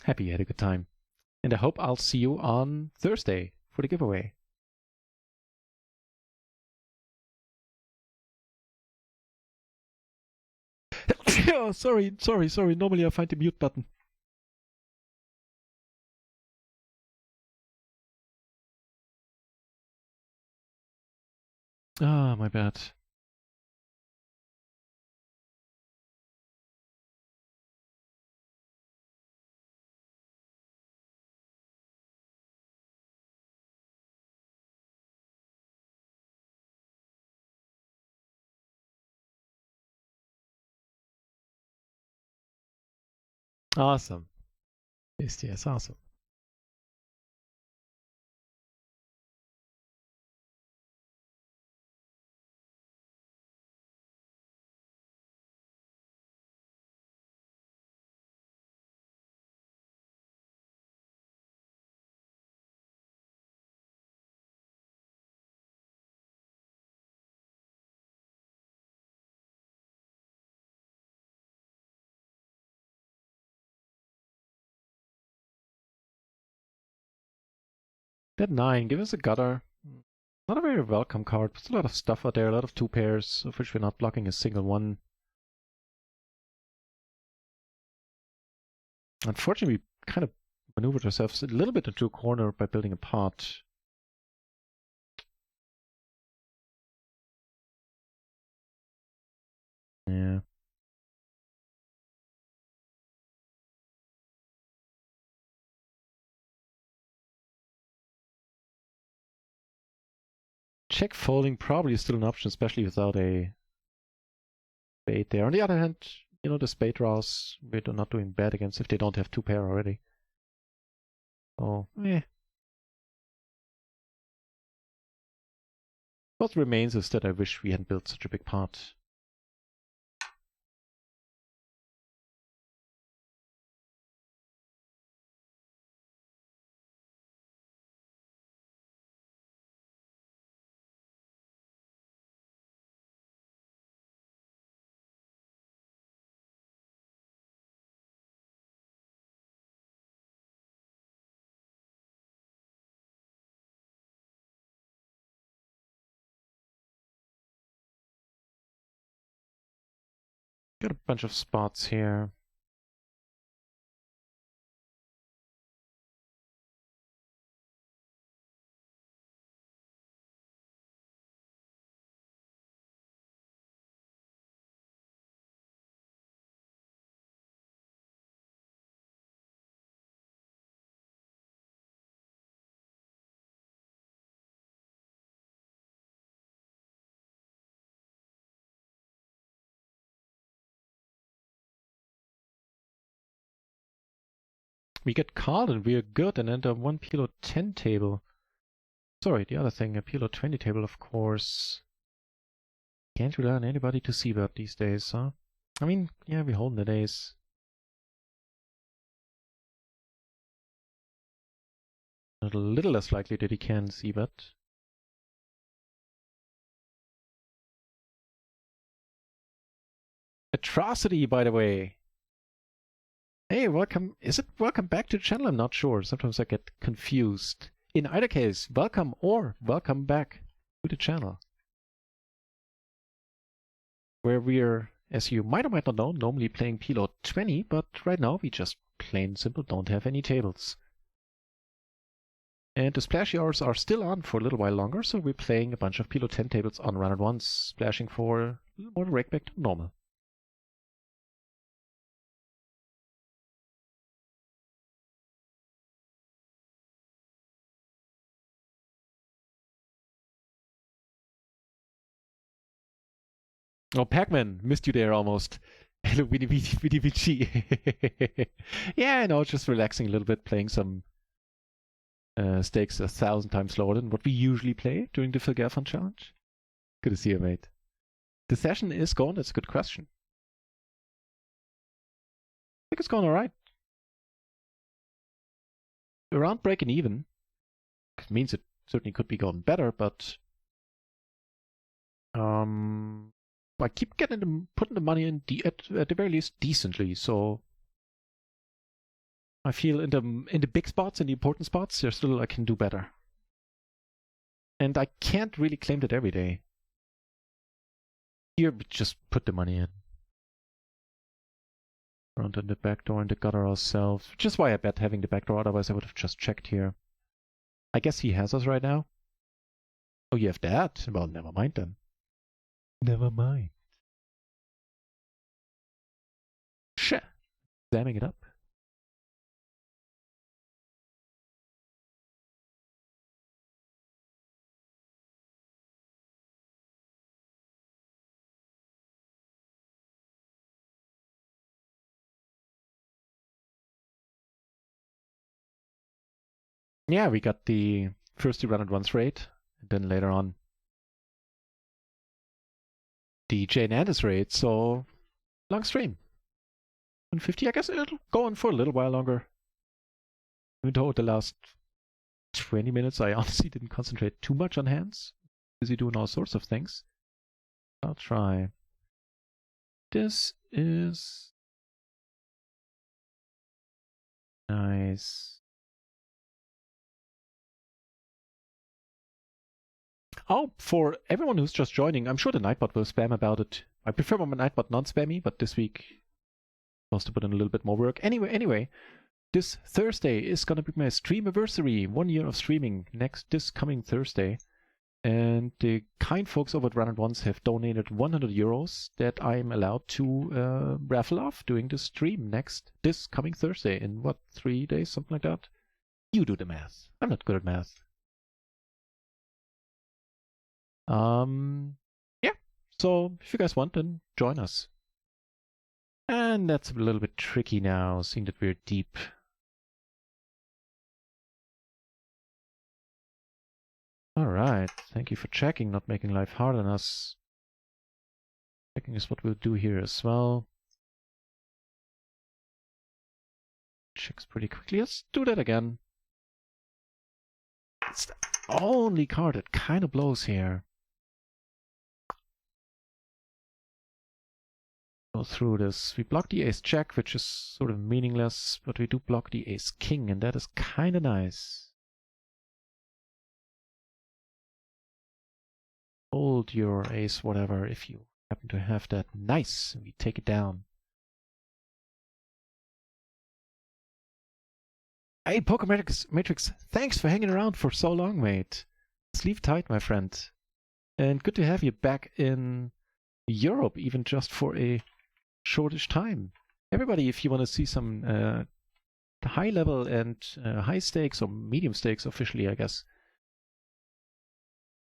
Happy you had a good time. And I hope I'll see you on Thursday for the giveaway. Oh, sorry. Normally I find the mute button. Ah, my bad. Awesome. Yes, awesome. Bet 9, give us a gutter. Not a very welcome card. There's a lot of stuff out there, a lot of 2 pairs, of which we're not blocking a single one. Unfortunately, we kind of maneuvered ourselves a little bit into a corner by building a pot. Yeah. Check folding probably is still an option, especially without a spade there. On the other hand, you know, the spade draws, we're not doing bad against if they don't have 2 pair already. Oh, What remains is that I wish we hadn't built such a big pot. Got a bunch of spots here. We get called and we're good and enter one PLO10 table. Sorry, the other thing, a PLO20 table, of course. Can't rely on anybody to see that these days, huh? I mean, yeah, we hold the days. A little less likely that he can see that. Atrocity, by the way. Hey, welcome. Is it welcome back to the channel? I'm not sure. Sometimes I get confused. In either case, welcome or welcome back to the channel. Where we're, as you might or might not know, normally playing PLO20, but right now we just plain simple don't have any tables. And the splashy hours are still on for a little while longer, so we're playing a bunch of PLO10 tables on run at once, splashing for a little more rake back to normal. Oh, Pac-Man, missed you there almost. Hello, Winnie Yeah, I know, just relaxing a little bit, playing some stakes 1,000 times lower than what we usually play during the Phil Gaffon challenge. Good to see you, mate. The session is going, that's a good question. I think it's going alright. Around breaking even. It means it certainly could be going better, but I keep putting the money in at the very least decently, so I feel in the big spots, in the important spots, there's still I can do better. And I can't really claim that every day. Here, we just put the money in. Front and the back door and the gutter ourselves. Which is why I bet having the back door, otherwise I would have just checked here. I guess he has us right now. Oh, you have that? Well, never mind then. Never mind. Shit. Jamming it up. Yeah, we got the first run at once raid, and then later on the Jane Anders raid, so long stream. 150, I guess it'll go on for a little while longer. Even though the last 20 minutes I honestly didn't concentrate too much on hands. Busy doing all sorts of things. I'll try. This is nice. Oh, for everyone who's just joining, I'm sure the Nightbot will spam about it. I prefer my Nightbot non-spammy, but this week supposed to put in a little bit more work. Anyway, this Thursday is gonna be my streamiversary. 1 year of streaming this coming Thursday. And the kind folks over at Run At Once have donated 100 euros that I'm allowed to raffle off during the stream this coming Thursday in 3 days, something like that. You do the math. I'm not good at math. Yeah. So if you guys want, then join us. And that's a little bit tricky now, seeing that we're deep. Alright, thank you for checking, not making life hard on us. Checking is what we'll do here as well. Checks pretty quickly. Let's do that again. It's the only card that kind of blows here. Go through this. We block the ace jack, which is sort of meaningless, but we do block the ace king, and that is kind of nice. Hold your ace whatever if you Happen to have that. Nice. We take it down. Hey, Matrix, thanks for hanging around for so long, mate. Sleep tight, my friend. And good to have you back in Europe, even just for a shortish time. Everybody, if you want to see some high level and high stakes or medium stakes officially, I guess.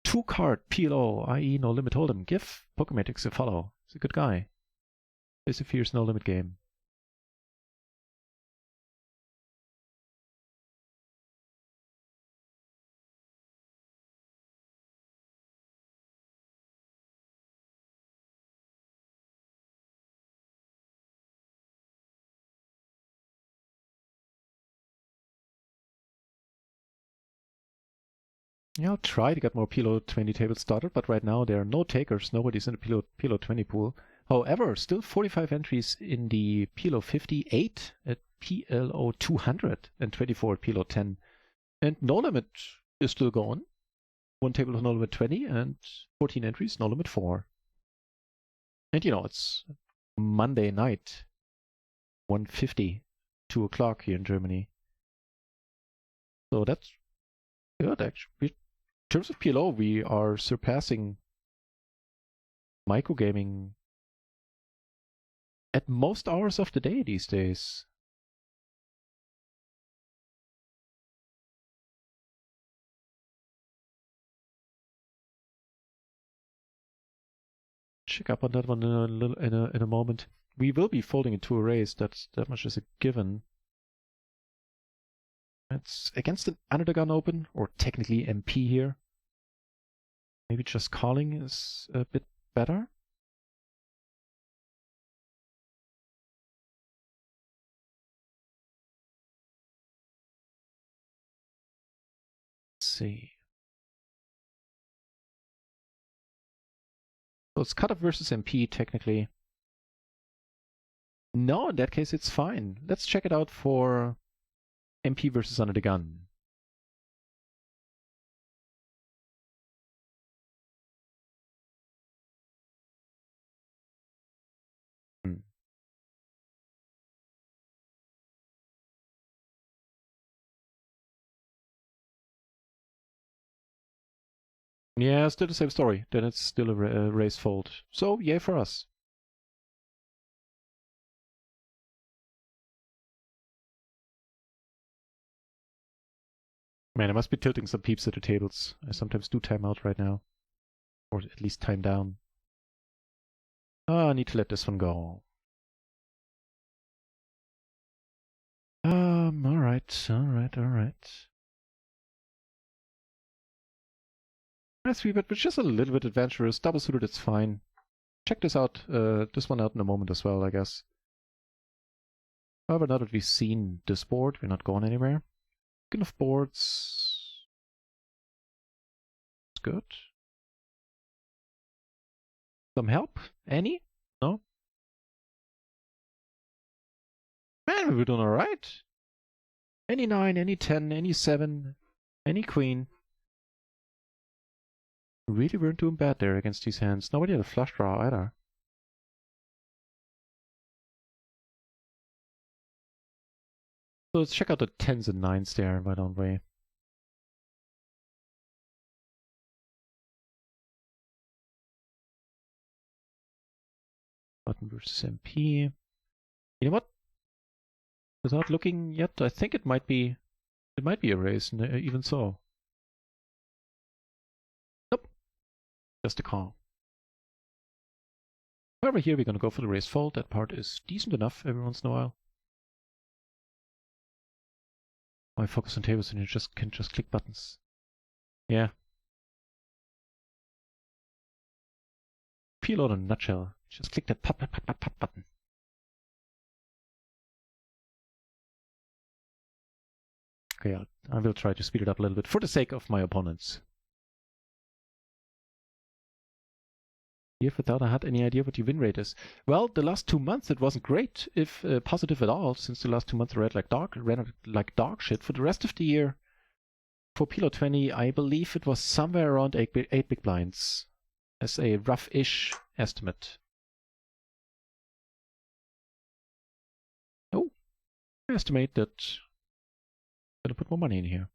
2-card PLO, i.e. No Limit Hold'em. Give Pokematrix a follow. He's a good guy. It's a fierce no limit game. Yeah, I'll try to get more PLO20 tables started, but right now there are no takers. Nobody's in the PLO20 pool. However, still 45 entries in the PLO50, 8 at PLO200, and 24 at PLO10. And No Limit is still going. 1 table of No Limit 20 and 14 entries, No Limit 4. And you know, it's Monday night, 1:50, 2 o'clock here in Germany. So that's good, actually. In terms of PLO, we are surpassing microgaming at most hours of the day these days. Check up on that one in a moment. We will be folding into a raise. That much is a given. It's against an under the gun open, or technically MP here. Maybe just calling is a bit better. Let's see. So it's cutoff versus MP technically. No, in that case it's fine. Let's check it out for MP versus under the gun. Yeah, still the same story. Then it's still a raise fold. So, yay for us. Man, I must be tilting some peeps at the tables. I sometimes do time out right now. Or at least time down. Oh, I need to let this one go. Alright. That's sweet, but just a little bit adventurous. Double suited, it's fine. Check this out, this one out in a moment as well, I guess. However, now that we've seen this board, we're not going anywhere. Good enough boards. It's good. Some help? Any? No? Man, we were doing alright. Any 9, any 10, any 7, any queen. Really weren't doing bad there against these hands. Nobody had a flush draw either. So let's check out the 10s and 9s there, why don't we? Button versus MP. You know what? Without looking yet, I think it might be a raise, even so. Nope. Just a call. However, here we're gonna go for the raise fold. That part is decent enough every once in a while. I focus on tables and you can just click buttons. Yeah. PLO in a nutshell. Just click that pop button. Okay, I will try to speed it up a little bit for the sake of my opponents. If without I had any idea what your win rate is. Well, the last 2 months it wasn't great, if positive at all, since the last 2 months I ran like dog shit. For the rest of the year, for PLO20, I believe it was somewhere around 8 big blinds. as a rough-ish estimate. Oh, I estimate that I'm gonna put more money in here.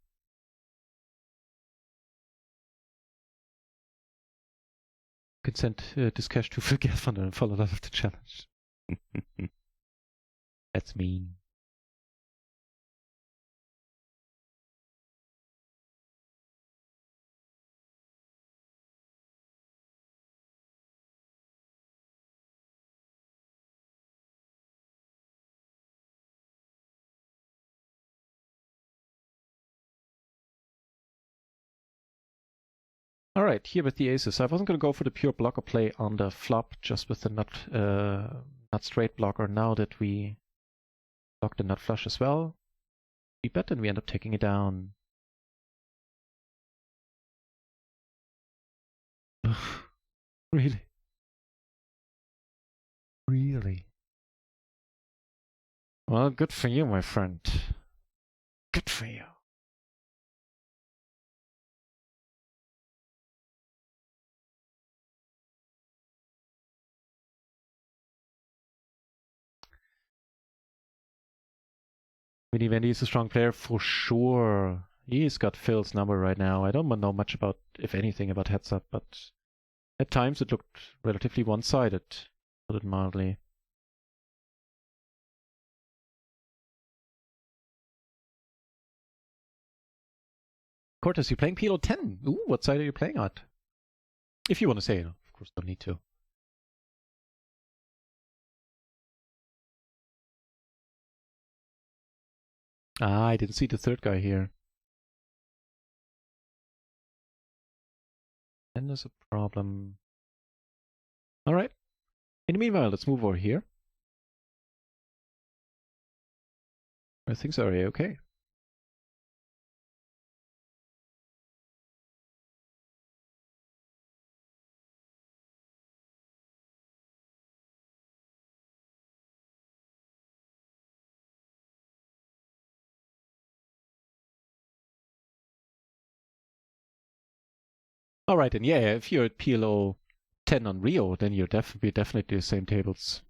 You can send this cash to Phil Gelfand and follow that of the challenge. That's mean. Alright, here with the aces. I wasn't going to go for the pure blocker play on the flop, just with the nut straight blocker. Now that we block the nut flush as well, we bet and we end up taking it down. Really? Really? Well, good for you, my friend. Good for you. Vinny Vendy is a strong player for sure. He's got Phil's number right now. I don't know much about, if anything, about heads up, but at times it looked relatively one-sided, to put it mildly. Cortez, you're playing PLO10. Ooh, what side are you playing at? If you want to say it, of course, don't need to. Ah, I didn't see the third guy here. Then there's a problem. Alright. In the meanwhile, let's move over here. Things are okay. Alright, and yeah, if you're at PLO 10 on RIO, then you're definitely the same tables.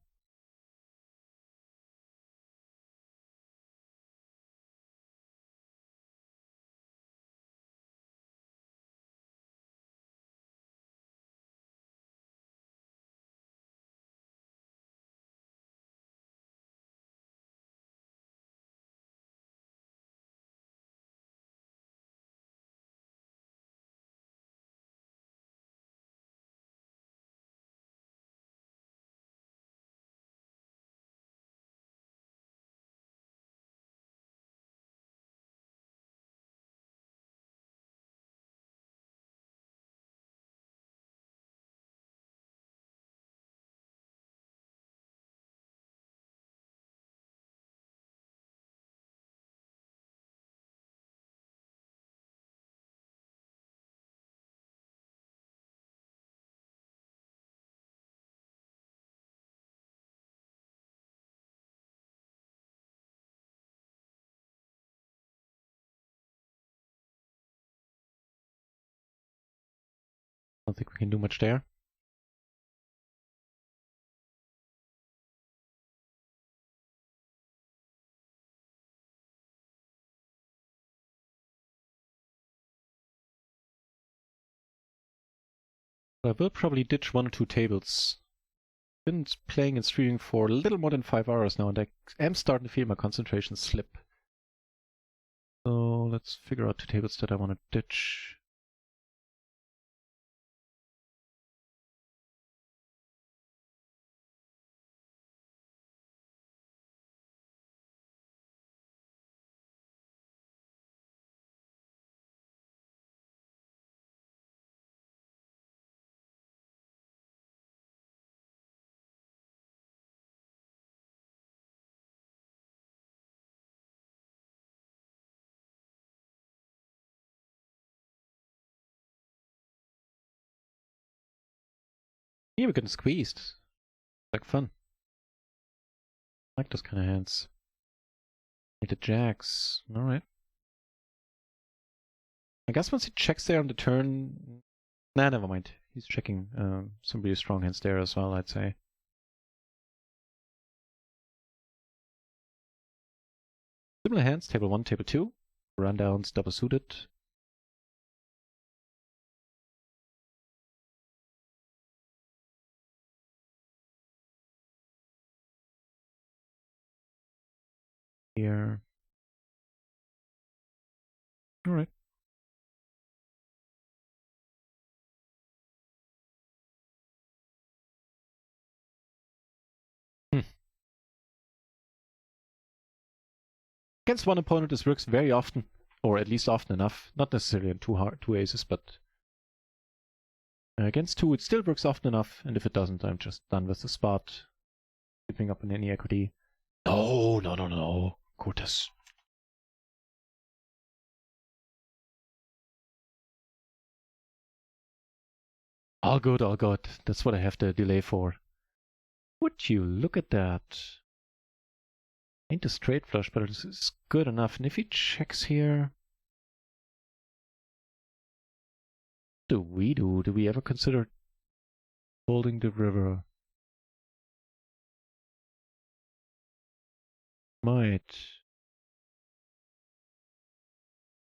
I don't think we can do much there. I will probably ditch 1 or 2 tables. Been playing and streaming for a little more than 5 hours now, and I am starting to feel my concentration slip. So let's figure out 2 tables that I want to ditch. Yeah, we're getting squeezed. Like fun. I like those kind of hands. Need the jacks. Alright. I guess once he checks there on the turn... Nah, never mind. He's checking some really strong hands there as well, I'd say. Similar hands, table 1, table 2. Rundowns, double suited. Here. Alright. Against one opponent, this works very often, or at least often enough. Not necessarily on two aces, but against two, it still works often enough. And if it doesn't, I'm just done with the spot. Giving up on any equity. No. Curtis. All good, all good. That's what I have the delay for. Would you look at that? Ain't a straight flush, but it is good enough. And if he checks here... What do we do? Do we ever consider holding the river? Might.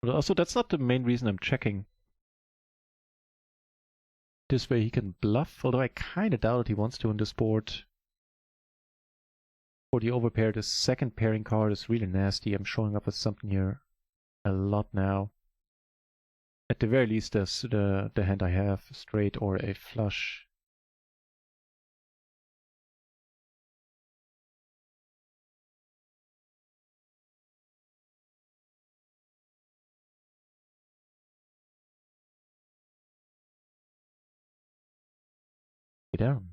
But also, that's not the main reason I'm checking. This way he can bluff, although I kinda doubt he wants to on this board. For the overpair, the second pairing card is really nasty. I'm showing up with something here a lot now. At the very least, there's the hand I have, straight or a flush. Get down.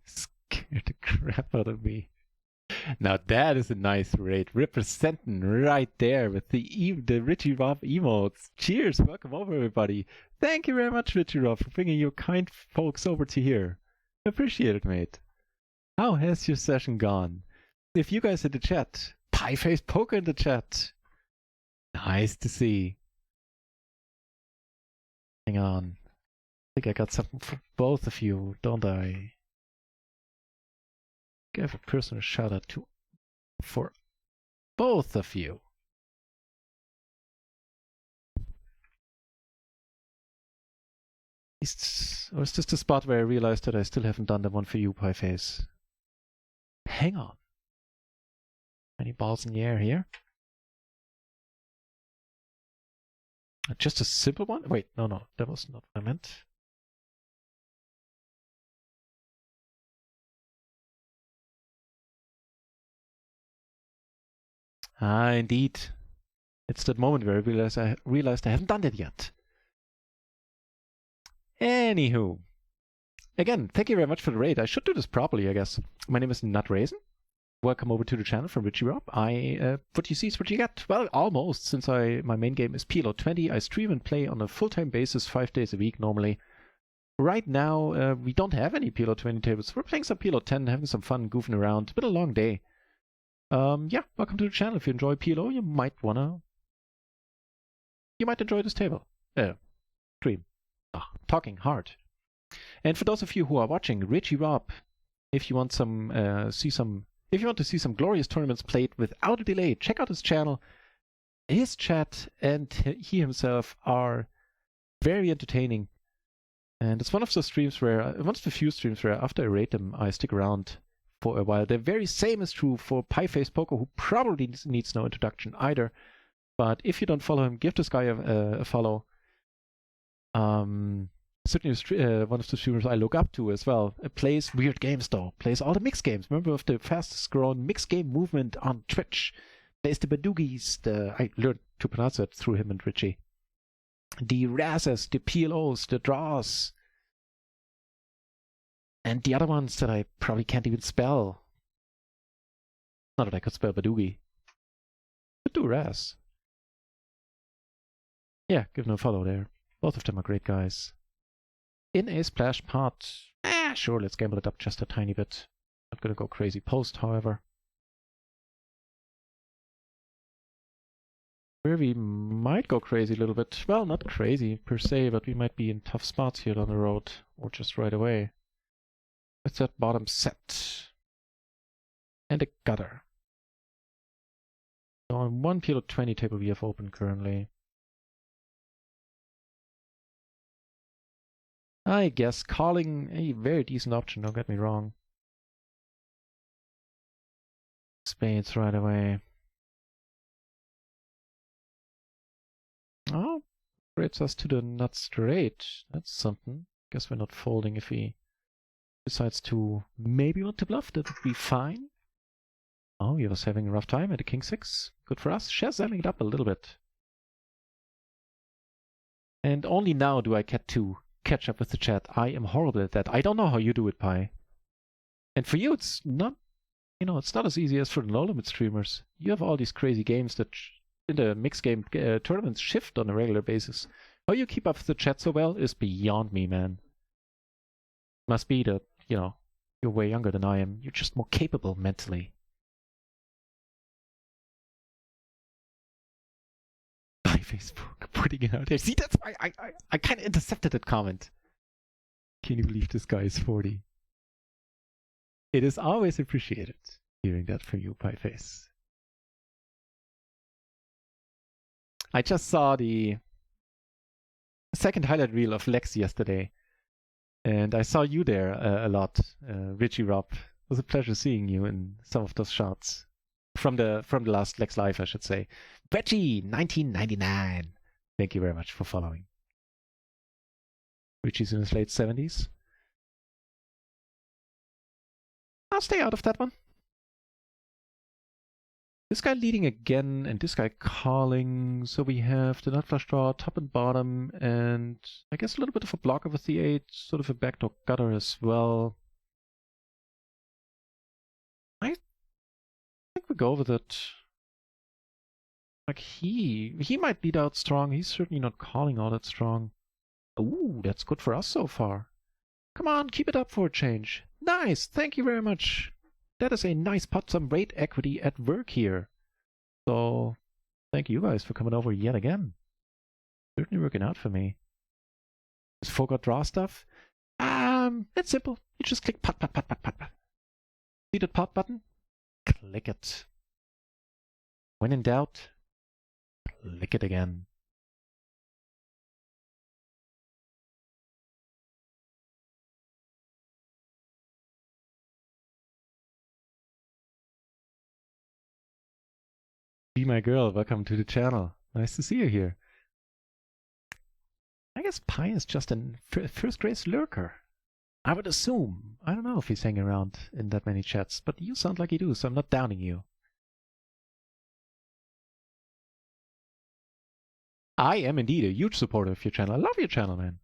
Scared the crap out of me. Now that is a nice raid, representing right there with the Richie Rob emotes. Cheers, welcome over everybody. Thank you very much, Richie Rob, for bringing your kind folks over to here. Appreciate it, mate. How has your session gone? If you guys in the chat, Pieface Poker in the chat. Nice to see. Hang on. I think I got something for both of you, don't I? Give a personal shout out to for both of you. Or is this the spot where I realized that I still haven't done the one for you, Pieface? Hang on. Any balls in the air here? Just a simple one? Wait, no, that was not what I meant. Ah, indeed. It's that moment where I realized I haven't done that yet. Anywho. Again, thank you very much for the raid. I should do this properly, I guess. My name is NutRaisin. Welcome over to the channel from Richie Rob. What you see is what you get. Well, almost, since my main game is PLO20. I stream and play on a full-time basis 5 days a week normally. Right now, we don't have any PLO20 tables. We're playing some PLO10, having some fun, goofing around. It's been a long day. Yeah, welcome to the channel. If you enjoy PLO, you might enjoy this table. Stream. Talking hard. And for those of you who are watching, Richie Rob, if you want to see some glorious tournaments played without a delay, check out his channel. His chat and he himself are very entertaining. And it's one of the few streams where after I rate them, I stick around for a while. The very same is true for Pieface Poker, who probably needs no introduction either. But if you don't follow him, give this guy a follow. Certainly one of the streamers I look up to as well. Plays weird games though. Plays all the mixed games. Remember of the fastest growing mixed game movement on Twitch. Plays the Badugis. I learned to pronounce it through him and Richie. The Razes, the PLOs, the Draws. And the other ones that I probably can't even spell. Not that I could spell Badugi. But do Raz. Yeah, give them a follow there. Both of them are great guys. In a splash pot. Sure, let's gamble it up just a tiny bit. Not gonna go crazy post, however. where we might go crazy a little bit. Well, not crazy per se, but we might be in tough spots here down the road, or just right away. What's that bottom set? And a gutter. So on one PLO20 table we have open currently. I guess calling a very decent option, don't get me wrong. Spades right away. Oh, brings us to the nut straight. That's something. Guess we're not folding if he decides to maybe want to bluff. That would be fine. Oh, he was having a rough time at a king 6. Good for us. Shazamming it up a little bit. And only now do I get to catch up with the chat. I am horrible at that. I don't know how you do it, Pi. And for you, it's not, it's not as easy as for the low limit streamers. You have all these crazy games that in the mixed game tournaments shift on a regular basis. How you keep up with the chat so well is beyond me, man. Must be that, you're way younger than I am. You're just more capable mentally. By Facebook, putting it out there. See, that's why I kind of intercepted that comment. Can you believe this guy is 40? It is always appreciated hearing that from you, Pieface. I just saw the second highlight reel of Lex yesterday, and I saw you there a lot, Richie Rob. It was a pleasure seeing you in some of those shots from the last Lex Live, I should say. Reggie, 1999. Thank you very much for following. Richie's in his late 70s. I'll stay out of that one. This guy leading again, and this guy calling. So we have the nut flush draw, top and bottom, and I guess a little bit of a blocker with the 8, sort of a backdoor gutter as well. I think we go with it. Like he might lead out strong. He's certainly not calling all that strong. Ooh, that's good for us so far. Come on, keep it up for a change. Nice, thank you very much. That is a nice pot, some rate equity at work here. So, thank you guys for coming over yet again. Certainly working out for me. Is forgot draw stuff? It's simple. You just click pot, pot, pot, pot, pot, pot. See that pot button? Click it. When in doubt, click it again. Be my girl, welcome to the channel. Nice to see you here. I guess Pi is just a first-race lurker. I would assume. I don't know if he's hanging around in that many chats, but you sound like you do, so I'm not downing you. I am indeed a huge supporter of your channel. I love your channel, man.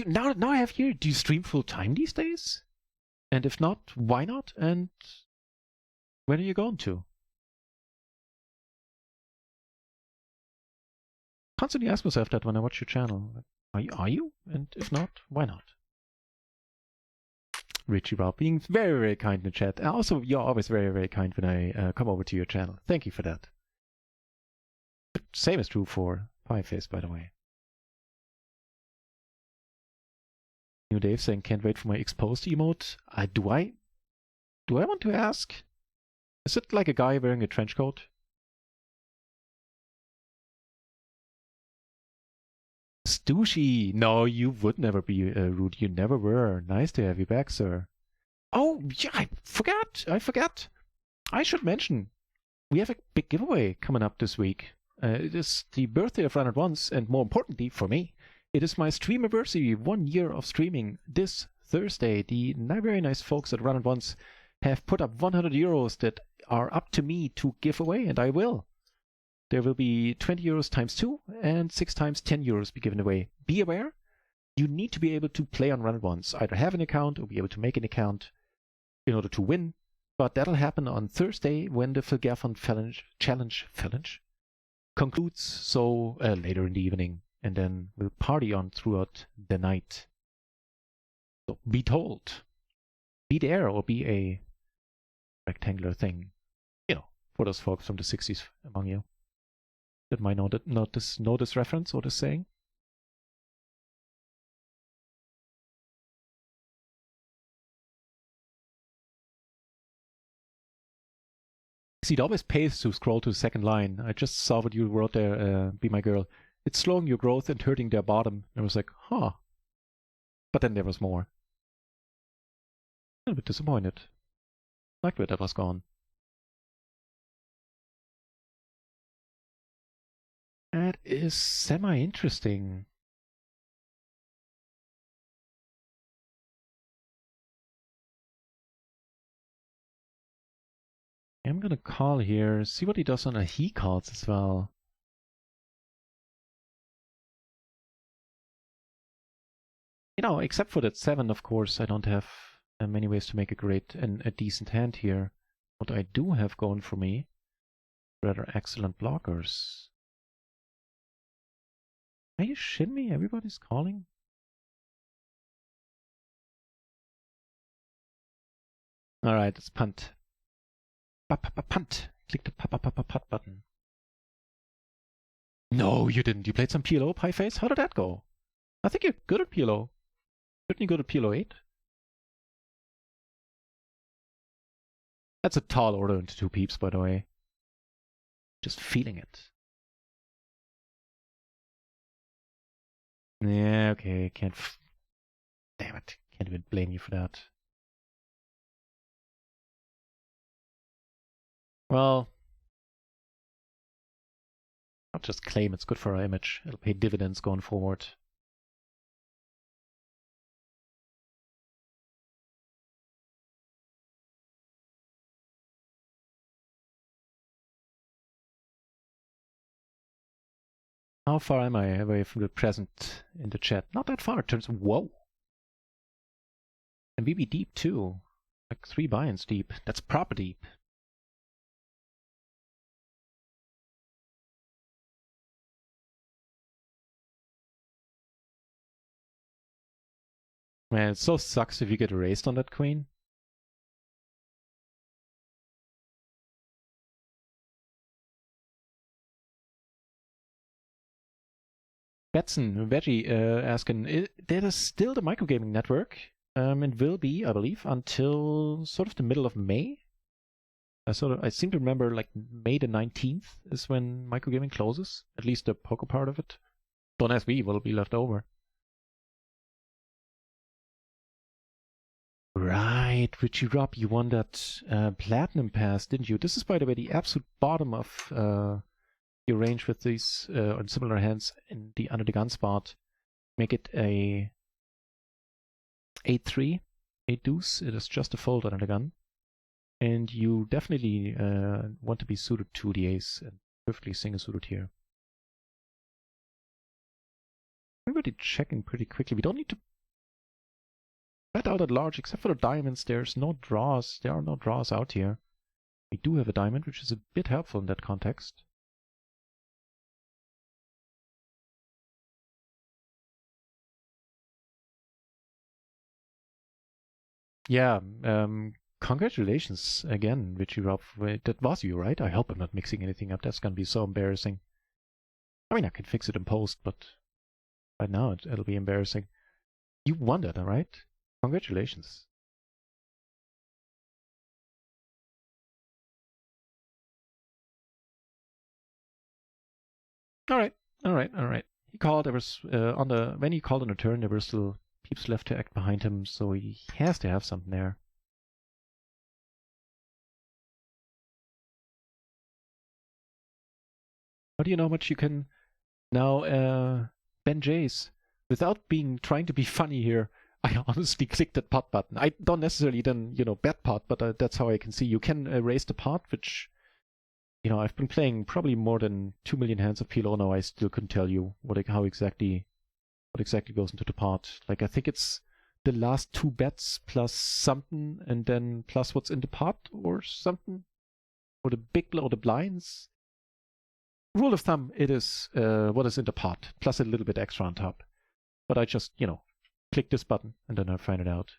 Now I have you. Do you stream full time these days? And if not, why not? And when are you going to? Constantly ask myself that when I watch your channel. Are you? And if not, why not? Richie Rob being very, very kind in the chat. And also, you're always very, very kind when I come over to your channel. Thank you for that. Same is true for Pieface, by the way. New Dave saying, can't wait for my exposed emote. Do I want to ask? Is it like a guy wearing a trench coat? Stushy! No, you would never be rude. You never were. Nice to have you back, sir. Oh, yeah, I forgot. I should mention, we have a big giveaway coming up this week. It is the birthday of Run At Once, and more importantly, for me, it is my streamiversary, 1 year of streaming this Thursday. The very nice folks at Run At Once have put up 100 euros that are up to me to give away, and I will. There will be 20 euros times 2 and 6 times 10 euros be given away. Be aware, you need to be able to play on Run At Once. Either have an account or be able to make an account in order to win. But that'll happen on Thursday when the Philgathon challenge concludes, so later in the evening. And then we'll party on throughout the night. So be told. Be there or be a rectangular thing. For those folks from the 60s among you that might know this reference or this saying. See, it always pays to scroll to the second line. I just saw what you wrote there, Be My Girl. It's slowing your growth and hurting their bottom. And I was like, huh. But then there was more. A little bit disappointed. Liked where that was gone. That is semi-interesting. I'm gonna call here, see what he does on a he calls as well. You know, except for that 7, of course, I don't have many ways to make a great and a decent hand here. What I do have going for me, rather excellent blockers. Are you shitting me? Everybody's calling? Alright, let's punt. Punt. Click the punt button. No, you didn't. You played some PLO, Pie Face? How did that go? I think you're good at PLO. Certainly good at PLO8. That's a tall order into 2 peeps, by the way. Just feeling it. Yeah, okay. Damn it. Can't even blame you for that. Well, I'll just claim it's good for our image. It'll pay dividends going forward. How far am I away from the present in the chat? Not that far. It turns. Whoa. And we be deep too. Like 3 buy-ins deep. That's proper deep. Man, it so sucks if you get erased on that queen. Betson, Veggie asking, there is still the microgaming network. It will be, I believe, until sort of the middle of May. I seem to remember like May the 19th is when microgaming closes. At least the poker part of it. Don't ask me, will be left over. Right, Richie Rob, you won that Platinum Pass, didn't you? This is, by the way, the absolute bottom of your range with these on similar hands in the under the gun spot. Make it a 8-3, 8 deuce. It is just a fold under the gun. And you definitely want to be suited to the ace and perfectly single suited here. Everybody checking pretty quickly. We don't need to bet out at large, except for the diamonds. There's no draws. There are no draws out here. We do have a diamond, which is a bit helpful in that context. Yeah, congratulations again, Richie Rob. That was you, right? I hope I'm not mixing anything up. That's gonna be so embarrassing. I mean, I can fix it in post, but right now it'll be embarrassing. You won that, right? Congratulations. All right. He called. There was when he called on the turn, there were still peeps left to act behind him, so he has to have something there. How do you know how much you can now, Ben Jays? Without trying to be funny here, I honestly clicked that pot button. I don't necessarily then, bet pot, but that's how I can see. You can raise the pot, which, I've been playing probably more than 2 million hands of PLO now. I still couldn't tell you what exactly goes into the pot. Like, I think it's the last 2 bets plus something, and then plus what's in the pot or something. Or the big or the blinds. Rule of thumb, it is what is in the pot, plus a little bit extra on top. But I just, click this button, and then I find it out.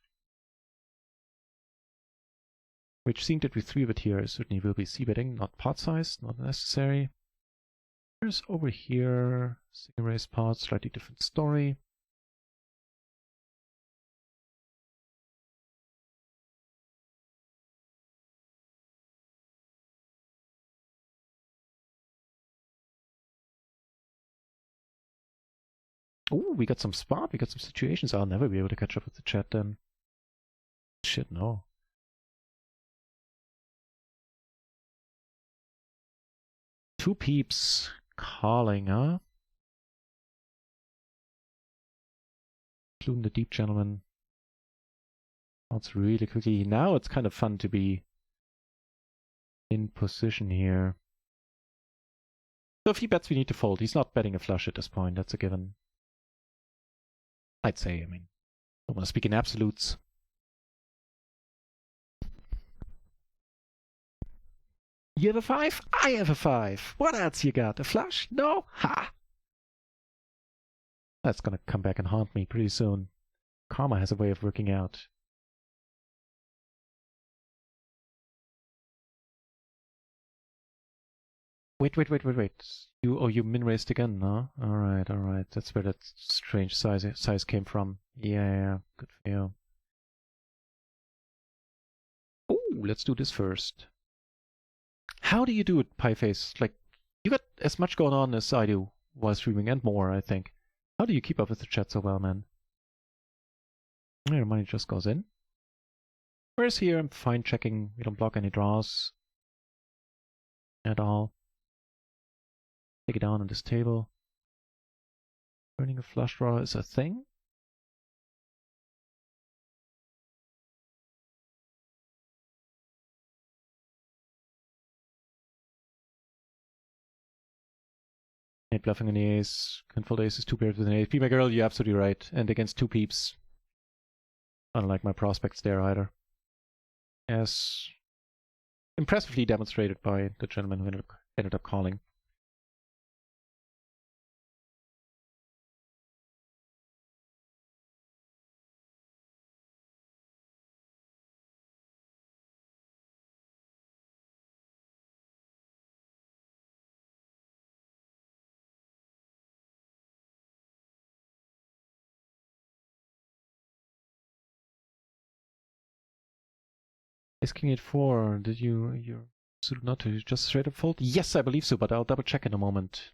Which seeing that we 3-bet here certainly will be c-betting, not pot size, not necessary. Here's over here, single raise pot, slightly different story. Oh, we got some spot, we got some situations. I'll never be able to catch up with the chat then. Shit, no. Two peeps calling, huh? Including the deep gentleman. That's really quickly. Now it's kind of fun to be in position here. So if he bets, we need to fold. He's not betting a flush at this point. That's a given. I'd say, I mean, I don't want to speak in absolutes. You have a 5? I have a 5. What else you got? A flush? No? Ha! That's gonna come back and haunt me pretty soon. Karma has a way of working out. Wait. You min-raised again, no? Alright. That's where that strange size came from. Yeah, good for you. Oh, let's do this first. How do you do it, Pieface? Like, you got as much going on as I do while streaming, and more, I think. How do you keep up with the chat so well, man? Your money just goes in. Whereas here, I'm fine checking. We don't block any draws at all. Take it down on this table. Turning a flush draw is a thing. Hey, bluffing an ace. Can fold aces, 2 pairs with an ace. Be my girl, you're absolutely right. And against 2 peeps. I don't like my prospects there either. As impressively demonstrated by the gentleman who ended up calling. Ace King 8-4. Did you're suited not to just straight up fold? Yes, I believe so, but I'll double check in a moment.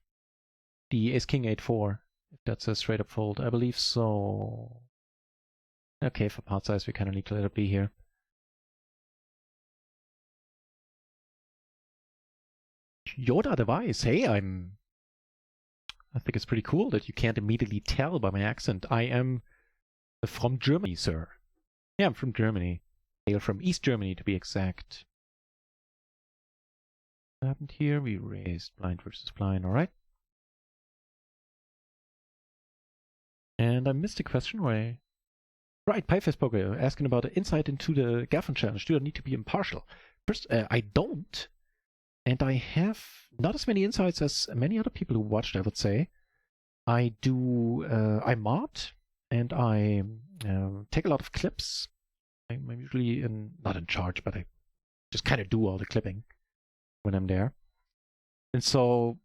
The Ace King 8-4. If that's a straight up fold, I believe so. Okay, for pot size, we kind of need to let it be here. Yoda device. Hey, I think it's pretty cool that you can't immediately tell by my accent. I am from Germany, sir. Yeah, I'm from Germany. Hail from East Germany, to be exact. What happened here? We raised blind versus blind, alright. And I missed a question where... Right, Pieface Poker asking about the insight into the Gaffin challenge. Do I need to be impartial? First, I don't. And I have not as many insights as many other people who watched, I would say. I I mod, and I take a lot of clips. I'm usually not in charge, but I just kind of do all the clipping when I'm there. And so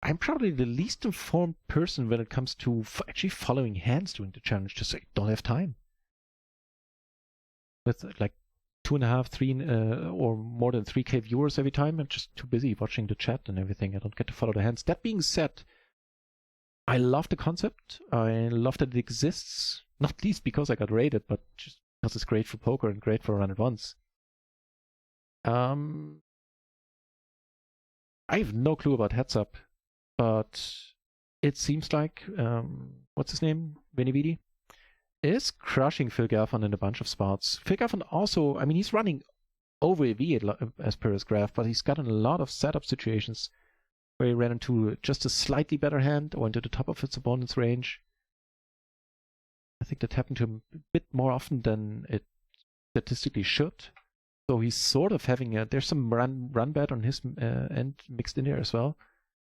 I'm probably the least informed person when it comes to actually following hands during the challenge. Just I don't have time. With like 2.5, 3, or more than 3K viewers every time, I'm just too busy watching the chat and everything. I don't get to follow the hands. That being said, I love the concept. I love that it exists. Not least because I got rated, but just because it's great for poker and great for run at once. I have no clue about heads up, but it seems like what's his name, Benevidi, is crushing Phil Gaffin in a bunch of spots. Phil Gaffin also, I mean, he's running over EV as per his graph, but he's gotten a lot of setup situations where he ran into just a slightly better hand or into the top of its opponent's range. I think that happened to him a bit more often than it statistically should. So he's sort of having there's some run bet on his end mixed in there as well.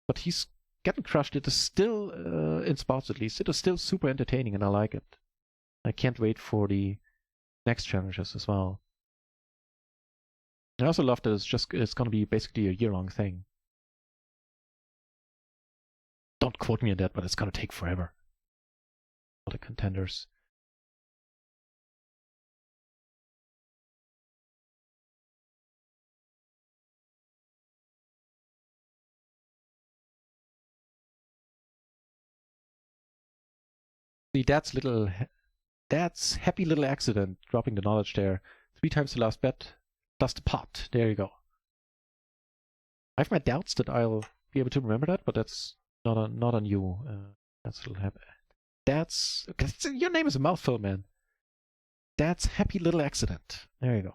But he's getting crushed. It is still, in spots at least, it is still super entertaining and I like it. I can't wait for the next challenges as well. I also love that it's gonna be basically a year-long thing. Don't quote me on that, but it's gonna take forever. All the contenders. See, that's happy little accident, dropping the knowledge there. 3 times the last bet, plus the pot. There you go. I have my doubts that I'll be able to remember that, but that's not on you. That's a little happy. That's your name is a mouthful, man. That's happy little accident. There you go.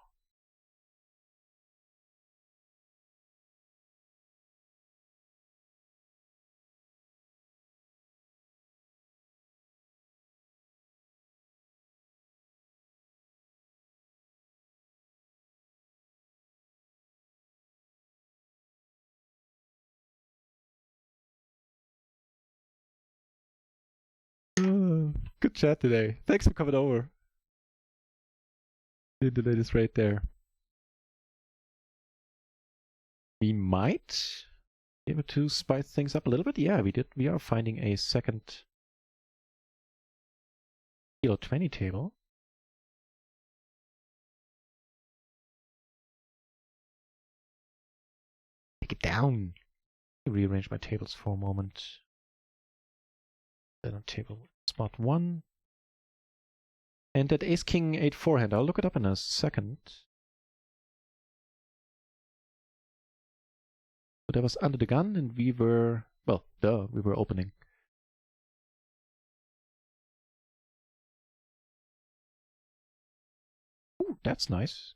Good chat today. Thanks for coming over. Did the latest right there. We might be able to spice things up a little bit. Yeah, we did. We are finding a second PLO20 table. Take it down. Rearrange my tables for a moment. Then on table spot 1. And that ace king 8 forehand, I'll look it up in a second. But that was under the gun and we were, well, we were opening. Ooh, that's nice.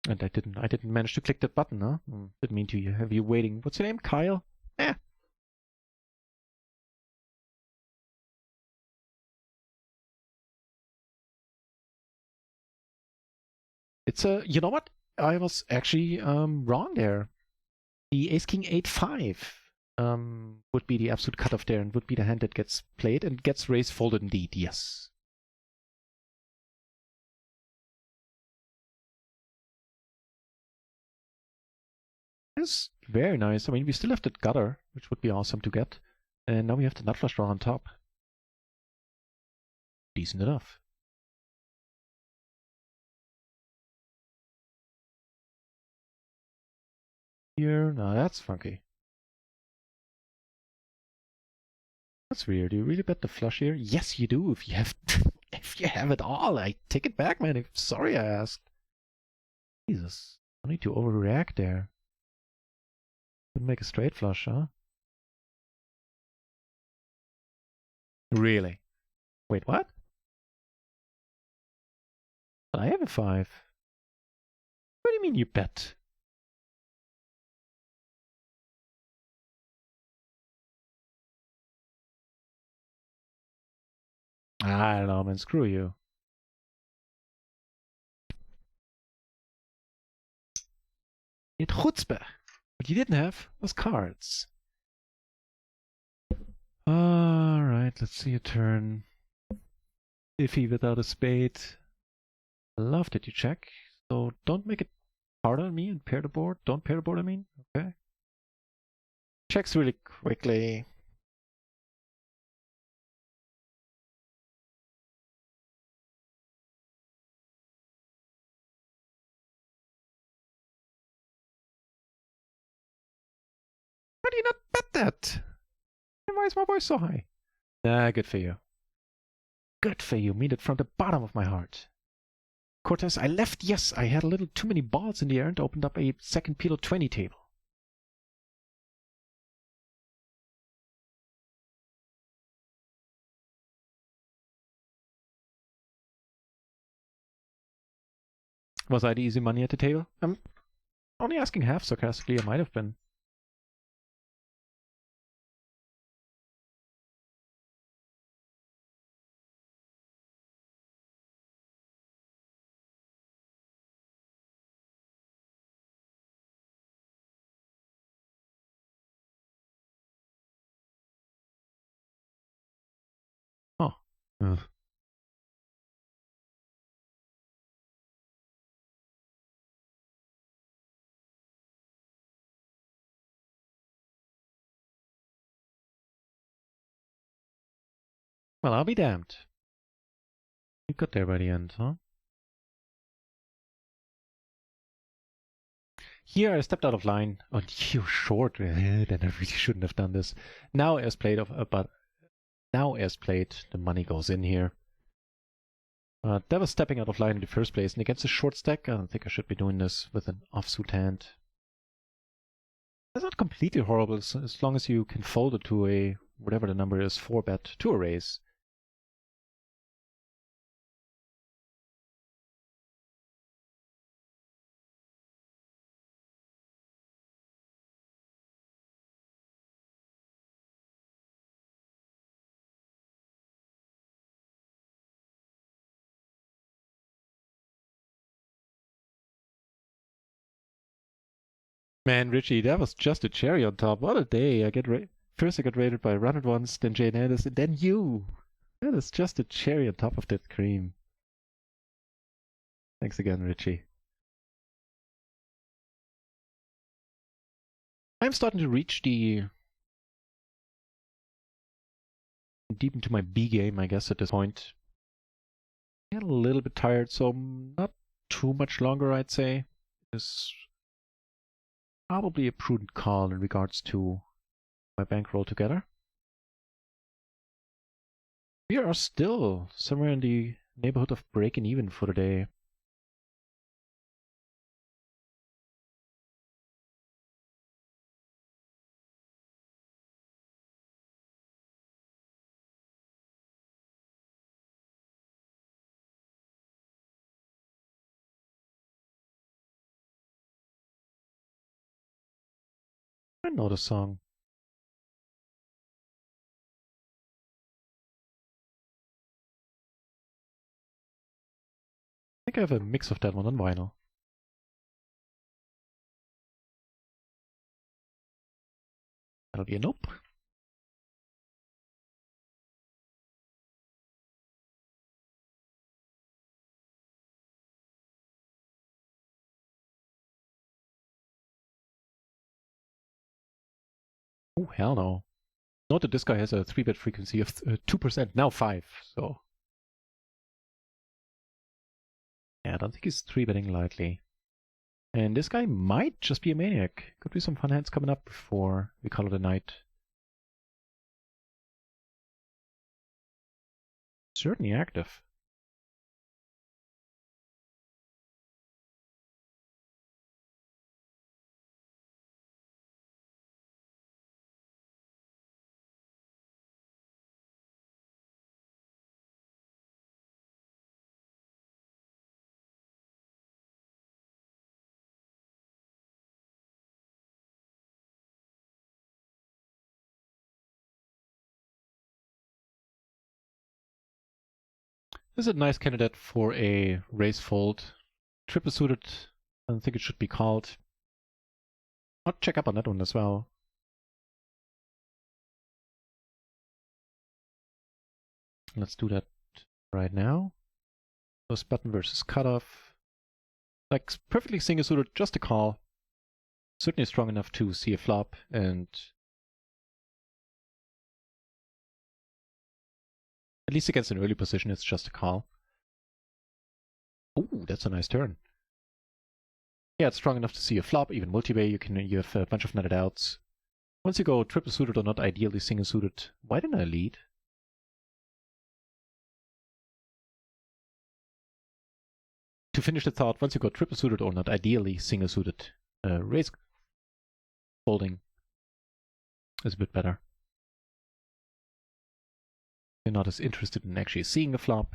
And I didn't manage to click that button, huh? Didn't mean to have you waiting. What's your name? Kyle? Eh. It's you know what? I was actually wrong there. The ace king 8-5 would be the absolute cutoff there and would be the hand that gets played and gets raised folded indeed, yes. It's very nice. I mean, we still have the gutter, which would be awesome to get. And now we have the nut flush draw on top. Decent enough. Here, now that's funky. That's weird. Do you really bet the flush here? Yes, you do. If you have, if you have it all, I take it back, man. Sorry, I asked. Jesus, I need to overreact there. Couldn't make a straight flush, huh? Really? Wait, what? I have a 5. What do you mean you bet? I don't know, man. Screw you. You had chutzpah. What you didn't have was cards. Alright, let's see a turn. Iffy without a spade. I love that you check. So don't make it hard on me and pair the board. Don't pair the board, I mean. Okay. Checks really quickly. How do you not bet that? And why is my voice so high? Ah, good for you. Good for you. Mean it from the bottom of my heart. Cortez, I left. Yes, I had a little too many balls in the air and opened up a second PLO20 table. Was I the easy money at the table? I'm only asking half sarcastically. I might have been. Well, I'll be damned. You got there by the end, huh? Here I stepped out of line. Oh, you short. Then I really shouldn't have done this. Now as played, the money goes in here. That was stepping out of line in the first place, and against a short stack, I don't think I should be doing this with an offsuit hand. That's not completely horrible, as long as you can fold it to a, whatever the number is, 4-bet to a raise. Man, Richie, that was just a cherry on top. What a day. First I got rated by Run It Once, then Jane Anderson, then you. That is just a cherry on top of that cream. Thanks again, Richie. I'm starting to reach deep into my B game, I guess, at this point. I'm a little bit tired, so not too much longer, I'd say. It's probably a prudent call in regards to my bankroll together. We are still somewhere in the neighborhood of breaking even for the day. I know the song. I think I have a mix of that one on vinyl. That'll be a nope. Oh, hell no. Note that this guy has a 3-bet frequency of 2%, now 5, so. Yeah, I don't think he's 3-betting lightly. And this guy might just be a maniac. Could be some fun hands coming up before we call it a night. Certainly active. This is a nice candidate for a raise fold. Triple suited, I don't think it should be called. I'll check up on that one as well. Let's do that right now. Close button versus cutoff. Like perfectly single suited, just a call. Certainly strong enough to see a flop, and at least against an early position, it's just a call. Ooh, that's a nice turn. Yeah, it's strong enough to see a flop, even multi-way. You have a bunch of netted outs. Once you go triple suited or not ideally single suited, why didn't I lead? To finish the thought, once you go triple suited or not ideally single suited, raise folding is a bit better. You're not as interested in actually seeing a flop.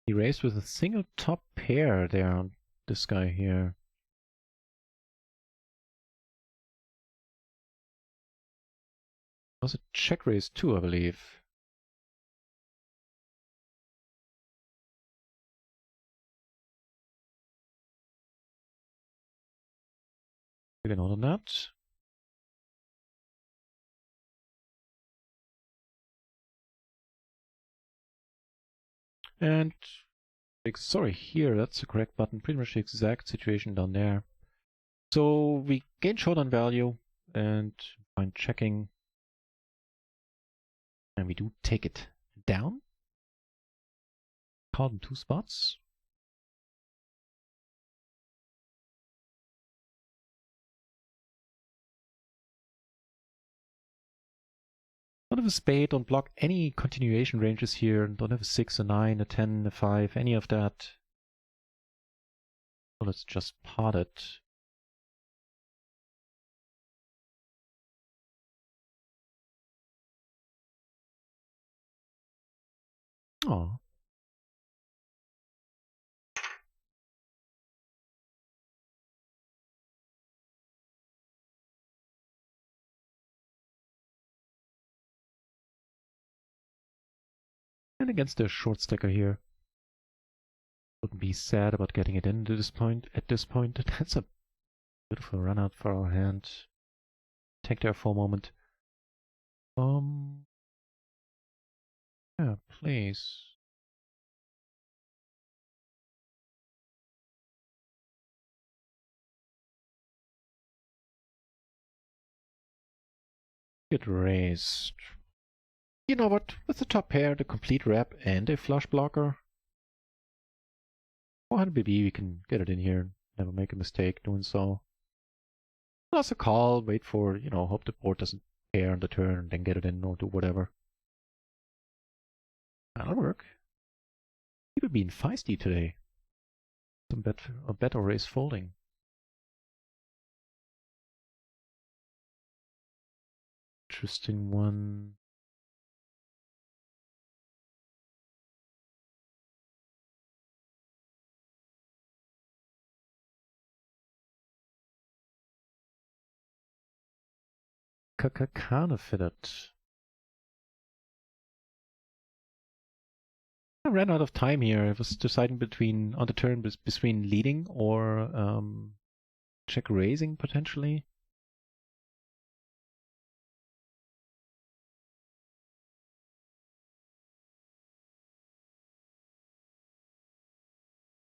He raised with a single top pair there on this guy here. It was a check raise too, I believe. You can order that. And sorry, here, that's the correct button. Pretty much the exact situation down there. So we gain showdown value and find checking. And we do take it down. Call them 2 spots. Don't have a spade, don't block any continuation ranges here. Don't have a 6, a 9, a 10, a 5, any of that. So let's just pot it. Oh. And against the short stacker here. Wouldn't be sad about getting it in at this point. That's a beautiful run out for our hand. Take there for a moment. Yeah, please. Get raised. You know what? With the top pair, the complete wrap, and a flush blocker, 400 BB, we can get it in here. Never make a mistake doing so. Plus a call, wait for, hope the board doesn't pair on the turn, and then get it in or do whatever. That'll work. People being feisty today. Some bet or raise folding. Interesting one. Kind of fitted. I ran out of time here. I was deciding on the turn between leading or check raising potentially.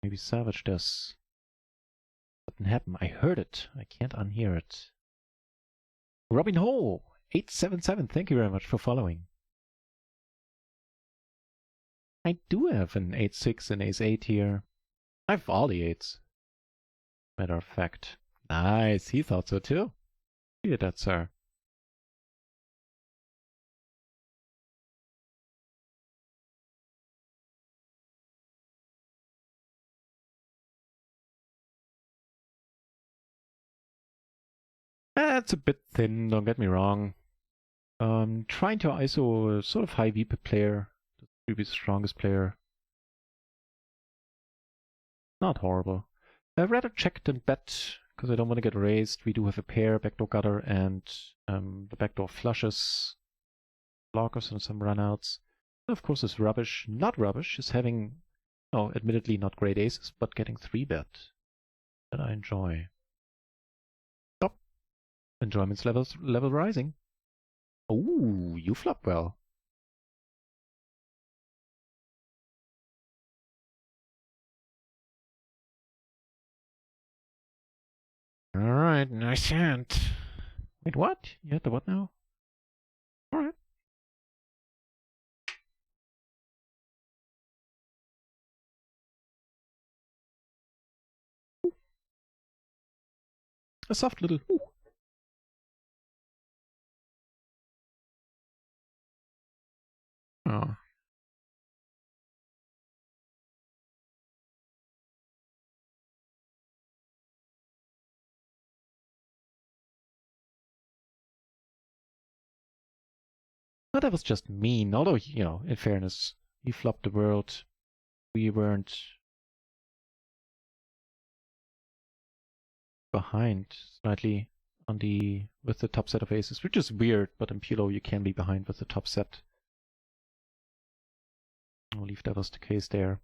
Maybe salvage this. Didn't happen. I heard it. I can't unhear it. Robin Ho, 877. Thank you very much for following. I do have an 8-6 and ace-8 here. I have all the 8s. Matter of fact. Nice, he thought so too. Look at that, sir. That's a bit thin, don't get me wrong. Trying to ISO a sort of high VP player. The previous strongest player. Not horrible. I'd rather check than bet, because I don't want to get raised. We do have a pair, backdoor gutter, and the backdoor flushes, blockers, and some runouts. And of course, it's rubbish. Not rubbish is having, admittedly not great aces, but getting 3-bet. That I enjoy. Oh, enjoyment's level rising. Ooh, you flop well. Alright, nice hand. Wait, what? You had the what now? Alright. A soft little ooh. Oh. But that was just mean. Although, in fairness, he flopped the world. We weren't behind slightly with the top set of aces, which is weird, but in PLO you can be behind with the top set. I believe that was the case there.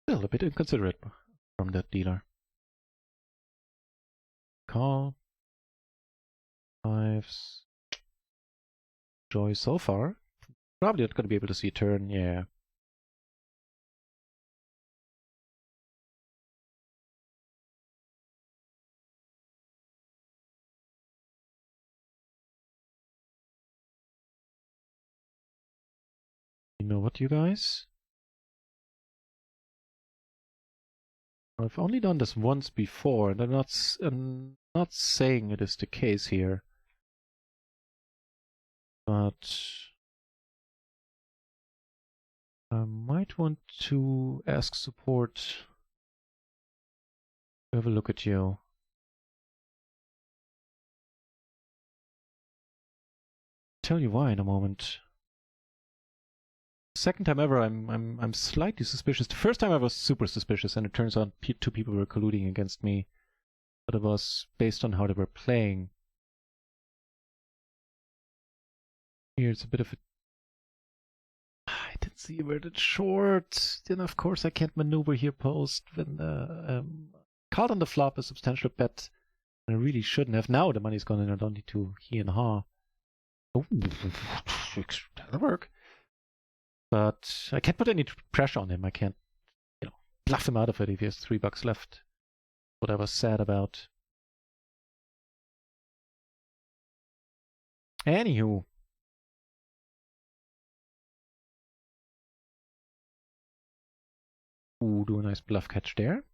Still a bit inconsiderate from that dealer. call. Fives. Joy so far. Probably not going to be able to see a turn, yeah. You know what, you guys? I've only done this once before, and I'm not saying it is the case here. But I might want to ask support to have a look at you. Tell you why in a moment. Second time ever, I'm slightly suspicious. The first time I was super suspicious, and it turns out two people were colluding against me, but it was based on how they were playing. Here's a bit of a. I didn't see where it's short. Then of course I can't maneuver here post when the called on the flop a substantial bet. I really shouldn't have. Now the money's gone in. I don't need to he and ha. Oh, that'll work. But I can't put any pressure on him. I can't, bluff him out of it if he has $3 left. What I was sad about. Anywho. Ooh, do a nice bluff catch there.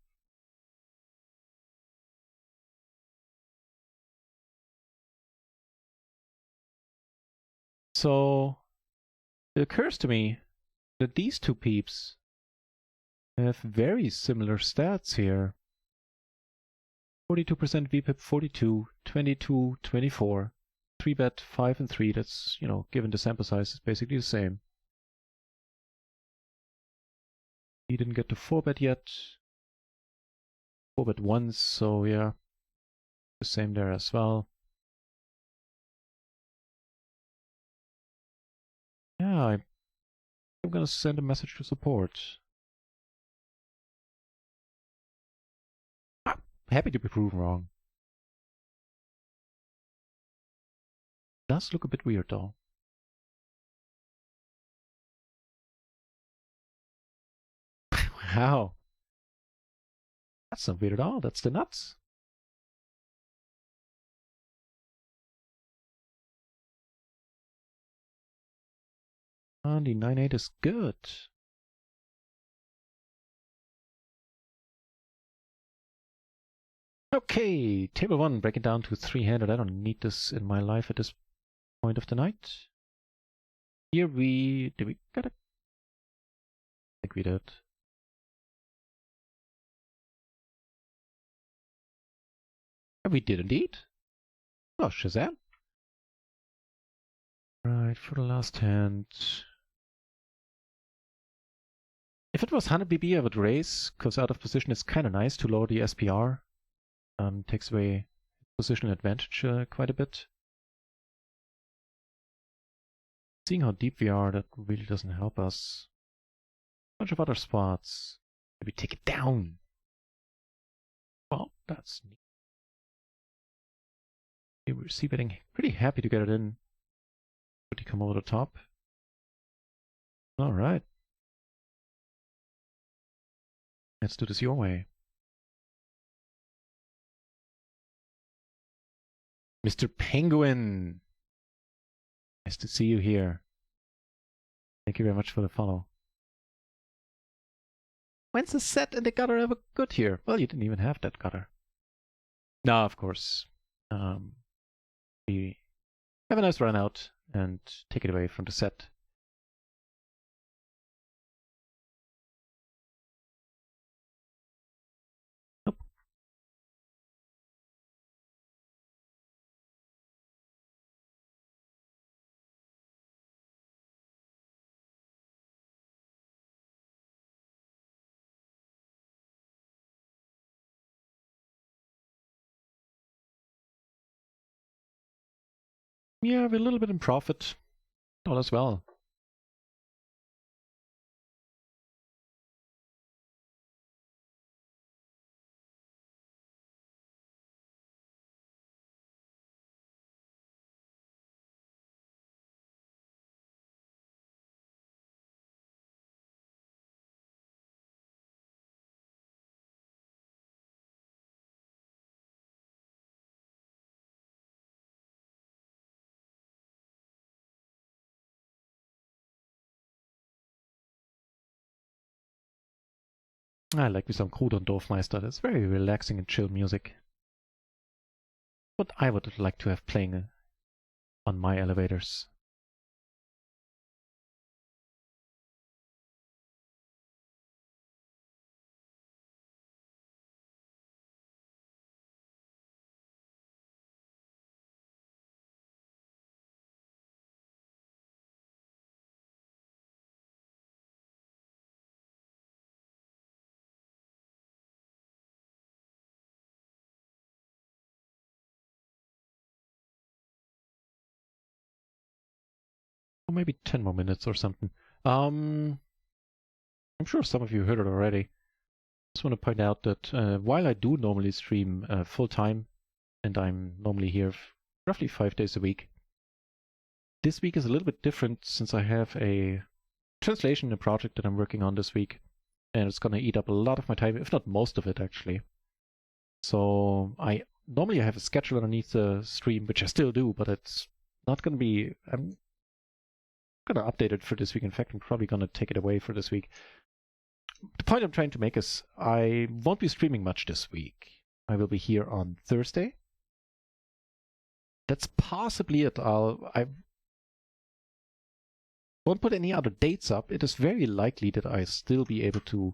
So it occurs to me that these two peeps have very similar stats here. 42% VPIP, 42, 22, 24. 3-bet, 5 and 3. That's, given the sample size, is basically the same. He didn't get to 4-bet yet. 4-bet once, so yeah. The same there as well. Yeah, I'm gonna send a message to support. Happy to be proven wrong. Does look a bit weird though. Wow. That's not weird at all. That's the nuts. And the 9-8 is good. Okay, table 1, breaking down to 3-handed. I don't need this in my life at this point of the night. Here did we get a... I think we did. We did indeed. Oh, Shazam. Right, for the last hand. If it was 100 BB, I would raise, because out of position it's kind of nice to lower the SPR. Takes away position advantage quite a bit. Seeing how deep we are, that really doesn't help us. A bunch of other spots. Maybe take it down. Well, that's neat. We're c-betting pretty happy to get it in. Would he come over the top? Alright. Let's do this your way. Mr. Penguin! Nice to see you here. Thank you very much for the follow. When's the set and the gutter ever good here? Well, you didn't even have that gutter. No, of course. We have a nice run out and take it away from the set. Nope. Yeah, we're a little bit in profit. All as well. I like me some Krut und Dorfmeister. That's very relaxing and chill music. What I would like to have playing on my elevators. Or maybe 10 more minutes or something. I'm sure some of you heard it already. Just want to point out that while I do normally stream full time, and I'm normally here roughly 5 days a week, this week is a little bit different since I have a translation in a project that I'm working on this week, and it's going to eat up a lot of my time, if not most of it actually. So I normally have a schedule underneath the stream, which I still do, but it's not going to be. I'm going to update it for this week. In fact, I'm probably going to take it away for this week. The point I'm trying to make is I won't be streaming much this week. I will be here on Thursday. That's possibly it. I won't put any other dates up. It is very likely that I still be able to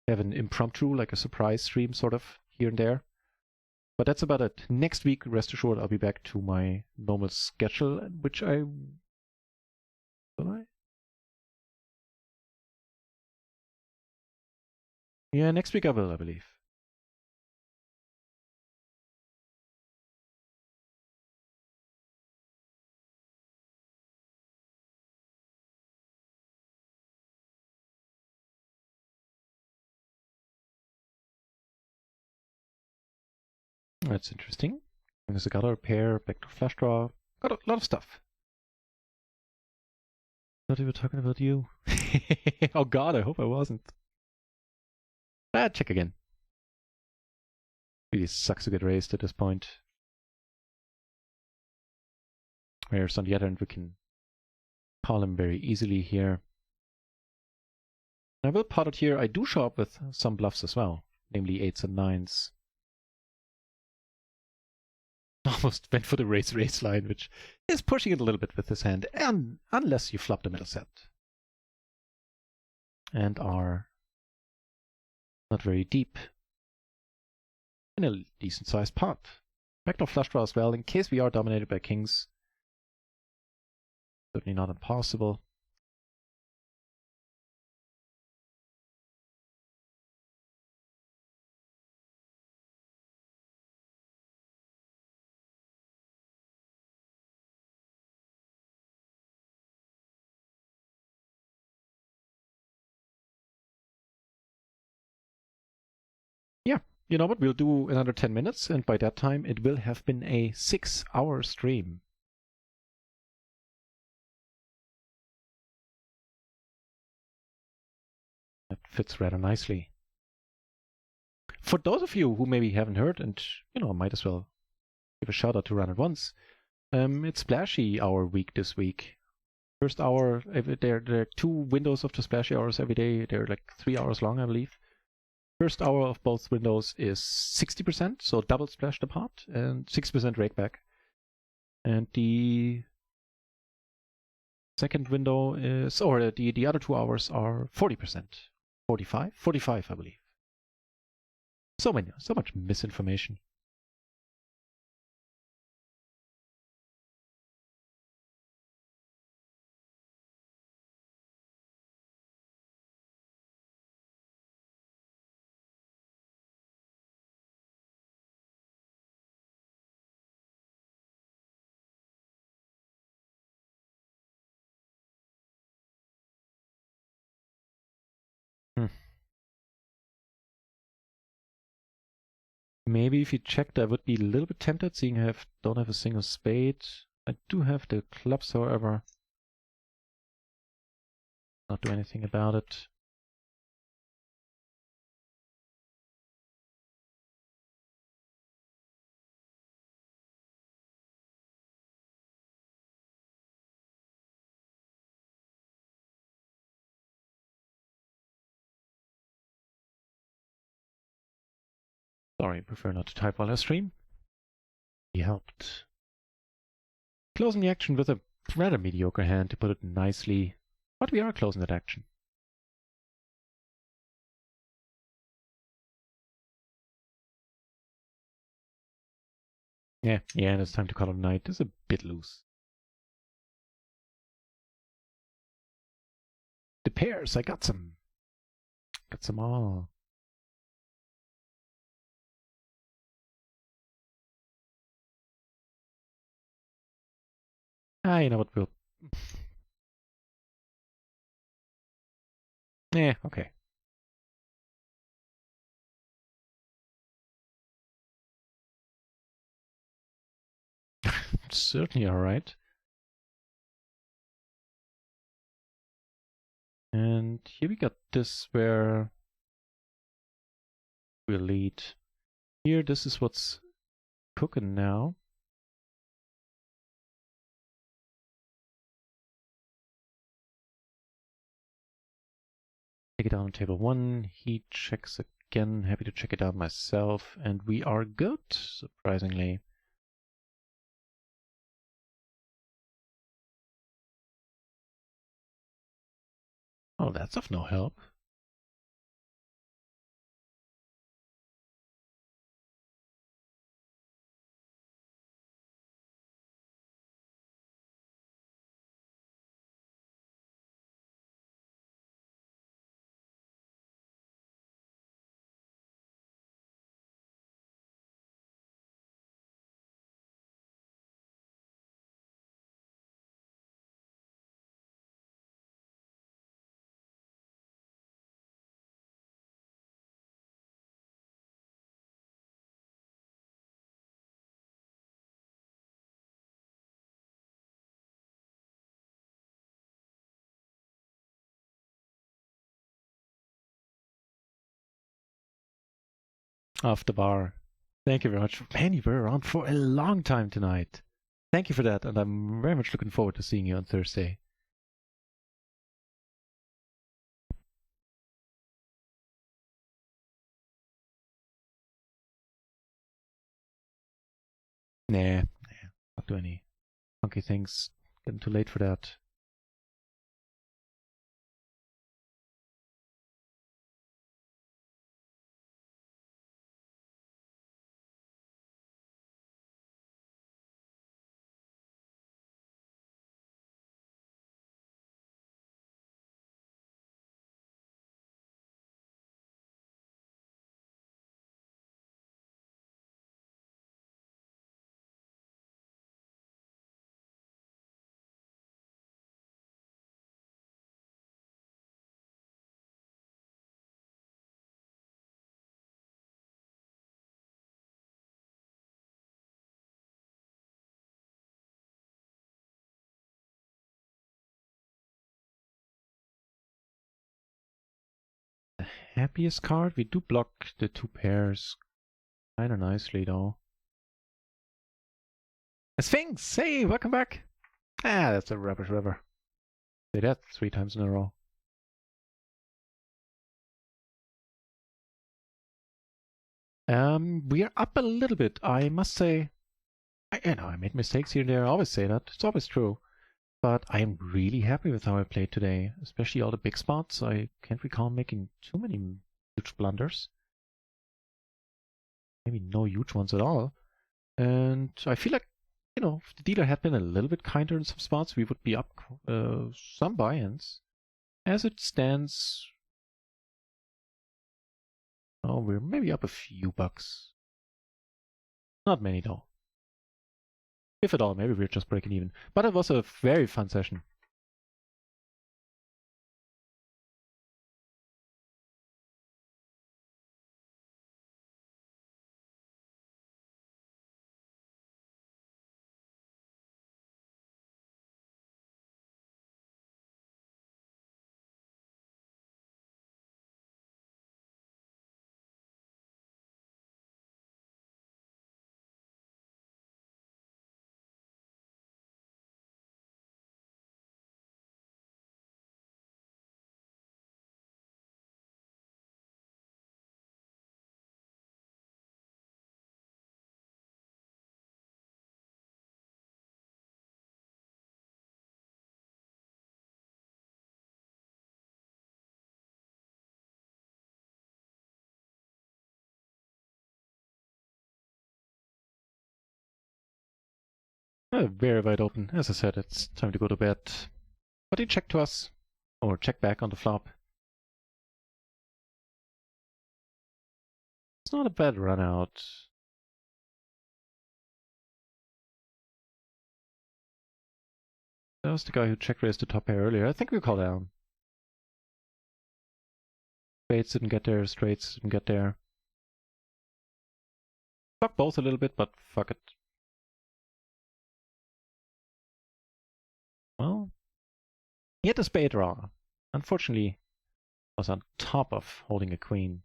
have an impromptu, like a surprise stream sort of here and there. But that's about it. Next week, rest assured, I'll be back to my normal schedule, which I... Will I? Yeah, next week I will, I believe. That's interesting. There's a gutter repair, backdoor flash draw. Got a lot of stuff. Thought we were talking about you. Oh god, I hope I wasn't. Check again. Really sucks to get raised at this point. Whereas on the other end we can call him very easily here. I will pot it here. I do show up with some bluffs as well, namely 8s and 9s. Almost went for the raise line, which is pushing it a little bit with his hand, and unless you flop the middle set. And are not very deep. In a decent sized pot. Backdoor flush draw as well, in case we are dominated by kings. Certainly not impossible. Yeah, you know what? We'll do another 10 minutes, and by that time it will have been a 6-hour stream. That fits rather nicely. For those of you who maybe haven't heard, and might as well give a shout out to Run It Once, it's Splashy Hour week this week. First hour, there are 2 windows of the Splashy Hours every day. They're like 3 hours long, I believe. First hour of both windows is 60%, so double splash the pot, and 60% rake back. And the second window is, or the other 2 hours are 40%. 45? 45, I believe. So much misinformation. Maybe if you checked, I would be a little bit tempted, seeing I don't have a single spade. I do have the clubs, however. Not do anything about it. Sorry, I prefer not to type while I stream. He helped. Closing the action with a rather mediocre hand, to put it nicely. But we are closing that action. Yeah, and it's time to call it a night. It's a bit loose. The pairs, I got some. Got some all. You know what, we'll... Yeah, okay. Certainly alright. And here we got this where we'll lead. Here, this is what's cooking now. Take it down on table 1. He checks again. Happy to check it out myself. And we are good, surprisingly. Oh, that's of no help. Off the bar. Thank you very much. Man, you were around for a long time tonight. Thank you for that, and I'm very much looking forward to seeing you on Thursday. Nah, not do any funky things. Getting too late for that. Happiest card? We do block the 2 pairs kinda nicely, though. A Sphinx! Hey, welcome back! That's a rubbish river. Say that 3 times in a row. We are up a little bit, I must say. I made mistakes here and there, I always say that, it's always true. But I am really happy with how I played today, especially all the big spots. I can't recall making too many huge blunders. Maybe no huge ones at all. And I feel like, if the dealer had been a little bit kinder in some spots, we would be up some buy-ins. As it stands, we're maybe up a few bucks. Not many though. If at all, maybe we're just breaking even. But it was a very fun session. Very wide open. As I said, it's time to go to bed. But he checked to us, or check back on the flop. It's not a bad run out. That was the guy who check raised the top pair earlier. I think we call down. Spades didn't get there, straights didn't get there. Fuck both a little bit, but fuck it. Well, he had a spade draw. Unfortunately, was on top of holding a queen.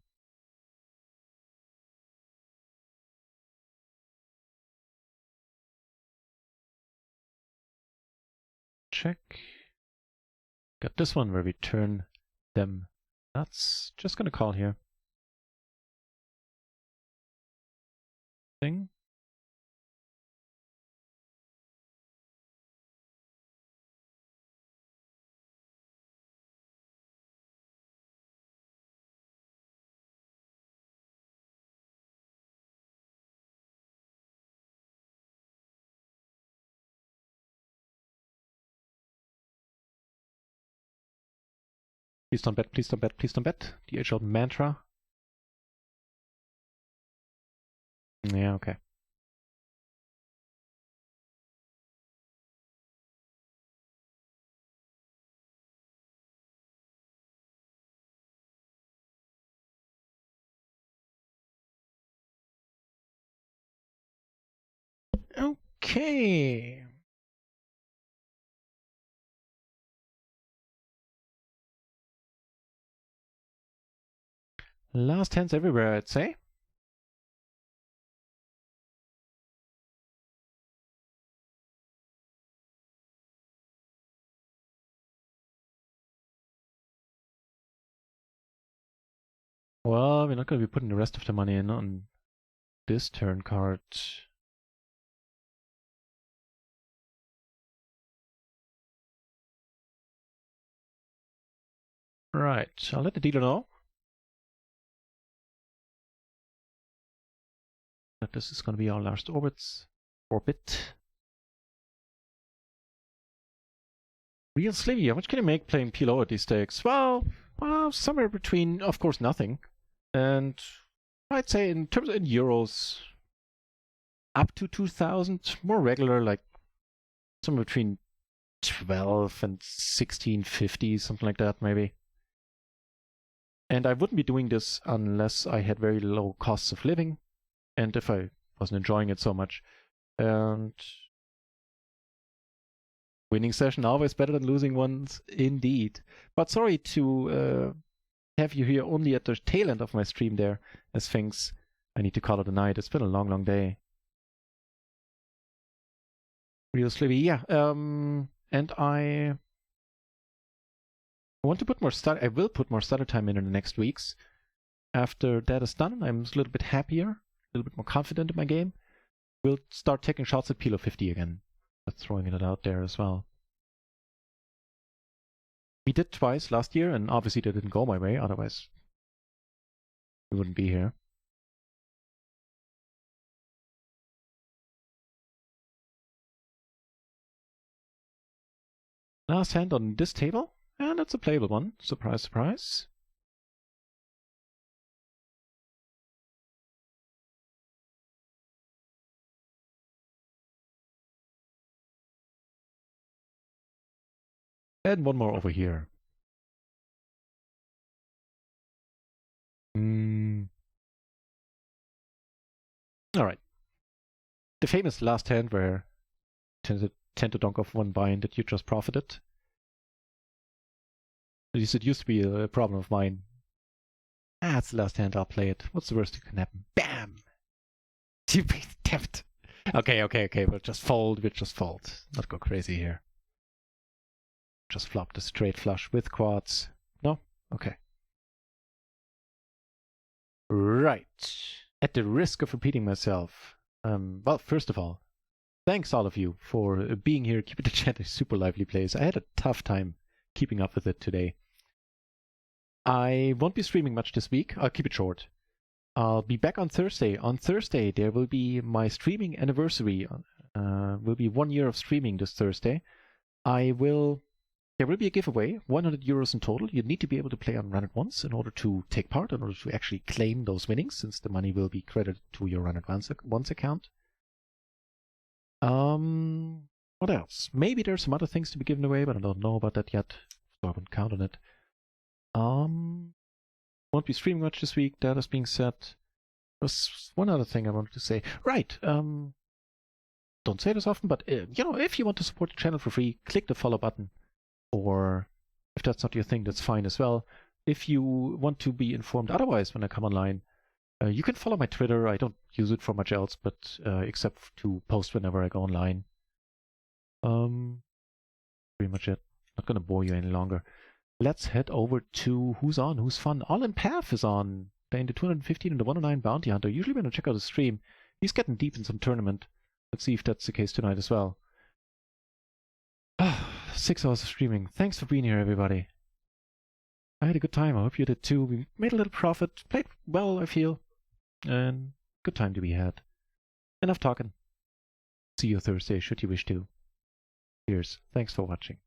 Check. Got this one where we turn them. That's just gonna call here. Thing. Please don't bet, please don't bet, please don't bet. The age-old mantra. Yeah, okay. Okay. Last hands everywhere, I'd say. Well, we're not going to be putting the rest of the money in on this turn card. Right, I'll let the dealer know that this is going to be our last orbit. Real Slivy, how much can you make playing PLO at these stakes? Well, somewhere between, of course, nothing. And I'd say in terms of euros, up to 2,000, more regular, like somewhere between 12 and 1650, something like that, maybe. And I wouldn't be doing this unless I had very low costs of living, and if I wasn't enjoying it so much. And winning session always better than losing ones, indeed. But sorry to have you here only at the tail end of my stream there, as things I need to call it a night. It's been a long, long day. Real Slivy, yeah. And I want to put more I will put more study time in the next weeks. After that is done, I'm a little bit happier, a little bit more confident in my game. We'll start taking shots at PLO20 again. Just throwing it out there as well. We did twice last year, and obviously they didn't go my way, otherwise we wouldn't be here. Last hand on this table, and it's a playable one. Surprise, surprise. And one more over here. Alright. The famous last hand where you tend to donk off one bind that you just profited. At least it used to be a problem of mine. It's the last hand, I'll play it. What's the worst that can happen? Bam! You beat deft. Okay, we'll just fold, Not go crazy here. Just flop the straight flush with quads. No? Okay. Right. At the risk of repeating myself, well, first of all, thanks all of you for being here, keeping the chat a super lively place. I had a tough time keeping up with it today. I won't be streaming much this week. I'll keep it short. I'll be back on Thursday. On Thursday, there will be my streaming anniversary. will be 1 year of streaming this Thursday. There will be a giveaway, 100 euros in total. You need to be able to play on Run It Once in order to take part, in order to actually claim those winnings, since the money will be credited to your Run It Once account. What else? Maybe there's some other things to be given away, but I don't know about that yet, so I wouldn't count on it. Won't be streaming much this week, that is being said. There's one other thing I wanted to say. Right, don't say this often, but if you want to support the channel for free, click the follow button. Or if that's not your thing, that's fine as well. If you want to be informed otherwise when I come online, you can follow my Twitter. I don't use it for much else, but except to post whenever I go online. Pretty much it. Not gonna bore you any longer. Let's head over to Who's On, Who's Fun. All in Path is on, playing the 215 and the 109 Bounty Hunter. Usually when I check out his stream, he's getting deep in some tournament. Let's see if that's the case tonight as well. 6 hours of streaming. Thanks for being here, everybody. I had a good time. I hope you did too. We made a little profit. Played well, I feel. And good time to be had. Enough talking. See you Thursday, should you wish to. Cheers. Thanks for watching.